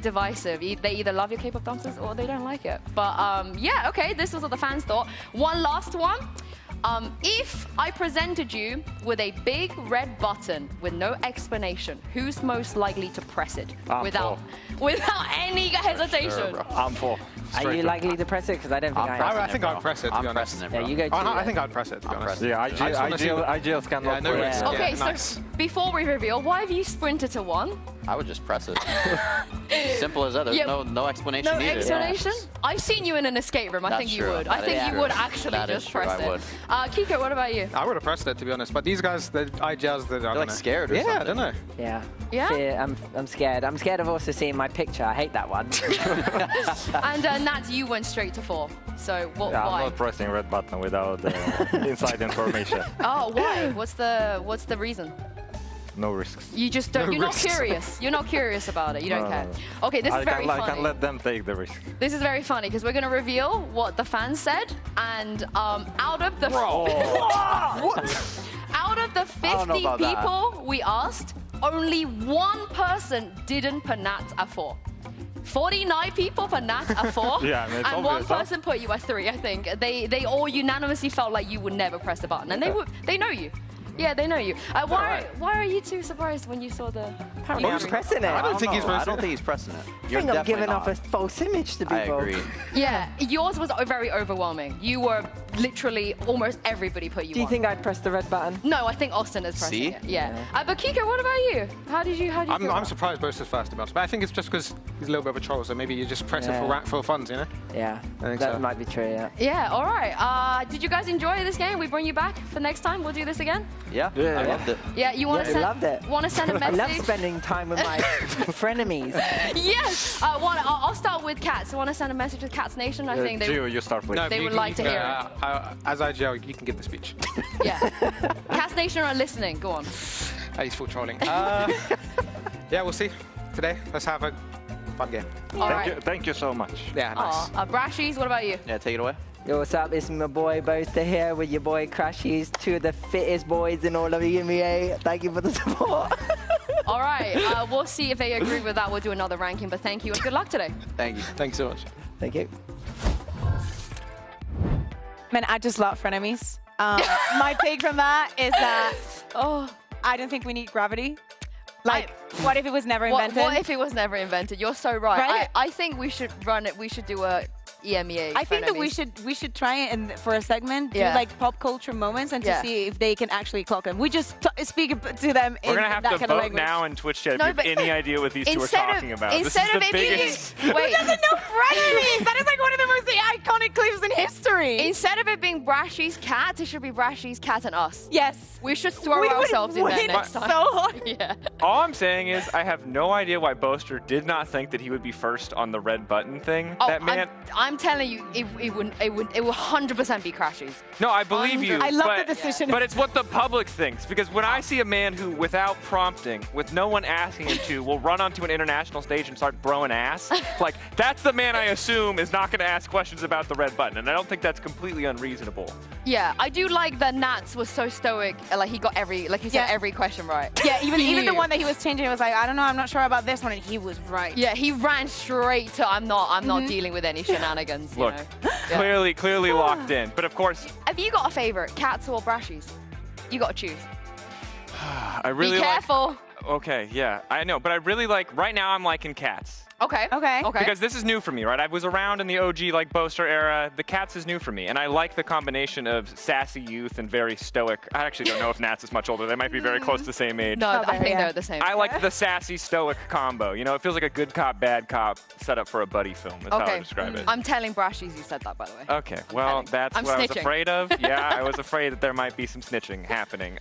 divisive. They either love your K-pop dancers or they don't like it. But yeah, okay, this was what the fans thought. One last one. If I presented you with a big red button with no explanation, who's most likely to press it without any hesitation? Sure, I'm 4. Are you likely to press it? Because I don't think I think I'd press it, to be honest. Yeah, you go 2. I think I'd press it, to be honest. Yeah, IGLs cannot no play. risk. Okay, Yeah, nice. so before we reveal, why have you sprinted to 1? I would just press it. Simple as that. There's no explanation needed. No explanation? I've seen you in an escape room. I think you would. I think you would actually just press it. Kiko, what about you? I would have pressed it, to be honest. But these guys, the IGLs, they're like scared or something. Yeah, I don't know. Yeah. Yeah? Fear, I'm scared. I'm scared of also seeing my picture. I hate that one. And Nat, you went straight to 4. So why? I'm not pressing red button without inside information. Oh, why? What's the reason? No risks. You just don't. You're not curious. You're not curious about it. You don't care. Okay, this is very funny. I can let them take the risk. This is very funny because we're going to reveal what the fans said, and out of the out of the 50 people we asked, only 1 person didn't put Nat at 4. 49 people put Nat at 4, yeah, I mean, and 1 person put you at 3. I think they all unanimously felt like you would never press the button, and they know you. Yeah, they know you. Why are you too surprised when you saw the? Apparently I'm pressing it. I don't think he's pressing it. I think I'm giving off a false image to people. I agree. Yeah, yours was very overwhelming. You were literally almost everybody put you. Do you on. think I'd press the red button? No, I think Austin is pressing it. Yeah. But Kiko, what about you? How did you I'm surprised Boaster's fast, to be honest. But I think it's just because he's a little bit of a troll, so maybe you just press it for funds, you know? Yeah, I think that so. might be true, yeah. Yeah, all right. Did you guys enjoy this game? We bring you back for next time? We'll do this again? Yeah, I loved it. Yeah, you want to loved it. Want to send a message? I love spending time with my frenemies. Yes. I'll start with Cats. I want to send a message to Cats Nation. I think Gio, you start with. They would like to hear it. As IGL, you can give the speech. Yeah. Cats Nation are listening. Go on. He's full trolling. Yeah, we'll see. Today, let's have a fun game. Thank you so much. Yeah, nice. Brashies, what about you? Yeah, take it away. Yo, what's up? It's my boy Boaster here with your boy Crashies, 2 of the fittest boys in all of EMEA. Thank you for the support. All right, we'll see if they agree with that. We'll do another ranking, but thank you and good luck today. Thank you. Thanks so much. Thank you. Man, I just love frenemies. My take from that is that I don't think we need gravity. Like, what if it was never invented? What if it was never invented? You're so right. I think we should run it. We should do a EMEA. I think that we should try it and for a segment, do like pop culture moments and to see if they can actually clock them. We just speak to them in that kind of language. We're gonna have to vote now in Twitch chat if you have any idea what these two are talking about. Instead this is of the biggest. Who doesn't know frenemies? That is like one of the most iconic clips in history. Instead of it being Brashies Cats, it should be Brashies Cat and us. Yes. We should throw ourselves in there next time. So hard. Yeah. All I'm saying is I have no idea why Boaster did not think that he would be first on the red button thing. Oh, that man. I'm telling you, it would 100% be Crashies. No, I believe you. I love the decision. But it's what the public thinks. Because when I see a man who, without prompting, with no one asking him to, will run onto an international stage and start throwing ass, like, that's the man I assume is not going to ask questions about the red button. And I don't think that's completely unreasonable. Yeah, I do like that Nats was so stoic. Like, he got every question right. Yeah, even the one that he was changing, it was like, I don't know, I'm not sure about this one, and he was right. Yeah, he ran straight to, I'm not dealing with any shenanigans. Look, clearly locked in. But of course, have you got a favorite, Cats or Brashies? You got to choose. I really be careful. Okay, yeah, I know, but I really like. Right now, I'm liking Cats. Okay. Because this is new for me, right? I was around in the OG like Boaster era. The Cats is new for me, and I like the combination of sassy youth and very stoic. I actually don't know if Nats is much older. They might be very close to the same age. No, I think they're the same. I like the sassy stoic combo. You know, it feels like a good cop, bad cop set up for a buddy film. That's how I describe it. I'm telling Brashies you said that, by the way. Okay, well, that's what I was afraid of. Yeah, I was afraid that there might be some snitching happening.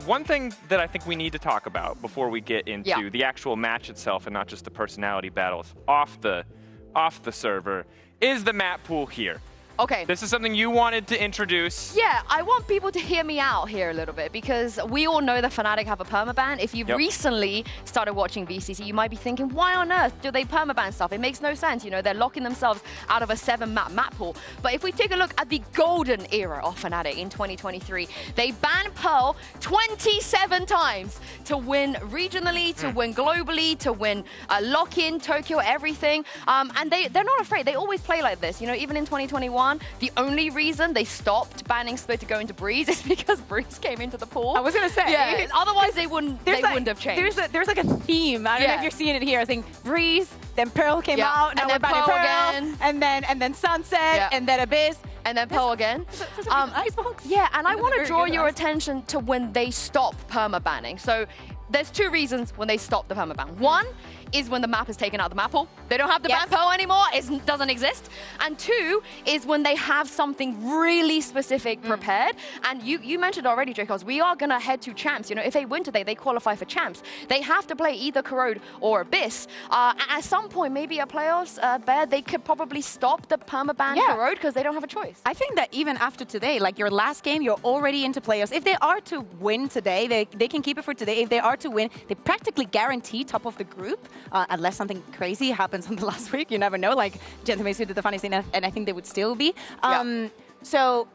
One thing that I think we need to talk about before we get into the actual match itself and not just the personality battles off the server is the map pool here. Okay. This is something you wanted to introduce. Yeah, I want people to hear me out here a little bit because we all know that Fnatic have a permaban. If you've recently started watching VCT, you might be thinking, why on earth do they permaban stuff? It makes no sense. You know, they're locking themselves out of a 7-map pool. But if we take a look at the golden era of Fnatic in 2023, they banned Pearl 27 times to win regionally, to win globally, to win lock-in, Tokyo, everything. And they're not afraid. They always play like this. You know, even in 2021, the only reason they stopped banning Split to go into Breeze is because Breeze came into the pool. I was gonna say, yeah. Otherwise they wouldn't have changed. There's like a theme. I don't know if you're seeing it here. I think Breeze, then Pearl came out, and then Pearl again, and then Sunset, and then Abyss. and then Pearl again. Icebox. Yeah, and I It was want a to very draw good your Icebox. attention to when they stop permabanning. So there's two reasons when they stop the permaban. One is when the map is taken out of the map pool. They don't have the ban pool anymore. It doesn't exist. And two is when they have something really specific prepared. And you mentioned already, Dracos, we are going to head to champs. You know, if they win today, they qualify for champs. They have to play either Corrode or Abyss. At some point, maybe at playoffs, Bear, they could probably stop the permaban Corrode because they don't have a choice. I think that even after today, like your last game, you're already into playoffs. If they are to win today, they can keep it for today. If they are to win, they practically guarantee top of the group, unless something crazy happens on the last week. You never know. Like Gentlemen did the funniest thing, and I think they would still be. So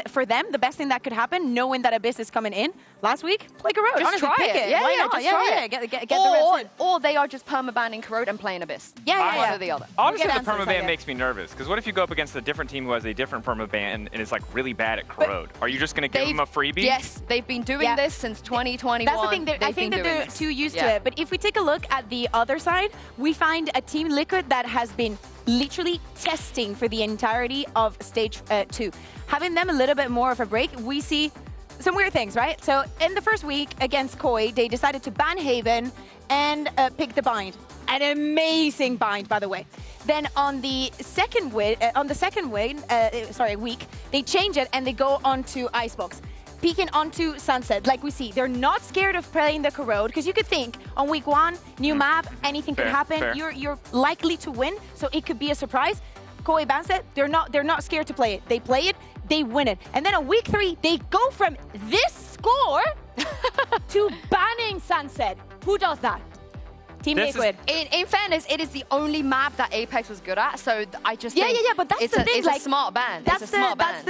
for them, the best thing that could happen, knowing that Abyss is coming in last week, play Corrode. Just Honestly, try pick it. Yeah, Why yeah, not? Just yeah, try yeah. it. Get the reps in. Or they are just permabanning Corrode and playing Abyss. One or the other. Honestly, Get the answers, I permaban guess. makes me nervous. Because what if you go up against a different team who has a different permaban and is like really bad at Corrode? Are you just going to give them a freebie? Yes, they've been doing this since 2021. That's the thing. I think that they're too used to it. But if we take a look at the other side, we find a Team Liquid that has been literally testing for the entirety of stage 2. Having them a little bit more of a break, we see some weird things, right? So in the first week against Koi, they decided to ban Haven and pick the bind. An amazing bind, by the way. Then on the second week, they change it and they go onto Icebox. Peeking onto Sunset, like we see, they're not scared of playing the Corrode, because you could think on week 1, new map, anything could happen. Fair. You're likely to win, so it could be a surprise. Koi bans it. They're not scared to play it. They play it, they win it, and then on week 3, they go from this score to banning Sunset. Who does that? Team Liquid. In fairness, it is the only map that Apex was good at, so I just Yeah, think but that's it's the a, thing. It's Like, a smart ban. That's it's a smart ban.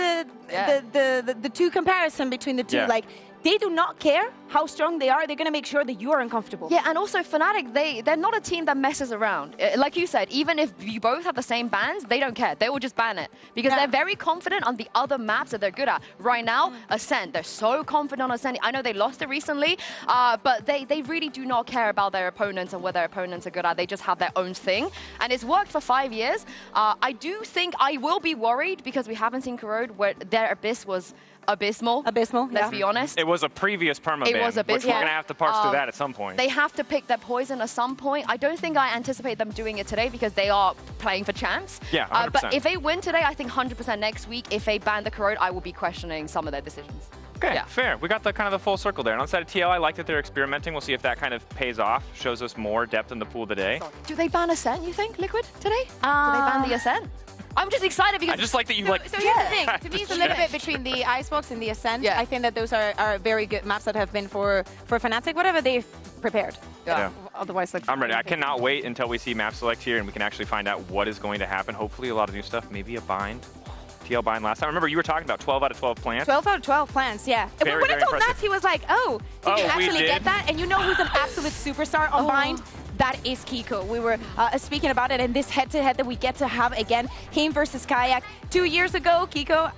the two comparison between the two. Yeah. Like, they do not care how strong they are. They're going to make sure that you are uncomfortable. Yeah, and also Fnatic, they're not a team that messes around. Like you said, even if you both have the same bans, they don't care. They will just ban it because they're very confident on the other maps that they're good at. Right now, Ascent, they're so confident on Ascent. I know they lost it recently, but they really do not care about their opponents and what their opponents are good at. They just have their own thing, and it's worked for 5 years. I do think I will be worried because we haven't seen Corrode where their Abyss was abysmal. Let's be honest. It was a previous permaban, It was abysmal. which we're going to have to parse through that at some point. They have to pick their poison at some point. I don't think I anticipate them doing it today because they are playing for champs. Yeah, 100%. But if they win today, I think 100% next week. If they ban the Corrode, I will be questioning some of their decisions. Okay, fair. We got the kind of the full circle there. And on the side of TL, I like that they're experimenting. We'll see if that kind of pays off, shows us more depth in the pool today. Do they ban Ascent, you think, Liquid, today? Do they ban the Ascent? I'm just excited because... I just like that you like... So here's the thing. To me, it's a little bit between the Icebox and the Ascent. I think that those are very good maps that have been for Fnatic, whatever they've prepared. Yeah. Otherwise, like... I'm ready. I cannot wait until we see map select here and we can actually find out what is going to happen. Hopefully a lot of new stuff, maybe a bind. TL bind last time. Remember, you were talking about 12 out of 12 plants. 12 out of 12 plants, yeah. Very, when I very told impressive. Nats, he was like, oh, did you we actually did. get that? And you know who's an absolute superstar on Bind? That is Kiko. We were speaking about it in this head-to-head that we get to have again. Him versus Kayak. 2 years ago, Kiko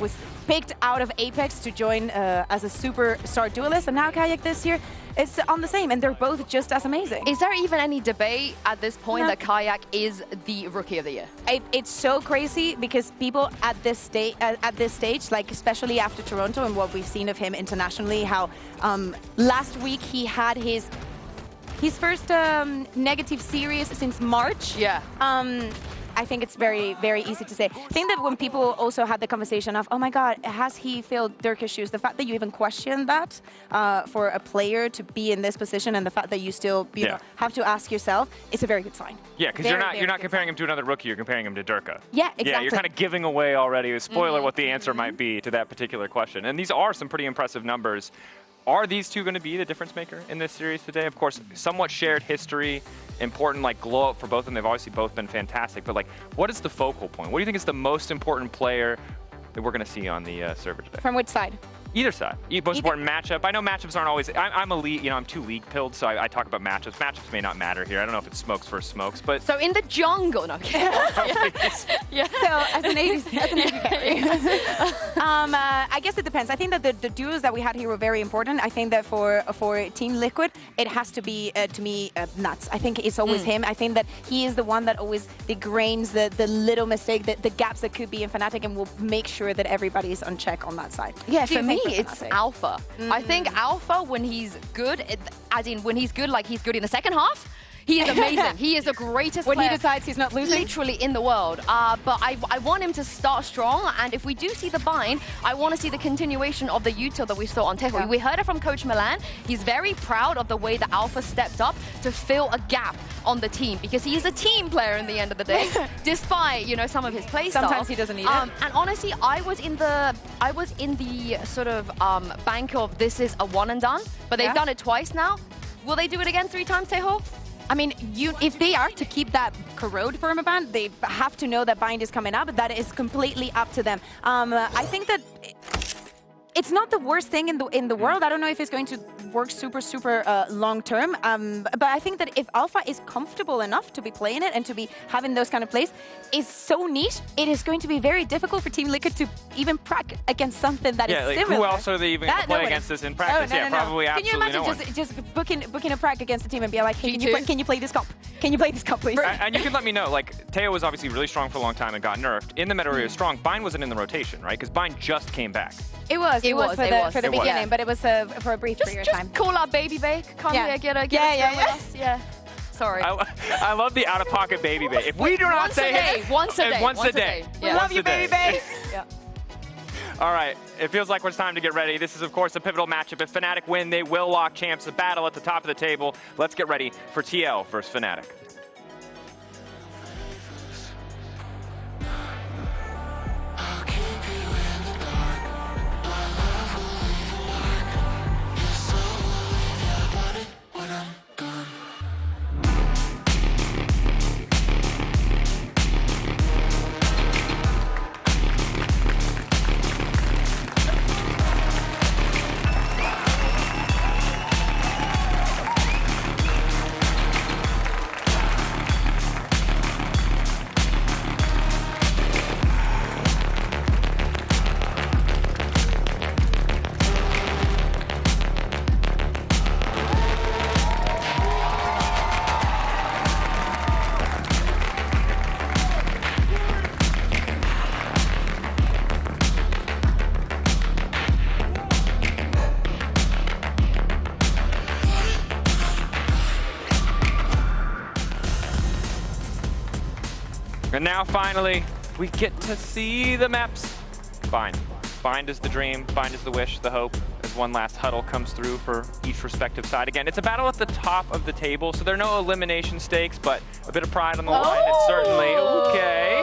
was picked out of Apex to join as a superstar duelist, and now Kayak this year is on the same, and they're both just as amazing. Is there even any debate at this point that Kayak is the Rookie of the Year? It's so crazy because people at this stage, like especially after Toronto and what we've seen of him internationally, how last week he had his first negative series since March. Yeah. I think it's very, very easy to say. I think that when people also had the conversation of, oh my God, has he filled Dirk's shoes? The fact that you even question that for a player to be in this position and the fact that you still you know, have to ask yourself, it's a very good sign. Yeah, because you're not comparing him to another rookie, you're comparing him to Durka. Yeah, exactly. Yeah, you're kind of giving away already a spoiler what the answer might be to that particular question. And these are some pretty impressive numbers. Are these two going to be the difference maker in this series today? Of course, somewhat shared history, important like glow up for both of them. They've obviously both been fantastic, but like, what is the focal point? What do you think is the most important player that we're going to see on the server today? From which side? Either side. Most important matchup. I know matchups aren't always. I'm a league. You know, I'm too league pilled, so I talk about matchups. Matchups may not matter here. I don't know if it's smokes versus smokes, but. So in the jungle, no. Yeah. So as an AD carry, I guess it depends. I think that the duos that we had here were very important. I think that for Team Liquid, it has to be to me Nuts. I think it's always him. I think that he is the one that always degrains the little mistake, the gaps that could be in Fnatic, and will make sure that everybody's on check on that side. Yeah, for me, it's Alpha. I think Alpha, when he's good, as in when he's good, like he's good in the second half, he is amazing. He is the greatest when player he decides he's not losing, literally in the world. But I want him to start strong, and if we do see the bind, I want to see the continuation of the util that we saw on Tejo. Yeah. We heard it from Coach Milan. He's very proud of the way that Alpha stepped up to fill a gap on the team, because he is a team player in the end of the day, despite some of his play style. Sometimes he doesn't need it. And honestly, I was in the sort of bank of this is a one and done, but they've done it twice now. Will they do it again 3 times, Tejo? I mean, if they are to keep that corrode permaban, they have to know that bind is coming up. That is completely up to them. I think that it's not the worst thing in the world. I don't know if it's going to work super long term. But I think that if Alpha is comfortable enough to be playing it and to be having those kind of plays, is so niche. It is going to be very difficult for Team Liquid to even prac against something that is similar. Who else are they even going to play against this in practice? Probably absolutely no one. Can you imagine just booking a prac against the team and be like, hey, can you play this comp? Can you play this comp, please? And you can let me know. Like, Teo was obviously really strong for a long time and got nerfed. In the meta area, strong. Bind wasn't in the rotation, right? Because Bind just came back. It was for the beginning, but it was for a brief period of time. Call our baby bake. Come here, get a yeah. Sorry. I love the out-of-pocket baby bake. If we do not say it once a day. We love you, baby bake. All right, it feels like it's time to get ready. This is, of course, a pivotal matchup. If Fnatic win, they will lock champs. The battle at the top of the table. Let's get ready for TL versus Fnatic. And now, finally, we get to see the maps. Bind. Bind is the dream, bind is the wish, the hope, as one last huddle comes through for each respective side. Again, it's a battle at the top of the table, so there are no elimination stakes, but a bit of pride on the line, it's certainly okay.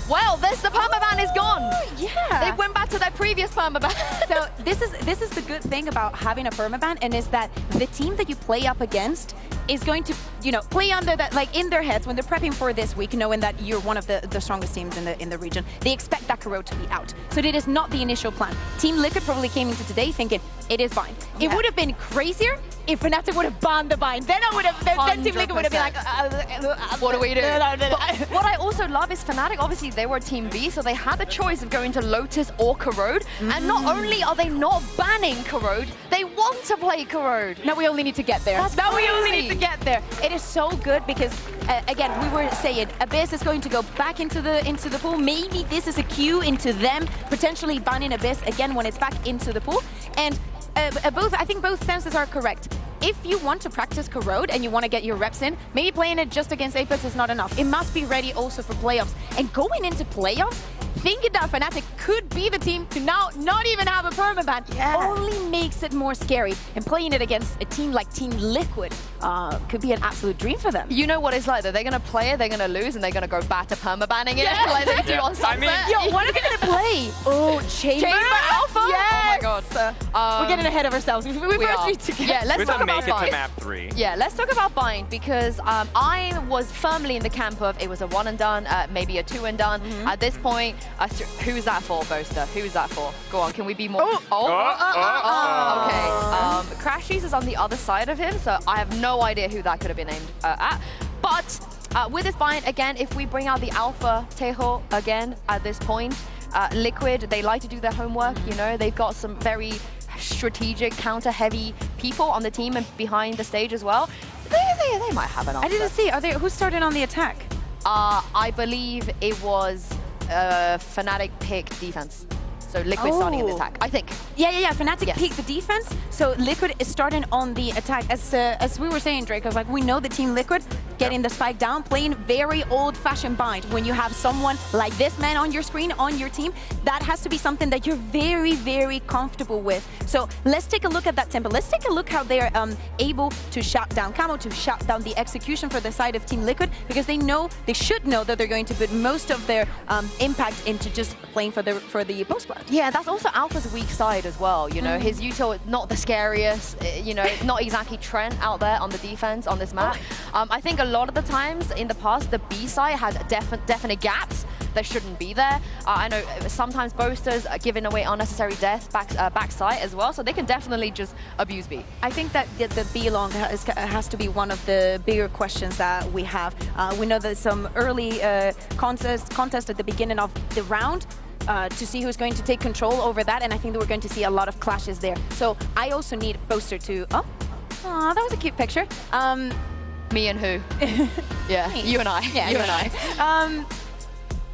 Well, the permaban is gone. Yeah. They went back to their previous permaban. So this is the good thing about having a permaban, and is that the team that you play up against is going to, play under that, like in their heads when they're prepping for this week, knowing that you're one of the strongest teams in the region. They expect that corrode to be out. So it is not the initial plan. Team Liquid probably came into today thinking it is bind. Yeah. It would have been crazier if Fnatic would have banned the bind. Then then Team Liquid would have been like, what do we do? But what I also love is Fnatic, obviously they were Team B, so they had the choice of going to Lotus or corrode. And not only are they not banning corode, they want to play corode. Now we only need to get there. We only need to get there. It is so good because, again, we were saying Abyss is going to go back into the pool. Maybe this is a cue into them potentially banning Abyss again when it's back into the pool. And I think both stances are correct. If you want to practice corrode and you want to get your reps in, maybe playing it just against Apex is not enough. It must be ready also for playoffs. And going into playoffs, thinking that Fnatic could be the team to now not even have a permaban only makes it more scary. And playing it against a team like Team Liquid could be an absolute dream for them. You know what it's like, though. They're going to play it, they're going to lose, and they're going to go back to permabanning it like they do on Sunset. What are they going to play? Oh, Chamber Alpha? Yes. Oh my god. We're getting ahead of ourselves. We first need to get... Yeah, let's talk about Bind. To map 3. Yeah, let's talk about Bind, because I was firmly in the camp of it was a one and done, maybe a two and done. At this point, Who's that for, Boaster? Who's that for? Go on, can we be more? Okay. Crashies is on the other side of him, so I have no idea who that could have been aimed at. But with this bind, again, if we bring out the Alpha Tejo again at this point, Liquid, they like to do their homework, you know, they've got some very strategic, counter-heavy people on the team and behind the stage as well. They might have an answer. I didn't see. Who started on the attack? I believe it was Fnatic picked defense. So Liquid starting in the attack, I think. Yeah. Fnatic picked the defense, so Liquid is starting on the attack. As we were saying, Drake, I was like, we know the team Liquid getting the spike down, playing very old-fashioned bind. When you have someone like this man on your screen, on your team, that has to be something that you're very, very comfortable with. So let's take a look at that tempo. Let's take a look how they're able to shut down Camo, to shut down the execution for the side of Team Liquid, because they should know that they're going to put most of their impact into just playing for the post plan. Yeah, that's also Alpha's weak side as well, you know. His util, not the scariest, you know, not exactly Trent out there on the defense on this map. I think a lot of the times in the past, the B side had definite gaps that shouldn't be there. I know sometimes Boasters are giving away unnecessary death backside as well, so they can definitely just abuse B. I think that the B long has to be one of the bigger questions that we have. We know there's some early contest at the beginning of the round, to see who's going to take control over that, and I think that we're going to see a lot of clashes there. So I also need Boaster to... Oh, that was a cute picture. Me and who? Yeah, you and I. Yeah, you and I.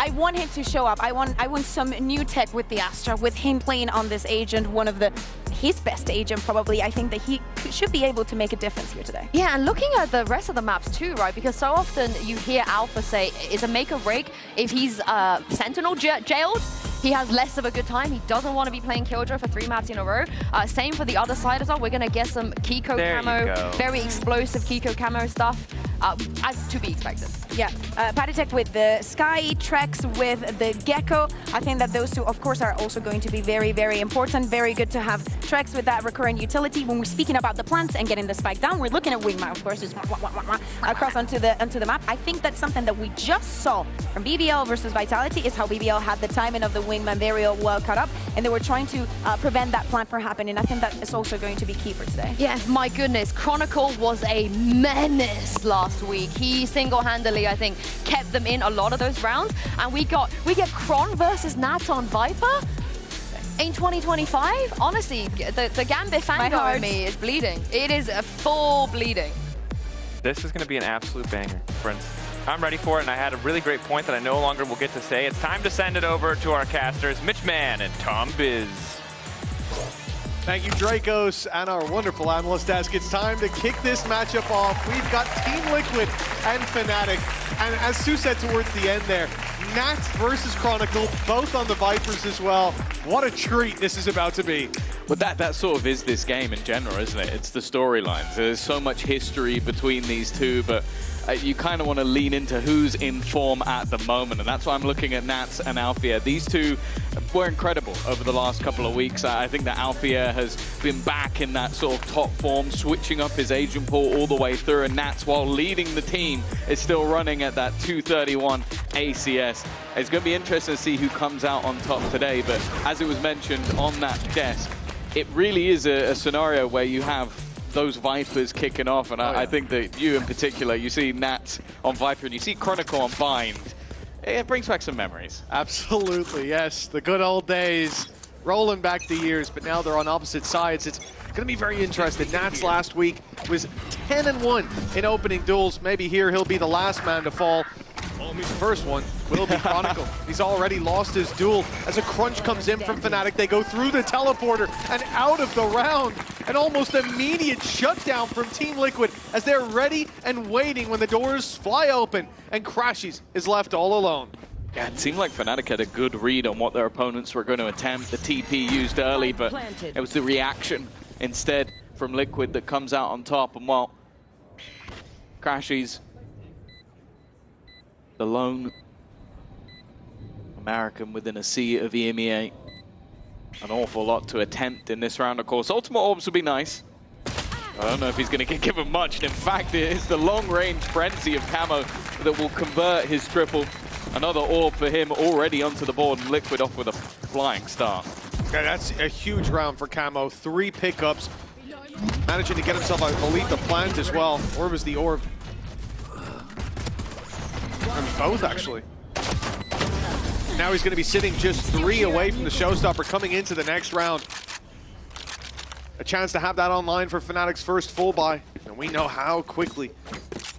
I want him to show up. I want some new tech with the Astra, with him playing on this agent, one of his best agent probably. I think that he should be able to make a difference here today. Yeah, and looking at the rest of the maps too, right? Because so often you hear Alpha say, it's a make or break. If he's Sentinel jailed, he has less of a good time. He doesn't want to be playing Killjoy for 3 maps in a row. Same for the other side as well. We're going to get some Kiko camo, very explosive Kiko camo stuff, as to be expected. Yeah, Patitech with the Sky, Trex with the Gecko. I think that those two, of course, are also going to be very, very important. Very good to have Trex with that recurrent utility. When we're speaking about the plants and getting the spike down, we're looking at Wingman, of course, just across onto the map. I think that's something that we just saw from BBL versus Vitality, is how BBL had the timing of the Wingman very well cut up, and they were trying to prevent that plant from happening. I think that is also going to be key for today. Yes, my goodness, Chronicle was a menace last week. He single-handedly, I think, kept them in a lot of those rounds, and we get Chron versus Nats on Viper in 2025. Honestly, the Gambit fangirl in me is bleeding. It is a full bleeding. This is going to be an absolute banger, friends. I'm ready for it, and I had a really great point that I no longer will get to say. It's time to send it over to our casters, Mitch Mann and Tom Biz. Thank you, Dracos, and our wonderful analyst desk. It's time to kick this matchup off. We've got Team Liquid and Fnatic, and as Sue said towards the end there, Nats versus Chronicle, both on the Vipers as well. What a treat this is about to be. Well, that sort of is this game in general, isn't it? It's the storylines. There's so much history between these two, but you kind of want to lean into who's in form at the moment, and that's why I'm looking at Nats and Alfia. These two were incredible over the last couple of weeks. I think that Alfia has been back in that sort of top form, switching up his agent pool all the way through, and Nats, while leading the team, is still running at that 231 ACS. It's going to be interesting to see who comes out on top today, but as it was mentioned on that desk, it really is a scenario where you have those Vipers kicking off, and I think that you in particular, you see Nats on Viper and you see Chronicle on Bind. It brings back some memories. Absolutely, yes. The good old days, rolling back the years, but now they're on opposite sides. It's going to be very interesting. Nats last week was 10-1 in opening duels. Maybe here he'll be the last man to fall. The first one will be Chronicle. He's already lost his duel. As a crunch comes in from Fnatic, they go through the teleporter and out of the round. An almost immediate shutdown from Team Liquid as they're ready and waiting when the doors fly open and Crashies is left all alone. Yeah, it seemed like Fnatic had a good read on what their opponents were going to attempt. The TP used early, but it was the reaction instead from Liquid that comes out on top. And well, Crashies, the lone American within a sea of EMEA. An awful lot to attempt in this round, of course. Ultimate Orbs would be nice. I don't know if he's going to get given much. And in fact, it is the long-range frenzy of Camo that will convert his triple. Another orb for him already onto the board, and Liquid off with a flying start. Yeah, that's a huge round for Camo. 3 pickups. Managing to get himself, I believe, the plant as well. Or was the orb? And both, actually. Now he's going to be sitting just 3 away from the showstopper coming into the next round. A chance to have that online for Fnatic's first full buy. And we know how quickly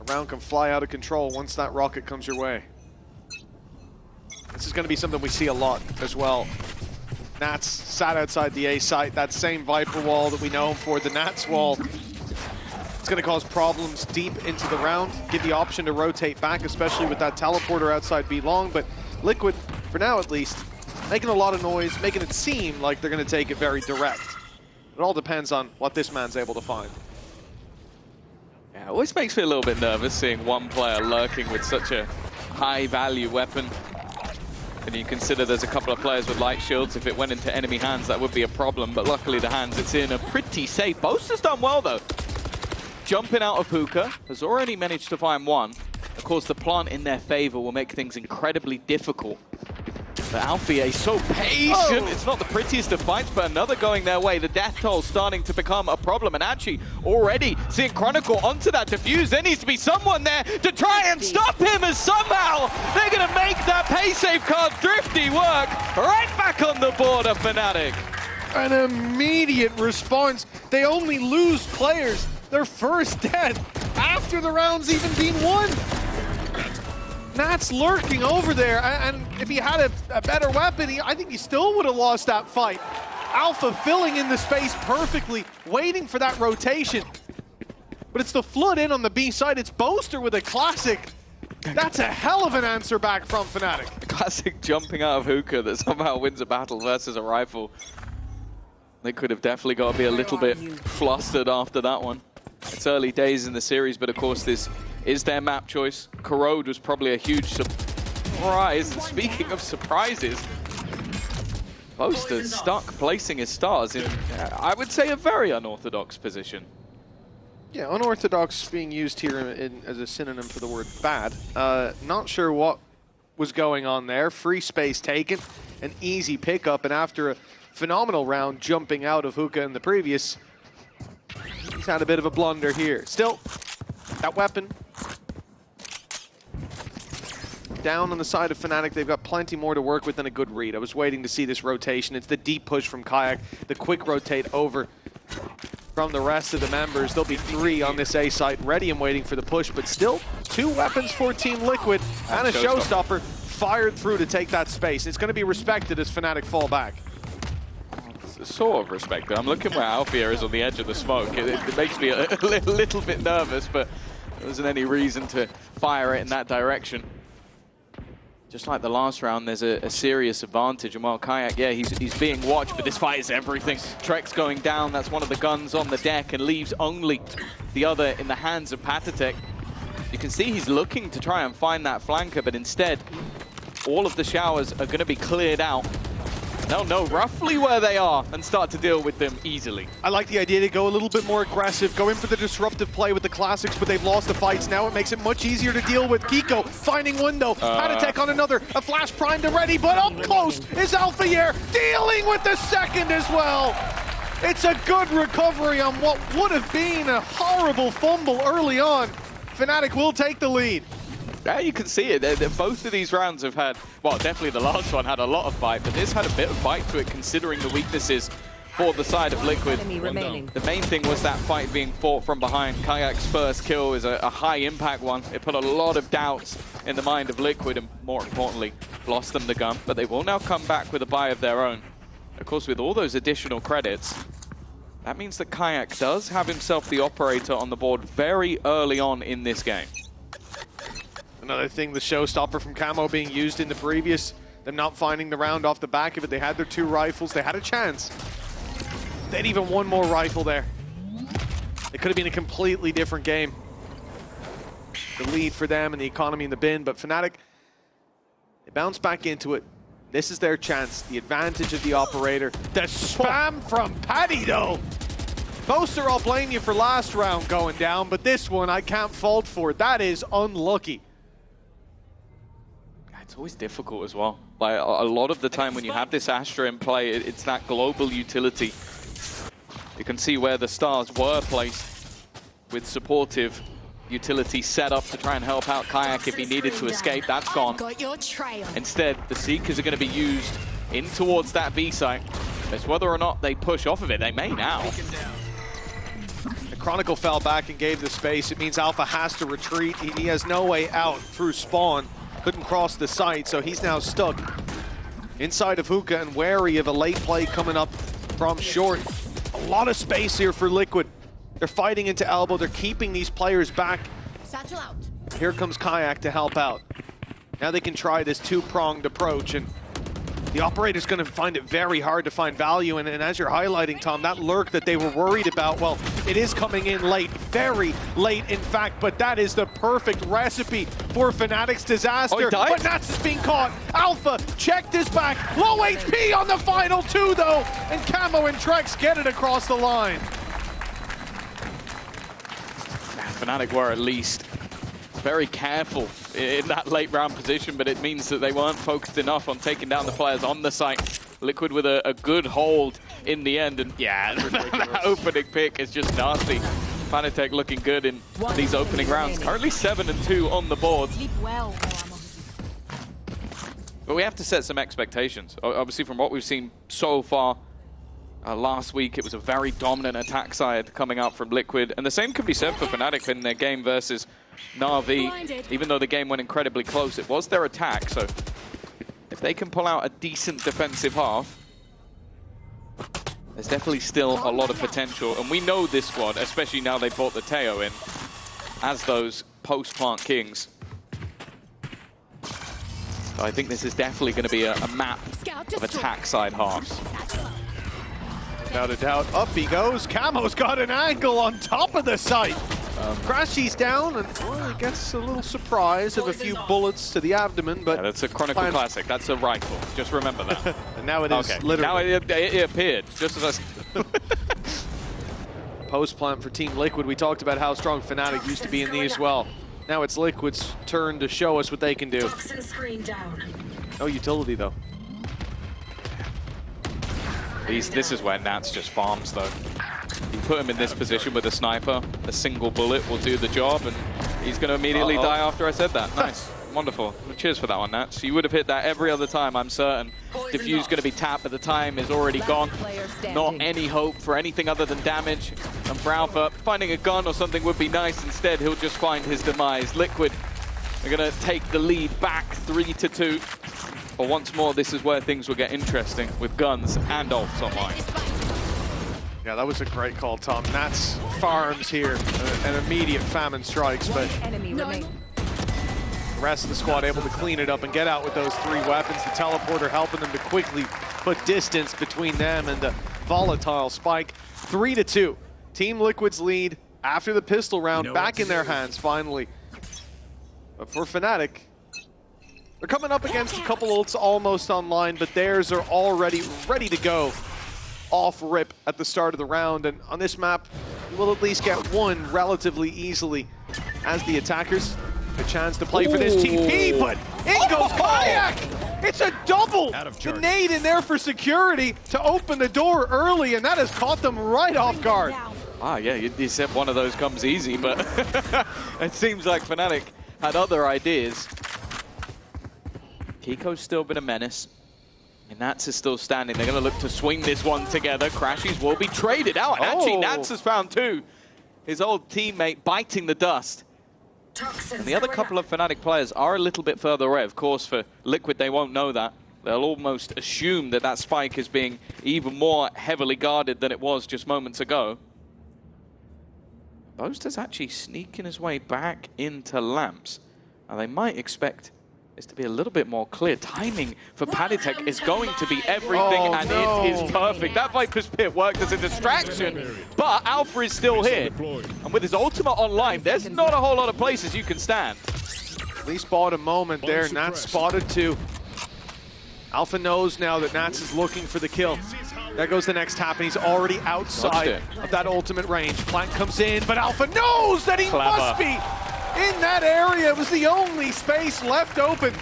a round can fly out of control once that rocket comes your way. This is going to be something we see a lot as well. Nats sat outside the A site, that same Viper wall that we know him for, the Nats wall. It's going to cause problems deep into the round, give the option to rotate back, especially with that teleporter outside B long, but Liquid, for now at least, making a lot of noise, making it seem like they're going to take it very direct. It all depends on what this man's able to find. Yeah, it always makes me a little bit nervous seeing one player lurking with such a high-value weapon. And you consider there's a couple of players with light shields. If it went into enemy hands, that would be a problem. But luckily, the hands it's in are pretty safe. Boaster's done well, though. Jumping out of Hookah, has already managed to find one. Of course, the plant in their favor will make things incredibly difficult. But Alfie is so patient. Oh. It's not the prettiest of fights, but another going their way. The death toll starting to become a problem. And actually, already seeing Chronicle onto that defuse. There needs to be someone there to try and stop him, as somehow they're going to make that pay save card Thrifty work. Right back on the board of Fnatic. An immediate response. They only lose players. They're first dead after the round's even been won. Nat's lurking over there, and if he had a better weapon, I think he still would have lost that fight. Alpha filling in the space perfectly, waiting for that rotation. But it's the flood in on the B side. It's Boaster with a classic. That's a hell of an answer back from Fnatic. Classic jumping out of Hookah that somehow wins a battle versus a rifle. They could have definitely got to be a little bit flustered after that one. It's early days in the series, but of course this is their map choice. Corrode was probably a huge surprise. And speaking of surprises, Boaster stuck placing his stars in, I would say, a very unorthodox position. Yeah, unorthodox being used here as a synonym for the word bad. Not sure what was going on there. Free space taken, an easy pickup, and after a phenomenal round jumping out of Hookah in the previous, he's had a bit of a blunder here. Still, that weapon down on the side of Fnatic. They've got plenty more to work with than a good read. I was waiting to see this rotation. It's the deep push from Kayak, the quick rotate over from the rest of the members. There'll be 3 on this A site, ready and waiting for the push, but still 2 weapons for Team Liquid and a showstopper fired through to take that space. It's going to be respected as Fnatic fall back. Sort of respected. I'm looking where Alfia is on the edge of the smoke. It makes me a little bit nervous, but there wasn't any reason to fire it in that direction. Just like the last round, there's a serious advantage. And while Kayak, yeah, he's being watched, but this fight is everything. Trek's going down. That's one of the guns on the deck and leaves only the other in the hands of Patatek. You can see he's looking to try and find that flanker, but instead, all of the showers are going to be cleared out. They'll know roughly where they are and start to deal with them easily. I like the idea to go a little bit more aggressive, go in for the disruptive play with the classics, but they've lost the fights. Now it makes it much easier to deal with. Kiko finding window, Patatek on another, a flash primed already, but up close is Alphayer dealing with the second as well. It's a good recovery on what would have been a horrible fumble early on. Fnatic will take the lead. Yeah, you can see it. Both of these rounds have had, well, definitely the last one had a lot of bite, but this had a bit of bite to it considering the weaknesses for the side of Liquid. The main thing was that fight being fought from behind. Kayak's first kill is a high impact one. It put a lot of doubts in the mind of Liquid and, more importantly, lost them the gun, but they will now come back with a buy of their own. Of course, with all those additional credits, that means that Kayak does have himself the operator on the board very early on in this game. Another thing, the showstopper from Camo being used in the previous, them not finding the round off the back of it. They had their 2 rifles. They had a chance. They had even one more rifle there. It could have been a completely different game. The lead for them and the economy in the bin, but Fnatic, they bounce back into it. This is their chance. The advantage of the operator. The spam from Paddy, though. Boaster, I'll blame you for last round going down, but this one I can't fault for. That is unlucky. It's always difficult as well. Like a lot of the time when you have this Astra in play, it's that global utility. You can see where the stars were placed with supportive utility set up to try and help out Kayak if he needed to escape. That's gone. Instead, the Seekers are going to be used in towards that B site. It's whether or not they push off of it. They may now. The Chronicle fell back and gave the space. It means Alpha has to retreat. He has no way out through spawn. Couldn't cross the site, so he's now stuck inside of Hookah and wary of a late play coming up from short. A lot of space here for Liquid. They're fighting into elbow. They're keeping these players back. Here comes Kayak to help out. Now they can try this two-pronged approach, and the operator's going to find it very hard to find value. And as you're highlighting, Tom, that lurk that they were worried about, well, it is coming in late, very late, in fact, but that is the perfect recipe for Fnatic's disaster. Oh, but Nats is being caught. Alpha checked his back. Low HP on the final two, though, and Camo and Trex get it across the line. Fnatic were at least very careful in that late round position, but it means that they weren't focused enough on taking down the players on the site. Liquid with a good hold in the end, and yeah, that opening pick is just nasty. Fnatic looking good in these opening rounds. Currently 7-2 on the board. But we have to set some expectations. Obviously, from what we've seen so far, last week it was a very dominant attack side coming out from Liquid, and the same can be said for Fnatic in their game versus Na'Vi. Even though the game went incredibly close, it was their attack, so if they can pull out a decent defensive half, there's definitely still a lot of potential. And we know this squad, especially now they brought the Teo in, as those post-plant kings. So I think this is definitely going to be a map of attack side halves. Without a doubt, up he goes. Camo's got an angle on top of the site. Crashy's down, and well, he gets a little surprise of a few bullets to the abdomen, but... Yeah, that's a Chronicle Classic. That's a rifle. Just remember that. And now it is literally... Now it appeared, just as I... Post-plant for Team Liquid. We talked about how strong Fnatic used to be in these as well. Now it's Liquid's turn to show us what they can do. No utility, though. This is where Nats just farms, though. You put him in this position with a sniper, a single bullet will do the job, and he's going to immediately die after I said that. Nice. Wonderful. Well, cheers for that one, Nats. You would have hit that every other time, I'm certain. Diffuse going to be tapped, but the time is already gone. Not any hope for anything other than damage. And for Alpha, finding a gun or something would be nice. Instead, he'll just find his demise. Liquid are going to take the lead back 3-2. But once more, this is where things will get interesting with guns and ults online. Yeah, that was a great call, Tom. Nats farms here, an immediate famine strikes, but the rest of the squad able to clean it up and get out with those three weapons. The teleporter helping them to quickly put distance between them and the volatile spike. 3-2. Team Liquid's lead after the pistol round back in their hands finally. But for Fnatic, they're coming up against a couple ults almost online, but theirs are already ready to go off rip at the start of the round. And on this map, you will at least get one relatively easily as the attackers. A chance to play for this TP, but in goes Kayak! It's a double! The nade in there for security to open the door early, and that has caught them right off guard. Ah, yeah, you said one of those comes easy, but it seems like Fnatic had other ideas. Kiko's still been a menace, and Nats is still standing. They're going to look to swing this one together. Crashies will be traded out. And actually, Nats has found two. His old teammate biting the dust. And the other couple of Fnatic players are a little bit further away. Of course, for Liquid, they won't know that. They'll almost assume that that spike is being even more heavily guarded than it was just moments ago. Boaster's actually sneaking his way back into Lamps. Now, they might expect this to be a little bit more clear. Timing for Panitek is going to be everything, and it is perfect. That Viper's Pit worked as a distraction, but Alpha is still here. And with his ultimate online, there's not a whole lot of places you can stand. At least bought a moment there. Nats spotted two. Alpha knows now that Nats is looking for the kill. There goes the next tap, and he's already outside of that ultimate range. Plant comes in, but Alpha knows that he must be in that area. It was the only space left open.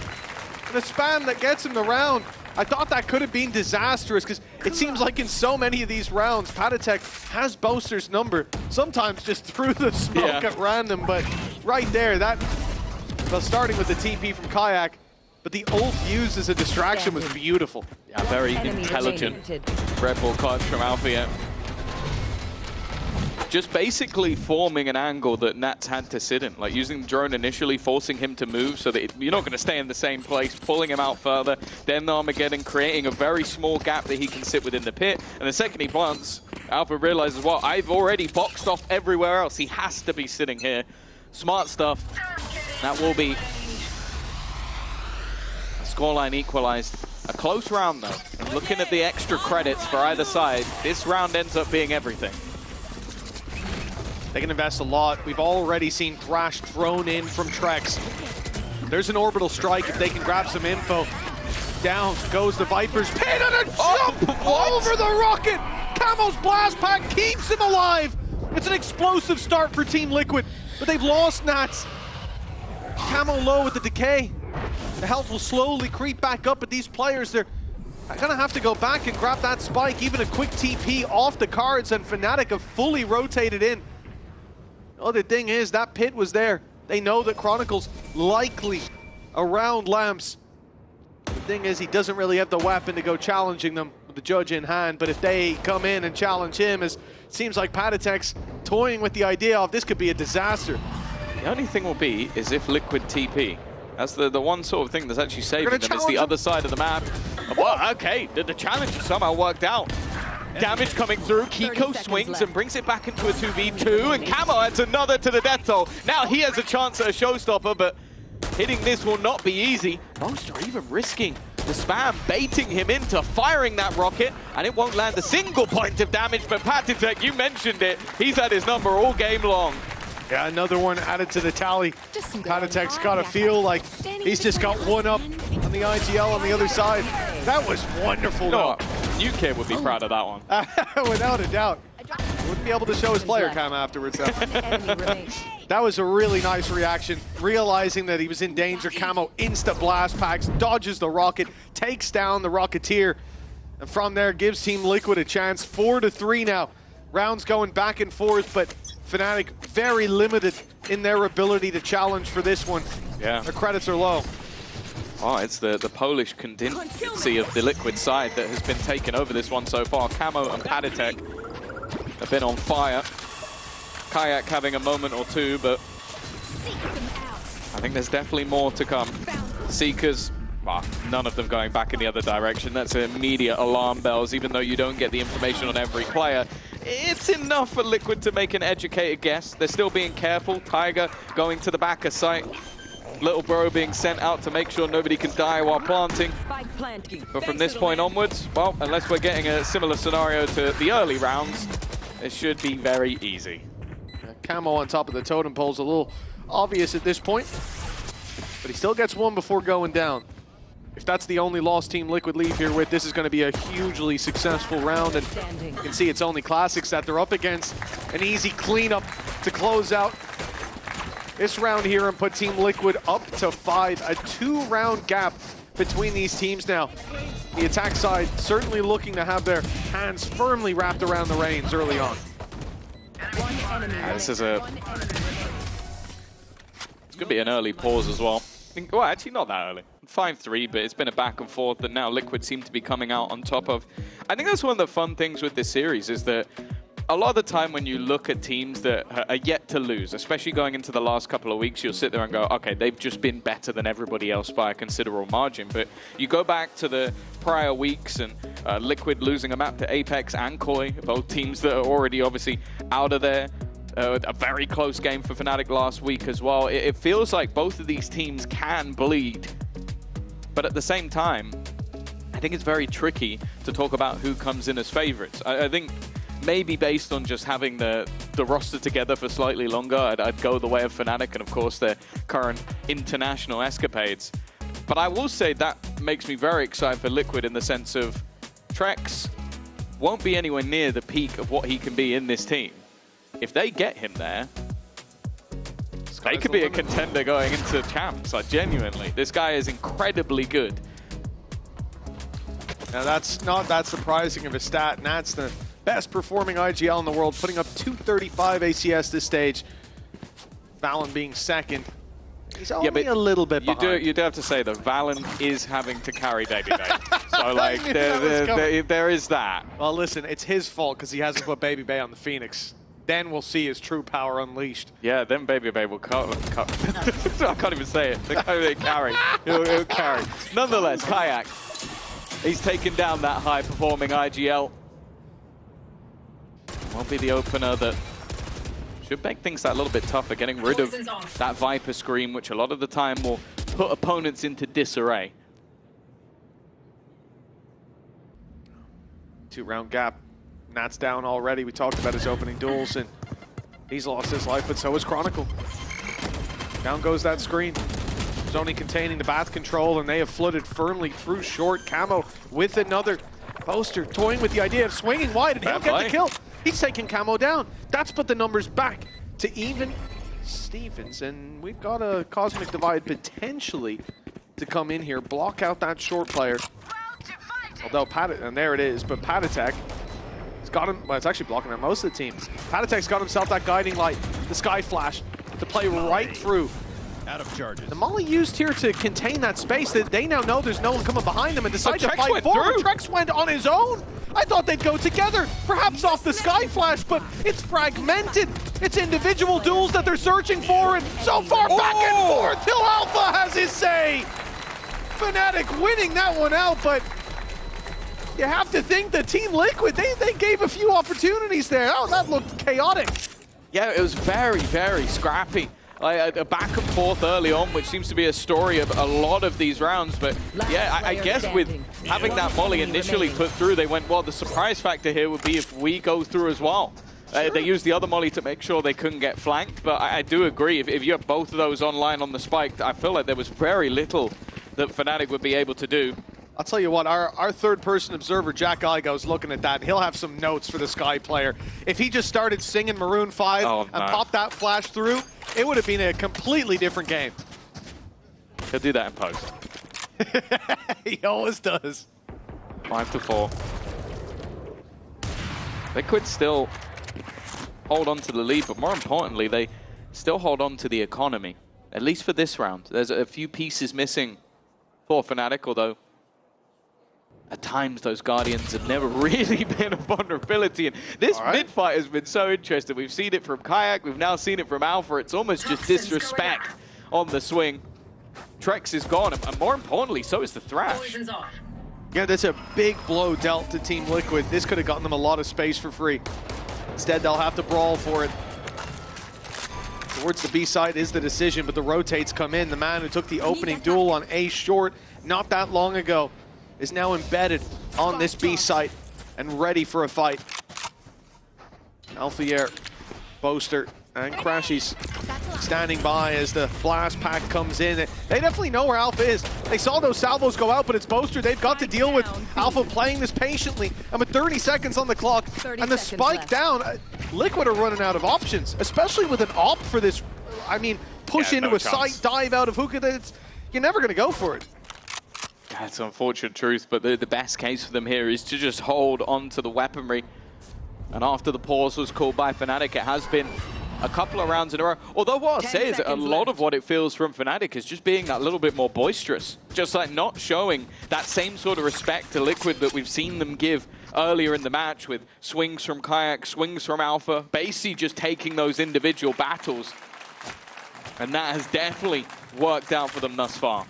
and a spam that gets him the round. I thought that could have been disastrous because it seems like in so many of these rounds, Fnatic has Boaster's number, sometimes just through the smoke at random, but right there, well, starting with the TP from Kayak, but the ult used as a distraction was beautiful. Yeah, very intelligent Red Bull clutch from Alfie. Just basically forming an angle that Nats had to sit in, like using the drone initially, forcing him to move so that you're not going to stay in the same place, pulling him out further, then the Armageddon creating a very small gap that he can sit within the pit, and the second he plants, Alpha realizes, well, I've already boxed off everywhere else, he has to be sitting here. Smart stuff. That will be a scoreline equalized. A close round though, and looking at the extra credits for either side, this round ends up being everything. They can invest a lot. We've already seen Thrash thrown in from Trex. There's an orbital strike if they can grab some info. Down goes the Vipers. Pit and a jump over the rocket! Camo's blast pack keeps him alive! It's an explosive start for Team Liquid, but they've lost Nats. Camo low with the decay. The health will slowly creep back up, but these players, they're gonna have to go back and grab that spike. Even a quick TP off the cards, and Fnatic have fully rotated in. The other thing is, that pit was there. They know that Chronicle's likely around Lamps. The thing is, he doesn't really have the weapon to go challenging them with the judge in hand, but if they come in and challenge him, it seems like Fnatic's toying with the idea of this could be a disaster. The only thing will be is if Liquid TP. That's the one sort of thing that's actually saving them. It's the other side of the map. Well, okay, the challenge somehow worked out. Damage coming through, Kiko swings and brings it back into a 2v2, and Camo adds another to the death toll. Now he has a chance at a showstopper, but hitting this will not be easy. Boaster even risking the spam, baiting him into firing that rocket, and it won't land a single point of damage, but Patitek, you mentioned it, he's had his number all game long. Yeah, another one added to the tally. Patitek's got to feel like he's just got one up on the IGL on the other side. That was wonderful, though. New kid would be proud of that one. Without a doubt. Wouldn't be able to show his player cam afterwards, though. That was a really nice reaction. Realizing that he was in danger, Camo insta blast packs, dodges the rocket, takes down the Rocketeer, and from there gives Team Liquid a chance. 4-3 now. Rounds going back and forth, but Fnatic very limited in their ability to challenge for this one. Yeah. Their credits are low. Oh, it's the Polish contingency of the Liquid side that has been taken over this one so far. Camo and Patitek have been on fire. Kayak having a moment or two, but I think there's definitely more to come. Seekers, well, none of them going back in the other direction. That's immediate alarm bells, even though you don't get the information on every player. It's enough for Liquid to make an educated guess. They're still being careful. Tiger going to the back of site. Little bro being sent out to make sure nobody can die while planting. But from this point onwards, well, unless we're getting a similar scenario to the early rounds, it should be very easy. Camo on top of the totem pole is a little obvious at this point, but he still gets one before going down. If that's the only loss Team Liquid leave here with, this is going to be a hugely successful round, and you can see it's only Classics that they're up against. An easy cleanup to close out this round here and put Team Liquid up to 5. A 2-round gap between these teams now. The attack side certainly looking to have their hands firmly wrapped around the reins early on. This is it's going to be an early pause as well. Well, actually not that early. 5-3, but it's been a back and forth that now Liquid seem to be coming out on top of. I think that's one of the fun things with this series is that a lot of the time when you look at teams that are yet to lose, especially going into the last couple of weeks, you'll sit there and go, okay, they've just been better than everybody else by a considerable margin. But you go back to the prior weeks and Liquid losing a map to Apex and Koi, both teams that are already obviously out of there. A very close game for Fnatic last week as well. It feels like both of these teams can bleed. But at the same time, I think it's very tricky to talk about who comes in as favorites. I think maybe based on just having the roster together for slightly longer, I'd go the way of Fnatic and of course their current international escapades. But I will say that makes me very excited for Liquid in the sense of Trex won't be anywhere near the peak of what he can be in this team. If they get him there, They could be a contender going into champs, like genuinely. This guy is incredibly good. Now that's not that surprising of a stat. Nat's the best performing IGL in the world, putting up 235 ACS this stage. Valen being second. He's only a little bit behind. You do have to say that Valen is having to carry Baby Bay. So like there is that. Well, listen, it's his fault because he hasn't put Baby Bay on the Phoenix. Then we'll see his true power unleashed. Yeah, then Baby Bay will cut. I can't even say it. The guy will carry. He'll carry. Nonetheless, Kayak. He's taken down that high-performing IGL. Won't be the opener that should make things that little bit tougher, getting rid of that Viper Scream, which a lot of the time will put opponents into disarray. 2-round gap. Nat's down already. We talked about his opening duels, and he's lost his life, but so is Chronicle. Down goes that screen. It's only containing the bath control, and they have flooded firmly through short. Camo with another poster, toying with the idea of swinging wide, and he'll get the kill. He's taking Camo down. That's put the numbers back to even Stevens, and we've got a Cosmic Divide potentially to come in here, block out that short player. Although and there it is, but Patatek has got him, well, it's actually blocking out most of the team. Patatek's got himself that guiding light, the Sky Flash, to play right through. Out of charges. The molly used here to contain that space, that they now know there's no one coming behind them and decide to fight forward. Trex went on his own. I thought they'd go together, perhaps off the Sky Flash, but it's fragmented. It's individual duels that they're searching for, and so far back and forth till Alpha has his say. Fnatic winning that one out, but you have to think that Team Liquid, they gave a few opportunities there. Oh, that looked chaotic. Yeah, it was very, very scrappy. A back and forth early on, which seems to be a story of a lot of these rounds. But yeah, I guess with having that molly initially put through, they went, well, the surprise factor here would be if we go through as well. They used the other molly to make sure they couldn't get flanked. But I do agree, if you have both of those online on the spike, I feel like there was very little that Fnatic would be able to do. I'll tell you what, our third-person observer, Jack Igo's looking at that. He'll have some notes for the Sky player. If he just started singing Maroon 5 and popped that flash through, it would have been a completely different game. He'll do that in post. He always does. 5-4. Liquid still hold on to the lead, but more importantly, they still hold on to the economy, at least for this round. There's a few pieces missing for Fnatic, although at times those Guardians have never really been a vulnerability. And this mid-fight has been so interesting. We've seen it from Kayak, we've now seen it from Alpha. It's almost just disrespect on the swing. Trex is gone, and more importantly, so is the Thrash. Yeah, that's a big blow dealt to Team Liquid. This could have gotten them a lot of space for free. Instead, they'll have to brawl for it. Towards the B side is the decision, but the rotates come in. The man who took the opening duel on A short not that long ago is now embedded on this B site and ready for a fight. Alphier, Boaster, and Crashies standing by as the blast pack comes in. They definitely know where Alpha is. They saw those salvos go out, but it's Boaster. They've got to deal with Alpha playing this patiently. And with 30 seconds on the clock and the spike down, Liquid are running out of options, especially with an op for this. I mean, push into a site, dive out of hookah. You're never going to go for it. That's unfortunate truth, but the best case for them here is to just hold on to the weaponry. And after the pause was called by Fnatic, it has been a couple of rounds in a row. Although what I'll say is a lot of what it feels from Fnatic is just being that little bit more boisterous. Just like not showing that same sort of respect to Liquid that we've seen them give earlier in the match with swings from Kayak, swings from Alpha, basically just taking those individual battles. And that has definitely worked out for them thus far.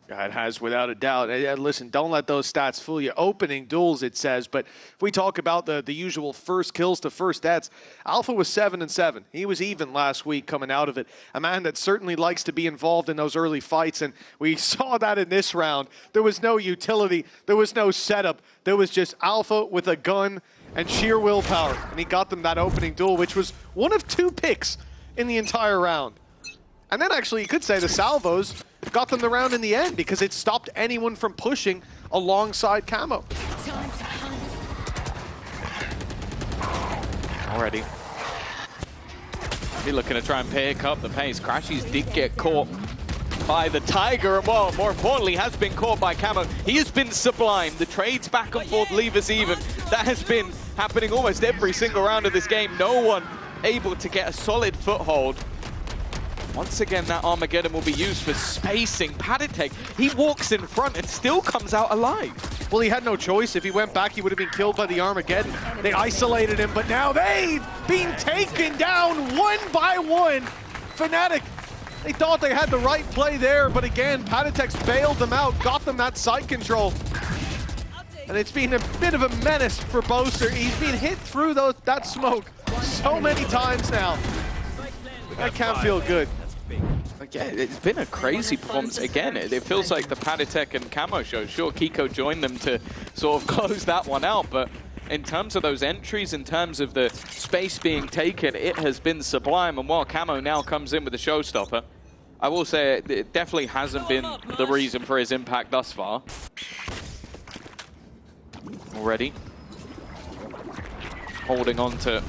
It has, without a doubt. Listen, don't let those stats fool you. Opening duels, it says, but if we talk about the usual first kills to first deaths, Alpha was 7-7. He was even last week coming out of it. A man that certainly likes to be involved in those early fights, and we saw that in this round. There was no utility. There was no setup. There was just Alpha with a gun and sheer willpower, and he got them that opening duel, which was one of 2 picks in the entire round. And then actually, you could say the salvos got them the round in the end because it stopped anyone from pushing alongside Camo. Already. Be looking to try and pick up the pace. Crashies did get caught by the Tiger, and well, more importantly, has been caught by Camo. He has been sublime. The trades back and forth leave us even. That has been happening almost every single round of this game. No one able to get a solid foothold. Once again, that Armageddon will be used for spacing. Paditek, he walks in front and still comes out alive. Well, he had no choice. If he went back, he would have been killed by the Armageddon. They isolated him, but now they've been taken down one by one. Fnatic, they thought they had the right play there, but again, Paditek's bailed them out, got them that side control. And it's been a bit of a menace for Boaster. He's been hit through that smoke so many times now. That can't feel good. Again, it's been a crazy performance again. It feels like the Paditek and Camo show. Sure, Kiko joined them to sort of close that one out, but in terms of those entries, in terms of the space being taken, it has been sublime. And while Camo now comes in with a showstopper, I will say it definitely hasn't been the reason for his impact thus far. Already holding on to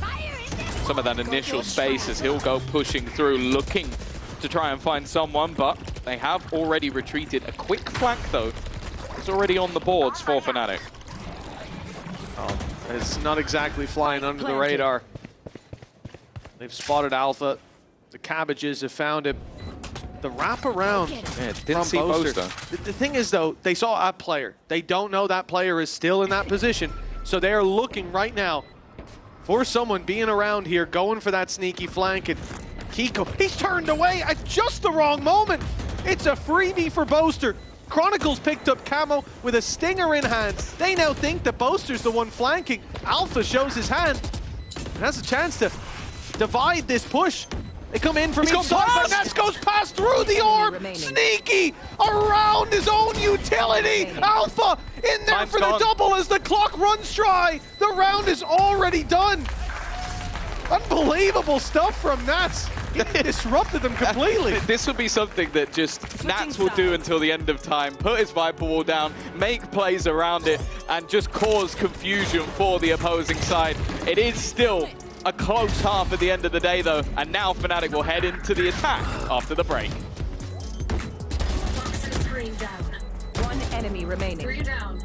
some of that initial space as he'll go pushing through, looking to try and find someone, but they have already retreated. A quick flank, though, is already on the boards for Fnatic. Oh, it's not exactly flying under the radar. They've spotted Alpha. The Cabbages have found him. The wraparound didn't see Boaster. The thing is, though, they saw a player. They don't know that player is still in that position, so they are looking right now for someone being around here, going for that sneaky flank. And Kiko, he's turned away at just the wrong moment. It's a freebie for Boaster. Chronicles picked up Camo with a stinger in hand. They now think that Boaster's the one flanking. Alpha shows his hand and has a chance to divide this push. They come in from inside, but Nats goes past through the orb. Sneaky around his own utility. Alpha in there for the double as the clock runs dry. The round is already done. Unbelievable stuff from Nats. He disrupted them completely. This would be something that just Nats will do until the end of time. Put his Viper Wall down, make plays around it, and just cause confusion for the opposing side. It is still a close half at the end of the day, though, and now Fnatic will head into the attack after the break. One enemy remaining. 3 down.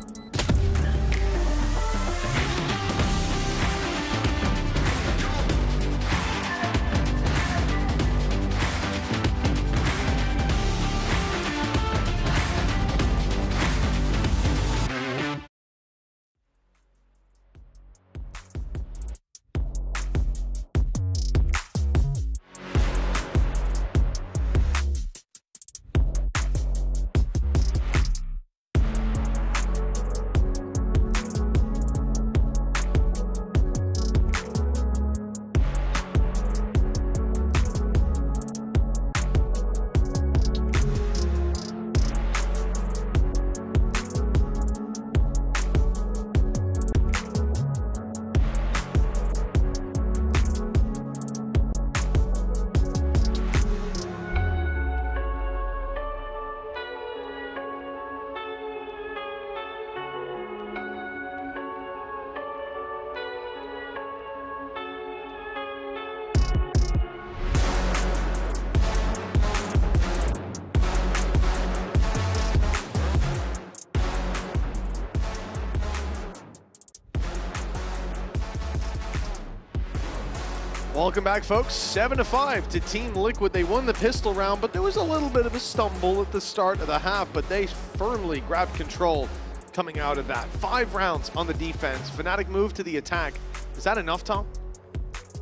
Welcome back, folks. 7-5 to Team Liquid. They won the pistol round, but there was a little bit of a stumble at the start of the half, but they firmly grabbed control coming out of that. 5 rounds on the defense. Fnatic moved to the attack. Is that enough, Tom?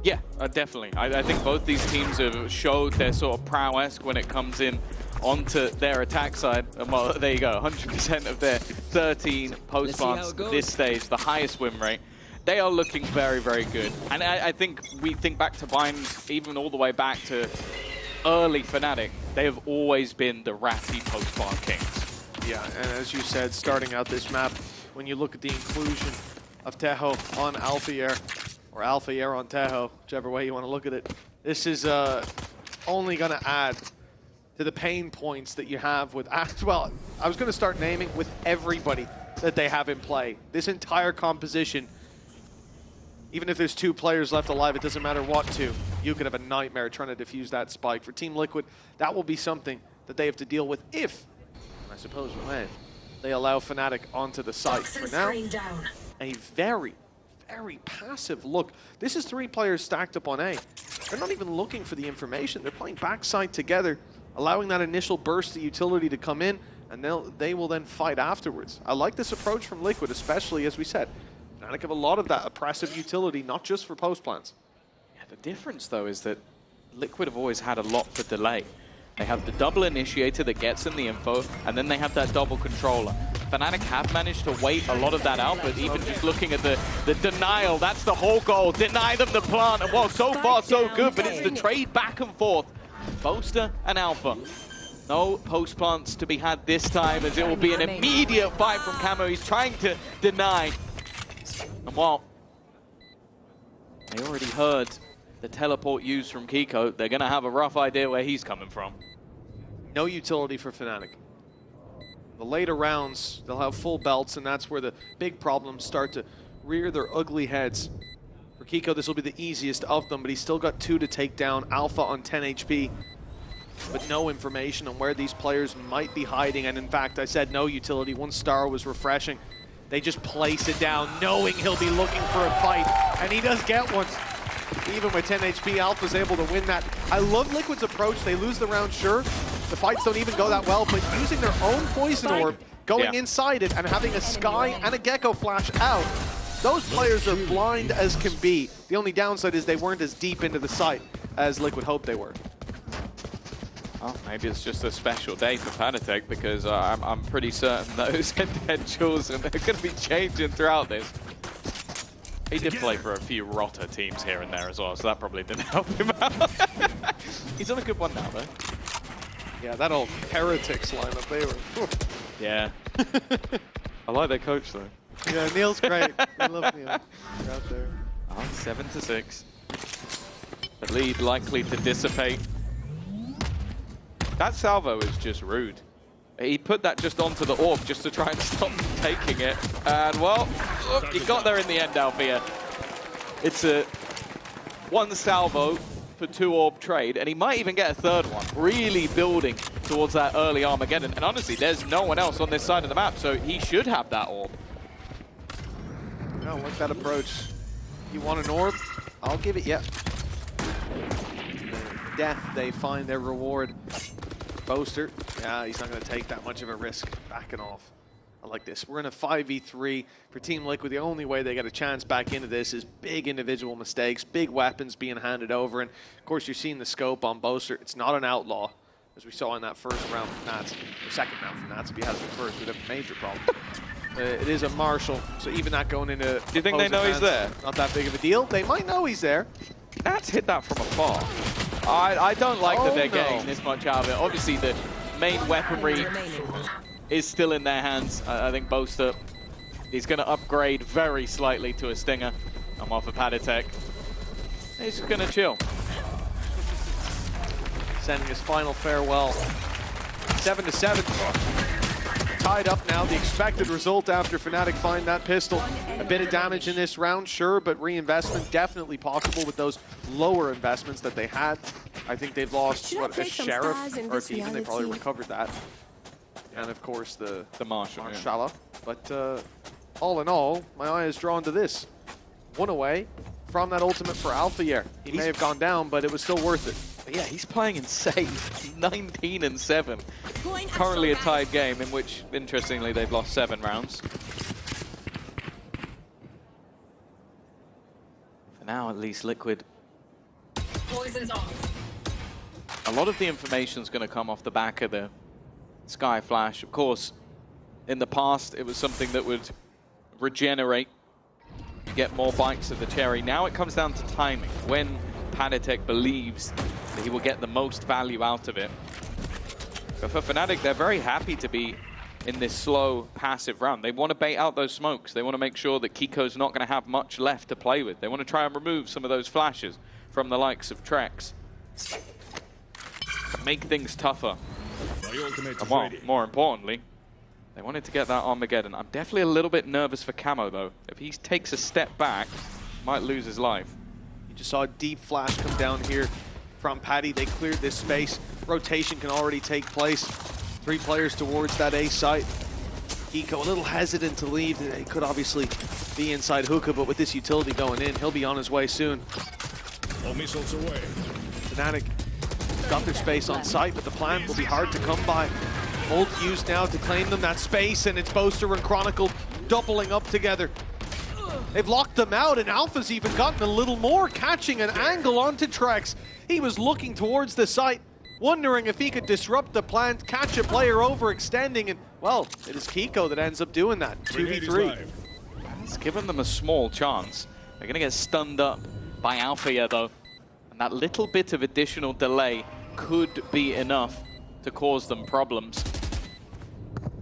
Yeah, definitely. I think both these teams have showed their sort of prowess when it comes in onto their attack side. And well, there you go, 100% of their 13 post-plants this stage, the highest win rate. They are looking very, very good. And I think we think back to Binds, even all the way back to early Fnatic, they have always been the ratty post-plant kings. Yeah, and as you said, starting out this map, when you look at the inclusion of Tejo on Alpha Air, or Alpha Air on Tejo, whichever way you want to look at it, this is only going to add to the pain points that you have with, well, I was going to start naming with everybody that they have in play. This entire composition, even if there's 2 players left alive, it doesn't matter what 2. you could have a nightmare trying to defuse that spike. For Team Liquid, that will be something that they have to deal with if, I suppose when, they allow Fnatic onto the site. For now, a very, very passive look. This is 3 players stacked up on A. They're not even looking for the information. They're playing backside together, allowing that initial burst of utility to come in, and they will then fight afterwards. I like this approach from Liquid, especially, as we said, Fnatic have a lot of that oppressive utility, not just for post plants. Yeah, the difference, though, is that Liquid have always had a lot for delay. They have the double initiator that gets in the info, and then they have that double controller. Fnatic have managed to wait a lot of that out, but even just looking at the denial, that's the whole goal. Deny them the plant, and well, so far so good, but it's the trade back and forth. Boaster and Alpha. No post plants to be had this time, as it will be an immediate fight from Camo. He's trying to deny. And well, they already heard the teleport used from Kiko. They're going to have a rough idea where he's coming from. No utility for Fnatic. The later rounds, they'll have full belts, and that's where the big problems start to rear their ugly heads. For Kiko, this will be the easiest of them, but he's still got 2 to take down. Alpha on 10 HP, but no information on where these players might be hiding. And in fact, I said no utility. 1 star was refreshing. They just place it down, knowing he'll be looking for a fight, and he does get one. Even with 10 HP, Alpha's able to win that. I love Liquid's approach. They lose the round, sure. The fights don't even go that well, but using their own poison orb, going inside it, and having a Sky and a Gecko flash out, those players are blind as can be. The only downside is they weren't as deep into the site as Liquid hoped they were. Well, maybe it's just a special day for Fnatic, because I'm pretty certain those head jewels are going to be changing throughout this. He did play for a few rotter teams here and there as well, so that probably didn't help him out. He's on a good one now, though. Yeah, that old Heretics lineup, they were... Yeah. I like their coach, though. Yeah, Neil's great. I love Neil. They're out there. 7-6. The lead likely to dissipate. That salvo is just rude. He put that just onto the orb just to try and stop them taking it. And, well, look, he got there in the end, Althea. It's a 1 salvo for 2 orb trade, and he might even get a 3rd one. Really building towards that early Armageddon. And honestly, there's no one else on this side of the map, so he should have that orb. I like that approach. You want an orb? I'll give it, yeah. Death, they find their reward. Boaster, yeah, he's not going to take that much of a risk backing off. I like this. We're in a 5v3 for Team Liquid. The only way they get a chance back into this is big individual mistakes, big weapons being handed over. And, of course, you're seeing the scope on Boaster. It's not an outlaw, as we saw in that first round from Nats, or second round from Nats. If he has it first, we'd have a major problem. It is a Marshall, so even that going into... Do you think they know he's there? Not that big of a deal. They might know he's there. Nats hit that from afar. I don't like that they're getting this much out of it. Obviously, the main weaponry is still in their hands. I think Boaster is going to upgrade very slightly to a Stinger. I'm off of Padatek. He's going to chill. Sending his final farewell. 7-7. Tied up now. The expected result after Fnatic find that pistol. A bit of damage in this round, sure, but reinvestment definitely possible with those lower investments that they had. I think they've lost, what, a Sheriff or a Demon. They probably recovered that. And, of course, the Marshala. Yeah. But all in all, my eye is drawn to this. 1 away from that ultimate for Alpha Year. He may have gone down, but it was still worth it. But yeah, he's playing insane. 19-7. Currently a tied game in which, interestingly, they've lost 7 rounds. For now, at least, Liquid. Poison's off. A lot of the information is going to come off the back of the Sky Flash. Of course, in the past, it was something that would regenerate. You get more bites of the cherry. Now it comes down to timing. When Padatek believes that he will get the most value out of it. But for Fnatic, they're very happy to be in this slow, passive round. They want to bait out those smokes. They want to make sure that Kiko's not going to have much left to play with. They want to try and remove some of those flashes from the likes of Trex. Make things tougher. And well, more importantly, they wanted to get that Armageddon. I'm definitely a little bit nervous for Camo, though. If he takes a step back, he might lose his life. You just saw a deep flash come down here from Paddy. They cleared this space. Rotation can already take place. 3 players towards that A site. Kiko a little hesitant to leave. He could obviously be inside hookah, but with this utility going in, he'll be on his way soon. All missiles away. Fnatic got their space on site, but the plant will be hard to come by. Ult used now to claim them that space, and it's Boaster and Chronicle doubling up together. They've locked them out, and Alpha's even gotten a little more, catching an angle onto Trex. He was looking towards the site, wondering if he could disrupt the plant, catch a player overextending, and, well, it is Kiko that ends up doing that. 2v3. It's given them a small chance. They're going to get stunned up by Alpha here, though. And that little bit of additional delay could be enough to cause them problems.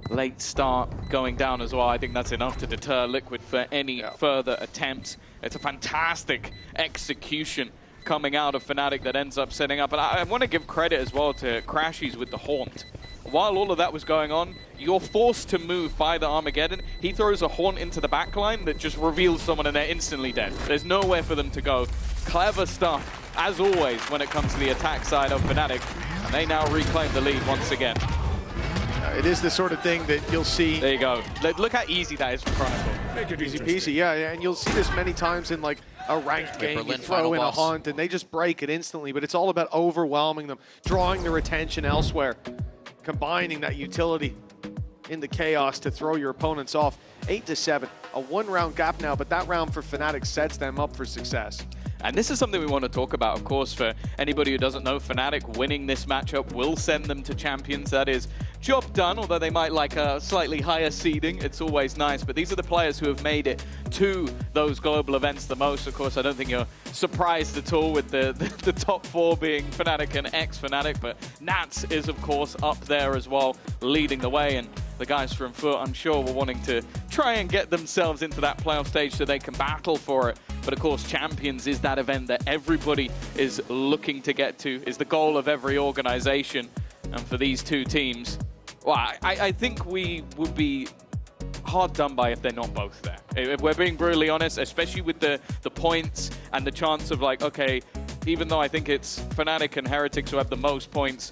Late start going down as well. I think that's enough to deter Liquid for any further attempts. It's a fantastic execution coming out of Fnatic that ends up setting up. And I want to give credit as well to Crashies with the Haunt. While all of that was going on, you're forced to move by the Armageddon. He throws a Haunt into the backline that just reveals someone and they're instantly dead. There's nowhere for them to go. Clever stuff, as always, when it comes to the attack side of Fnatic. And they now reclaim the lead once again. It is the sort of thing that you'll see. There you go. Look how easy that is for Chronicle. Make it Easy peasy, yeah, and you'll see this many times in like a ranked game. You throw in a Haunt and they just break it instantly, but it's all about overwhelming them, drawing their attention elsewhere, combining that utility into chaos to throw your opponents off. 8-7, a 1-round gap now, but that round for Fnatic sets them up for success. And this is something we want to talk about, of course, for anybody who doesn't know. Fnatic winning this matchup will send them to Champions. That is job done, although they might like a slightly higher seeding. It's always nice. But these are the players who have made it to those global events the most. Of course, I don't think you're surprised at all with the top 4 being Fnatic and ex-Fnatic. But Nats is, of course, up there as well, leading the way. And the guys from Foot, I'm sure, were wanting to try and get themselves into that playoff stage so they can battle for it. But of course, Champions is that event that everybody is looking to get to, is the goal of every organization. And for these 2 teams, well, I think we would be hard done by if they're not both there. If we're being brutally honest, especially with the points and the chance of like, okay, even though I think it's Fnatic and Heretics who have the most points,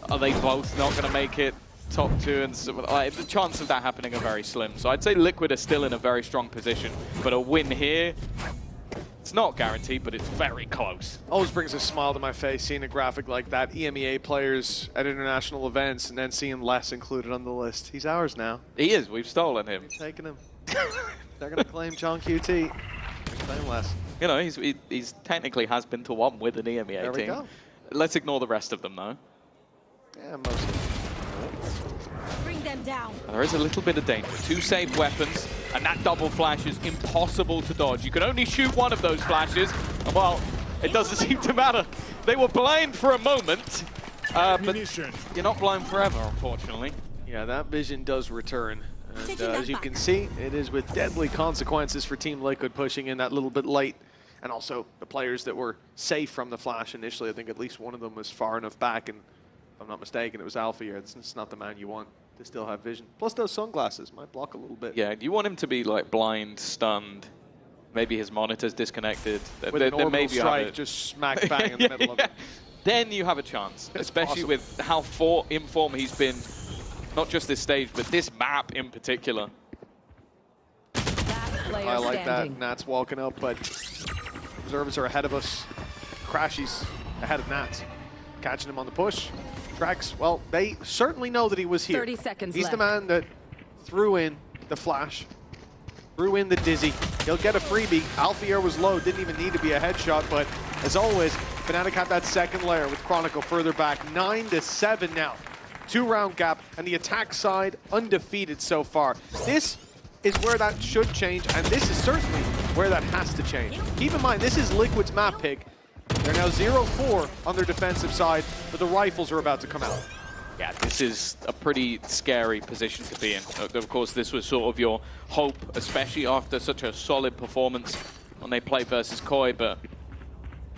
are they both not going to make it top 2? And so, the chance of that happening are very slim. So I'd say Liquid are still in a very strong position, but a win here, it's not guaranteed, but it's very close. Always brings a smile to my face seeing a graphic like that. EMEA players at international events and then seeing Les included on the list. He's ours now. He is. We've stolen him. We're taking him. They're going to claim John QT. Claim Les. You know, he's technically has been to 1 with an EMEA there team. We go. Let's ignore the rest of them, though. Yeah, mostly. Bring them down. There is a little bit of danger. 2 saved weapons, and that double flash is impossible to dodge. You can only shoot 1 of those flashes, and well, it doesn't seem to matter. They were blind for a moment, but you're not blind forever, unfortunately. Yeah, that vision does return. And as you can see, it is with deadly consequences for Team Liquid pushing in that little bit late. And also the players that were safe from the flash initially. I think at least one of them was far enough back, and if I'm not mistaken, it was Alpha here. It's not the man you want to still have vision. Plus those sunglasses might block a little bit. Yeah, you want him to be like blind, stunned, maybe his monitor's disconnected. With an orbital strike just smack bang in the middle of it. Then you have a chance, especially with how in form he's been, not just this stage, but this map in particular. I like that. Nats walking up, but observers are ahead of us. Crashies ahead of Nats. Catching him on the push. Trex, well, they certainly know that he was here. 30 seconds He's left. the man that threw in the flash, threw in the dizzy. He'll get a freebie. Alfier was low, didn't even need to be a headshot, but as always, Fnatic had that second layer with Chronicle further back. 9-7 now. 2-round gap, and the attack side undefeated so far. This is where that should change, and this is certainly where that has to change. Keep in mind, this is Liquid's map pick. They're now 0-4 on their defensive side, but the rifles are about to come out. Yeah, this is a pretty scary position to be in. Of course, this was sort of your hope, especially after such a solid performance when they played versus Koi, but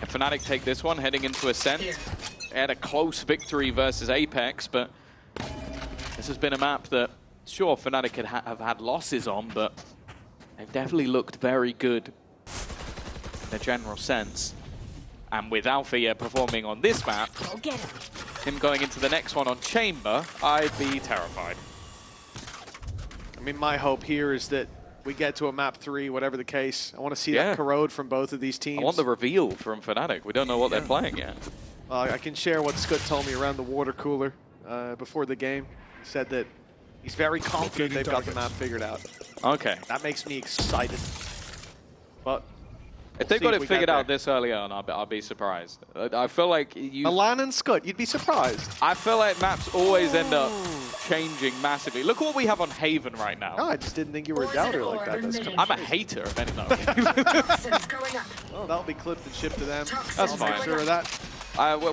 if Fnatic take this one, heading into Ascent, they had a close victory versus Apex, but this has been a map that, sure, Fnatic could have had losses on, but they've definitely looked very good. a general sense. And with Althea performing on this map, him going into the next one on Chamber, I'd be terrified. I mean, my hope here is that we get to a map 3, whatever the case. I want to see that corrode from both of these teams. I want the reveal from Fnatic. We don't know what they're playing yet. I can share what Scott told me around the water cooler before the game. He said that he's very confident they've got the map figured out. Okay. That makes me excited. But if they've got it figured out this early on, I'll be surprised. I feel like you... Milan and Scott, you'd be surprised. I feel like maps always end up changing massively. Look what we have on Haven right now. No, I just didn't think you were a doubter like that. I'm a hater of anything. Well, that'll be clipped and shipped to them. That's fine. Sure of that.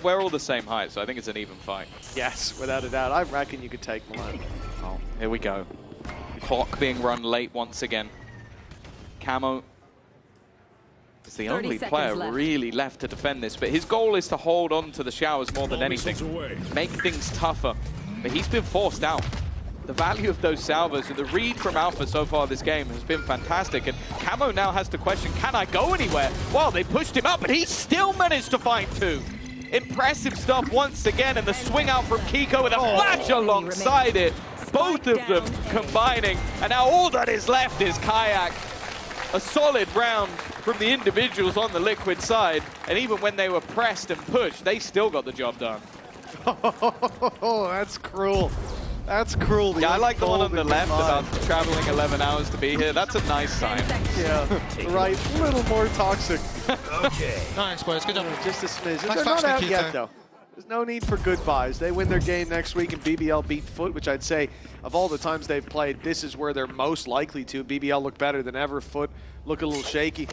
We're all the same height, so I think it's an even fight. Yes, without a doubt. I reckon you could take Milan. Oh, here we go. Clock being run late once again. Camo is the only player really left to defend this, but his goal is to hold on to the showers more than anything. Make things tougher, but he's been forced out. The value of those salvos and the read from Alpha so far this game has been fantastic, and Camo now has to question, can I go anywhere? Well, they pushed him up, but he still managed to find 2. Impressive stuff once again, and the swing out from Kiko with a flash alongside it. Both of them combining, and now all that is left is Kayak. A solid round from the individuals on the Liquid side, and even when they were pressed and pushed, they still got the job done. Oh, that's cruel. That's cruel. Yeah, I like the one on the left about traveling 11 hours to be here. That's a nice sign. Yeah, right. A little more toxic. Okay. Nice, boys. Good job. Just a smidge. They're not out yet, though. There's no need for goodbyes. They win their game next week, and BBL beat Foot, which I'd say, of all the times they've played, this is where they're most likely to. BBL look better than ever. Foot look a little shaky.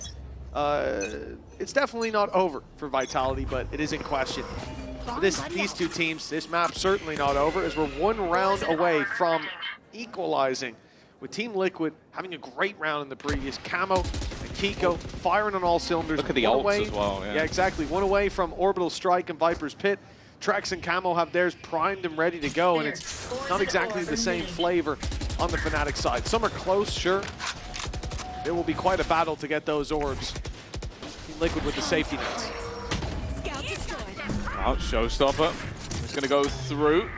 It's definitely not over for Vitality, but it is in question. For these two teams, this map's certainly not over, as we're 1 round away from equalizing, with Team Liquid having a great round in the previous. Camo and Kiko firing on all cylinders. Look at the ults as well. Yeah, exactly. 1 away from Orbital Strike and Viper's Pit. Trex and Camo have theirs primed and ready to go, and it's not exactly the same flavor on the Fnatic side. Some are close, sure. It will be quite a battle to get those orbs. Team Liquid with the safety nets. Oh, Showstopper. It's going to go through.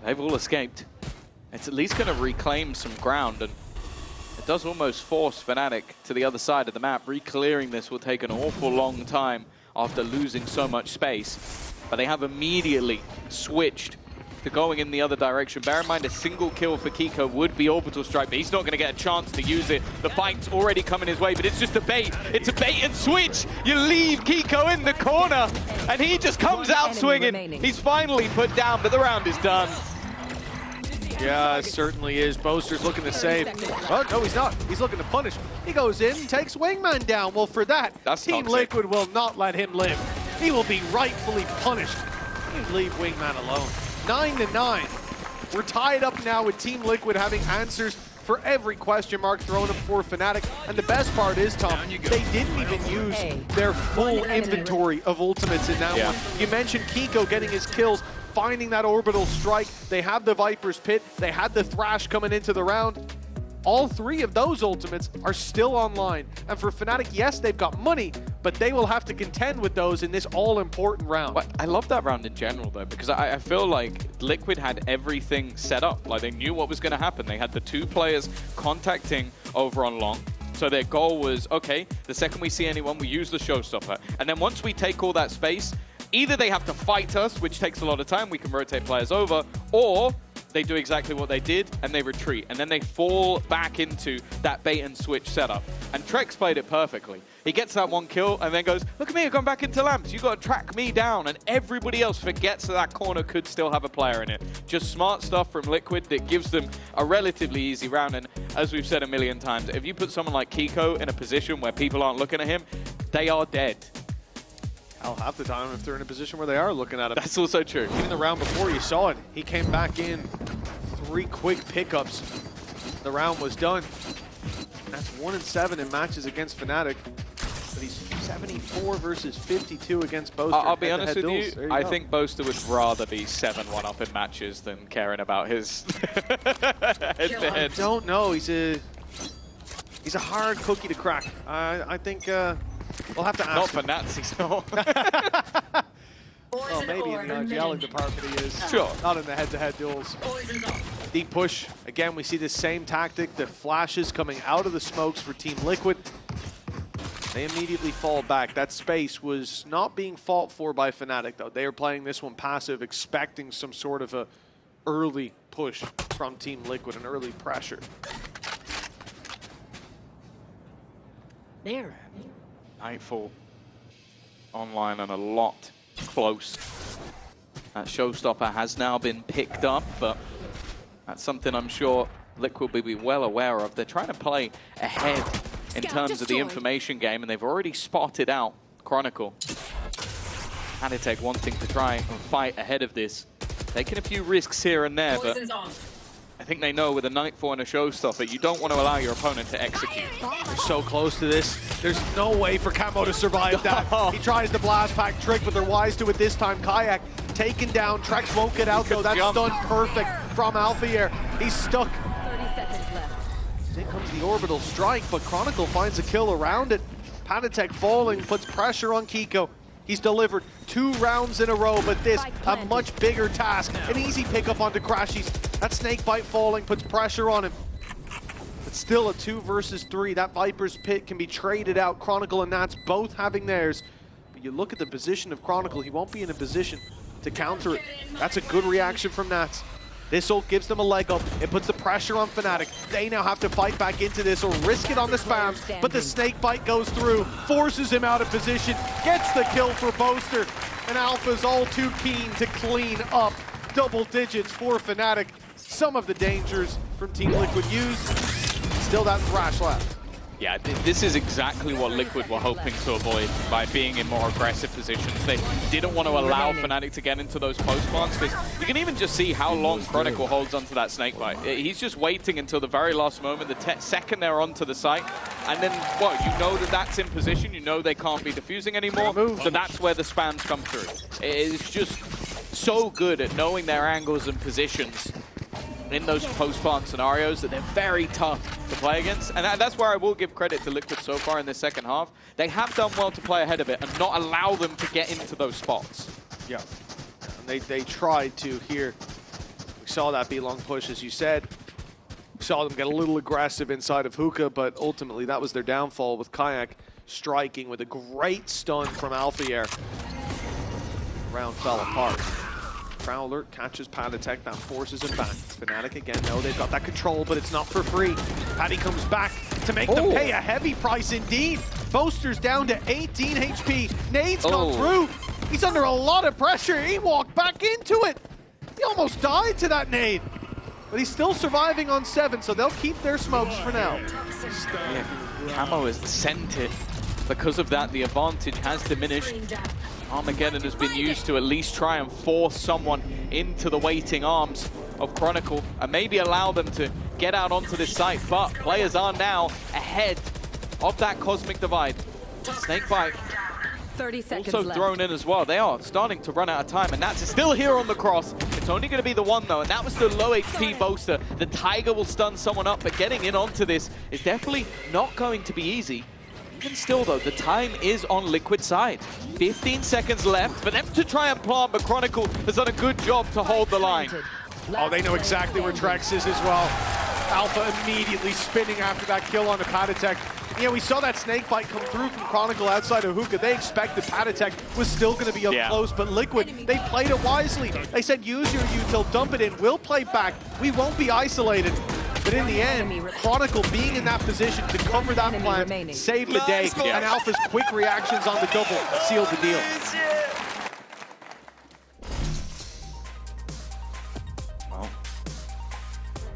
They've all escaped. It's at least going to reclaim some ground, and it does almost force Fnatic to the other side of the map. Re-clearing this will take an awful long time after losing so much space, but they have immediately switched to going in the other direction. Bear in mind, a single kill for Kiko would be Orbital Strike, but he's not going to get a chance to use it. The fight's already coming his way, but it's just a bait. It's a bait and switch. You leave Kiko in the corner, and he just comes out swinging. He's finally put down, but the round is done. Yeah, it certainly is. Boaster's looking to save. Oh, no, he's not. He's looking to punish. He goes in, takes Wingman down. Well, for that, Team Liquid will not let him live. He will be rightfully punished. You leave Wingman alone. 9-9. We're tied up now with Team Liquid having answers for every question mark thrown up for Fnatic. And the best part is, Tom, they didn't even use their full inventory of ultimates in that one. You mentioned Kiko getting his kills, finding that Orbital Strike. They have the Viper's Pit. They had the Thrash coming into the round. All 3 of those ultimates are still online. And for Fnatic, yes, they've got money, but they will have to contend with those in this all-important round. Well, I love that round in general, though, because I feel like Liquid had everything set up. Like, they knew what was going to happen. They had the 2 players contacting over on long. So their goal was, okay, the second we see anyone, we use the Showstopper. And then once we take all that space, either they have to fight us, which takes a lot of time, we can rotate players over, or they do exactly what they did and they retreat, and then they fall back into that bait and switch setup. And Trex played it perfectly. He gets that 1 kill and then goes, look at me, I've gone back into lamps. You got to track me down, and everybody else forgets that corner could still have a player in it. Just smart stuff from Liquid that gives them a relatively easy round. And as we've said a million times, if you put someone like Kiko in a position where people aren't looking at him, they are dead. Hell, half the time if they're in a position where they are looking at him. That's also true. Even the round before, you saw it. He came back in, 3 quick pickups. The round was done. That's 1-7 in matches against Fnatic. But he's 74 versus 52 against Boaster. I'll be honest with you, I think Boaster would rather be 7-1 up in matches than caring about his head-to-head. I don't know. He's He's a hard cookie to crack. I think we'll have to ask. Not for Nats, he's not. Well, maybe in the RGL department he is. Sure. Not in the head-to-head duels. Deep push. Again, we see the same tactic. The flashes coming out of the smokes for Team Liquid. They immediately fall back. That space was not being fought for by Fnatic, though. They are playing this one passive, expecting some sort of a early push from Team Liquid, an early pressure. There. Nightfall online and a lot close. That showstopper has now been picked up, but that's something I'm sure Liquid will be well aware of. They're trying to play ahead in terms of the information game, and they've already spotted out Chronicle. Fnatic wanting to try and fight ahead of this. Taking a few risks here and there, but I think they know with a Nightfall and a showstopper, you don't want to allow your opponent to execute. They're so close to this. There's no way for Camo to survive that. He tries the blast pack trick, but they're wise to it this time. Kayak taken down. Trex won't get out, though. That's done perfect from Alphair. He's stuck. 30 seconds left. Then comes the orbital strike, but Chronicle finds a kill around it. Panatek falling, puts pressure on Kiko. He's delivered 2 rounds in a row, but this, a much bigger task. An easy pickup onto Crashies. That Snakebite falling puts pressure on him. It's still a 2 versus 3. That Viper's Pit can be traded out. Chronicle and Nats both having theirs. But you look at the position of Chronicle, he won't be in a position to counter it. That's a good reaction from Nats. This ult gives them a leg up. It puts the pressure on Fnatic. They now have to fight back into this or risk it on the spams. But the Snakebite goes through, forces him out of position, gets the kill for Boaster. And Alpha's all too keen to clean up double digits for Fnatic. Some of the dangers from Team Liquid used. Still that Thrash left. Yeah, this is exactly what Liquid were hoping to avoid by being in more aggressive positions. They didn't want to allow Fnatic to get into those post plants, because you can even just see how long Chronicle holds onto that Snakebite. He's just waiting until the very last moment, the second they're onto the site, and then, well, you know that that's in position, you know they can't be defusing anymore, so that's where the spams come through. It's just so good at knowing their angles and positions in those post-plant scenarios that they're very tough to play against. And that's where I will give credit to Liquid so far in this second half. They have done well to play ahead of it and not allow them to get into those spots. Yeah, and they tried to here. We saw that B-long push, as you said. We saw them get a little aggressive inside of Hookah, but ultimately that was their downfall with Kayak striking with a great stun from Alphair. Round fell apart. Prowler catches Panatek, that forces him back. Fnatic again, no, they've got that control, but it's not for free. Paddy comes back to make them pay a heavy price indeed. Boaster's down to 18 HP. Nade's gone through. He's under a lot of pressure. He walked back into it. He almost died to that nade. But he's still surviving on 7, so they'll keep their smokes for now. Yeah, Camo has sent it. Because of that, the advantage has diminished. Armageddon has been used to at least try and force someone into the waiting arms of Chronicle and maybe allow them to get out onto this site, but players are now ahead of that Cosmic Divide. Snakebite 30 seconds also left. thrown in as well. They are starting to run out of time, and that's still here on the cross. It's only going to be the one, though, and that was the low HP Boaster. The Tiger will stun someone up, but getting in onto this is definitely not going to be easy. Even still, though, the time is on Liquid side. 15 seconds left for them to try and plant, but Chronicle has done a good job to hold the line. Oh, they know exactly where Trex is as well. Alpha immediately spinning after that kill on the Panatek. Yeah, we saw that Snakebite come through from Chronicle outside of Hookah. They expected Panatek was still going to be up close, but Liquid, they played it wisely. They said, use your util, dump it in, we'll play back. We won't be isolated. But in the end, Chronicle being in that position to cover that plan saved the day, and Alpha's quick reactions on the double sealed the deal. Well,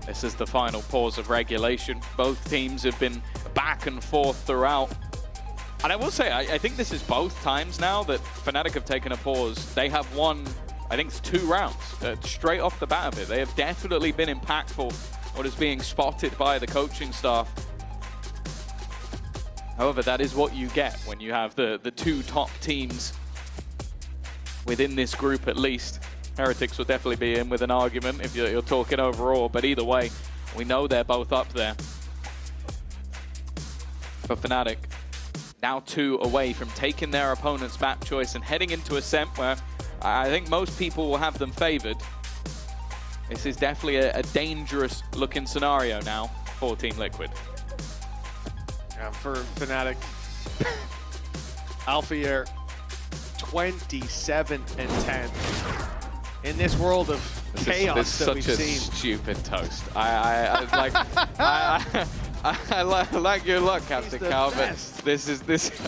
this is the final pause of regulation. Both teams have been back and forth throughout. And I will say, I think this is both times now that Fnatic have taken a pause. They have won, I think it's 2 rounds, straight off the bat of it. They have definitely been impactful. What is being spotted by the coaching staff. However, that is what you get when you have the 2 top teams within this group at least. Heretics will definitely be in with an argument if you're talking overall, but either way, we know they're both up there. for Fnatic. Now 2 away from taking their opponent's map choice and heading into a set where I think most people will have them favored. This is definitely a dangerous looking scenario now for Team Liquid. Yeah, for Fnatic. Alpha Year 27-10. In this world of chaos that we've seen. This is such a stupid toast. I like your luck, Captain Cal, but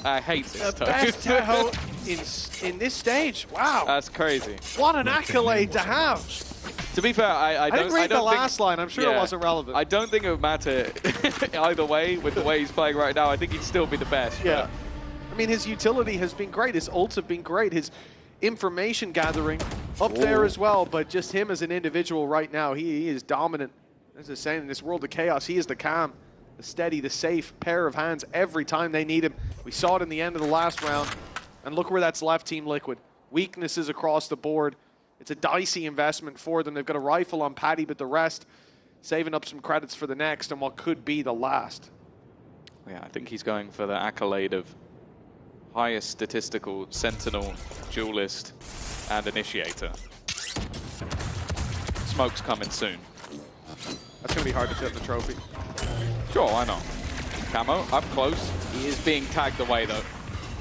I hate this toast. The best Tahoe in this stage. Wow. That's crazy. What an accolade to have. To be fair, I don't didn't read the last think, line. I'm sure it wasn't relevant. I don't think it would matter either way with the way he's playing right now. I think he'd still be the best. Yeah. I mean, his utility has been great. His ults have been great. His information gathering up there as well. But just him as an individual right now, he is dominant. As I was saying, in this world of chaos, he is the calm, the steady, the safe pair of hands every time they need him. We saw it in the end of the last round. And look where that's left Team Liquid. Weaknesses across the board. It's a dicey investment for them. They've got a rifle on Paddy, but the rest saving up some credits for the next and what could be the last. Yeah, I think he's going for the accolade of highest statistical sentinel, duelist, and initiator. Smoke's coming soon. That's going to be hard to fit in the trophy. Sure, why not? Camo, up close. He is being tagged away, though.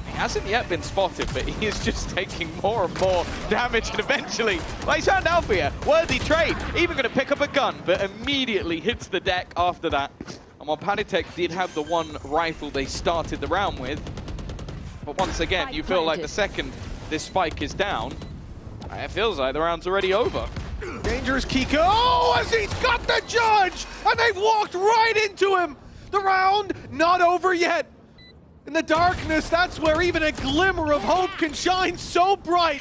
He hasn't yet been spotted, but he is just taking more and more damage, and eventually, well, he's found Alpha here. Worthy trade. Even going to pick up a gun, but immediately hits the deck after that. And while Panitek did have the one rifle they started the round with, but once again, you feel like the second this spike is down, it feels like the round's already over. Dangerous Kiko as he's got the judge, and they've walked right into him. The round not over yet. In the darkness, that's where even a glimmer of hope can shine so bright.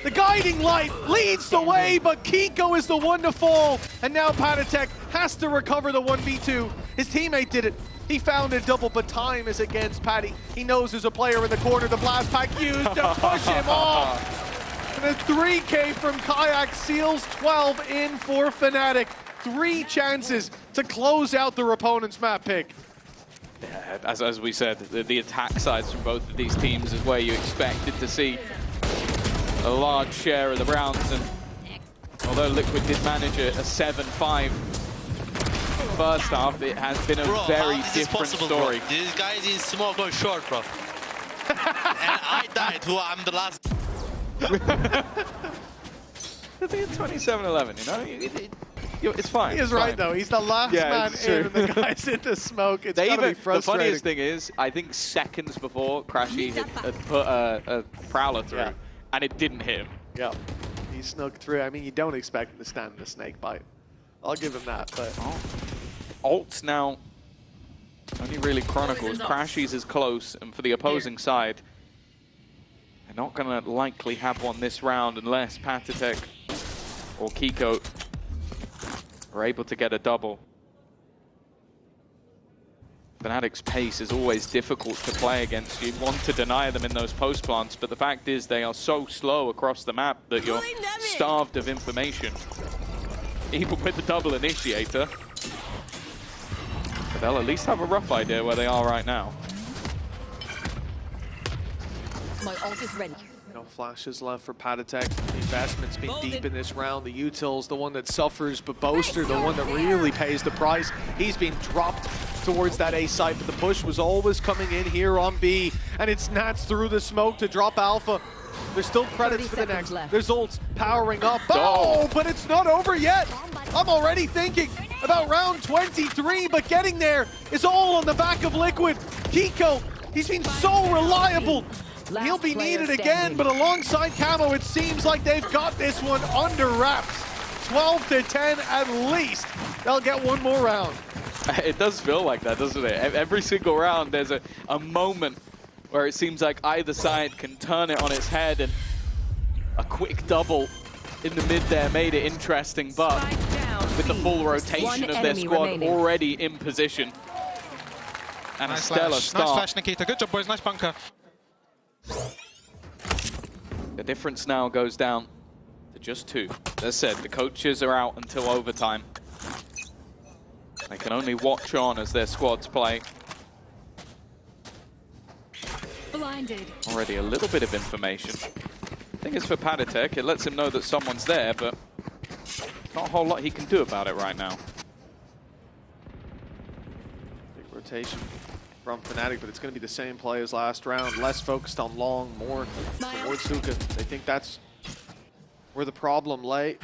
The guiding light leads the way, but Kiko is the one to fall. And now Panitek has to recover the 1v2. His teammate did it. He found a double, but time is against Paddy. He knows there's a player in the corner. The blast pack used to push him off. And a 3K from Kayak seals 12 in for Fnatic. 3 chances to close out their opponent's map pick. Yeah, as we said, the attack sides from both of these teams is where you expected to see a large share of the rounds. And although Liquid did manage a 7-5 first half, it has been a very different story. Bro? These guys in smoke going short, bro. And I died, I'm the last. I think it's 27-11, you know? It's fine. He is right, though. He's the last man in, and the guy's in the smoke. It's gotta be frustrating. The funniest thing is, I think seconds before, Crashy had put a Prowler through, and it didn't hit him. Yeah, he snuck through. I mean, you don't expect him to stand in a snake bite. I'll give him that, but... Ults now only really Chronicles. Crashy's is close, and for the opposing side, they're not going to likely have one this round unless Patatek or Kiko are able to get a double. Fnatic's pace is always difficult to play against. You want to deny them in those post plants, but the fact is they are so slow across the map that you're starved of information. Even with the double initiator. But they'll at least have a rough idea where they are right now. My ult is ready. No flashes left for Patatek. The investment's been deep in this round. The Util's the one that suffers, but Boaster, the one that really pays the price. He's been dropped towards that A site, but the push was always coming in here on B, and it's Nats through the smoke to drop Alpha. There's still credits for the next. There's ults powering up. Oh, but it's not over yet. I'm already thinking about round 23, but getting there is all on the back of Liquid. Kiko, he's been so reliable. He'll be needed again, but alongside Camo, it seems like they've got this one under wraps. 12-10 at least. They'll get one more round. It does feel like that, doesn't it? Every single round, there's a moment where it seems like either side can turn it on its head, and a quick double in the mid there made it interesting, but with the full rotation of their squad already in position. And nice a stellar start. Nice flash, Nikita. Good job, boys. Nice bunker. The difference now goes down to just 2. As I said, the coaches are out until overtime. They can only watch on as their squads play. Blinded. Already a little bit of information. I think it's for Padatek. It lets him know that someone's there, but not a whole lot he can do about it right now. Big rotation from Fnatic, but it's going to be the same play as last round. Less focused on long, more towards Hookah. They think that's where the problem lay.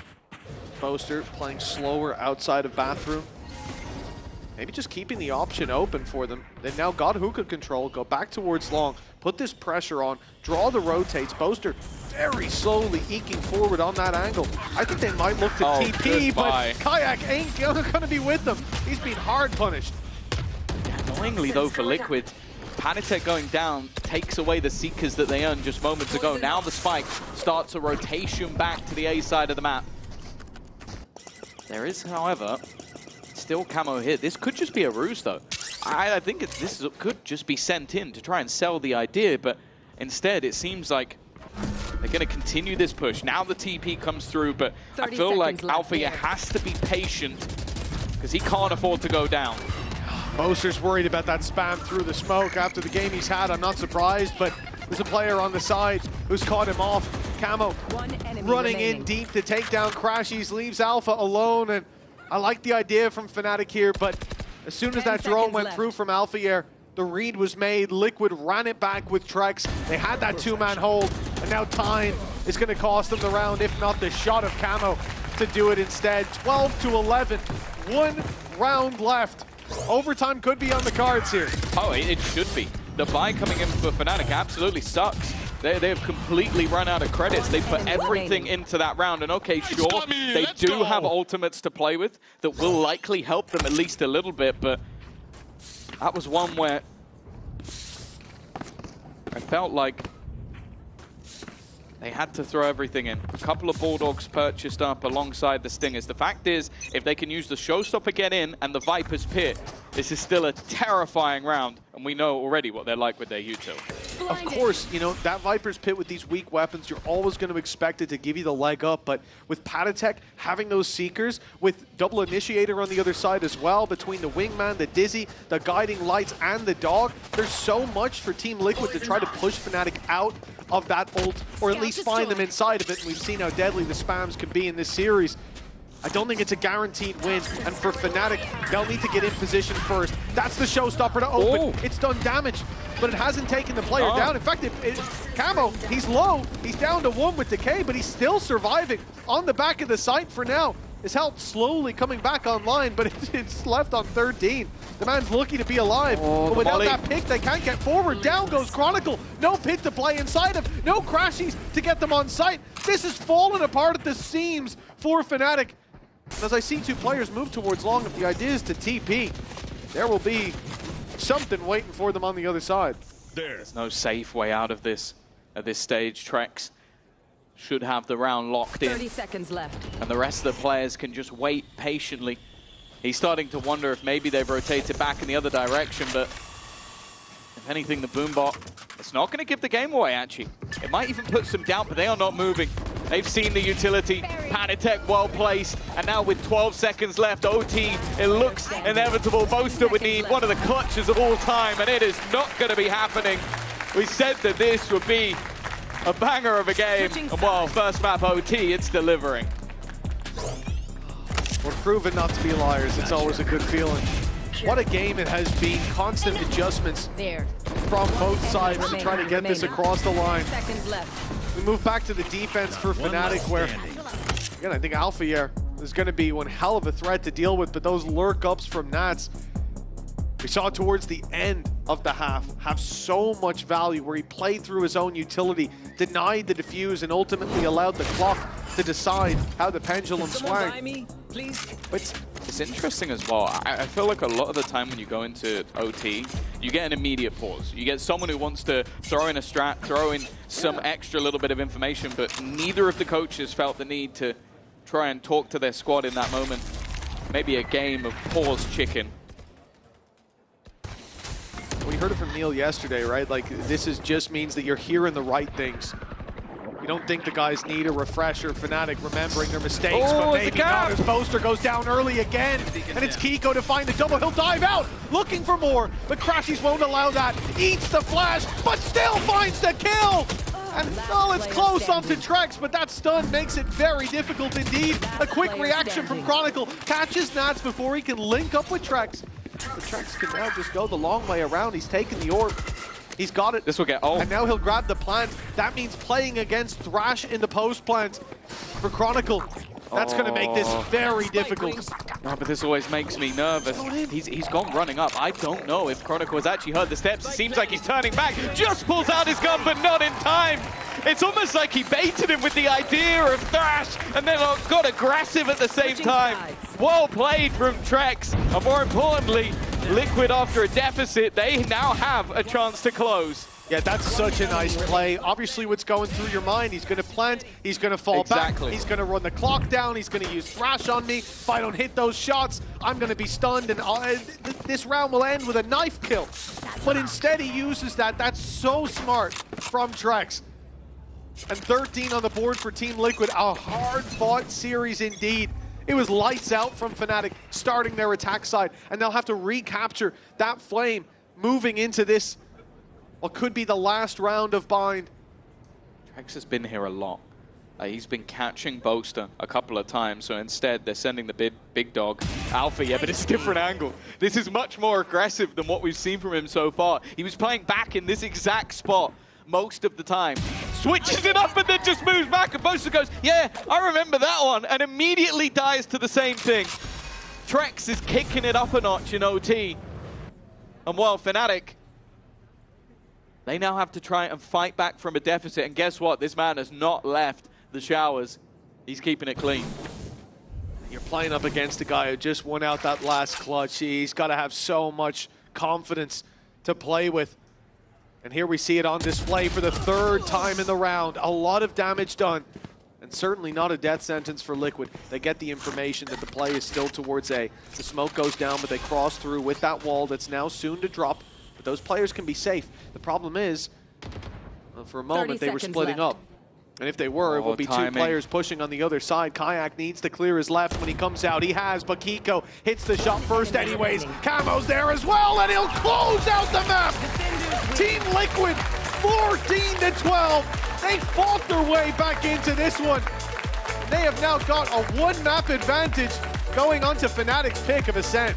Boaster playing slower outside of bathroom. Maybe just keeping the option open for them. They've now got Hookah control, go back towards long, put this pressure on, draw the rotates. Boaster very slowly eking forward on that angle. I think they might look to TP, goodbye. but Kayak ain't going to be with them. He's been hard punished. Annoyingly though for Liquid, Padatek going down takes away the Seekers that they earned just moments ago. Now the Spike starts a rotation back to the A side of the map. There is, however, still camo here. This could just be a ruse, though. I think this could just be sent in to try and sell the idea, but instead it seems like they're going to continue this push. Now the TP comes through, but I feel like Alpha has to be patient because he can't afford to go down. Boaster's worried about that spam through the smoke after the game he's had. I'm not surprised, but there's a player on the side who's caught him off. Camo running in deep to take down Crashies, leaves Alpha alone, and I like the idea from Fnatic here, but as soon as that drone went through from Alpha Air, the read was made. Liquid ran it back with Trex. They had that two-man hold, and now time is going to cost them the round, if not the shot of Camo to do it instead. 12-11, 1 round left. Overtime could be on the cards here. Oh, it should be. The buy coming in for Fnatic absolutely sucks. They have completely run out of credits. They put everything into that round. And okay, sure, they do have ultimates to play with that will likely help them at least a little bit, but that was one where I felt like they had to throw everything in. A couple of Bulldogs purchased up alongside the Stingers. The fact is, if they can use the Showstopper get in and the Viper's Pit, this is still a terrifying round, and we know already what they're like with their util. Of course, you know, that Viper's Pit with these weak weapons, you're always going to expect it to give you the leg up, but with Padatek having those Seekers, with double Initiator on the other side as well, between the Wingman, the Dizzy, the Guiding Lights, and the Dog, there's so much for Team Liquid to try to push Fnatic out of that ult, or at least find them inside of it, and we've seen how deadly the spams can be in this series. I don't think it's a guaranteed win, and for Fnatic, they'll need to get in position first. That's the showstopper to open. It's done damage, but it hasn't taken the player down. In fact, Camo, he's low. He's down to 1 with Decay, but he's still surviving on the back of the site for now. His health slowly coming back online, but it's left on 13. The man's lucky to be alive, but without that pick, they can't get forward. Down goes Chronicle. No pick to play inside of. No Crashies to get them on site. This is falling apart at the seams for Fnatic. As I see 2 players move towards long, if the idea is to TP, there will be something waiting for them on the other side. There's no safe way out of this at this stage. Trex should have the round locked in. 30 seconds left. And the rest of the players can just wait patiently. He's starting to wonder if maybe they've rotated back in the other direction, but if anything, the Boombot, it's not going to give the game away, actually. It might even put some doubt, but they are not moving. They've seen the utility. Padatek well placed, and now with 12 seconds left, OT, it looks inevitable. Boaster would need one of the clutches of all time, and it is not going to be happening. We said that this would be a banger of a game, and well, first map OT, it's delivering. We're proven not to be liars. It's always a good feeling. What a game it has been. Constant adjustments from both sides to try to get this across the line. We move back to the defense for Fnatic, where, again, I think Alpha Air is going to be one hell of a threat to deal with, but those lurk-ups from Nats, we saw towards the end of the half, have so much value, where he played through his own utility, denied the defuse, and ultimately allowed the clock to decide how the pendulum swung. But it's interesting as well. I feel like a lot of the time when you go into OT, you get an immediate pause. You get someone who wants to throw in a strat, throw in some extra little bit of information, but neither of the coaches felt the need to try and talk to their squad in that moment. Maybe a game of pause chicken. We heard it from Neil yesterday, right? Like, this just means that you're hearing the right things. You don't think the guys need a refresher. Fnatic remembering their mistakes, Oh, but it's a maybe gap. not as Boaster goes down early again. And it's Kiko to find the double. He'll dive out, looking for more, but Crashies won't allow that. Eats the flash, but still finds the kill! And it's close onto Trex, but that stun makes it very difficult indeed. A quick reaction from Chronicle catches Nats before he can link up with Trex. But Trex can now just go the long way around. He's taken the orb. He's got it. This will get old. And now he'll grab the plant. That means playing against Thrash in the post plant for Chronicle. That's going to make this very difficult. No, but this always makes me nervous. He's gone running up. I don't know if Chronicle has actually heard the steps. It seems like he's turning back. Just pulls out his gun, but not in time. It's almost like he baited him with the idea of Thrash and then got aggressive at the same time. Well played from Trex. And more importantly, Liquid, after a deficit, they now have a chance to close. Yeah, that's such a nice play. Obviously, what's going through your mind, he's going to plant, he's going to fall back, he's going to run the clock down, he's going to use Thrash on me. If I don't hit those shots, I'm going to be stunned, and this round will end with a knife kill. But instead, he uses that. That's so smart from Trex. And 13 on the board for Team Liquid. A hard-fought series indeed. It was lights out from Fnatic starting their attack side, and they'll have to recapture that flame moving into this, what could be the last round of Bind. Trex has been here a lot. He's been catching Boaster a couple of times, so instead they're sending the big dog Alpha. Yeah, but it's a different angle. This is much more aggressive than what we've seen from him so far. He was playing back in this exact spot most of the time. Switches it up and then just moves back, and Boaster goes, yeah, I remember that one, and immediately dies to the same thing. Trex is kicking it up a notch in OT. And while Fnatic, they now have to try and fight back from a deficit, and guess what? This man has not left the showers. He's keeping it clean. You're playing up against a guy who just won out that last clutch. He's got to have so much confidence to play with. And here we see it on display for the third time in the round. A lot of damage done, and certainly not a death sentence for Liquid. They get the information that the play is still towards A. The smoke goes down, but they cross through with that wall that's now soon to drop. But those players can be safe. The problem is, well, for a moment, they were splitting up. And if they were, it would be two players pushing on the other side. Kayak needs to clear his left when he comes out. He has, but Kiko hits the shot first anyways. Camo's there as well, and he'll close out the map. Team Liquid, 14-12. They fought their way back into this one. They have now got a one-map advantage going on to Fnatic's pick of Ascent.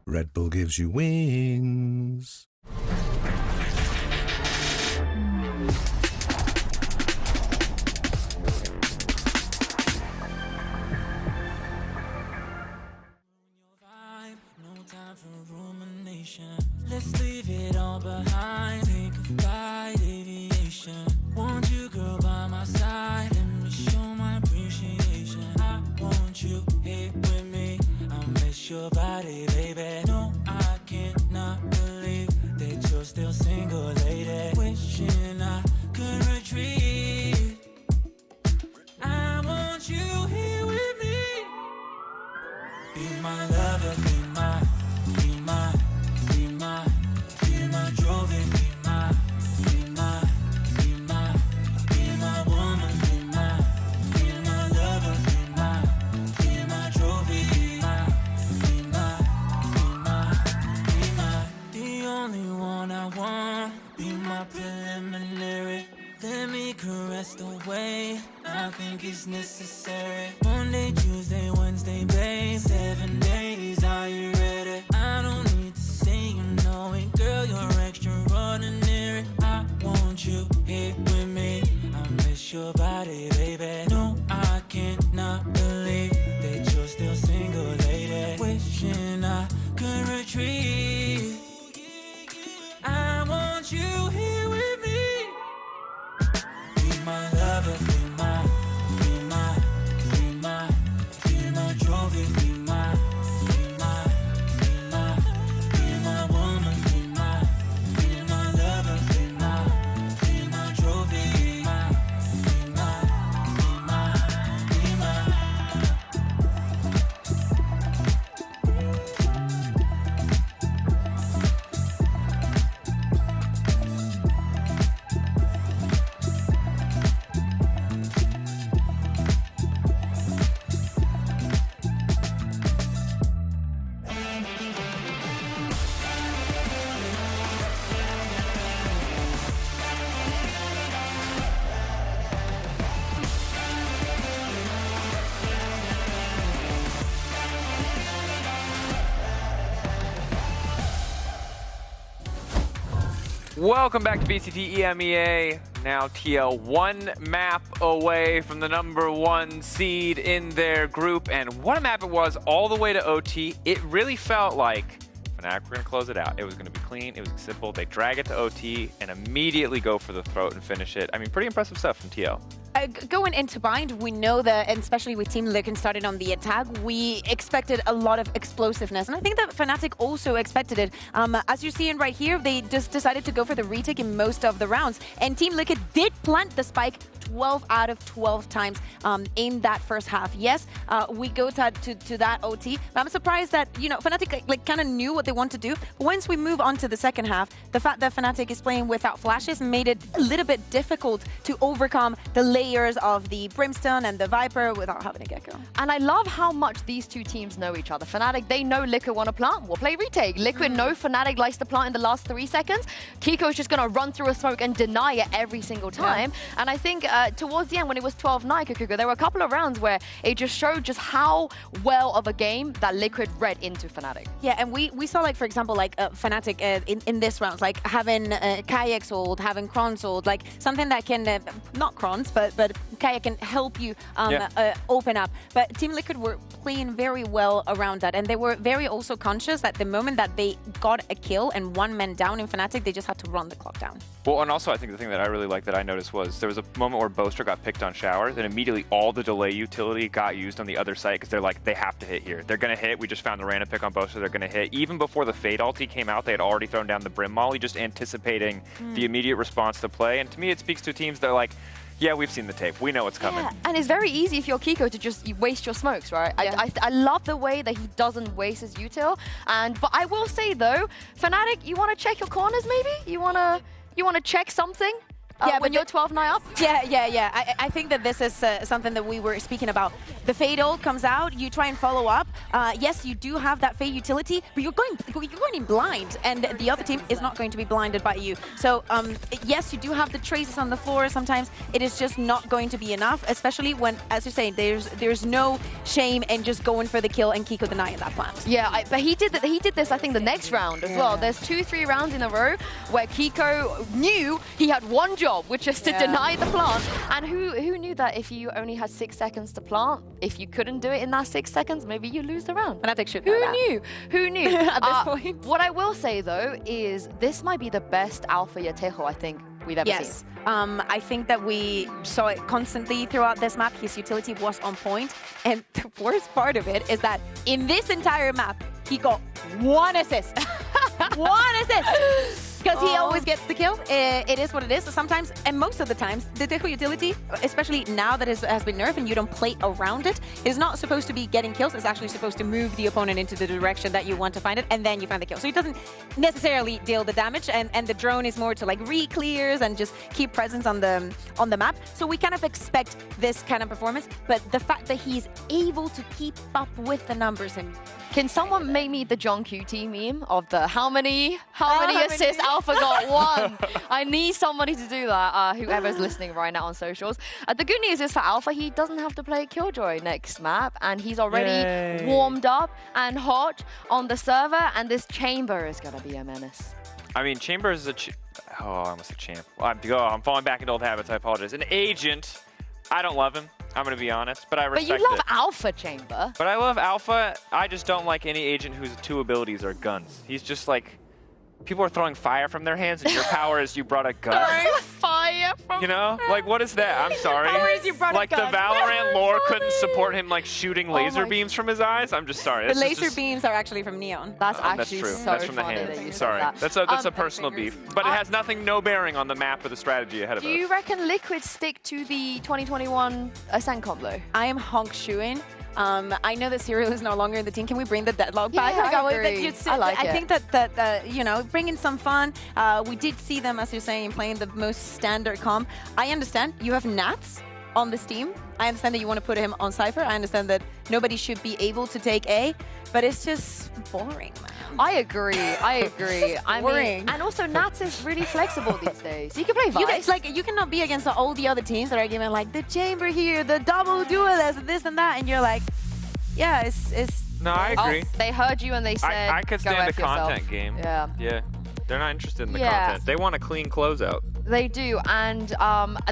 Red Bull gives you wings. Let's leave it all behind. Take a flight, aviation. Want you, girl, by my side. Let me show my appreciation. I want you here with me. I'll miss your body, baby. No, I cannot believe that you're still single, lady. Wishing I could retreat. I want you here with me. Be my lover, be my Jovi, be my woman, be my lover, be my Jovi, be my me. I think it's necessary. Monday, Tuesday, Wednesday, babe. 7 days, are you ready? I don't need to say you know it, girl. You're extraordinary. I want you here with me. I miss your body, baby. No, I cannot believe that you're still single, lady. Wishing I could retreat. I want you here with me. Be my lover, be my trophy, be my woman, be my lover, be my trophy, be my. Welcome back to VCT EMEA. Now TL 1 map away from the #1 seed in their group, and what a map it was all the way to OT. It really felt like Fnatic were going to close it out. It was going to be clean, it was simple. They drag it to OT and immediately go for the throat and finish it. I mean, pretty impressive stuff from TL. Going into Bind, we know that, and especially with Team Liquid started on the attack, we expected a lot of explosiveness. And I think that Fnatic also expected it. As you're seeing right here, they just decided to go for the retake in most of the rounds. And Team Liquid did plant the spike 12 out of 12 times in that first half. Yes, we go to that OT, but I'm surprised that, you know, Fnatic kind of knew what they want to do. But once we move on to the second half, the fact that Fnatic is playing without flashes made it a little bit difficult to overcome the layers of the Brimstone and the Viper without having a Gecko. And I love how much these two teams know each other. Fnatic, they know Liquid want to plant, we'll play retake. Liquid know Fnatic likes to plant in the last 3 seconds. Kiko's just going to run through a smoke and deny it every single time. Yeah. And I think towards the end, when it was 12-9 Kukuga, there were a couple of rounds where it just showed just how well of a game that Liquid read into Fnatic. Yeah, and we saw, like, for example, like Fnatic in this round, like having Kayak ult, having Kron's ult, like something that can, not Kron's, but Kayak can help you open up. But Team Liquid were playing very well around that, and they were very also conscious that the moment that they got a kill and one man down in Fnatic, they just had to run the clock down. Well, and also I think the thing that I really liked that I noticed was there was a moment where Boaster got picked on showers, and immediately all the delay utility got used on the other side because they're like, they have to hit here. They're going to hit. We just found the random pick on Boaster. They're going to hit. Even before the Fade ulti came out, they had already thrown down the Brim Molly, just anticipating the immediate response to play. And to me, it speaks to teams that are like, yeah, we've seen the tape. We know what's coming. Yeah, and it's very easy if you're Kiko to just waste your smokes, right? Yeah. I love the way that he doesn't waste his util. But I will say though, Fnatic, you want to check your corners maybe? You want to check something? Yeah, when you're 12-9 up? Yeah. I think that this is something that we were speaking about. The Fade ult comes out, you try and follow up. Yes, you do have that Fade utility, but you're going in blind, and the other team is not going to be blinded by you. So, yes, you do have the traces on the floor. Sometimes it is just not going to be enough, especially when, as you're saying, there's no shame in just going for the kill and Kiko denying that plant. Yeah, but he did this, I think, the next round as well. There's 2-3 rounds in a row where Kiko knew he had one job, which is to deny the plant. And who knew that if you only had 6 seconds to plant, if you couldn't do it in that 6 seconds, maybe you lose the round. Fnatic should know that. Who knew? At this point. What I will say though is this might be the best Alpha Yatejo I think we've ever seen. I think that we saw it constantly throughout this map. His utility was on point. And the worst part of it is that in this entire map, he got 1 assist. 1 assist! Because he always gets the kill. It is what it is. Sometimes, and most of the times, the Tejo utility, especially now that it has been nerfed and you don't play around it, is not supposed to be getting kills. It's actually supposed to move the opponent into the direction that you want to find it, and then you find the kill. So it doesn't necessarily deal the damage, and the drone is more to like re-clears and just keep presence on the map. So we kind of expect this kind of performance, but the fact that he's able to keep up with the numbers and Can someone make me the John QT meme of the how many assists Alpha got? 1. I need somebody to do that. Whoever's listening right now on socials. The good news is for Alpha, he doesn't have to play Killjoy next map, and he's already warmed up and hot on the server. And this Chamber is gonna be a menace. I mean, Chamber is a. I almost said champ. I'm falling back into old habits. I apologize. An agent. I don't love him. I'm going to be honest, but I respect it. But you love Alpha Chamber. But I love Alpha. I just don't like any agent whose 2 abilities are guns. He's just like, people are throwing fire from their hands, and your power is you brought a gun. Fire from You know? Like, what is that? I'm sorry. Like, the Valorant lore couldn't support him, like, shooting laser beams from his eyes? I'm just sorry. The laser beams are actually from Neon. That's actually that's true. so That's from the funny that you hand. said Sorry. that. That's a personal beef. But it has no bearing on the map or the strategy ahead of us. Do you reckon Liquid stick to the 2021 Ascent combo? I am honk shoeing. I know that Serial is no longer in the team. Can we bring the deadlock back? Yeah, I agree. I like it. I think that you know, bringing some fun. We did see them, as you're saying, playing the most standard comp. I understand you have Nats on this team. I understand that you want to put him on Cypher. I understand that nobody should be able to take A, but it's just boring, man. I agree. I mean, and also Nats is really flexible these days. You can play Vice. You cannot be against all the other teams that are giving like the Chamber here, the double duelist, this and that, and you're like, yeah, it's. No, I agree. They heard you and they said, I could stand the content game. Yeah. Yeah. They're not interested in the content. They want a clean closeout. They do, and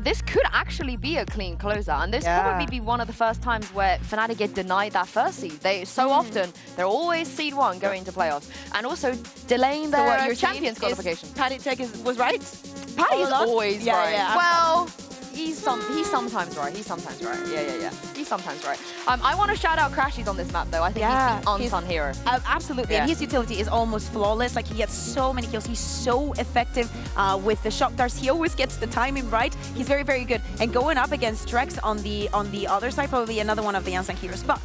this could actually be a clean closeout, and this probably be one of the first times where Fnatic get denied that first seed. So often, they're always seed 1 going into playoffs, and also delaying their Champions qualification. Pnatic was right? Patty's always right. Yeah. Well, he's sometimes right. He's sometimes right. Yeah. He's sometimes right. I want to shout out Crashies on this map, though. I think he's the unsung hero. Absolutely. And his utility is almost flawless. Like, he gets so many kills. He's so effective with the shock darts. He always gets the timing right. He's very, very good. And going up against Trex on the other side, probably another one of the unsung heroes. But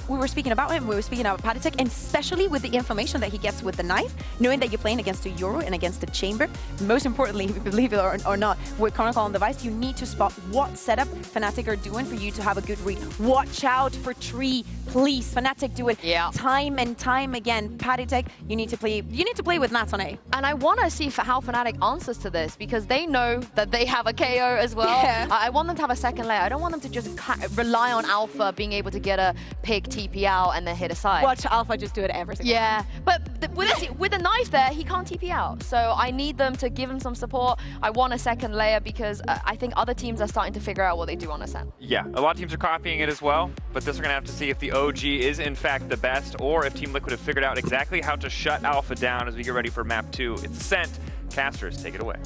we were speaking about him, we were speaking about Patatek, and especially with the information that he gets with the knife, knowing that you're playing against a Euro and against the Chamber. Most importantly, if you believe it or not, with Chronicle on the device, you need to spot what setup Fnatic are doing for you to have a good read. Watch out for tree, please. Fnatic do it time and time again. Patatek, you need to play with Nats on A. And I want to see how Fnatic answers to this, because they know that they have a KO as well. Yeah. I want them to have a second layer. I don't want them to just rely on Alpha being able to get a pick TP out and then hit a side. Watch Alpha just do it every single time. But with a knife there, he can't TP out. So I need them to give him some support. I want a second layer because I think other teams are starting to figure out what they do on Ascent. Yeah, a lot of teams are copying it as well, but this we're going to have to see if the OG is in fact the best, or if Team Liquid have figured out exactly how to shut Alpha down as we get ready for map 2. It's Ascent. Casters, take it away.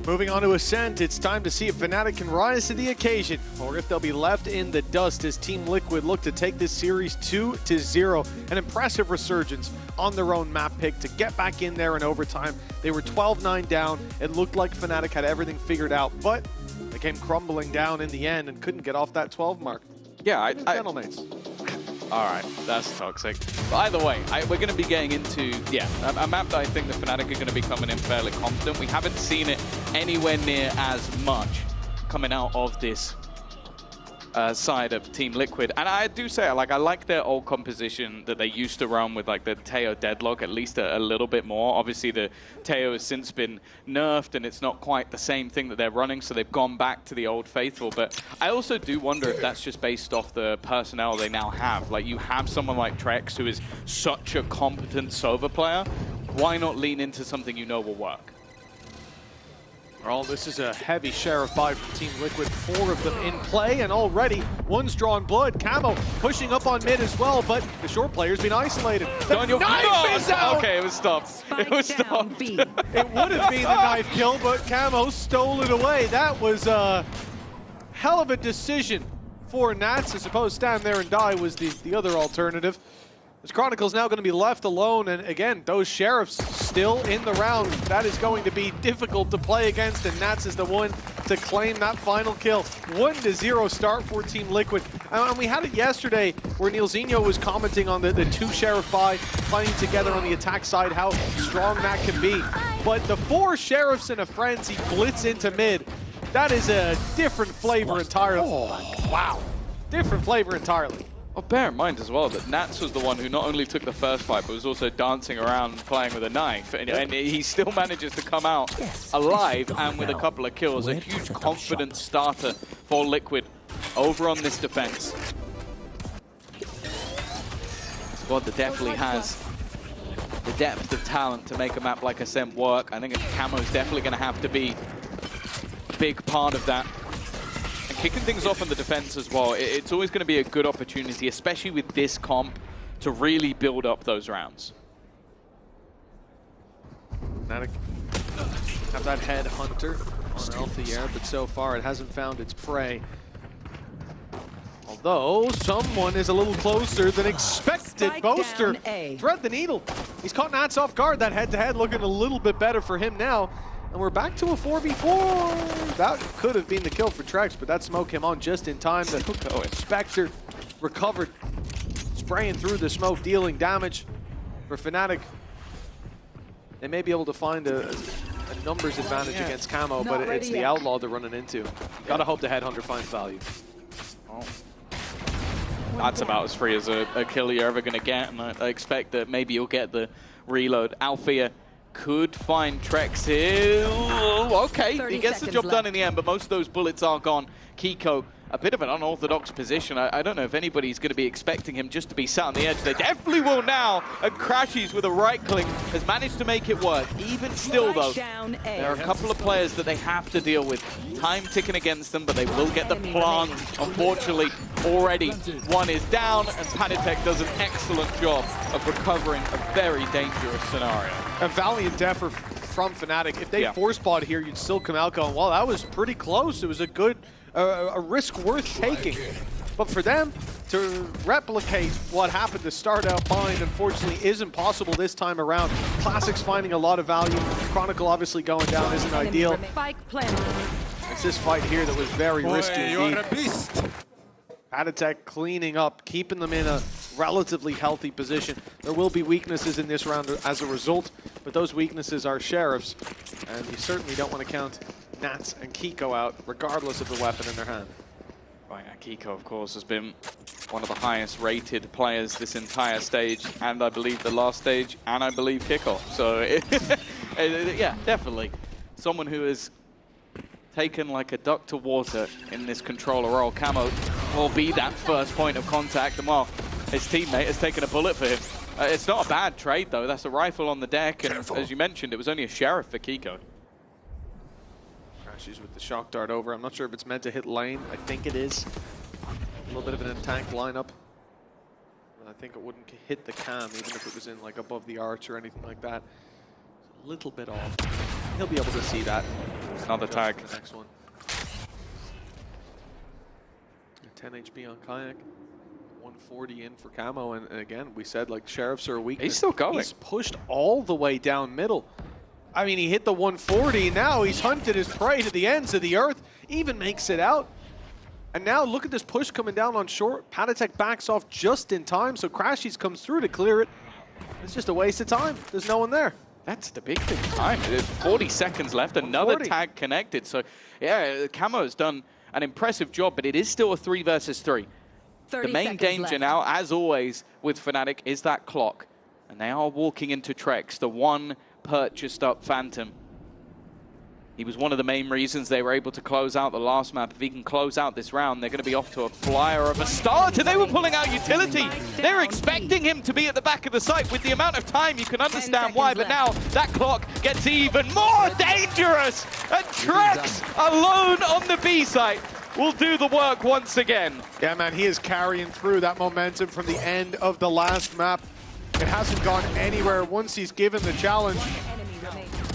Moving on to Ascent, it's time to see if Fnatic can rise to the occasion, or if they'll be left in the dust as Team Liquid look to take this series 2-0. An impressive resurgence on their own map pick to get back in there in overtime. They were 12-9 down. It looked like Fnatic had everything figured out, but they came crumbling down in the end and couldn't get off that 12 mark. Yeah, Gentlemates. All right, that's toxic. But either way, we're going to be getting into, a map that I think the Fnatic are going to be coming in fairly confident. We haven't seen it anywhere near as much coming out of this side of Team Liquid. And I do say, like, I like their old composition that they used to run with, like, the Teo deadlock at least a little bit more. Obviously, the Teo has since been nerfed, and it's not quite the same thing that they're running, so they've gone back to the old faithful. But I also do wonder if that's just based off the personnel they now have. Like, you have someone like Trex, who is such a competent Sova player. Why not lean into something you know will work? Well, this is a heavy share of 5 from Team Liquid, 4 of them in play, and already one's drawn blood. Camo pushing up on mid as well, but the short player's been isolated. The knife is out! Okay, it was stopped. It was stopped. It would have been the knife kill, but Camo stole it away. That was a hell of a decision for Nats. I suppose stand there and die was the other alternative. As Chronicle's now going to be left alone, and again, those Sheriffs still in the round. That is going to be difficult to play against, and Nats is the one to claim that final kill. 1-0 start for Team Liquid. And we had it yesterday where Neilzinho was commenting on the 2 Sheriff buy playing together on the attack side, how strong that can be. But the 4 Sheriffs in a frenzy blitz into mid, that is a different flavor entirely. Oh, wow. Different flavor entirely. Oh, bear in mind as well that Nats was the one who not only took the first fight, but was also dancing around playing with a knife. And he still manages to come out alive and with a couple of kills. A huge confidence starter for Liquid over on this defense. Squad that definitely has the depth of talent to make a map like Ascent work. I think Camo's definitely going to have to be a big part of that. And kicking things off on the defense as well, it's always going to be a good opportunity, especially with this comp, to really build up those rounds. Fnatic have that head hunter on Alpha, but so far it hasn't found its prey. Although someone is a little closer than expected. Boaster thread the needle. He's caught Nats off guard. That head-to-head looking a little bit better for him now. And we're back to a 4v4. That could have been the kill for Trex, but that smoke came on just in time. The Spectre recovered, spraying through the smoke, dealing damage for Fnatic. They may be able to find a numbers advantage against Camo, but it's the Outlaw they're running into. Gotta hope the Headhunter finds value. That's about as free as a kill you're ever going to get, and I expect that maybe you'll get the reload. Althea could find Trex here. Okay, he gets the job done in the end, but most of those bullets are gone. Kiko, a bit of an unorthodox position. I don't know if anybody's going to be expecting him just to be sat on the edge. They definitely will now, and Crashies with a right click has managed to make it work. Even still, though, there are a couple of players that they have to deal with. Time ticking against them, but they will get the plant. Unfortunately, already one is down, and Panitek does an excellent job of recovering a very dangerous scenario. A valiant effort from Fnatic. If they force spot here, you'd still come out going, well, that was pretty close. It was a good, a risk worth taking. But for them to replicate what happened to start out fine, unfortunately, isn't possible this time around. Classic's finding a lot of value. Chronicle obviously going down isn't ideal. It's this fight here that was very risky indeed. Panitek cleaning up, keeping them in a relatively healthy position. There will be weaknesses in this round as a result, but those weaknesses are Sheriffs, and you certainly don't want to count Nats and Kiko out, regardless of the weapon in their hand. Right, Kiko, of course, has been one of the highest rated players this entire stage, and I believe the last stage, and I believe kickoff. So, yeah, definitely. Someone who is taken like a duck to water in this controller role. Camo will be that first point of contact, and while his teammate has taken a bullet for him. It's not a bad trade, though. That's a rifle on the deck, and as you mentioned, it was only a Sheriff for Kiko. Crashes with the shock dart over. I'm not sure if it's meant to hit lane. I think it is. A little bit of an tanked lineup. I think it wouldn't hit the cam, even if it was in like above the arch or anything like that. It's a little bit off. He'll be able to see that. Another tag. The next one. 10 HP on Kayak. 140 in for Camo, and again, we said like Sheriffs are a weakness. He's still going. He's pushed all the way down middle. I mean, he hit the 140. Now he's hunted his prey to the ends of the earth. Even makes it out. And now look at this push coming down on short. Panitek backs off just in time, so Crashies comes through to clear it. It's just a waste of time. There's no one there. That's the big thing. Time. There's 40 seconds left. Another tag connected. So, yeah, Camo's done an impressive job, but it is still a 3 versus 3. The main danger now, as always, with Fnatic is that clock. And they are walking into Trex, the one purchased up Phantom. He was one of the main reasons they were able to close out the last map. If he can close out this round, they're going to be off to a flyer of a start. And they were pulling out utility. They're expecting him to be at the back of the site. With the amount of time, you can understand why. But now that clock gets even more dangerous. And Trex, alone on the B site, will do the work once again. Yeah, man, he is carrying through that momentum from the end of the last map. It hasn't gone anywhere once he's given the challenge.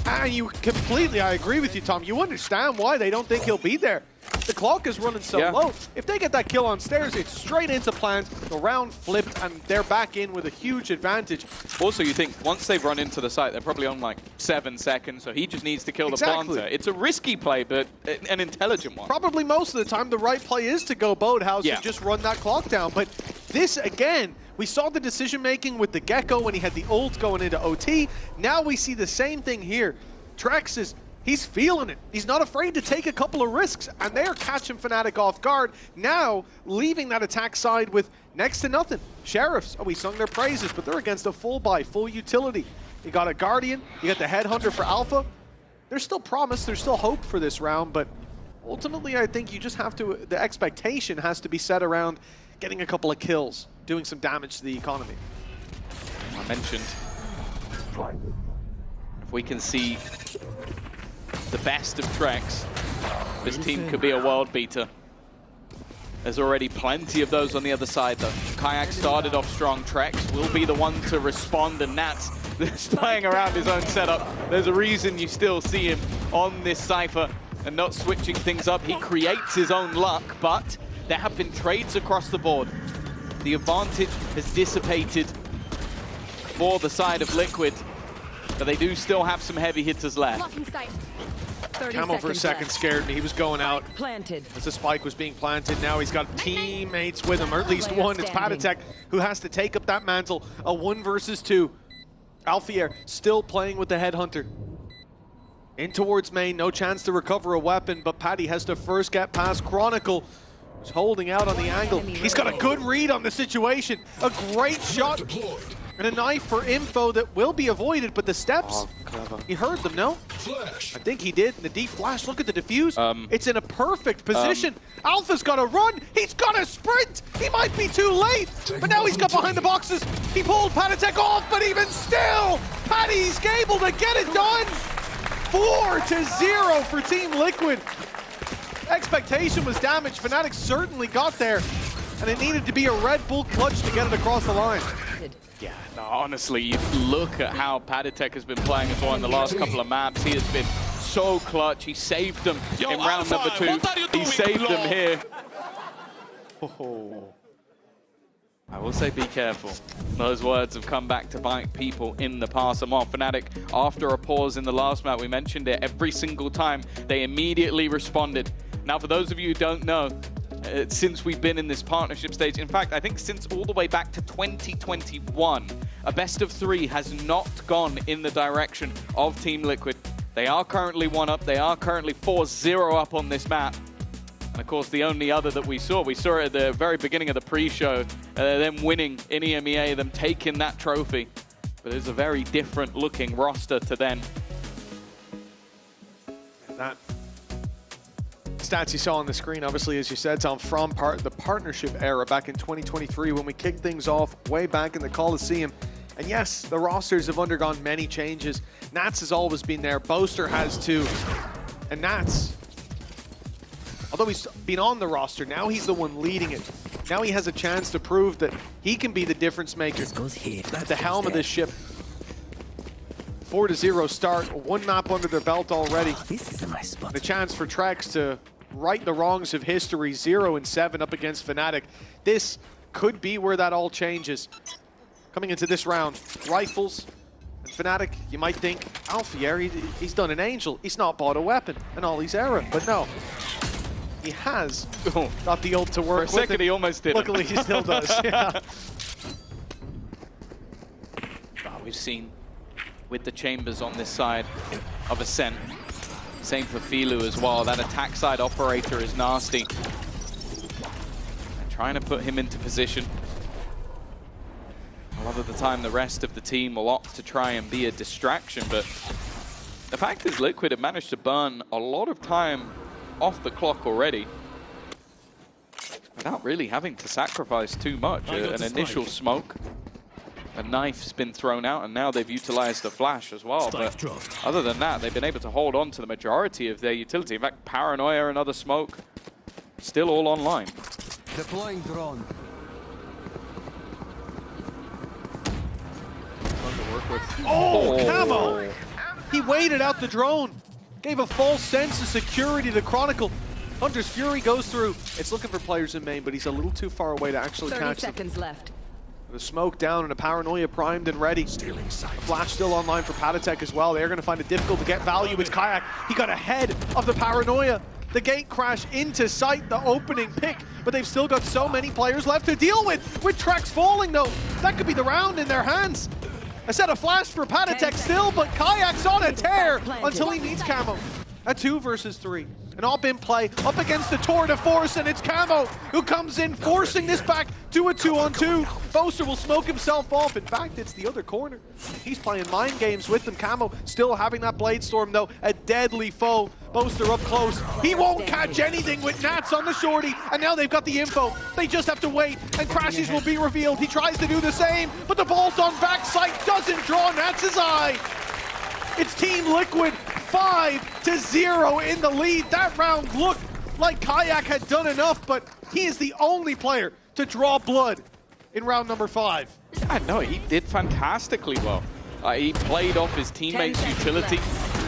And you completely, I agree with you, Tom. You understand why they don't think he'll be there. The clock is running so low. If they get that kill on stairs, it's straight into plant, the round flipped, and they're back in with a huge advantage. Also, you think once they've run into the site, they're probably on like 7 seconds, so he just needs to kill the planter. It's a risky play, but an intelligent one. Probably most of the time, the right play is to go Boathouse and just run that clock down. But this, again, we saw the decision-making with the Gecko when he had the ult going into OT. Now we see the same thing here. Trex is He's feeling it. He's not afraid to take a couple of risks, and they're catching Fnatic off guard. Now, leaving that attack side with next to nothing. Sheriffs, we sung their praises, but they're against a full buy, full utility. You got a Guardian, you got the Headhunter for Alpha. There's still promise, there's still hope for this round, but ultimately I think you just have to, the expectation has to be set around getting a couple of kills, doing some damage to the economy. I mentioned, if we can see the best of Trex, this team could be a world beater. There's already plenty of those on the other side though. Kayak started off strong. Trex will be the one to respond, and Nats is playing around his own setup. There's a reason you still see him on this Cypher and not switching things up. He creates his own luck, but there have been trades across the board. The advantage has dissipated for the side of Liquid, but they do still have some heavy hitters left. Camel for a second scared me. He was going out planted as the spike was being planted. Now he's got teammates with him, or at least one. It's Patatek who has to take up that mantle. A 1 versus 2. Alfier still playing with the Headhunter. In towards main, no chance to recover a weapon, but Patty has to first get past Chronicle, who's holding out on the angle. He's got a good read on the situation. A great shot and a knife for info that will be avoided, but the steps, he heard them, no? I think he did. The deep flash, look at the diffuse. It's in a perfect position. Alpha's got to run. He's got to sprint. He might be too late, but now he's got behind the boxes. He pulled Patatek off, but even still, Patty's able to get it done. 4-0 for Team Liquid. Expectation was damaged. Fnatic certainly got there, and it needed to be a Red Bull clutch to get it across the line. Yeah, no, honestly, you look at how Patatek has been playing as well in the last couple of maps. He has been so clutch. He saved them in round number 2. He saved them here. Oh. I will say be careful. Those words have come back to bite people in the past. And while Fnatic, after a pause in the last map, we mentioned it every single time, they immediately responded. Now, for those of you who don't know, since we've been in this partnership stage, in fact, I think since all the way back to 2021, a best of 3 has not gone in the direction of Team Liquid. They are currently 1-up. They are currently 4-0 up on this map. And of course, the only other that we saw it at the very beginning of the pre-show, them winning in EMEA, them taking that trophy. But it's a very different looking roster to then. That stats you saw on the screen, obviously, as you said, Tom, from the partnership era back in 2023 when we kicked things off way back in the Coliseum. And yes, the rosters have undergone many changes. Nats has always been there. Boaster has too. And Nats, although he's been on the roster, now he's the one leading it. Now he has a chance to prove that he can be the difference maker at the helm of this ship. 4-0 start, 1 map under their belt already. This is a nice spot. The chance for Trex to right the wrongs of history, 0-7 up against Fnatic. This could be where that all changes. Coming into this round, Rifles and Fnatic, you might think, Alfier, he's done an angel. He's not bought a weapon in all his era, but no. He has got the ult to work with. For a second, he almost did. Luckily, he still does. Yeah. We've seen with the chambers on this side of Ascent. Same for Filu as well. That attack side operator is nasty. They're trying to put him into position. A lot of the time, the rest of the team will opt to try and be a distraction, but the fact is Liquid have managed to burn a lot of time off the clock already without really having to sacrifice too much. An initial smoke, a knife's been thrown out, and now they've utilized the flash as well. But other than that, they've been able to hold on to the majority of their utility. In fact, Paranoia, another smoke, still all online. Deploying drone. Oh, Camo! He waited out the drone. Gave a false sense of security to Chronicle. Hunter's Fury goes through. It's looking for players in main, but he's a little too far away to actually catch them. 30 seconds left. The smoke down and a Paranoia primed and ready. Flash still online for Patatek as well. They're going to find it difficult to get value. It's Kayak. He got ahead of the Paranoia. The gate crash into sight, the opening pick, but they've still got so many players left to deal with. With Trex falling though, that could be the round in their hands. I said a flash for Patatek still, but Kayak's on a tear until he meets Camo. A 2 versus 3. An all-bin play up against the tour de force, and it's Camo who comes in, forcing this back to a 2-on-2. Boaster will smoke himself off. In fact, it's the other corner. He's playing mind games with them. Camo still having that Blade Storm, though, a deadly foe. Boaster up close. He won't catch anything with Nats on the shorty, and now they've got the info. They just have to wait, and Crashies will be revealed. He tries to do the same, but the bolt-on backside doesn't draw Nats' eye. It's Team Liquid 5-0 in the lead. That round looked like Kayak had done enough, but he is the only player to draw blood in round number 5. No, he did fantastically well. He played off his teammates' utility,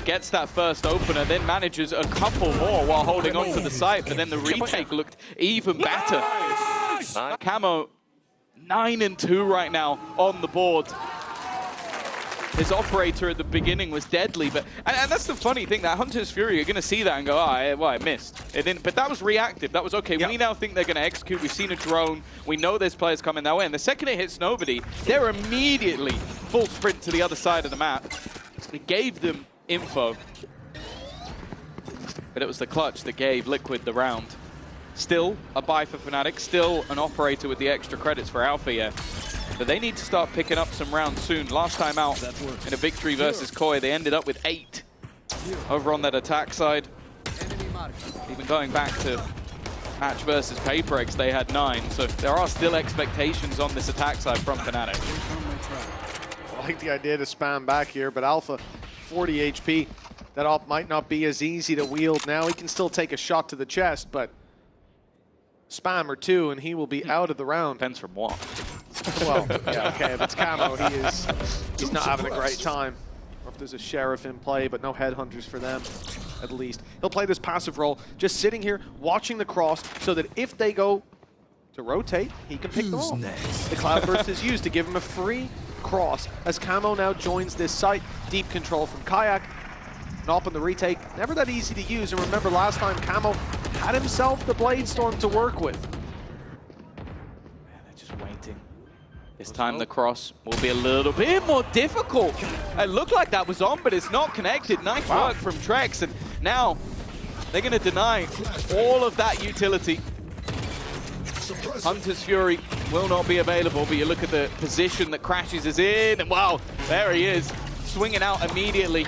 gets that first opener, then manages a couple more while holding on to the site, but then the retake looked even better. Nice. Camo 9-2 right now on the board. His operator at the beginning was deadly, but and that's the funny thing, that Hunter's Fury, you're going to see that and go, well, I missed. It didn't, but that was reactive. That was okay. Yep. We now think they're going to execute. We've seen a drone. We know there's players coming that way. And the second it hits nobody, they're immediately full sprint to the other side of the map. It gave them info. But it was the clutch that gave Liquid the round. Still a buy for Fnatic. Still an operator with the extra credits for Alpha here. But they need to start picking up some rounds soon. Last time out in a victory versus Koi, they ended up with 8 over on that attack side. Even going back to match versus PaperX, they had 9. So there are still expectations on this attack side from Fnatic. I like the idea to spam back here, but Alpha, 40 HP. That op might not be as easy to wield now. He can still take a shot to the chest, but spam or 2 and he will be out of the round. Depends from what. Well, yeah, okay, if it's Camo, he's not having a great time. Or if there's a Sheriff in play, but no Headhunters for them, at least. He'll play this passive role, just sitting here, watching the cross, so that if they go to rotate, he can pick them off. The Cloudburst is used to give him a free cross, as Camo now joins this site. Deep control from Kayak. Nop on the retake, never that easy to use, and remember last time Camo had himself the Blade Storm to work with. They're just waiting. This time the cross will be a little bit more difficult. It looked like that was on, but it's not connected. Nice work from Trex, and now they're going to deny all of that utility. Hunter's Fury will not be available, but you look at the position that Crashies is in, and wow, there he is, swinging out immediately.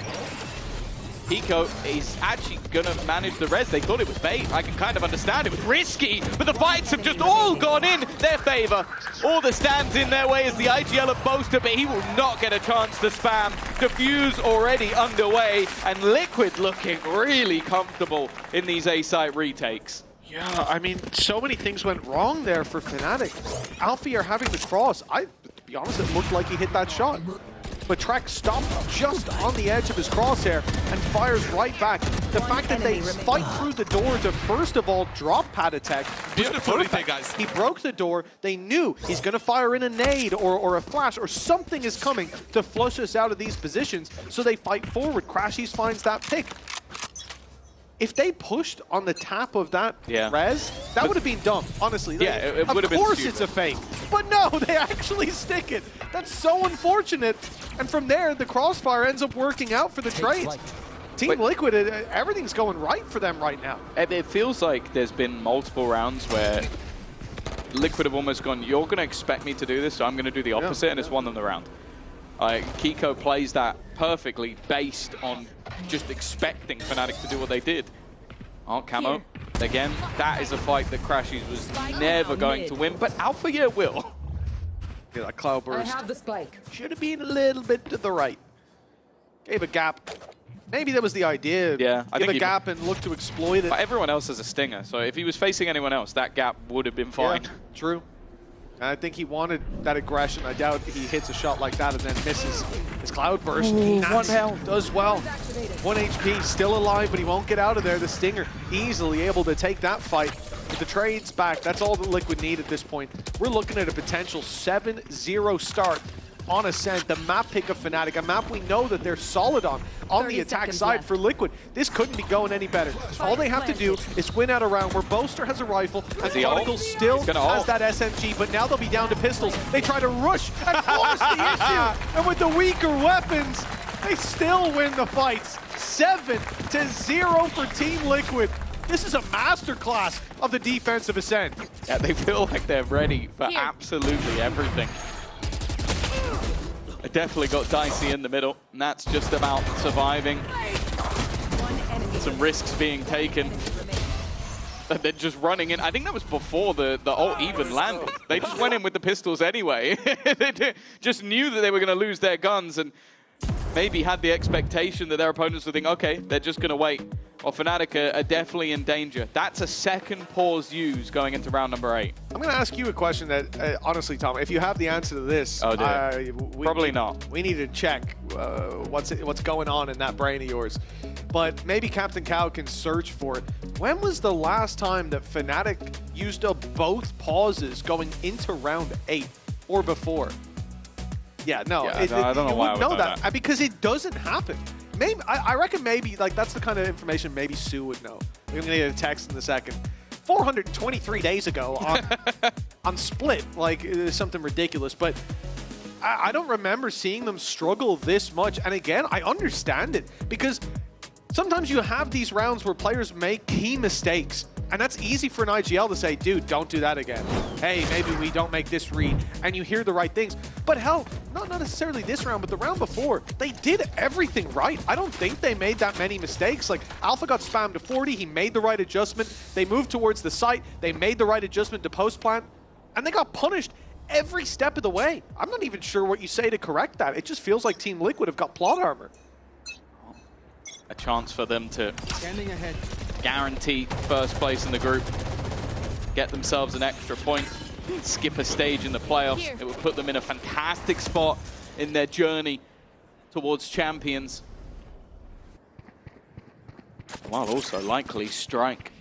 Pico is actually going to manage the res. They thought it was bait. I can kind of understand it was risky, but the fights have just all gone in their favor. All the stands in their way is the IGL of Boaster, but he will not get a chance to spam. Diffuse already underway, and Liquid looking really comfortable in these A-site retakes. Yeah, I mean, so many things went wrong there for Fnatic. Alfie are having the cross. To be honest, it looked like he hit that shot. But Trek stopped just on the edge of his crosshair and fires right back. The fact that they fight through the door to first of all drop Patatek. Beautiful retake, guys. He broke the door. They knew he's going to fire in a nade or a flash or something is coming to flush us out of these positions. So they fight forward. Crashies finds that pick. If they pushed on the tap of that res, that would have been dumb, honestly. Yeah, it would have been Of course stupid. it's a fake. But no, they actually stick it. That's so unfortunate. And from there, the crossfire ends up working out for the trades. Team Liquid, everything's going right for them right now. It feels like there's been multiple rounds where Liquid have almost gone, you're going to expect me to do this, so I'm going to do the opposite, and it's won them the round. Kiko plays that perfectly based on just expecting Fnatic to do what they did. Oh, Camo. Again, that is a fight that Crashies was never going to win, but Alpha Year will. Yeah, that Cloudburst I have the spike. should have been a little bit to the right. Gave a gap. Maybe that was the idea. Yeah, I give think a gap and look to exploit it. But everyone else has a stinger, so if he was facing anyone else, that gap would have been fine. Yeah, true. And I think he wanted that aggression. I doubt he hits a shot like that and then misses his Cloudburst. Ooh, Nats 1 health. does well. 1 HP, still alive, but he won't get out of there. The Stinger easily able to take that fight. With the trades back, that's all that Liquid need at this point. We're looking at a potential 7-0 start on Ascent, the map pick of Fnatic, a map we know that they're solid on the attack side for Liquid. This couldn't be going any better. All they have to do is win out a round where Boaster has a rifle and Prodigal still has that SMG, but now they'll be down to pistols. They try to rush and force the issue, and with the weaker weapons, they still win the fights. 7-0 for Team Liquid. This is a masterclass of the defensive Ascent. Yeah, they feel like they're ready for absolutely everything. It definitely got dicey in the middle, and that's just about surviving. Some risks being taken. And then just running in. I think that was before the ult even landed. They just went in with the pistols anyway. They just knew that they were going to lose their guns and maybe had the expectation that their opponents would think, okay, they're just going to wait. Well, Fnatic are definitely in danger. That's a second pause used going into round number 8. I'm going to ask you a question that, honestly, Tom, if you have the answer to this, probably not. We need to check what's going on in that brain of yours. But maybe Captain Cow can search for it. When was the last time that Fnatic used up both pauses going into round 8 or before? Yeah, no, I don't know why I would know that. Because it doesn't happen. Maybe I reckon maybe like that's the kind of information maybe Sue would know. We're gonna get a text in a second. 423 days ago on Split, like it is something ridiculous. But I don't remember seeing them struggle this much. And again, I understand it because sometimes you have these rounds where players make key mistakes. And that's easy for an IGL to say, dude, don't do that again. Hey, maybe we don't make this read. And you hear the right things. But hell, not necessarily this round, but the round before, they did everything right. I don't think they made that many mistakes. Like, Alpha got spammed to 40. He made the right adjustment. They moved towards the site. They made the right adjustment to post-plant. And they got punished every step of the way. I'm not even sure what you say to correct that. It just feels like Team Liquid have got plot armor. A chance for them to guarantee first place in the group, get themselves an extra point, skip a stage in the playoffs. It would put them in a fantastic spot in their journey towards champions, while also likely strike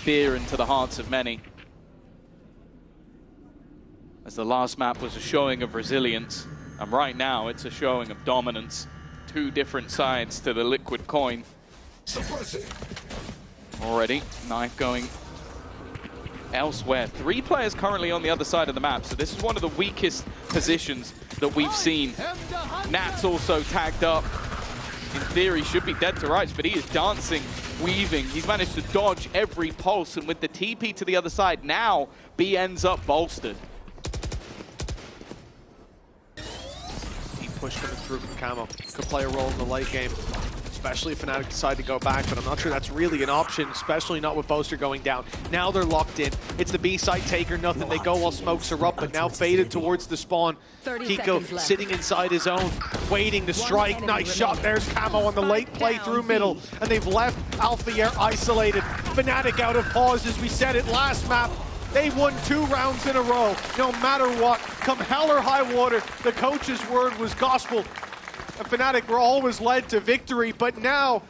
fear into the hearts of many. As the last map was a showing of resilience, and right now it's a showing of dominance. Two different sides to the Liquid coin. Already, knife going elsewhere. 3 players currently on the other side of the map, so this is one of the weakest positions that we've seen. Nat's also tagged up. In theory, should be dead to rights, but he is dancing, weaving. He's managed to dodge every pulse, and with the TP to the other side, now B ends up bolstered. Push coming through from Camo. Could play a role in the late game, especially if Fnatic decide to go back, but I'm not sure that's really an option, especially not with Boaster going down. Now they're locked in. It's the B site taker, nothing. They go while smokes are up, but now faded towards the spawn. Kiko sitting inside his own, waiting to strike. Nice shot. There's Camo on the late play through middle, and they've left Alpha Air isolated. Fnatic out of pauses. We said it last map. They won 2 rounds in a row, no matter what. Come hell or high water, the coach's word was gospel. And Fnatic were always led to victory, but now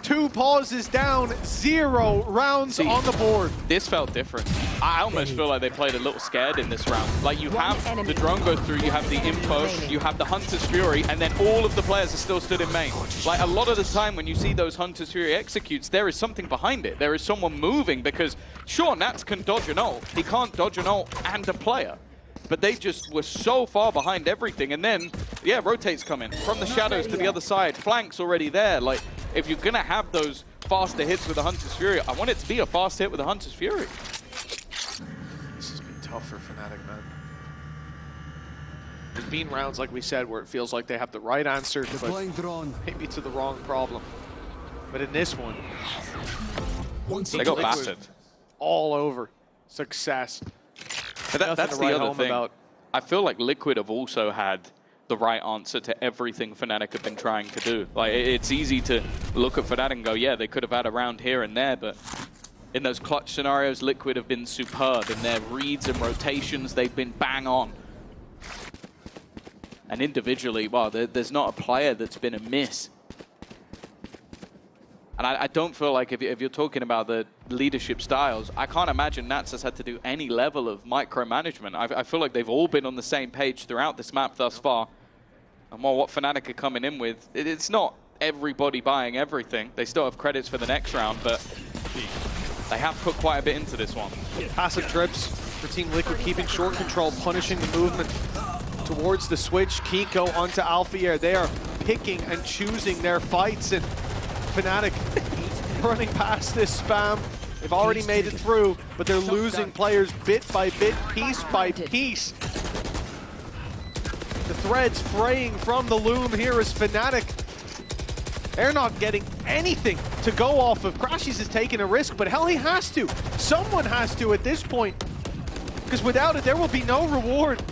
2 pauses down, 0 rounds on the board. This felt different. I almost feel like they played a little scared in this round. Like, you have the drone go through, you have the info, you have the Hunter's Fury, and then all of the players are still stood in main. Like, a lot of the time when you see those Hunter's Fury executes, there is something behind it. There is someone moving, because sure, Nats can dodge an ult. He can't dodge an ult and a player. But they just were so far behind everything. And then, yeah, rotates come in from the shadows to the other side. Flanks already there. Like, if you're going to have those faster hits with the Hunter's Fury, I want it to be a fast hit with the Hunter's Fury. This has been tough for Fnatic, man. There's been rounds, like we said, where it feels like they have the right answer, but maybe to the wrong problem. But in this one, they got battered. All over. Success. But that's the other thing. I feel like Liquid have also had the right answer to everything Fnatic have been trying to do. Like, it's easy to look at Fnatic and go, yeah, they could have had a round here and there, but in those clutch scenarios, Liquid have been superb. In their reads and rotations, they've been bang on. And individually, well, there's not a player that's been a miss. And I don't feel like if you're talking about the leadership styles. I can't imagine Nats has had to do any level of micromanagement. I feel like they've all been on the same page throughout this map thus far. And while what Fnatic are coming in with, it's not everybody buying everything. They still have credits for the next round, but they have put quite a bit into this one. Passive trips for Team Liquid, keeping short control, punishing the movement towards the switch. Kiko onto Alphier. They are picking and choosing their fights, and Fnatic running past this spam. They've already made it through, but they're losing players bit by bit, piece by piece. The threads fraying from the loom here is Fnatic. They're not getting anything to go off of. Crashies is taking a risk, but hell, he has to. Someone has to at this point, because without it, there will be no reward.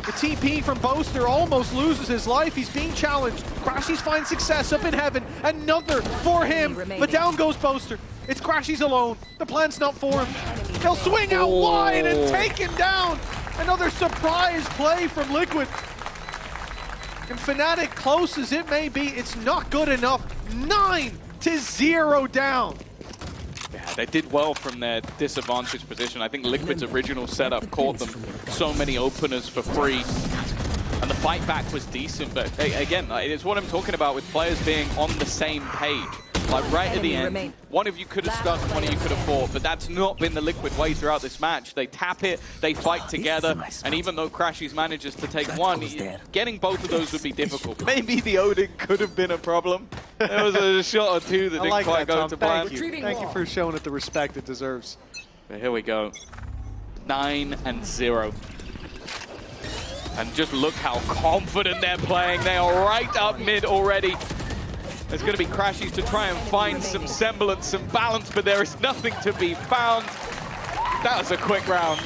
The TP from Boaster almost loses his life. He's being challenged. Crashies finds success up in heaven. Another for him, but down goes Boaster. It's Crashies alone. The plan's not for him. They'll swing out wide and take him down. Another surprise play from Liquid. And Fnatic, close as it may be, it's not good enough. 9-0 down. Yeah, they did well from their disadvantaged position. I think Liquid's original setup caught them so many openers for free. And the fight back was decent, but again, it's what I'm talking about with players being on the same page. Like right at the end, one of you could have stuck, one of you could have fought, but that's not been the Liquid way throughout this match. They tap it, they fight together, and even though Crashies manages to take one, getting both of those would be difficult. Maybe the Odin could have been a problem. There was a shot or two that didn't quite go to plan. Thank you for showing it the respect it deserves. But here we go. 9-0. And just look how confident they're playing. They are right up mid already. There's going to be Crashies to try and find some semblance, some balance, but there is nothing to be found. That was a quick round.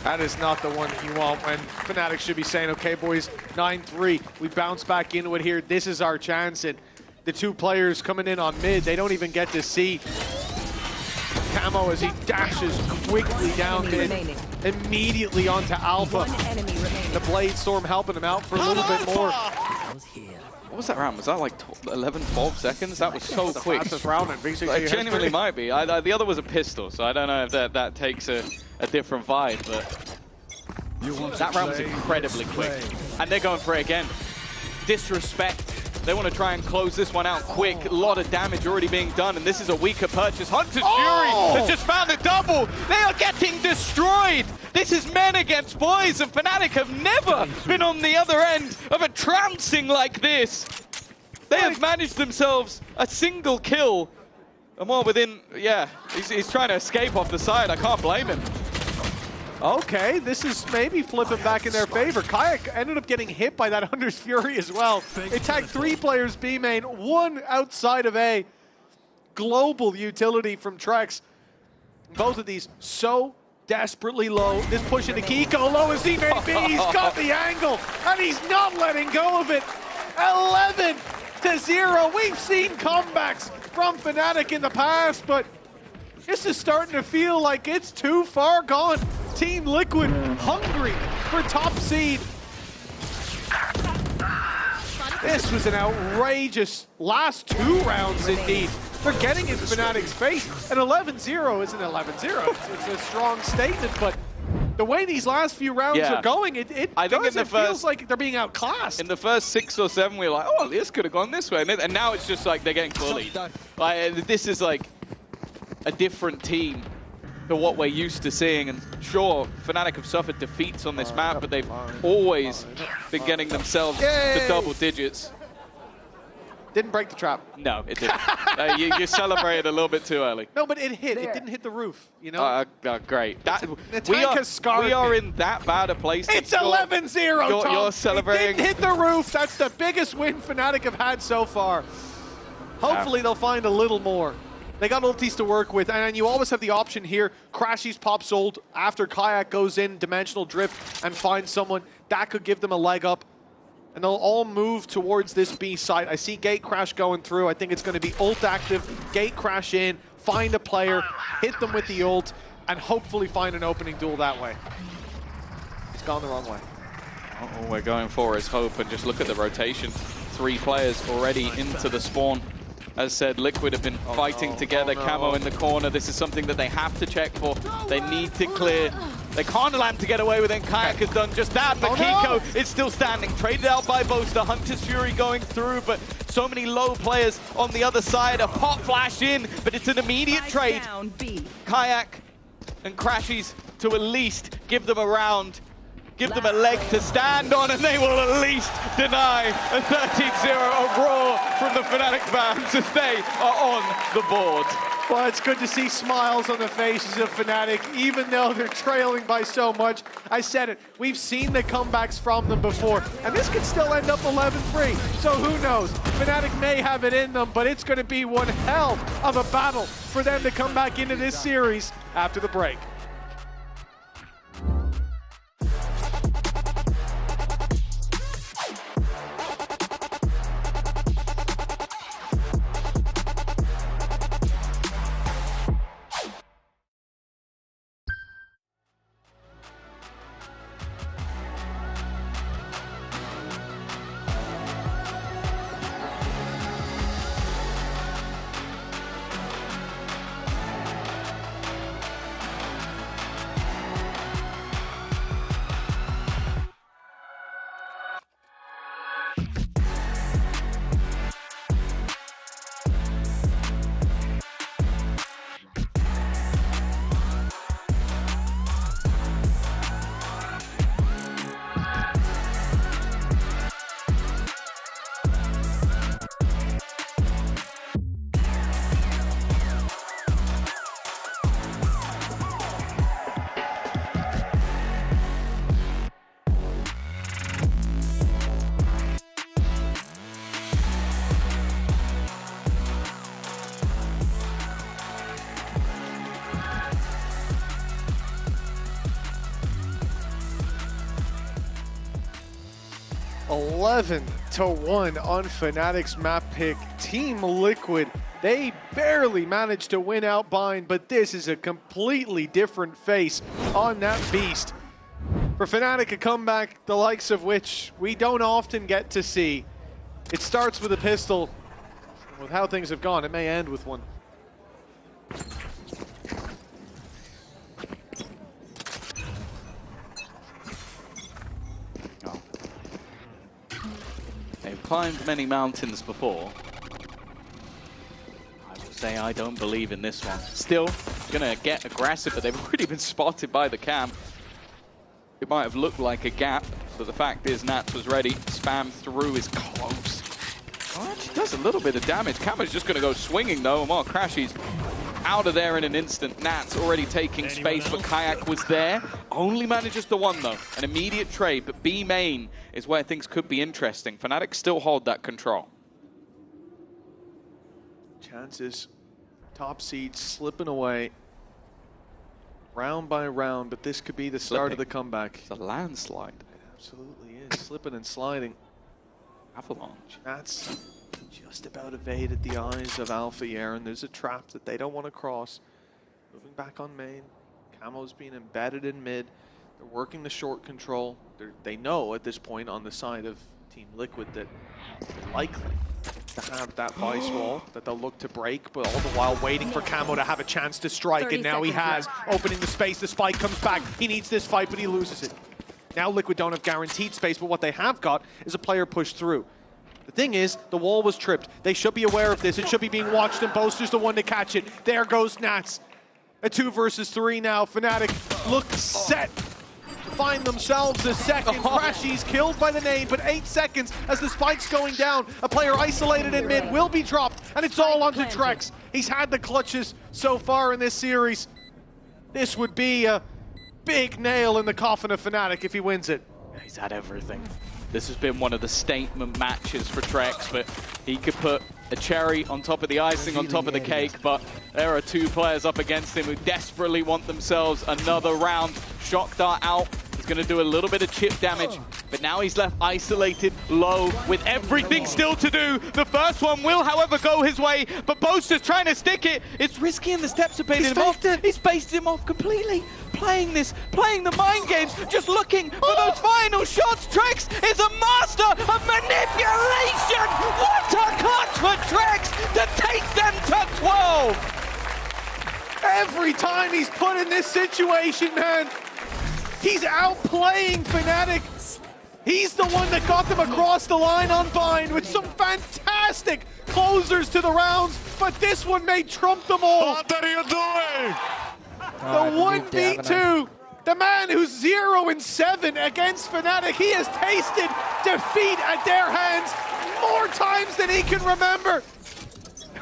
That is not the one that you want when Fnatic should be saying, okay, boys, 9-3. We bounce back into it here. This is our chance. And the two players coming in on mid, they don't even get to see Camo as he dashes quickly down mid, immediately onto Alpha. The Blade Storm helping him out for a little bit more. What was that round? Was that like 11, 12 seconds? That was so quick. Fastest round in VCT It genuinely might be. The other was a pistol, so I don't know if that takes a different vibe, but that round was incredibly quick. And they're going for it again. Disrespect. They want to try and close this one out quick. A lot of damage already being done, and this is a weaker purchase. Hunter's Fury has just found a double. They are getting destroyed. This is men against boys, and Fnatic have never been on the other end of a trouncing like this. They have managed themselves a single kill. And while within, yeah, he's trying to escape off the side. I can't blame him. Okay, this is maybe flipping back in their favor. Kayak ended up getting hit by that Hunter's Fury as well. They tagged 3 players B main, 1 outside of A. Global utility from Trex. Both of these so desperately low. This push into Kiko, low as he may be. He's got the angle, and he's not letting go of it. 11-0. We've seen comebacks from Fnatic in the past, but this is starting to feel like it's too far gone. Team Liquid hungry for top seed. This was an outrageous last 2 rounds indeed. They're getting in Fnatic's face. And 11-0 isn't 11-0. It's a strong statement, but the way these last few rounds are going, it feels like they're being outclassed. In the first 6 or 7, we were like, oh, this could have gone this way. And now it's just like they're getting bullied. Like, this is like a different team to what we're used to seeing. And sure, Fnatic have suffered defeats on this map, but they've always been getting themselves to double digits. Didn't break the trap. No, it didn't. You celebrated a little bit too early. No, but it hit. It didn't hit the roof, you know? Great. The tank has scarred we are in that bad a place. It's 11-0, Tom. You're celebrating. It didn't hit the roof. That's the biggest win Fnatic have had so far. Hopefully they'll find a little more. They got ultis to work with, and you always have the option here. Crashies pops ult after Kayak goes in, Dimensional Drift, and finds someone. That could give them a leg up. And they'll all move towards this B site. I see Gate Crash going through. I think it's going to be ult active, Gate Crash in, find a player, hit them with the ult, and hopefully find an opening duel that way. It's gone the wrong way. All we're going for is hope, and just look at the rotation. 3 players already into the spawn. As said, Liquid have been fighting together. Camo in the corner. This is something that they have to check for. They need to clear. They can't allow him to get away with it. Kayak has done just that, but Kiko is still standing. Traded out by Boaster. Hunter's Fury going through, but so many low players on the other side. A pop flash in, but it's an immediate trade. Kayak and Crashies to at least give them a round. Give them a leg to stand on, and they will at least deny a 13-0 Raw from the Fnatic fans as they are on the board. Well, it's good to see smiles on the faces of Fnatic, even though they're trailing by so much. I said it, we've seen the comebacks from them before, and this could still end up 11-3, so who knows? Fnatic may have it in them, but it's going to be one hell of a battle for them to come back into this series after the break. $11-1 on Fnatic's map pick. Team Liquid, they barely managed to win out Bind, but this is a completely different face on that beast. For Fnatic, a comeback the likes of which we don't often get to see. It starts with a pistol. With how things have gone, it may end with one. They've climbed many mountains before. I will say I don't believe in this one. Still gonna get aggressive, but they've already been spotted by the camp. It might have looked like a gap, but the fact is Nats was ready. Spam through is close. Oh, actually does a little bit of damage. Camo's just gonna go swinging though, and while Crashies out of there in an instant. Nats already taking space, but Kayak was there. Only manages the one though. An immediate trade, but B main is where things could be interesting. Fnatic still hold that control. Chances, top seed slipping away round by round, but this could be the start of the comeback. It's a landslide. It absolutely is. Slipping and sliding. Avalanche. That's just about evaded the eyes of Alpha here, and there's a trap that they don't want to cross. Moving back on main. Camo's being embedded in mid. They're working the short control. They know at this point on the side of Team Liquid that they're likely to have that vice wall that they'll look to break, but all the while waiting for Camo to have a chance to strike, and now he has, opening the space. The spike comes back. He needs this fight, but he loses it. Now Liquid don't have guaranteed space, but what they have got is a player pushed through. The thing is, the wall was tripped. They should be aware of this. It should be being watched, and Boaster's the one to catch it. There goes Nats. A 2 versus 3 now. Fnatic look set to find themselves a second. Crashies killed by the nade, but 8 seconds as the spike's going down. A player isolated in mid will be dropped, and it's all onto Trex. He's had the clutches so far in this series. This would be a big nail in the coffin of Fnatic if he wins it. He's had everything. This has been one of the statement matches for Trex, but he could put a cherry on top of the icing, on top of the cake, but there are 2 players up against him who desperately want themselves another round. Shock Dart out. He's going to do a little bit of chip damage, but now he's left isolated, low, with everything still to do. The first one will, however, go his way, but Boaster's trying to stick it. It's risky, and the steps are baiting him off. He spaced him off completely. Playing the mind games, just looking for those final shots. Trex is a master of manipulation. What a clutch for Trex to take them to 12. Every time he's put in this situation, man, he's outplaying Fnatic. He's the one that got them across the line on Bind with some fantastic closers to the rounds, but this one may trump them all. What are you doing? The 1v2, the man who's 0-7 against Fnatic, he has tasted defeat at their hands more times than he can remember.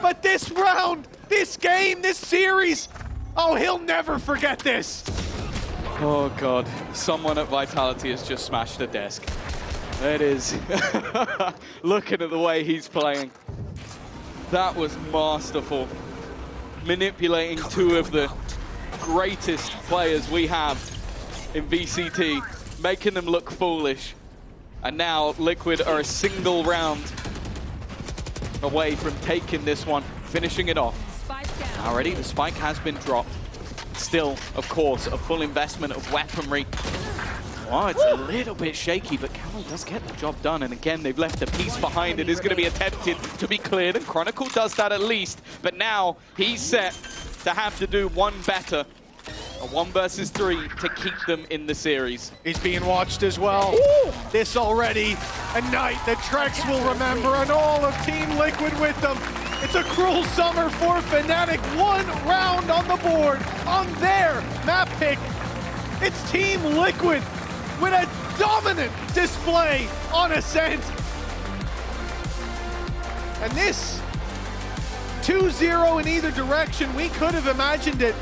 But this round, this game, this series, oh, he'll never forget this. Oh God, someone at Vitality has just smashed a desk. It is. Looking at the way he's playing. That was masterful. Manipulating two of the greatest players we have in VCT, making them look foolish. And now Liquid are a single round away from taking this one, finishing it off. Already, the spike has been dropped. Still, of course, a full investment of weaponry. Oh, it's a little bit shaky, but Camel does get the job done. And again, they've left a piece behind. It is going to be attempted to be cleared, and Chronicle does that at least. But now he's set to have to do one better. A 1 versus 3 to keep them in the series. He's being watched as well. Ooh. This already a night that Trex will remember, and all of Team Liquid with them. It's a cruel summer for Fnatic. 1 round on the board on their map pick. It's Team Liquid with a dominant display on Ascent. And this 2-0 in either direction, we could have imagined it,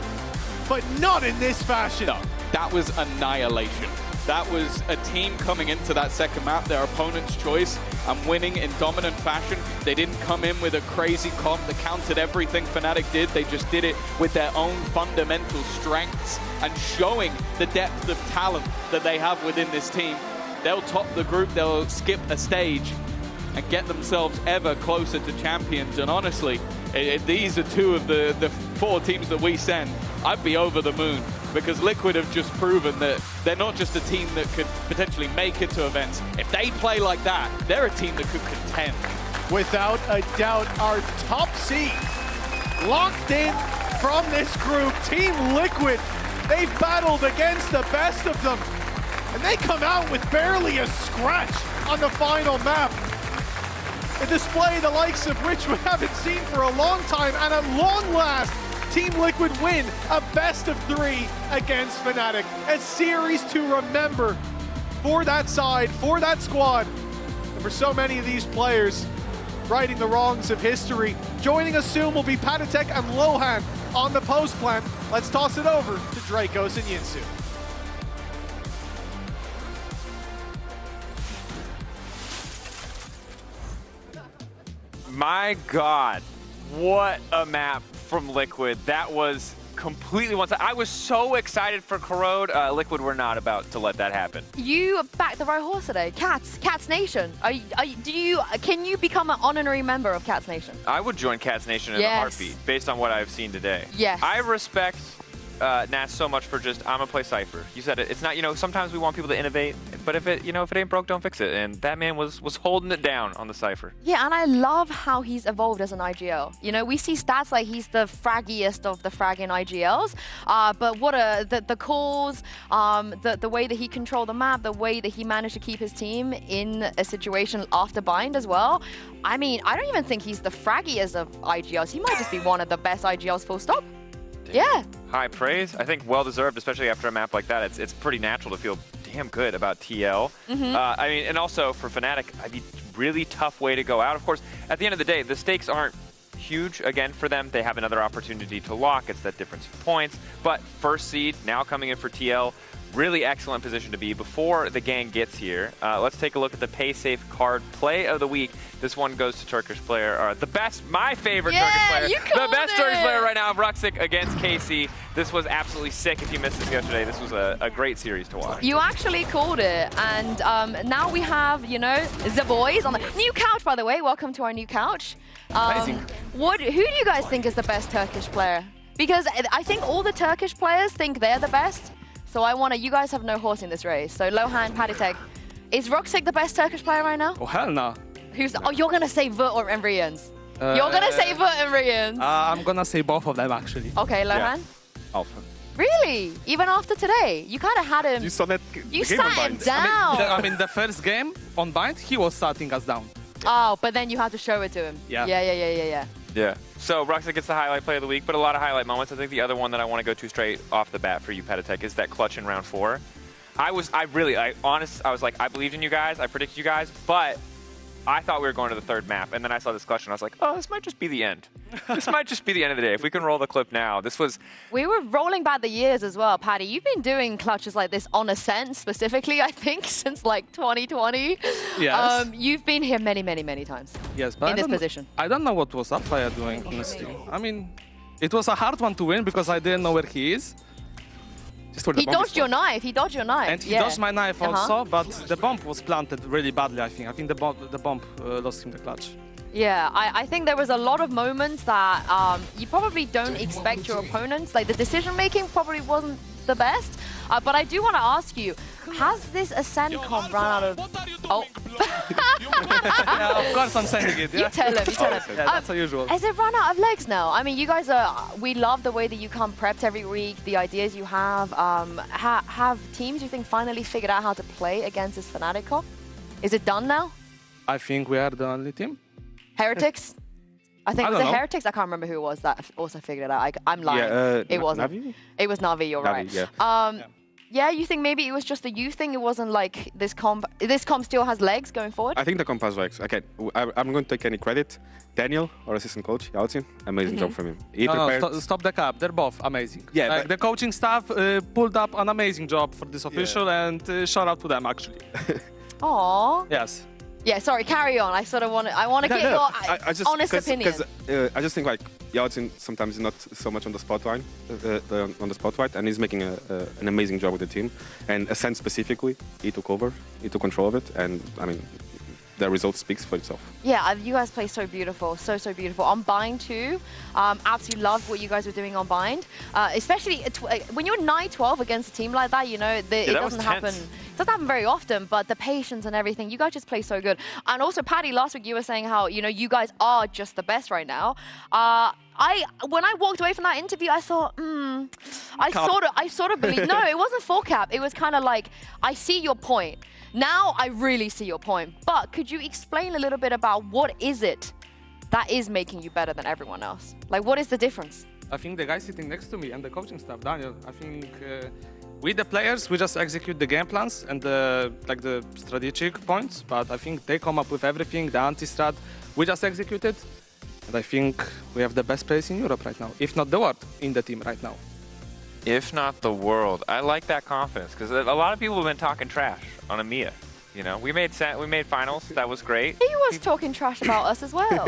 but not in this fashion. No, that was annihilation. That was a team coming into that second map, their opponent's choice, and winning in dominant fashion. They didn't come in with a crazy comp that countered everything Fnatic did. They just did it with their own fundamental strengths and showing the depth of talent that they have within this team. They'll top the group, they'll skip a stage and get themselves ever closer to champions. And honestly, these are 2 of the 4 teams that we send. I'd be over the moon, because Liquid have just proven that they're not just a team that could potentially make it to events. If they play like that, they're a team that could contend. Without a doubt, our top seed locked in from this group. Team Liquid, they've battled against the best of them, and they come out with barely a scratch on the final map. A display the likes of which we haven't seen for a long time, and at long last, Team Liquid win a best of 3 against Fnatic. A series to remember for that side, for that squad, and for so many of these players righting the wrongs of history. Joining us soon will be Patatek and Lohan on the post plan. Let's toss it over to Dracos and Yinsu. My God, what a map from Liquid. That was completely one side. I was so excited for Corrode. Liquid were not about to let that happen. You backed the right horse today. Cats Nation. Can you become an honorary member of Cats Nation? I would join Cats Nation in a heartbeat based on what I've seen today. Yes. I respect Nats so much for just, I'm gonna play Cypher. You said it. It's not, sometimes we want people to innovate, but if it ain't broke, don't fix it. And that man was holding it down on the Cypher. Yeah, and I love how he's evolved as an IGL. We see stats like he's the fraggiest of the fragging IGLs, but what the calls, the way that he controlled the map, the way that he managed to keep his team in a situation after bind as well. I mean, I don't even think he's the fraggiest of IGLs. He might just be one of the best IGLs, full stop. Yeah. High praise. I think well-deserved, especially after a map like that. It's pretty natural to feel damn good about TL. I mean, and also for Fnatic, it'd be a really tough way to go out. Of course, at the end of the day, the stakes aren't huge again for them. They have another opportunity to lock. It's that difference of points. But first seed now coming in for TL. really excellent position to be before the gang gets here. Let's take a look at the pay safe card play of the week. This one goes to Turkish player, my favorite Turkish player, the best Turkish player right now, Ruxic against KC. This was absolutely sick. If you missed this yesterday, this was a great series to watch. You actually called it, and now we have, you know, the boys on the new couch. By the way, welcome to our new couch. Amazing. Who do you guys think is the best Turkish player? Because I think all the Turkish players think they're the best. So you guys have no horse in this race. So Lohan, Paddytech, is Ruxic the best Turkish player right now? Oh, hell no. Oh, you're going to say Vert or Emrians? You're going to say Vert and Rians? I'm going to say both of them, actually. Okay, Lohan? Yeah. Alpha. Really? Even after today? You kind of had him... You saw that You sat him down. I mean, the first game on Bind, he was starting us down. Oh, but then you had to show it to him. Yeah. Yeah. So Ruxic gets the highlight play of the week, but a lot of highlight moments. I think the other one that I want to go to straight off the bat for you, Paddytech, is that clutch in round 4. I was like, I believed in you guys, I predicted you guys, but I thought we were going to the third map, and then I saw this clutch, and I was like, oh, this might just be the end. This might just be the end of the day. If we can roll the clip now, this was... We were rolling back the years as well, Paddy. You've been doing clutches like this on Ascent specifically, I think, since like 2020. Yes. You've been here many, many, many times. Yes, but in this position. I don't know what was Sapphire doing, honestly. I mean, it was a hard one to win because I didn't know where he is. He dodged your knife. He dodged your knife. And he dodged my knife also, but the bomb was planted really badly, I think. I think the bomb lost him the clutch. Yeah, I think there was a lot of moments that you probably don't expect your opponents. Like, the decision-making probably wasn't the best. But I do want to ask you, has this Ascent comp run out of... Oh. Yeah, of course I'm sending it. Yeah? You tell him, Yeah, that's usual. Has it run out of legs now? I mean, you guys we love the way that you come prepped every week, the ideas you have. Have teams, you think, finally figured out how to play against this Fnatic comp? Is it done now? I think we are the only team. Heretics? I think I was it don't know. Heretics? I can't remember who it was that also figured it out. I'm lying. Yeah, it wasn't. Navi? It was Navi, you're right. Yeah. Yeah, you think maybe it was just a you thing? It wasn't like this comp still has legs going forward? I think the comp has legs. Okay, I'm going to take any credit. Daniel, our assistant coach, Yalcin, amazing job from him. He prepared... Stop the cap. They're both amazing. Yeah, like, the coaching staff pulled up an amazing job for this official, and shout out to them, actually. Aww. Yes. Yeah, sorry, carry on. I want to get your honest opinion. I just think like Yalcin sometimes is not so much on the spotlight, and he's making an amazing job with the team. And Ascent specifically, he took over, he took control of it, and I mean, the result speaks for itself. Yeah, you guys play so beautiful, so beautiful. On Bind too, absolutely loved what you guys were doing on Bind. Especially when you're 9-12 against a team like that, you know, it doesn't happen. It doesn't happen very often, but the patience and everything, you guys just play so good. And also, Paddy, last week you were saying how, you know, you guys are just the best right now. When I walked away from that interview, I thought, I sort of believe. No, it wasn't full cap. It was kind of like, I see your point. Now I really see your point. But could you explain a little bit about what is it that is making you better than everyone else? Like, what is the difference? I think the guy sitting next to me and the coaching staff, Daniel, I think we the players, we just execute the game plans and the strategic points, but I think they come up with everything, the anti-strat, we just execute it. And I think we have the best players in Europe right now, if not the world, in the team right now. If not the world. I like that confidence, because a lot of people have been talking trash on EMEA. You know, we made finals. That was great. He was talking trash about us as well.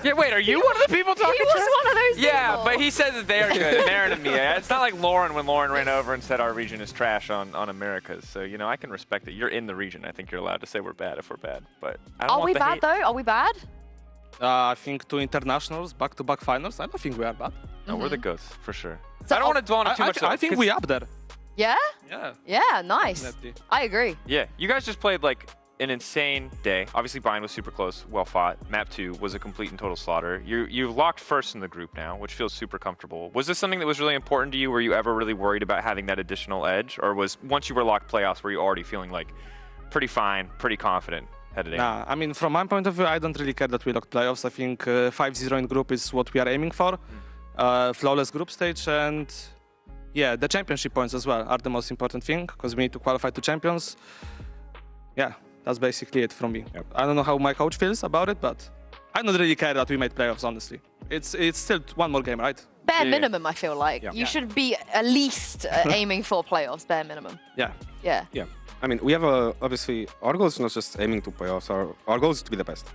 Yeah, wait, are you one of the people talking trash? He was one of those people. Yeah, but he said that they're good, and they're in EMEA. It's not like Lauren when Lauren ran over and said our region is trash on Americas. So, you know, I can respect it. You're in the region. I think you're allowed to say we're bad if we're bad. But I don't Are we bad, though? Are we bad? I think 2 internationals, back-to-back finals. I don't think we are bad. No, we're the ghosts, for sure. So I don't want to dwell on it too much. I think we up there. Yeah? Yeah. Yeah, nice. I agree. Yeah, you guys just played like an insane day. Obviously, Bind was super close, well fought. Map 2 was a complete and total slaughter. You've locked first in the group now, which feels super comfortable. Was this something that was really important to you? Were you ever really worried about having that additional edge? Or was, once you were locked playoffs, were you already feeling like pretty fine, pretty confident headed in? Nah, I mean, from my point of view, I don't really care that we locked playoffs. I think 5-0 in group is what we are aiming for. Flawless group stage, and yeah, the championship points as well are the most important thing, because we need to qualify to champions. Yeah, that's basically it from me. Yep. I don't know how my coach feels about it, but I don't really care that we made playoffs, honestly. It's still one more game, right? bare minimum, I feel like. Yeah. You should be at least aiming for playoffs, bare minimum. Yeah. Yeah. Yeah. I mean, we have obviously our goal is not just aiming to playoffs. Our goal is to be the best,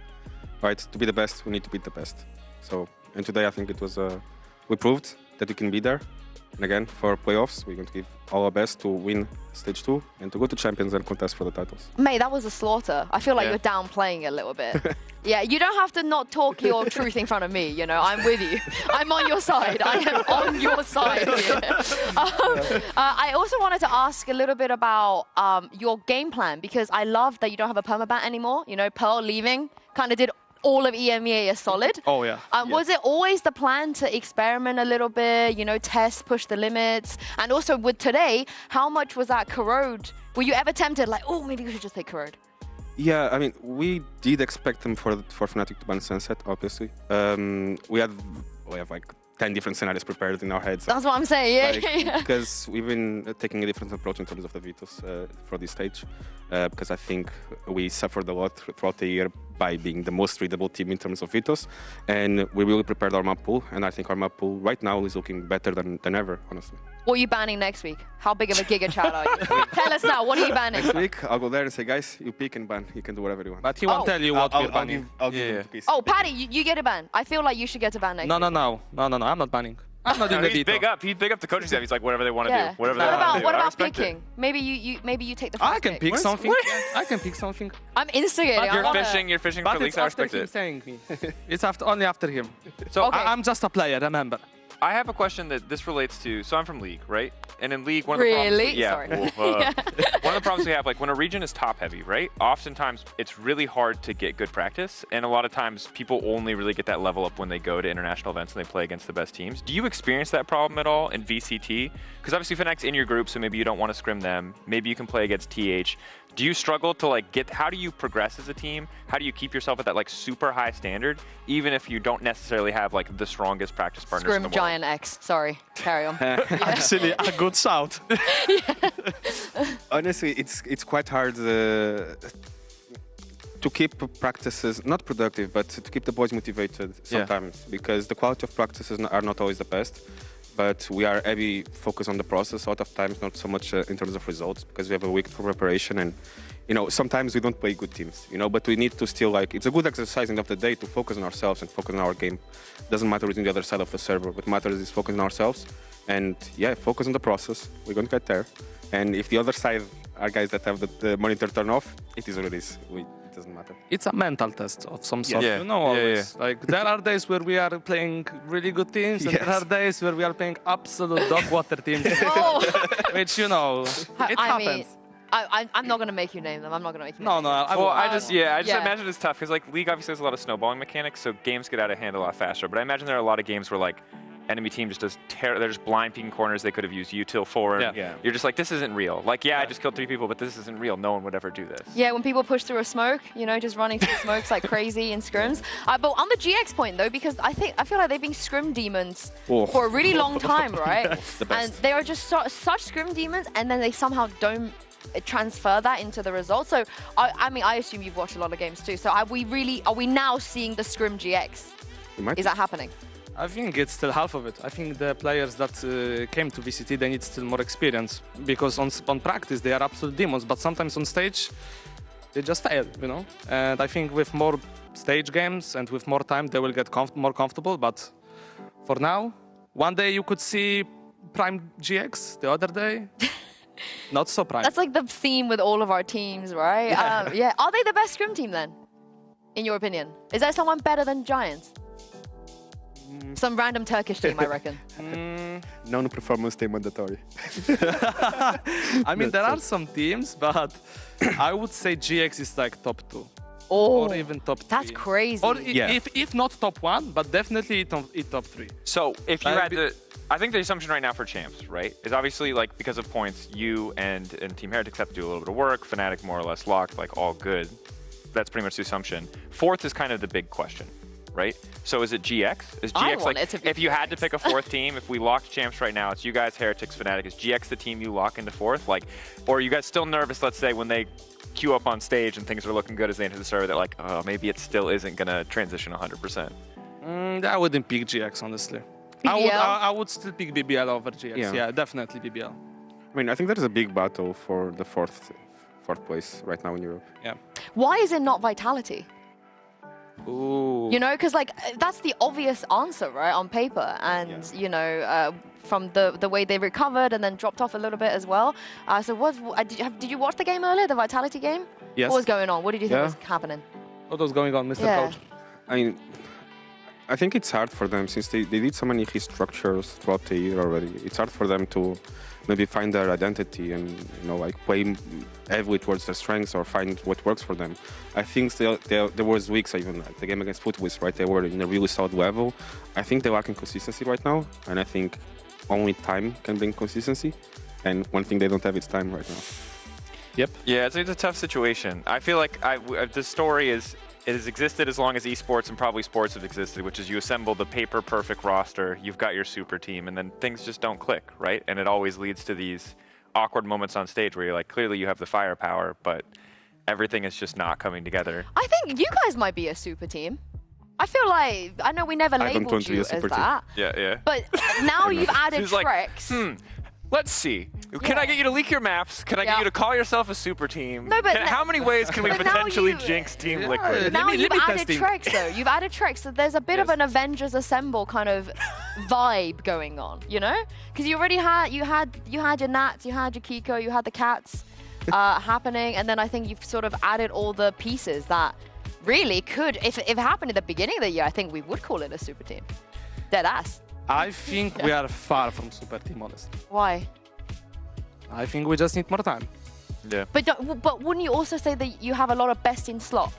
right? To be the best, we need to beat the best. So, and today I think it was we proved that we can be there. And again, for playoffs, we're going to give all our best to win Stage 2 and to go to Champions and contest for the titles. Mate, that was a slaughter. I feel like you're downplaying it a little bit. Yeah, you don't have to not talk your truth in front of me, you know, I'm with you. I'm on your side. I am on your side here. I also wanted to ask a little bit about your game plan, because I love that you don't have a permaban anymore. You know, Pearl leaving kind of did all of EMEA a solid. Oh, yeah. Was it always the plan to experiment a little bit, you know, test, push the limits? And also with today, how much was that Corrode? Were you ever tempted like, oh, maybe we should just take Corrode? Yeah, I mean, we did expect them for Fnatic to ban Sunset, obviously. We have like 10 different scenarios prepared in our heads. That's what I'm saying, yeah. Because we've been taking a different approach in terms of the vetoes for this stage. Because I think we suffered a lot throughout the year by being the most readable team in terms of vetoes. And we really prepared our map pool. And I think our map pool right now is looking better than ever, honestly. What are you banning next week? How big of a Giga Chat are you? Tell us now, what are you banning? Next week, I'll go there and say, guys, you pick and ban. You can do whatever you want. But he won't tell you what we're banning. I'll give him peace. Oh, Paddy, you get a ban. I feel like you should get a ban next week. No, I'm not banning. I'm not in the he's veto. He's big up the coaching staff. He's like, whatever they want to Yeah. do. Whatever they want to do. What I about respect it. picking? Maybe you take the first I can pick something. I can pick something. I'm instigating. But I you're fishing But for it's leaks. I after respect him it. saying me. It's only after him. So Okay. I'm just a player, remember. I have a question that this relates to. So I'm from League, right? And in League, one of Really? the problems, Sorry. one of the problems we have, like when a region is top heavy, right? Oftentimes it's really hard to get good practice, and a lot of times people only really get that level up when they go to international events and they play against the best teams. Do you experience that problem at all in VCT? Because obviously Fnatic's in your group, so maybe you don't want to scrim them. Maybe you can play against TH. Do you struggle to like how do you progress as a team? How do you keep yourself at that like super high standard, even if you don't necessarily have like the strongest practice partners in the Scrim world? Giant X. Sorry. Carry on. Actually, a good shout. Honestly, it's quite hard to keep practices not productive, but to keep the boys motivated sometimes, because the quality of practices are not always the best. But we are heavy focus on the process a lot of times, not so much in terms of results, because we have a week for preparation, and you know sometimes we don't play good teams, you know. But we need to still it's a good exercise end of the day to focus on ourselves and focus on our game. Doesn't matter who's on the other side of the server. What matters is focus on ourselves, and focus on the process. We're going to get there. And if the other side are guys that have the monitor turned off, it is what it is. It doesn't matter. It's a mental test of some sort, Yeah. you know, always. Like, there are days where we are playing really good teams, and there are days where we are playing absolute dog water teams. Which, you know, it happens. I'm not going to make you name them. I'm not going to make you name them. I just imagine it's tough, because like League obviously has a lot of snowballing mechanics, so games get out of hand a lot faster. But I imagine there are a lot of games where like enemy team just does they're just blind peeking corners. They could have used util for. You're just like, this isn't real. Like, I just killed 3 people, but this isn't real. No one would ever do this. Yeah, when people push through a smoke, you know, just running through smokes like crazy in scrims. But on the GX point though, because I feel like they've been scrim demons for a really long time, right? And they are just such scrim demons, and then they somehow don't transfer that into the results. So I mean, I assume you've watched a lot of games too. So are we now seeing the scrim GX? Is that happening? I think it's still half of it. I think the players that came to VCT, they need still more experience, because on practice they are absolute demons, but sometimes on stage they just fail, you know. And I think with more stage games and with more time they will get more comfortable. But for now, one day you could see Prime GX, the other day not so Prime. That's like the theme with all of our teams, right? Yeah. Are they the best scrim team then, in your opinion? Is there someone better than Giants? Some random Turkish team, I reckon. Non-performance team mandatory. I mean, there are some teams, but I would say GX is like top 2. Oh, or even top 3. That's crazy. Or if not top 1, but definitely top 3. So if you had to, I think the assumption right now for champs, right, is obviously like because of points, you and Team Heretics have to do a little bit of work. Fnatic more or less locked, like all good. That's pretty much the assumption. 4th is kind of the big question, right? So is it GX? Is GX like if you had to pick a 4th team, if we locked champs right now, it's you guys, Heretics, Fnatic. Is GX the team you lock into 4th? Like, or are you guys still nervous? Let's say when they queue up on stage and things are looking good as they enter the server, they're like, oh, maybe it still isn't gonna transition 100%. I wouldn't pick GX, honestly. I would still pick BBL over GX. Yeah. Yeah, definitely BBL. I mean, I think there is a big battle for the fourth place right now in Europe. Yeah. Why is it not Vitality? Ooh. You know, because like that's the obvious answer, right, on paper, and you know, from the way they recovered and then dropped off a little bit as well. So did you watch the game earlier, the Vitality game? Yes. What was going on? What did you think was happening? What was going on, Mr. Coach? I mean, I think it's hard for them since they did so many restructures throughout the year already. It's hard for them to maybe find their identity and like play heavily towards their strengths or find what works for them. I think there was weeks even like the game against Footwiz, right? They were in a really solid level. I think they're lacking consistency right now, and I think only time can bring consistency. And one thing they don't have is time right now. Yep. Yeah, it's a tough situation. I feel like the story is it has existed as long as esports and probably sports have existed, which is you assemble the paper perfect roster, you've got your super team, and then things just don't click, right? And it always leads to these awkward moments on stage where you're like, clearly you have the firepower, but everything is just not coming together. I think you guys might be a super team. I feel like, I know we never labeled you as that. Yeah, yeah. But now you've added She's like, tricks. Let's see. Can I get you to leak your maps? Can I get you to call yourself a super team? No, but how many ways can we potentially jinx Team Liquid? Now you've added tricks, though. You've added tricks, so there's a bit of an Avengers Assemble kind of vibe going on, you know? Because you already had you had your Nats, you had your Kiko, you had the Cats happening, and then I think you've sort of added all the pieces that really could, if it happened at the beginning of the year, I think we would call it a super team. Dead ass. I think we are far from super team, honestly. Why? I think we just need more time. Yeah. But wouldn't you also say that you have a lot of best in slot?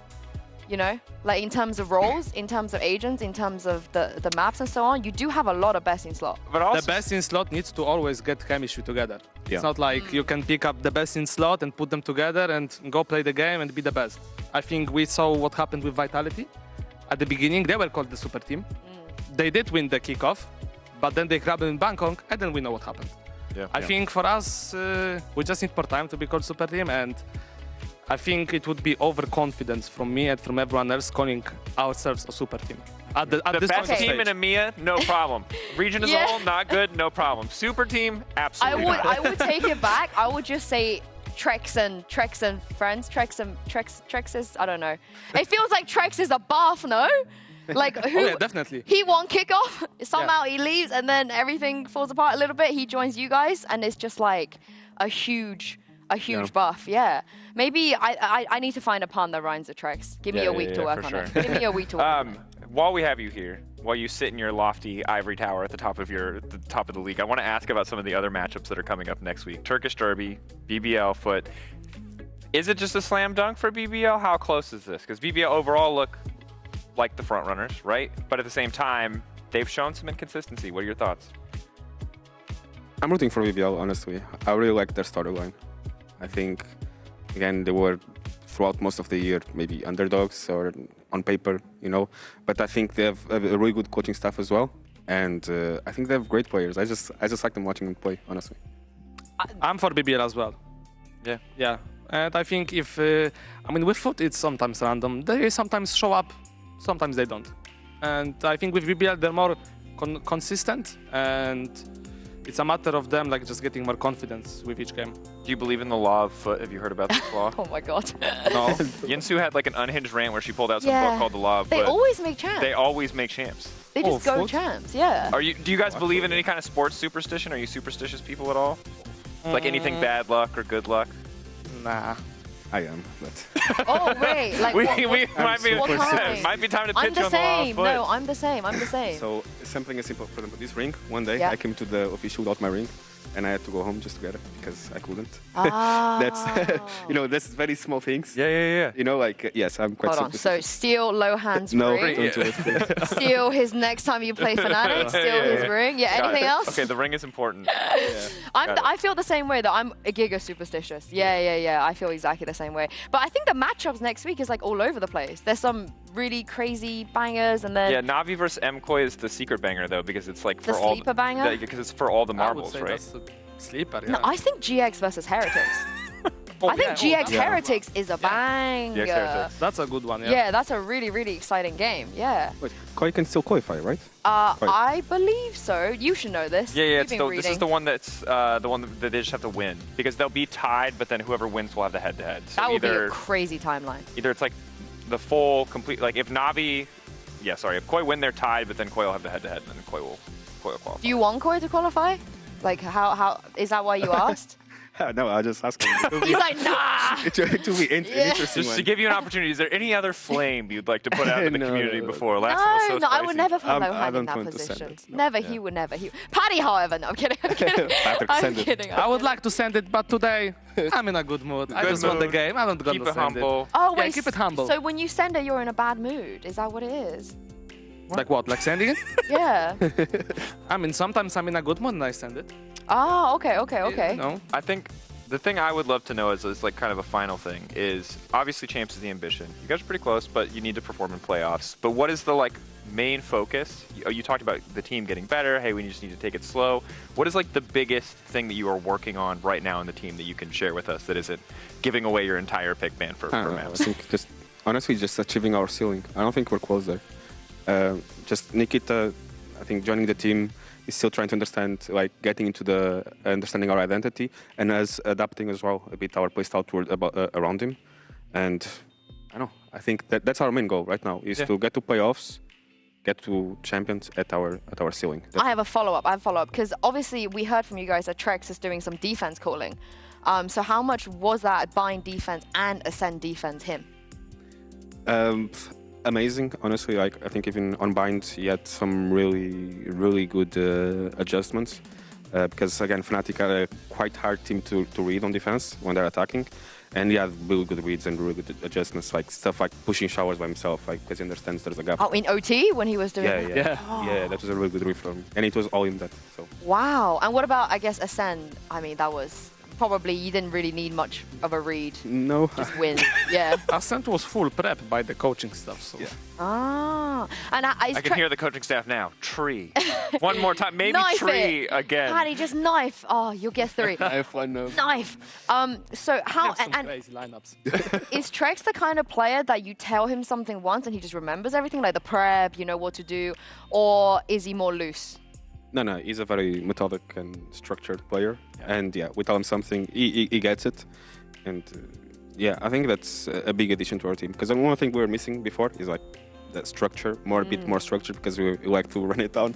You know, like in terms of roles, in terms of agents, in terms of the maps and so on, you do have a lot of best in slot. But also the best in slot needs to always get chemistry together. Yeah. It's not like you can pick up the best in slot and put them together and go play the game and be the best. I think we saw what happened with Vitality. At the beginning, they were called the super team. They did win the kickoff, but then they grabbed it in Bangkok, and then we know what happened. Yeah. I think for us, we just need more time to be called super team, and I think it would be overconfidence from me and from everyone else calling ourselves a super team. At the best team in stage. EMEA, no problem. Region as a whole, not good, no problem. Super team, absolutely not. I would take it back. I would just say Trex and friends. Trex is, I don't know. It feels like Trex is a buff, no? Like who? Oh yeah, definitely. He won kickoff. Somehow he leaves, and then everything falls apart a little bit. He joins you guys, and it's just like a huge buff. Yeah. Maybe I need to find a pun that rhymes with Trex. Give me a week to work on it. Give me a week to work on it. While we have you here, while you sit in your lofty ivory tower at the top of the league, I want to ask about some of the other matchups that are coming up next week. Turkish Derby, BBL, Foot. Is it just a slam dunk for BBL? How close is this? Because BBL overall look like the front runners, right? But at the same time, they've shown some inconsistency. What are your thoughts? I'm rooting for BBL, honestly. I really like their storyline. I think, again, they were throughout most of the year maybe underdogs or on paper, but I think they have a really good coaching staff as well, and I think they have great players. I just like them watching them play, honestly. I'm for BBL as well. Yeah. And I think if with Foot it's sometimes random. They sometimes show up, sometimes they don't. And I think with BBL they're more consistent, and it's a matter of them just getting more confidence with each game. Do you believe in the law of Foot? Have you heard about this law? Oh my god. No. Yinsu had an unhinged rant where she pulled out some book called the law of Foot. They always make champs. They always make champs. They just go champs, yeah. Do you guys believe in any kind of sports superstition? Are you superstitious people at all? Like anything bad luck or good luck? Nah. I am, but... Oh, wait. Might be time to pitch on the law of Foot. No, I'm the same. So, something as simple, for example, this ring, one day I came to the official without my ring, and I had to go home just to get it because I couldn't. That's, that's very small things. Yeah. Yes, I'm quite Hold on, so steal Lohan's No, ring? don't do it. Steal his next time you play Fnatic? Steal his ring? Yeah, anything else? Okay, the ring is important. I feel the same way, though. I'm a giga superstitious. Yeah. I feel exactly the same way. But I think the matchups next week is all over the place. There's some really crazy bangers, and then... Yeah, Navi versus MKOI is the secret banger, though, because it's for the all... sleeper banger? Because it's for all the marbles, I would say right? That's a sleeper, yeah. No, I think GX versus Heretics. I think GX Heretics is a banger. That's a good one, Yeah, that's a really, really exciting game. Yeah. Wait, Koi can still qualify, right? I believe so. You should know this. Yeah, You've been this is the one that's the one that they just have to win because they'll be tied, but then whoever wins will have the head-to-head. So that would be a crazy timeline. Either it's like the full complete, like if Navi, if Koi win, they're tied, but then Koi will have the head-to-head, and then Koi will qualify. Do you want Koi to qualify? Like how is that why you asked? No, I just asked him. He's like, nah. It will be interesting. Just to give you an opportunity, is there any other flame you'd like to put out in the community before? No, I would never put Lohan in that want to position. send it, no. Never, he would never. Paddy, however, no, I'm kidding. I'm kidding. I would like to send it, but today I'm in a good mood. I just won the game. I'm not going to send it. Oh, wait, keep it humble. So when you send it, you're in a bad mood. Is that what it is? Like what? Like sending it? Yeah. I mean, sometimes I'm in a good mood and I send it. Oh, okay. No, I think the thing I would love to know is like kind of a final thing is obviously Champs is the ambition. You guys are pretty close, but you need to perform in playoffs. But what is the like main focus? You talked about the team getting better. Hey, we just need to take it slow. What is like the biggest thing that you are working on right now in the team that you can share with us that isn't giving away your entire pick ban for maps? I think honestly just achieving our ceiling. I don't think we're close there. Just Nikita, I think joining the team is still trying to understand, like getting into the understanding our identity and as adapting as well a bit our playstyle around him. And I don't know, I think that's our main goal right now is to get to playoffs, get to champions at our ceiling. I have a follow-up because obviously we heard from you guys that Trex is doing some defense calling. So how much was that bind defense and ascend defense him? Amazing, honestly. Like I think even on bind he had some really good adjustments because again Fnatic are a quite hard team to read on defense when they're attacking, and he had really good reads and really good adjustments, like stuff like pushing showers by himself, like because he understands there's a gap. Oh, in OT when he was doing yeah, that was a really good read from him, and it was all in that. So wow. And what about ascend? I mean, that was probably you didn't really need much of a read. No. Just win. Yeah. Ascent was full prep by the coaching staff. So. Ah. And I can hear the coaching staff now. Tree. One more time. Maybe tree again. Paddy, just knife. Oh, you'll get 3. Knife, I know. Knife. So how and crazy lineups. is Trex the kind of player that you tell him something once and he just remembers everything, like the prep, you know what to do, or is he more loose? No, he's a very methodic and structured player, and we tell him something, he gets it, and I think that's a big addition to our team. Because one thing we were missing before is like that structure, a bit more structure, because we like to run it down.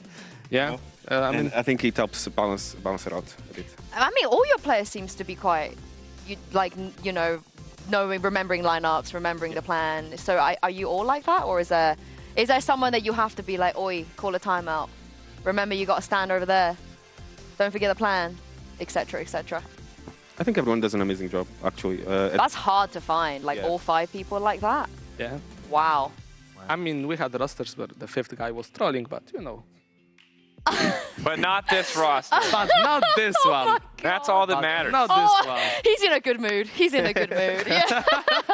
Yeah, and I think it helps balance it out a bit. I mean, all your players seems to be quite, remembering lineups, remembering the plan. So are you all like that, or is there someone that you have to be like, oi, call a timeout? Remember, you got to stand over there. Don't forget the plan, etc., etc. I think everyone does an amazing job, actually. That's hard to find, like all 5 people like that. Yeah. Wow. I mean, we had rosters where the 5th guy was trolling, but you know. But not this roster. But not this one. That's all that matters. Not this one. He's in a good mood. Yeah.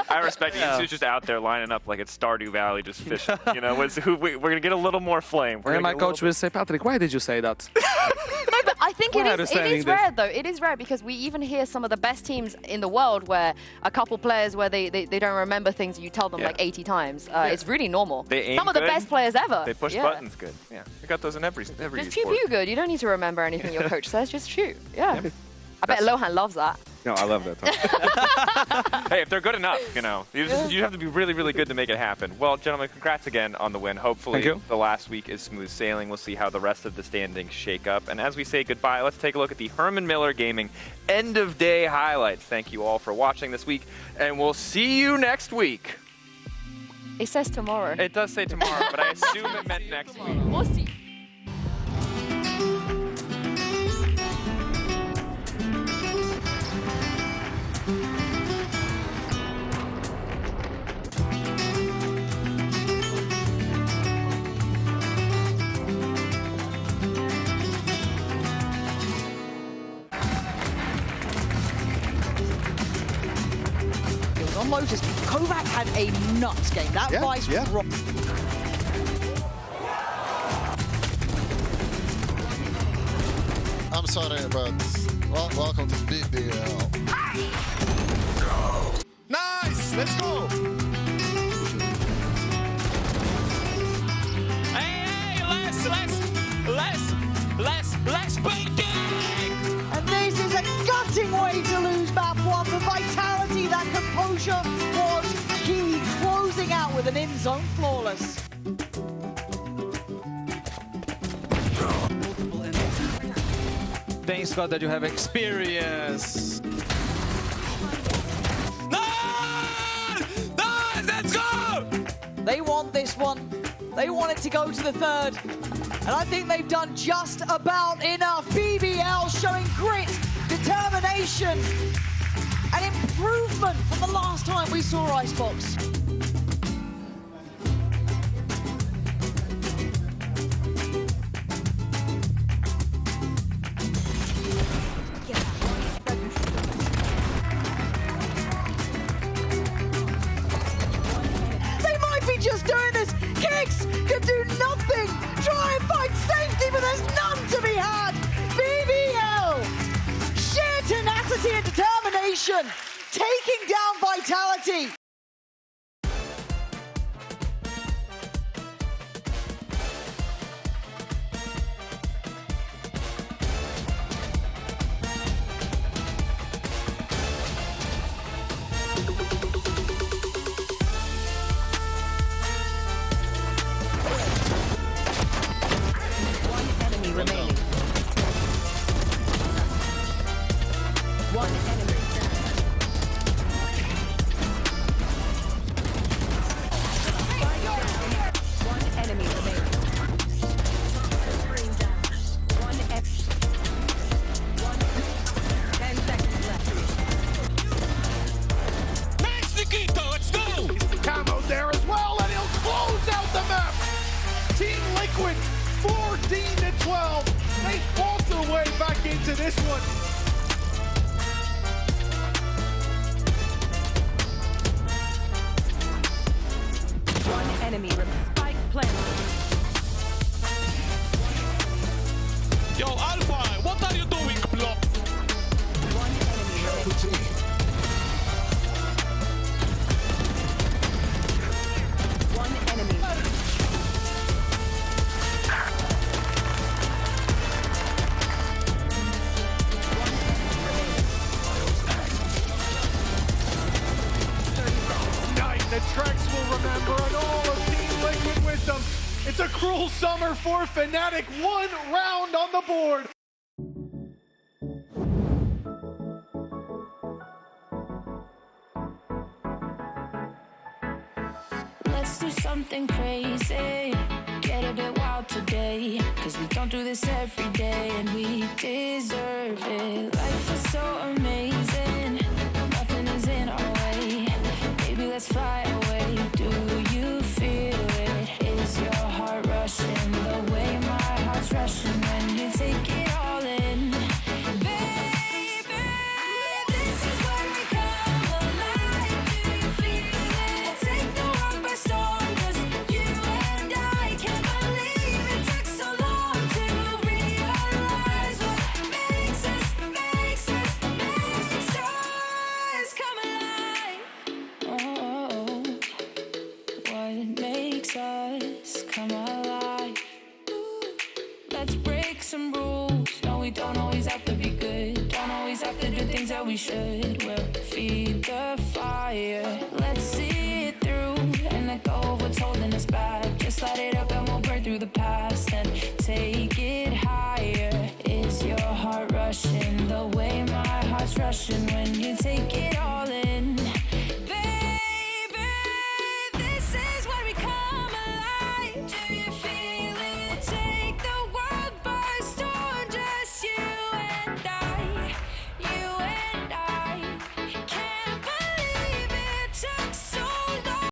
I respect it. He's just out there lining up like it's Stardew Valley, just fishing. We're going to get a little more flame. And my coach will say, Patrick, why did you say that? No, but I think it is rare, though. It is rare because we even hear some of the best teams in the world where a couple players where they don't remember things and you tell them like 80 times. It's really normal. They aim some of the good. best players ever. They push buttons good. Yeah, we got those in every Just pew good. You don't need to remember anything your coach says. Just shoot. Yeah. I bet Lohan loves that. No, I love that. Hey, if they're good enough, you have to be really, really good to make it happen. Well, gentlemen, congrats again on the win. Hopefully the last week is smooth sailing. We'll see how the rest of the standings shake up. And as we say goodbye, let's take a look at the Herman Miller Gaming end of day highlights. Thank you all for watching this week, and we'll see you next week. It says tomorrow. It does say tomorrow, but I assume it meant next week. We'll see. On Lotus, Kovac had a nuts game. That Vice was I'm sorry, but welcome to BBL. Yes, let's go. Hey, less beating! And this is a gutting way to lose map one. The vitality, that composure was key, closing out with an in-zone flawless. Thanks God that you have experience. Let's go! They want this one. They want it to go to the third. And I think they've done just about enough. BBL showing grit, determination, and improvement from the last time we saw Icebox. They might be just doing this. Kicks can do nothing. Try and find safety, but there's none to be had. BBL, sheer tenacity and determination, taking down Vitality. Remaining. One enemy. One enemy remaining. One enemy. 10 seconds left. Nice, Nikita, let's go! He's the camo there as well, and he'll close out the map. Team Liquid 14-12. They fought their way back into this one. One enemy remaining. Spike planted. Yo, Alpha, what are you doing, Block? One enemy remaining. One enemy. Night the Trex will remember, and all of Team Liquid with them. It's a cruel summer for Fnatic. 1 round on the board. Let's do something crazy. Get a bit wild today. Cause we don't do this every day and we deserve it. Life is so amazing. Nothing is in our way. Baby, let's fly away. Do you feel it? Is your heart rushing the way my heart's rushing when you take it all in? Baby, this is where we come alive. Do you feel it? Take the world by storm. Just you and I can't believe it took so long to realize what makes us come alive. Oh, what makes us come alive? Let's break some rules. No, we don't always have to be good. Don't always have to do things that we should. We'll feed the fire. Let's see it through and let go of what's holding us back. Just light it up and we'll burn through the past and take it higher. Is your heart rushing the way my heart's rushing